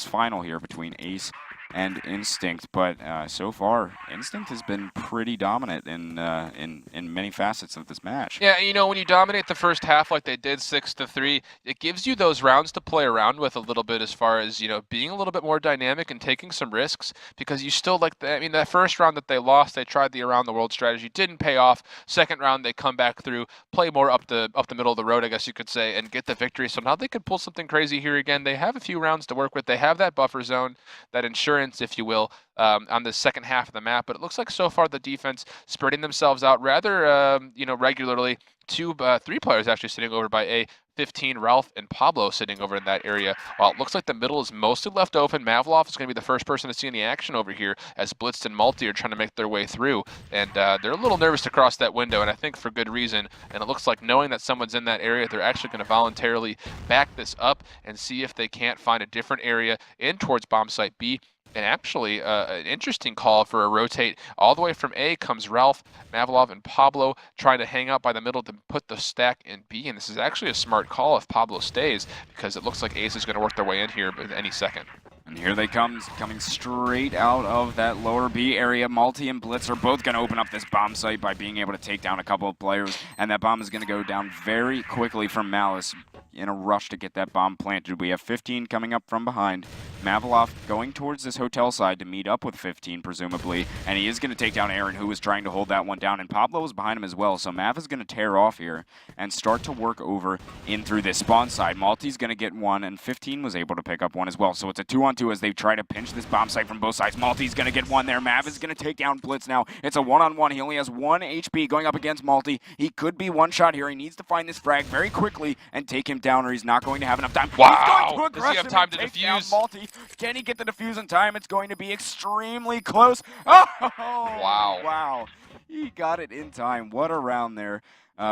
final here between Ace and Instinct, but so far Instinct has been pretty dominant in many facets of this match. Yeah, you know, when you dominate the first half like they did 6-3, it gives you those rounds to play around with a little bit as far as, you know, being a little bit more dynamic and taking some risks, because you still I mean, that first round that they lost, they tried the around the world strategy, didn't pay off. Second round they come back through, play more up the middle of the road, I guess you could say, and get the victory. So now they could pull something crazy here again. They have a few rounds to work with. They have that buffer zone, that insurance, if you will, on the second half of the map. But it looks like so far the defense spreading themselves out rather, regularly. 3 players actually sitting over by A. 15, Ralph and Pablo sitting over in that area. While it looks like the middle is mostly left open, Mavlov is going to be the first person to see any action over here as Blitz and Malty are trying to make their way through. And they're a little nervous to cross that window, and I think for good reason. And it looks like knowing that someone's in that area, they're actually going to voluntarily back this up and see if they can't find a different area in towards bomb site B. And actually, an interesting call for a rotate. All the way from A comes Ralph, Mavlov, and Pablo trying to hang out by the middle to put the stack in B. And this is actually a smart call if Pablo stays, because it looks like Ace is going to work their way in here any second. And here they come, coming straight out of that lower B area. Malty and Blitz are both going to open up this bomb site by being able to take down a couple of players. And that bomb is going to go down very quickly from Malice in a rush to get that bomb planted. We have 15 coming up from behind. Mavlov going towards this hotel side to meet up with 15, presumably. And he is going to take down Aaron, who was trying to hold that one down. And Pablo is behind him as well. So Mav is going to tear off here and start to work over in through this spawn side. Malty's going to get one, and 15 was able to pick up one as well. So it's a 2-on-2 as they try to pinch this bomb site from both sides. Malty's going to get one there. Mav is going to take down Blitz now. It's a 1-on-1. He only has 1 HP going up against Malty. He could be one shot here. He needs to find this frag very quickly and take him down, or he's not going to have enough time. Wow! Does he have time to defuse? Malty. Can he get the defuse in time? It's going to be extremely close. Oh! Wow. Wow. He got it in time. What a round there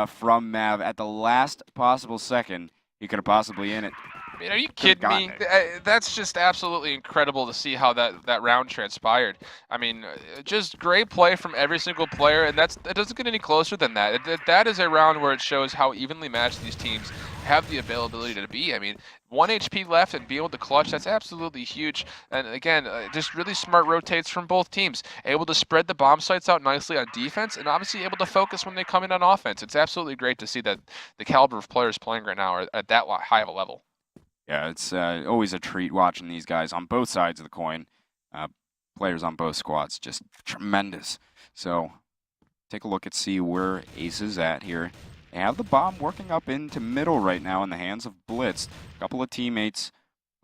from Mav at the last possible second. He could have possibly in it. I mean, are you kidding me? That's just absolutely incredible to see how that round transpired. I mean, just great play from every single player, and it doesn't get any closer than that. That is a round where it shows how evenly matched these teams have the availability to be. I mean, 1 HP left and be able to clutch, that's absolutely huge. And again, just really smart rotates from both teams. Able to spread the bomb sites out nicely on defense, and obviously able to focus when they come in on offense. It's absolutely great to see that the caliber of players playing right now are at that high of a level. Yeah, it's always a treat watching these guys on both sides of the coin. Players on both squads, just tremendous. So take a look and see where Ace is at here. They have the bomb working up into middle right now in the hands of Blitz. A couple of teammates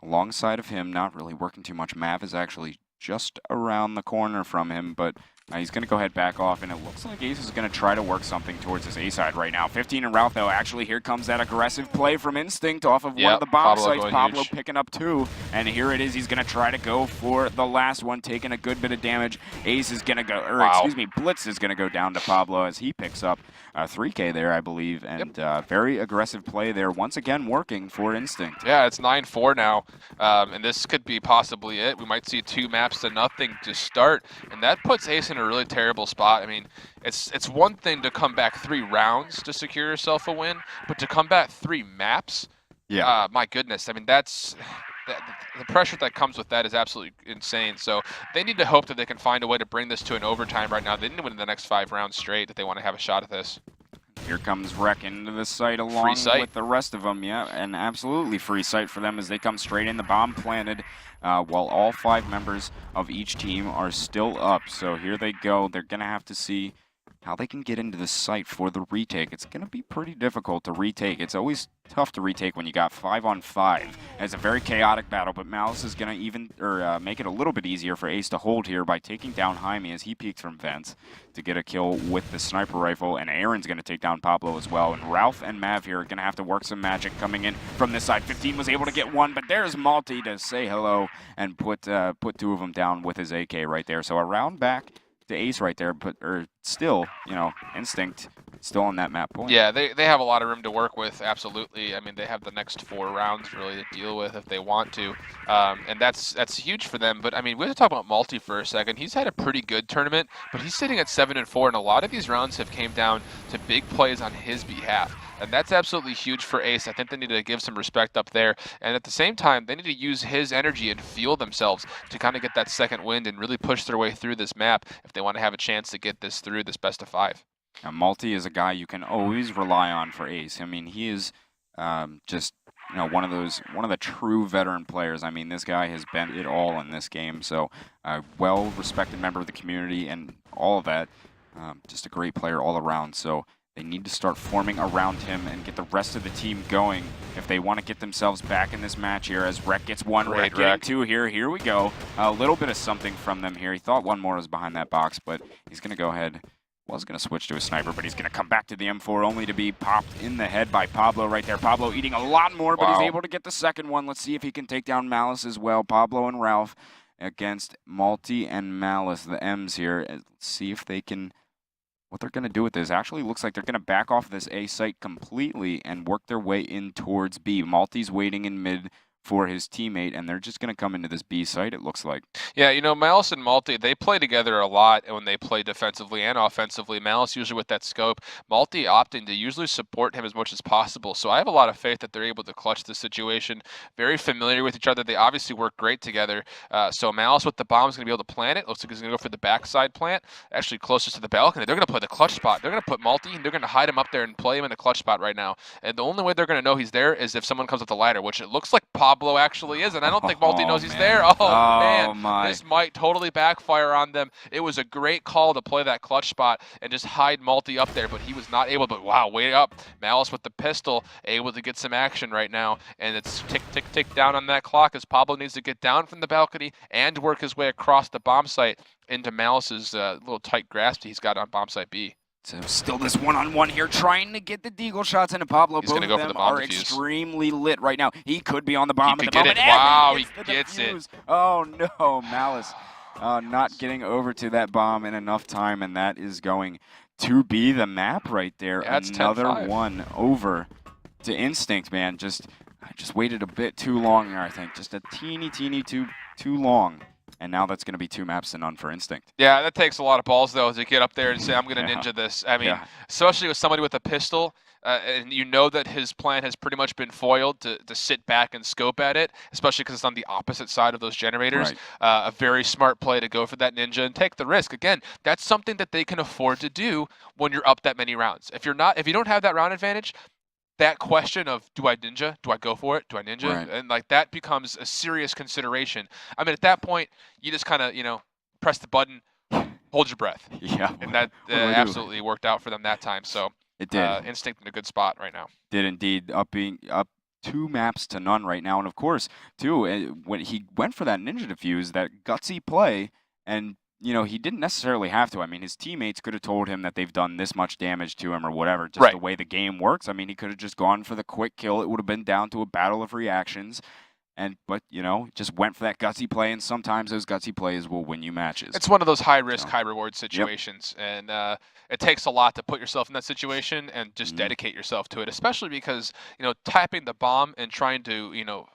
alongside of him, not really working too much. Mav is actually just around the corner from him, but He's going to go ahead back off, and it looks like Ace is going to try to work something towards his A side right now. 15 and Ralph, though. Actually, here comes that aggressive play from Instinct off of one of the bomb sites. Pablo huge. picking up 2, and here it is. He's going to try to go for the last one, taking a good bit of damage. Ace is going to go, or excuse me, Blitz is going to go down to Pablo as he picks up 3K there, I believe, and very aggressive play there. Once again, working for Instinct. Yeah, it's 9-4 now, and this could be possibly it. We might see 2 maps to nothing to start, and that puts Ace in a really terrible spot. I mean, it's one thing to come back 3 rounds to secure yourself a win, but to come back 3 maps, my goodness. I mean, that's the pressure that comes with that is absolutely insane. So they need to hope that they can find a way to bring this to an overtime right now. They need to win the next 5 rounds straight if they want to have a shot at this. Here comes Rec into the site along with the rest of them. Yeah, and absolutely free sight for them as they come straight in. The bomb planted while all 5 members of each team are still up. So here they go. They're going to have to see how they can get into the site for the retake. It's going to be pretty difficult to retake. It's always tough to retake when you got 5 on 5. It's a very chaotic battle, but Malice is going to make it a little bit easier for Ace to hold here by taking down Jaime as he peeks from vents to get a kill with the sniper rifle, and Aaron's going to take down Pablo as well, and Ralph and Mav here are going to have to work some magic coming in from this side. 15 was able to get 1, but there's Malty to say hello and put 2 of them down with his AK right there. So a round back to Ace right there, but still, you know, Instinct still on that map point. Yeah, they have a lot of room to work with, absolutely. I mean, they have the next 4 rounds really to deal with if they want to, and that's huge for them. But I mean, we have to talk about Malty for a second. He's had a pretty good tournament, but he's sitting at 7-4, and a lot of these rounds have came down to big plays on his behalf. And that's absolutely huge for Ace. I think they need to give some respect up there. And at the same time, they need to use his energy and fuel themselves to kind of get that second wind and really push their way through this map if they want to have a chance to get this through this best of 5. Now, Malty is a guy you can always rely on for Ace. I mean, he is just, you know, one of the true veteran players. I mean, this guy has been it all in this game. So, well-respected member of the community and all of that. Just a great player all around. So they need to start forming around him and get the rest of the team going if they want to get themselves back in this match here as Rec gets 1, Rec getting 2 here. Here we go. A little bit of something from them here. He thought 1 more was behind that box, but he's going to go ahead. Was going to switch to a sniper, but he's going to come back to the M4 only to be popped in the head by Pablo right there. Pablo eating a lot more, but he's able to get the second one. Let's see if he can take down Malice as well. Pablo and Ralph against Malty and Malice, the M's here. Let's see if they can... What they're going to do with this actually looks like they're going to back off this A site completely and work their way in towards B. Malty's waiting in mid for his teammate, and they're just going to come into this B site, it looks like. Yeah, you know, Malice and Malty, they play together a lot when they play defensively and offensively. Malice usually with that scope. Malty opting to usually support him as much as possible. So I have a lot of faith that they're able to clutch the situation. Very familiar with each other. They obviously work great together. So Malice with the bomb is going to be able to plant it. Looks like he's going to go for the backside plant, actually closest to the balcony. They're going to play the clutch spot. They're going to put Malty, and they're going to hide him up there and play him in a clutch spot right now. And the only way they're going to know he's there is if someone comes up the ladder, which it looks like Pablo actually is. And I don't think Malty knows he's there. Oh man, my. This might totally backfire on them. It was a great call to play that clutch spot and just hide Malty up there, but he was not able. But wow, way up. Malice with the pistol, able to get some action right now. And it's tick, tick, tick down on that clock as Pablo needs to get down from the balcony and work his way across the bomb site into Malice's little tight grasp he's got on bomb site B. So still this one-on-one here, trying to get the deagle shots into Pablo. He's going to go for the bomb defuse. Extremely lit right now. He could be on the bomb. He could get it. Wow, he gets it. Oh no, Malice not getting over to that bomb in enough time, and that is going to be the map right there. Yeah, it's another 10-5. one over to Instinct, man. I just waited a bit too long there, I think. Just a teeny too long. And now that's going to be 2 maps to none for Instinct. Yeah, that takes a lot of balls, though, to get up there and say, I'm going to ninja this. I mean, especially with somebody with a pistol, and you know that his plan has pretty much been foiled to sit back and scope at it, especially because it's on the opposite side of those generators. Right. A very smart play to go for that ninja and take the risk. Again, that's something that they can afford to do when you're up that many rounds. If you don't have that round advantage, that question of, do I ninja? Do I go for it? Do I ninja? Right. And like that becomes a serious consideration. I mean, at that point, you just kind of, you know, press the button, hold your breath. Yeah. And that absolutely worked out for them that time. So it did. Instinct in a good spot right now. Did indeed, up 2 maps to none right now. And of course, too, when he went for that ninja defuse, that gutsy play, and you know, he didn't necessarily have to. I mean, his teammates could have told him that they've done this much damage to him or whatever, just the way the game works. I mean, he could have just gone for the quick kill. It would have been down to a battle of reactions. But, you know, just went for that gutsy play, and sometimes those gutsy plays will win you matches. It's one of those high-risk, high-reward situations, and it takes a lot to put yourself in that situation and just dedicate yourself to it, especially because, you know, tapping the bomb and trying to, you know,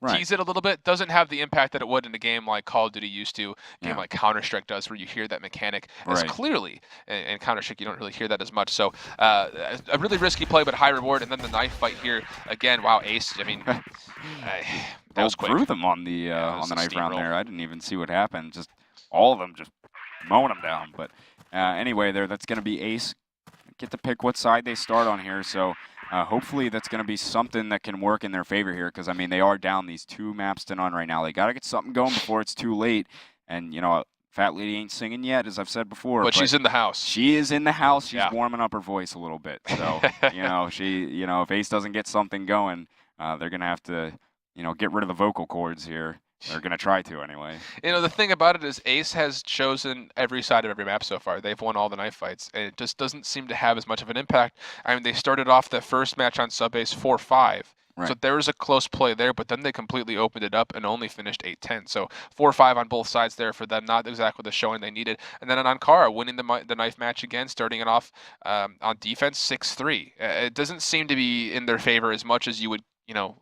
tease it a little bit doesn't have the impact that it would in a game like Call of Duty used to, a game like Counter-Strike does, where you hear that mechanic as clearly. In Counter-Strike, you don't really hear that as much. So a really risky play, but high reward. And then the knife fight here again. Wow, ace. I mean, that was quick. Threw them on the knife round there. I didn't even see what happened. Just all of them just mowing them down. But anyway, that's going to be ace. Get to pick what side they start on here. So. Hopefully that's going to be something that can work in their favor here, because, I mean, they are down these 2 maps to none right now. They got to get something going before it's too late. And, you know, Fat Lady ain't singing yet, as I've said before. But she's in the house. She is in the house. She's warming up her voice a little bit. So, you know, if Ace doesn't get something going, they're going to have to, you know, get rid of the vocal cords here. They're going to try to anyway. You know, the thing about it is Ace has chosen every side of every map so far. They've won all the knife fights, and it just doesn't seem to have as much of an impact. I mean, they started off the first match on Subbase 4-5. So there was a close play there, but then they completely opened it up and only finished 8-10. So 4-5 on both sides there for them, not exactly the showing they needed. And then on Ankara, winning the knife match again, starting it off on defense 6-3. It doesn't seem to be in their favor as much as you would, you know,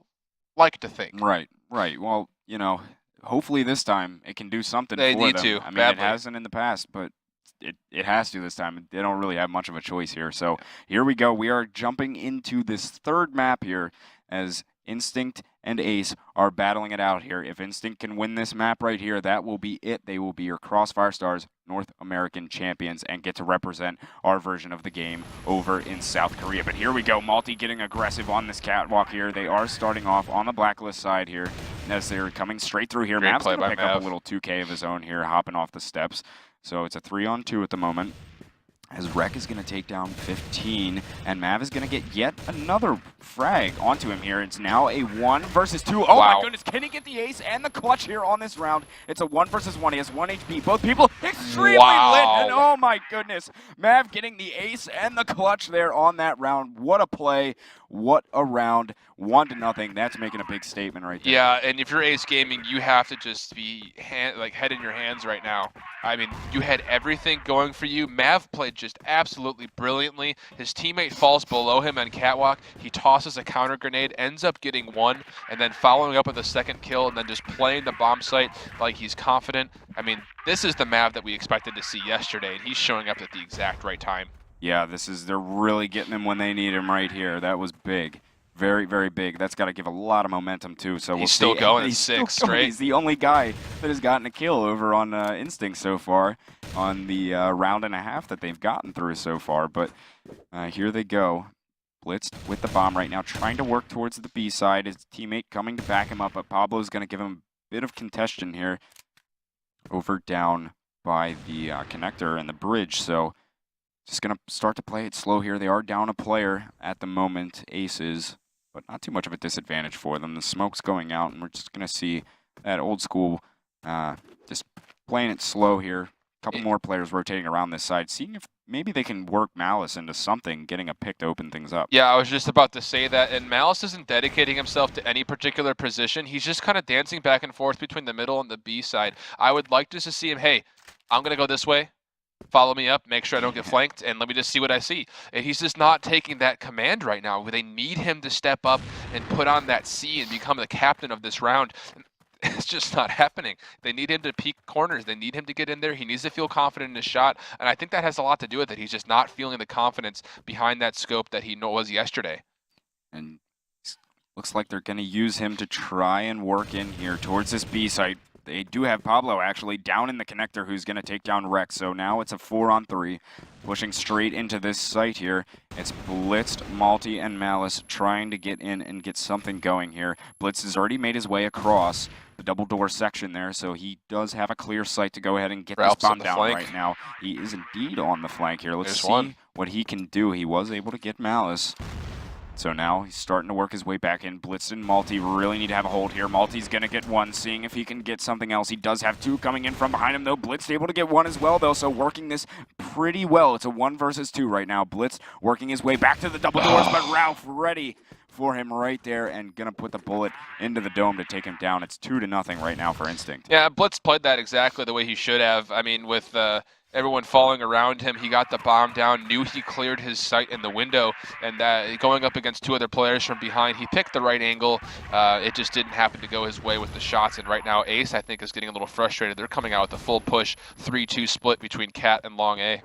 like to think. Right. Well, you know, hopefully this time it can do something they for need them. to, I mean, badly. It hasn't in the past, but it has to this time. They don't really have much of a choice here. So here we go. We are jumping into this third map here as Instinct and Ace are battling it out here. If Instinct can win this map right here, that will be it. They will be your Crossfire Stars North American champions and get to represent our version of the game over in South Korea. But here we go. Malty getting aggressive on this catwalk here. They are starting off on the blacklist side here as they're coming straight through here. Mav's going to pick up a little 2K of his own here, hopping off the steps. So it's a 3-on-2 at the moment. As Rek is going to take down 15, and Mav is going to get yet another frag onto him here. It's now a 1 versus 2. Oh my goodness, can he get the ace and the clutch here on this round? It's a 1 versus 1. He has 1 HP. Both people extremely lit, and oh my goodness, Mav getting the ace and the clutch there on that round. What a play. What a round. 1-0. That's making a big statement right there. Yeah, and if you're Ace Gaming, you have to just be head in your hands right now. I mean, you had everything going for you. Mav played just absolutely brilliantly. His teammate falls below him on catwalk. He tosses a counter grenade, ends up getting 1, and then following up with a second kill, and then just playing the bomb site like he's confident. I mean, this is the Mav that we expected to see yesterday, and he's showing up at the exact right time. Yeah, they're really getting him when they need him right here. That was big. Very, very big. That's got to give a lot of momentum, too. So he's still going at 6 straight. He's the only guy that has gotten a kill over on Instinct so far on the round and a half that they've gotten through so far. But here they go. Blitzed with the bomb right now, trying to work towards the B side. His teammate coming to back him up, but Pablo's going to give him a bit of contention here over down by the connector and the bridge. So just going to start to play it slow here. They are down a player at the moment, Aces, but not too much of a disadvantage for them. The smoke's going out, and we're just going to see that old school just playing it slow here. A couple more players rotating around this side, seeing if maybe they can work Malice into something, getting a pick to open things up. Yeah, I was just about to say that, and Malice isn't dedicating himself to any particular position. He's just kind of dancing back and forth between the middle and the B side. I would like just to see him, hey, I'm going to go this way. Follow me up, make sure I don't get flanked, and let me just see what I see. And he's just not taking that command right now. They need him to step up and put on that C and become the captain of this round. It's just not happening. They need him to peek corners. They need him to get in there. He needs to feel confident in his shot. And I think that has a lot to do with it. He's just not feeling the confidence behind that scope that he was yesterday. And looks like they're going to use him to try and work in here towards this B site. They do have Pablo actually down in the connector who's going to take down Rex. So now it's a 4-on-3, pushing straight into this site here. It's Blitzed, Malty, and Malice trying to get in and get something going here. Blitz has already made his way across the double door section there, so he does have a clear sight to go ahead and get this bomb down right now. He is indeed on the flank here. Let's see what he can do. He was able to get Malice. So now he's starting to work his way back in. Blitz and Malty really need to have a hold here. Malty's going to get one, seeing if he can get something else. He does have two coming in from behind him, though. Blitz able to get one as well, though, so working this pretty well. It's a 1 versus 2 right now. Blitz working his way back to the double doors, but Ralph ready for him right there and going to put the bullet into the dome to take him down. It's 2-0 right now for Instinct. Yeah, Blitz played that exactly the way he should have. I mean, with everyone falling around him, he got the bomb down, knew he cleared his sight in the window, and going up against 2 other players from behind, he picked the right angle. It just didn't happen to go his way with the shots, and right now Ace, I think, is getting a little frustrated. They're coming out with a full push 3-2 split between Cat and Long A.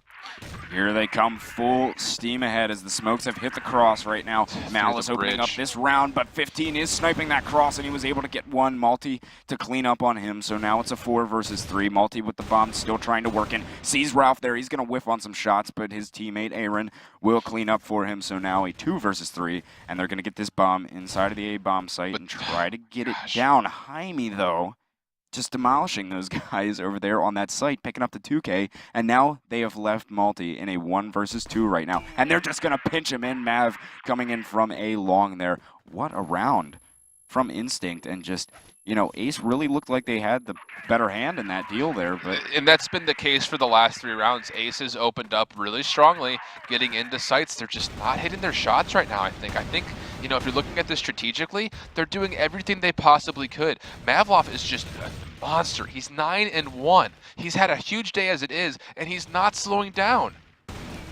Here they come full steam ahead as the smokes have hit the cross right now. Malice opening up this round, but 15 is sniping that cross, and he was able to get one. Malty to clean up on him, so now it's a 4 versus 3. Malty with the bomb still trying to work in. Sees Ralph there. He's going to whiff on some shots, but his teammate Aaron will clean up for him, so now a 2 versus 3, and they're going to get this bomb inside of the A-bomb site and try to get it down. Jaime, though, just demolishing those guys over there on that site, picking up the 2K, and now they have left Malty in a 1 versus 2 right now, and they're just going to pinch him in. Mav coming in from A long there. What a round from Instinct, and just, you know, Ace really looked like they had the better hand in that deal there. And that's been the case for the last 3 rounds. Ace has opened up really strongly, getting into sites. They're just not hitting their shots right now, I think. You know, if you're looking at this strategically, they're doing everything they possibly could. Mavlov is just a monster. He's 9-1. He's had a huge day as it is, and he's not slowing down.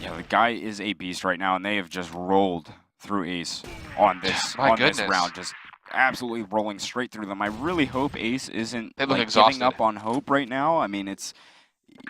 Yeah, the guy is a beast right now, and they have just rolled through Ace on this round. Just absolutely rolling straight through them. I really hope Ace isn't giving up on hope right now. I mean, it's,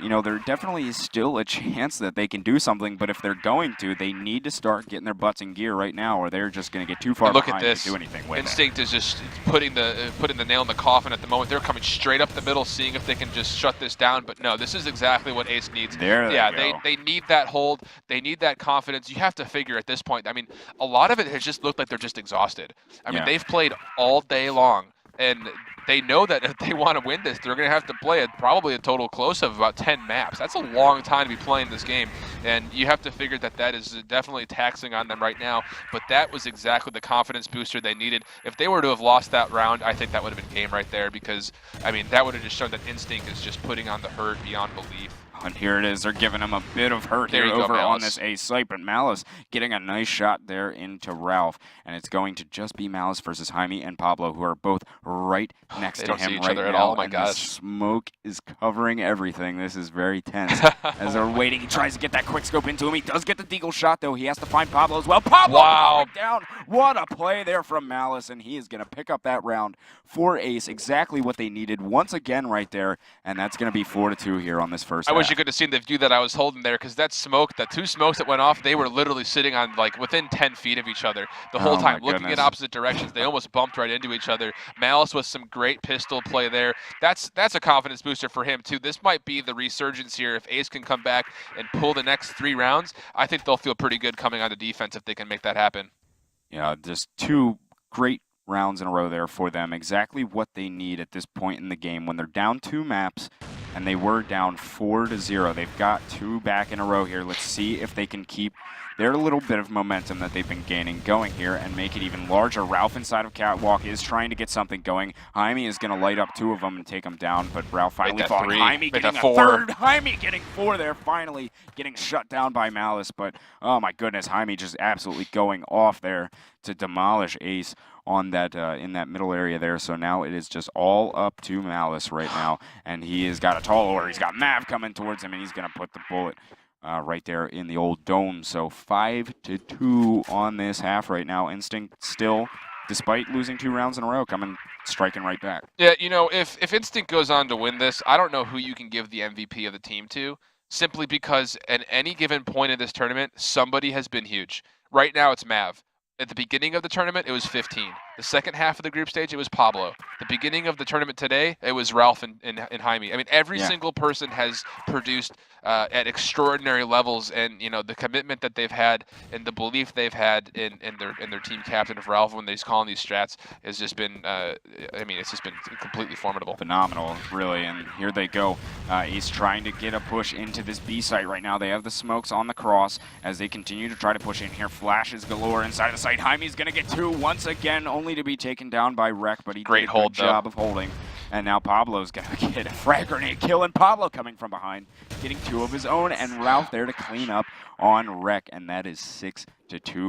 you know, there definitely is still a chance that they can do something, but if they're going to, they need to start getting their butts in gear right now, or they're just going to get too far behind to do anything with Instinct is just putting the nail in the coffin at the moment. They're coming straight up the middle, seeing if they can just shut this down, but no, this is exactly what Ace needs. They need that hold. They need that confidence. You have to figure at this point, I mean, a lot of it has just looked like they're just exhausted. I mean, they've played all day long, and they know that if they want to win this, they're going to have to play probably a total close of about 10 maps. That's a long time to be playing this game, and you have to figure that that is definitely taxing on them right now, but that was exactly the confidence booster they needed. If they were to have lost that round, I think that would have been game right there, because, I mean, that would have just shown that Instinct is just putting on the hurt beyond belief. And here it is. They're giving him a bit of hurt here over on this A site, but Malice getting a nice shot there into Ralph, and it's going to just be Malice versus Jaime and Pablo, who are both right next to him right now. Oh my gosh. The smoke is covering everything. This is very tense. As they're waiting, he tries to get that quick scope into him. He does get the deagle shot, though. He has to find Pablo as well. Pablo down. What a play there from Malice, and he is going to pick up that round for Ace. Exactly what they needed once again right there, and that's going to be 4-2 here on this first half. I wish you could have seen the view that I was holding there, because that smoke, the 2 smokes that went off, they were literally sitting on like within 10 feet of each other the whole time, looking in opposite directions. They almost bumped right into each other. Malice with some great pistol play there. That's a confidence booster for him too. This might be the resurgence here. If Ace can come back and pull the next 3 rounds, I think they'll feel pretty good coming on the defense if they can make that happen. Yeah, just 2 great rounds in a row there for them. Exactly what they need at this point in the game when they're down 2 maps and they were down 4-0. They've got 2 back in a row here. Let's see if they can keep their little bit of momentum that they've been gaining going here and make it even larger. Ralph inside of Catwalk is trying to get something going. Jaime is going to light up 2 of them and take them down, but Ralph finally falling. Jaime getting a 3rd. Jaime getting 4 there, finally getting shut down by Malice, but oh my goodness, Jaime just absolutely going off there to demolish Ace on that in that middle area there. So now it is just all up to Malice right now, and he has got a tall order. He's got Mav coming towards him, and he's going to put the bullet right there in the old dome. So 5-2 on this half right now. Instinct still, despite losing 2 rounds in a row, striking right back. Yeah, you know, if Instinct goes on to win this, I don't know who you can give the MVP of the team to, simply because at any given point in this tournament, somebody has been huge. Right now, it's Mav. At the beginning of the tournament, it was 15. The second half of the group stage, it was Pablo. The beginning of the tournament today, it was Ralph and Jaime. I mean, every single person has produced at extraordinary levels, and the commitment that they've had and the belief they've had in their team captain of Ralph when he's calling these strats has just been it's just been completely formidable. Phenomenal, really. And here they go. He's trying to get a push into this B site right now. They have the smokes on the cross as they continue to try to push in here. Flashes galore inside the site. Jaime's going to get 2 once again, only to be taken down by Rek, but he did a good job of holding. And now Pablo's going to get a frag grenade kill, and Pablo coming from behind, getting 2 of his own, and Ralph there to clean up on Rek, and that is 6-2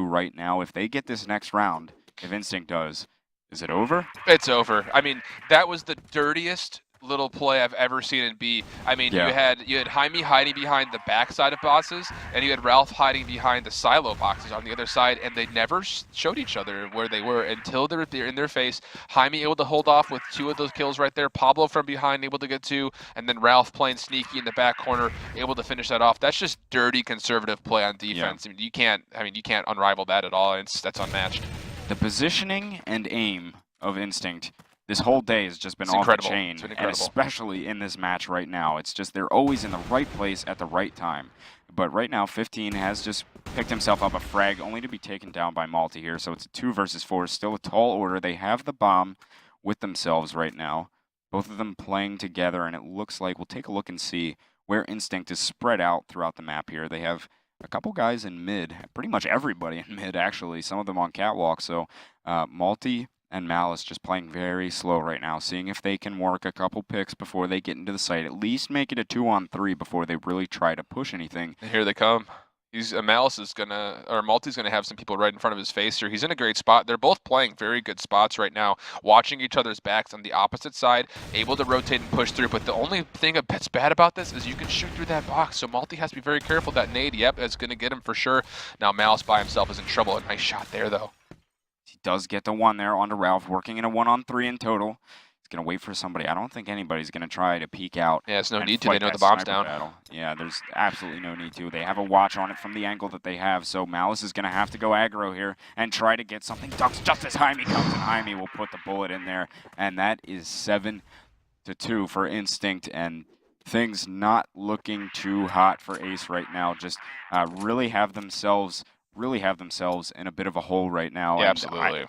right now. If they get this next round, if Instinct does, is it over? It's over. I mean, that was the dirtiest little play I've ever seen in B. I mean, you had Jaime hiding behind the backside of boxes, and you had Ralph hiding behind the silo boxes on the other side, and they never showed each other where they were until they're in their face. Jaime able to hold off with 2 of those kills right there. Pablo from behind able to get 2, and then Ralph playing sneaky in the back corner, able to finish that off. That's just dirty conservative play on defense. Yeah. I mean, you can't unrival that at all. That's unmatched. The positioning and aim of Instinct this whole day has just been off the chain, and especially in this match right now. It's just they're always in the right place at the right time. But right now, 15 has just picked himself up a frag, only to be taken down by Malty here. So it's a 2 versus 4, still a tall order. They have the bomb with themselves right now, both of them playing together, and it looks like we'll take a look and see where Instinct is spread out throughout the map here. They have a couple guys in mid, pretty much everybody in mid, actually, some of them on catwalk. So Malty and Malice just playing very slow right now, seeing if they can work a couple picks before they get into the site, at least make it a 2-on-3 before they really try to push anything. And here they come. Malty's gonna have some people right in front of his face here. He's in a great spot. They're both playing very good spots right now, watching each other's backs on the opposite side, able to rotate and push through. But the only thing that's bad about this is you can shoot through that box. So Malty has to be very careful. That nade, yep, that's gonna get him for sure. Now Malice by himself is in trouble. A nice shot there though. He does get the 1 there onto Ralph, working in a 1-on-3 in total. He's going to wait for somebody. I don't think anybody's going to try to peek out. Yeah, there's no need to. They know the bomb's down. Battle. Yeah, there's absolutely no need to. They have a watch on it from the angle that they have, so Malice is going to have to go aggro here and try to get something. Ducks just as Jaime comes, and Jaime will put the bullet in there. And that is 7-2 for Instinct, and things not looking too hot for Ace right now. Just really have themselves in a bit of a hole right now. Yeah, absolutely.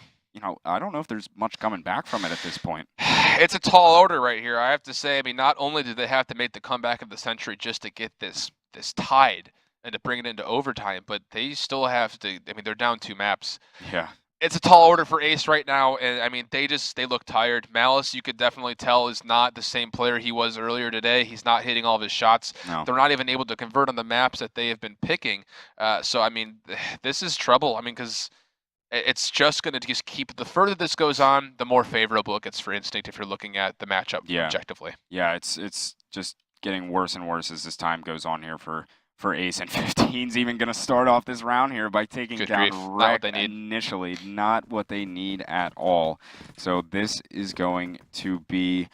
I don't know if there's much coming back from it at this point. It's a tall order right here, I have to say. I mean, not only did they have to make the comeback of the century just to get this tied and to bring it into overtime, but they still have to. I mean, they're down 2 maps. Yeah. It's a tall order for Ace right now, and I mean, they look tired. Malice, you could definitely tell, is not the same player he was earlier today. He's not hitting all of his shots. No. They're not even able to convert on the maps that they have been picking. So, I mean, this is trouble. I mean, because it's just going to just keep, the further this goes on, the more favorable it gets for Instinct if you're looking at the matchup objectively. Yeah, it's just getting worse and worse as this time goes on here for Ace, and 15's even going to start off this round here by taking down Rek initially. Not what they need at all. So this is going to be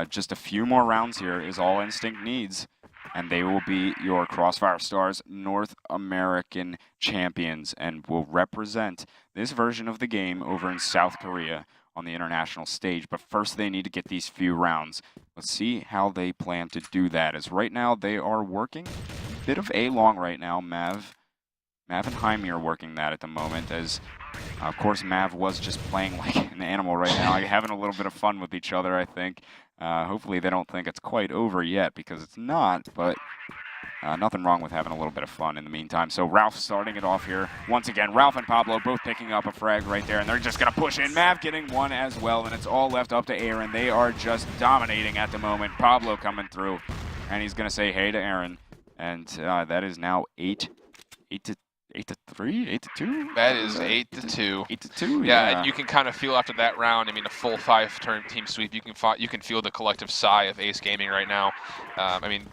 just a few more rounds here is all Instinct needs, and they will be your Crossfire Stars North American champions and will represent this version of the game over in South Korea on the international stage. But first they need to get these few rounds. Let's see how they plan to do that, as right now they are working a bit of A-long right now. Mav and Jaime are working that at the moment, as of course Mav was just playing like an animal right now, having a little bit of fun with each other, I think. Hopefully they don't think it's quite over yet, because it's not, but nothing wrong with having a little bit of fun in the meantime. So Ralph starting it off here. Once again, Ralph and Pablo both picking up a frag right there, and they're just going to push in. Mav getting 1 as well, and it's all left up to Aaron. They are just dominating at the moment. Pablo coming through, and he's going to say hey to Aaron. And that is now 8-3, 8-2. That is 8-2. 8-2. Yeah, and you can kind of feel after that round. I mean, a full 5-turn team sweep. You can feel the collective sigh of Ace Gaming right now. I mean,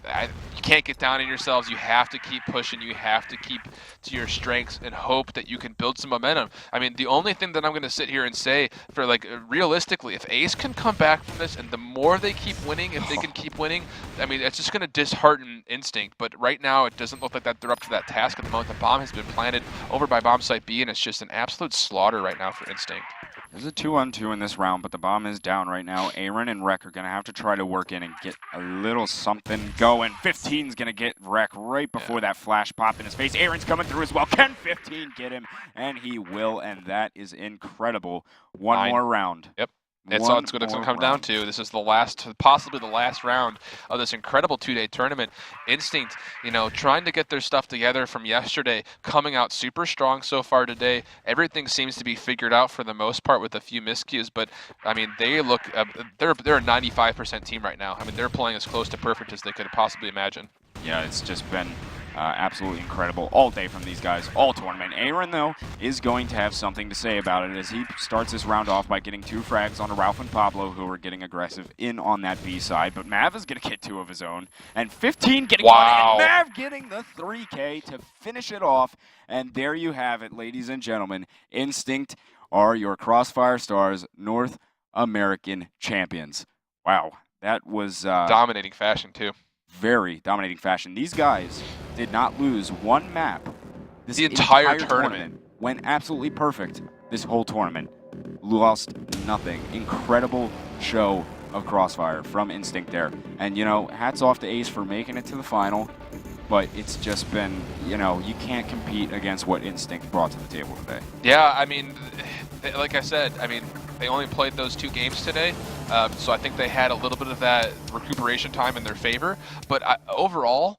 you can't get down on yourselves. You have to keep pushing. You have to keep to your strengths and hope that you can build some momentum. I mean, the only thing that I'm going to sit here and say, for like realistically, if Ace can come back from this, and the more they keep winning, if they can keep winning, I mean, it's just going to dishearten Instinct. But right now, it doesn't look like that they're up to that task at the moment. The bomb has been planted over by bomb site B, and it's just an absolute slaughter right now for Instinct. There's a 2-on-2 in this round, but the bomb is down right now. Aaron and Rek are going to have to try to work in and get a little something going. 15's going to get Rek right before that flash pop in his face. Aaron's coming through as well. Can 15 get him? And he will, and that is incredible. One more round. Yep. It's all it's going to come down to. This is the last, possibly the last round of this incredible two-day tournament. Instinct, you know, trying to get their stuff together from yesterday, coming out super strong so far today. Everything seems to be figured out for the most part with a few miscues, but I mean, they look, they're a 95% team right now. I mean, they're playing as close to perfect as they could possibly imagine. Yeah, it's just been absolutely incredible all day from these guys, all tournament. Aaron, though, is going to have something to say about it as he starts this round off by getting 2 frags on Ralph and Pablo, who are getting aggressive in on that B side. But Mav is going to get 2 of his own, and 15 getting one, and Mav getting the 3K to finish it off. And there you have it, ladies and gentlemen. Instinct are your Crossfire Stars North American champions. Wow, that was dominating fashion, too. Very dominating fashion. These guys did not lose one map. The entire tournament went absolutely perfect. This whole tournament lost nothing. Incredible show of Crossfire from Instinct there. And, you know, hats off to Ace for making it to the final. But it's just been, you know, you can't compete against what Instinct brought to the table today. Yeah, I mean, like I said, I mean, they only played those 2 games today, so I think they had a little bit of that recuperation time in their favor. But overall,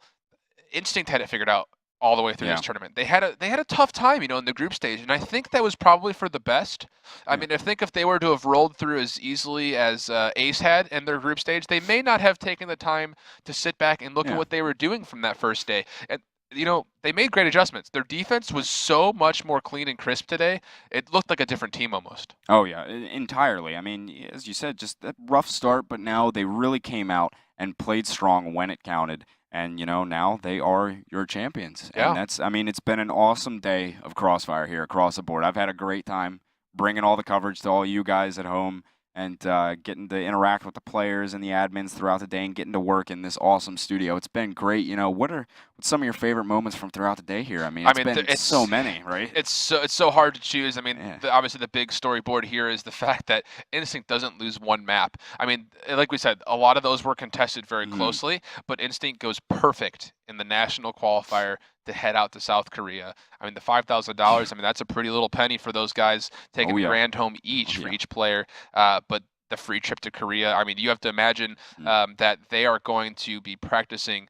Instinct had it figured out all the way through this tournament. They had a tough time, you know, in the group stage, and I think that was probably for the best. I mean, I think if they were to have rolled through as easily as Ace had in their group stage, they may not have taken the time to sit back and look at what they were doing from that first day. And you know, they made great adjustments. Their defense was so much more clean and crisp today. It looked like a different team almost. Oh, yeah, entirely. I mean, as you said, just a rough start, but now they really came out and played strong when it counted. And, you know, now they are your champions. Yeah. And that's, I mean, it's been an awesome day of Crossfire here across the board. I've had a great time bringing all the coverage to all you guys at home and getting to interact with the players and the admins throughout the day and getting to work in this awesome studio. It's been great. You know, what's some of your favorite moments from throughout the day here? I mean, it's so many, right? It's so hard to choose. I mean, obviously the big storyboard here is the fact that Instinct doesn't lose one map. I mean, like we said, a lot of those were contested very closely, but Instinct goes perfect in the national qualifier to head out to South Korea. I mean, the $5,000, I mean, that's a pretty little penny for those guys taking a grand home each for each player. But the free trip to Korea, I mean, you have to imagine that they are going to be practicing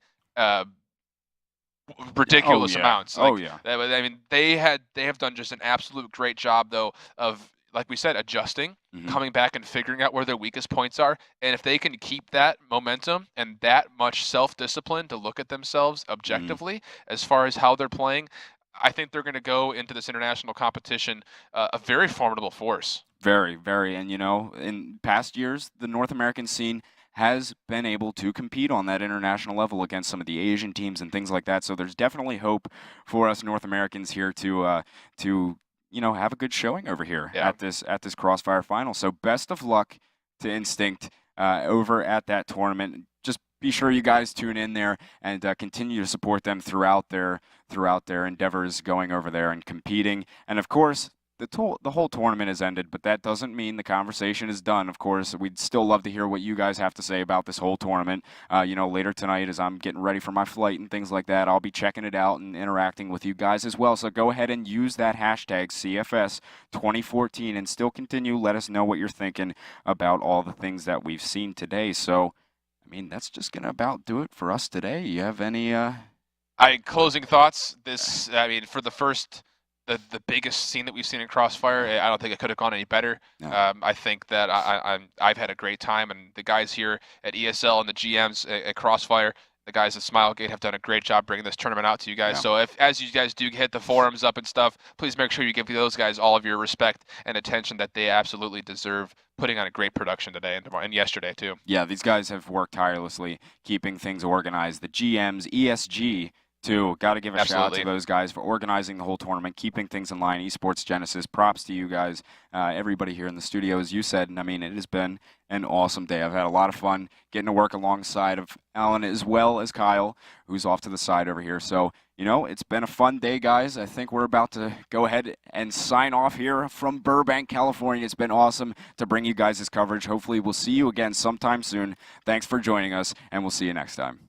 ridiculous amounts. I mean, they have done just an absolute great job, though, of, like we said, adjusting, coming back and figuring out where their weakest points are. And if they can keep that momentum and that much self-discipline to look at themselves objectively as far as how they're playing, I think they're going to go into this international competition a very formidable force. Very, very. And, you know, in past years, the North American scene has been able to compete on that international level against some of the Asian teams and things like that. So there's definitely hope for us North Americans here to you know, have a good showing over here at this Crossfire final. So best of luck to Instinct over at that tournament. Just be sure you guys tune in there and continue to support them throughout their endeavors going over there and competing. And of course, the whole tournament has ended, but that doesn't mean the conversation is done. Of course, we'd still love to hear what you guys have to say about this whole tournament. You know, later tonight as I'm getting ready for my flight and things like that, I'll be checking it out and interacting with you guys as well. So go ahead and use that hashtag CFS 2014 and still continue. Let us know what you're thinking about all the things that we've seen today. So, I mean, that's just going to about do it for us today. You have any closing thoughts? I mean, for the first... The biggest scene that we've seen in Crossfire, I don't think it could have gone any better. No. I think that I've had a great time, and the guys here at ESL and the GMs at Crossfire, the guys at Smilegate have done a great job bringing this tournament out to you guys. So as you guys do hit the forums up and stuff, please make sure you give those guys all of your respect and attention that they absolutely deserve, putting on a great production today and yesterday too. Yeah, these guys have worked tirelessly keeping things organized. The GMs, ESG, too. Got to give a shout out Absolutely. to those guys for organizing the whole tournament, keeping things in line. Esports Genesis, props to you guys, everybody here in the studio, as you said. And I mean, it has been an awesome day. I've had a lot of fun getting to work alongside of Alan as well as Kyle, who's off to the side over here. So, you know, it's been a fun day, guys. I think we're about to go ahead and sign off here from Burbank, California. It's been awesome to bring you guys this coverage. Hopefully we'll see you again sometime soon. Thanks for joining us, and we'll see you next time.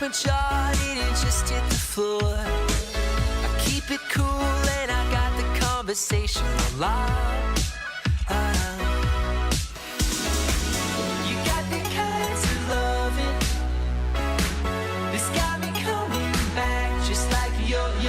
Uncharted and just hit the floor. I keep it cool and I got the conversation on lock. You got the kinds of loving that's got me coming back just like you're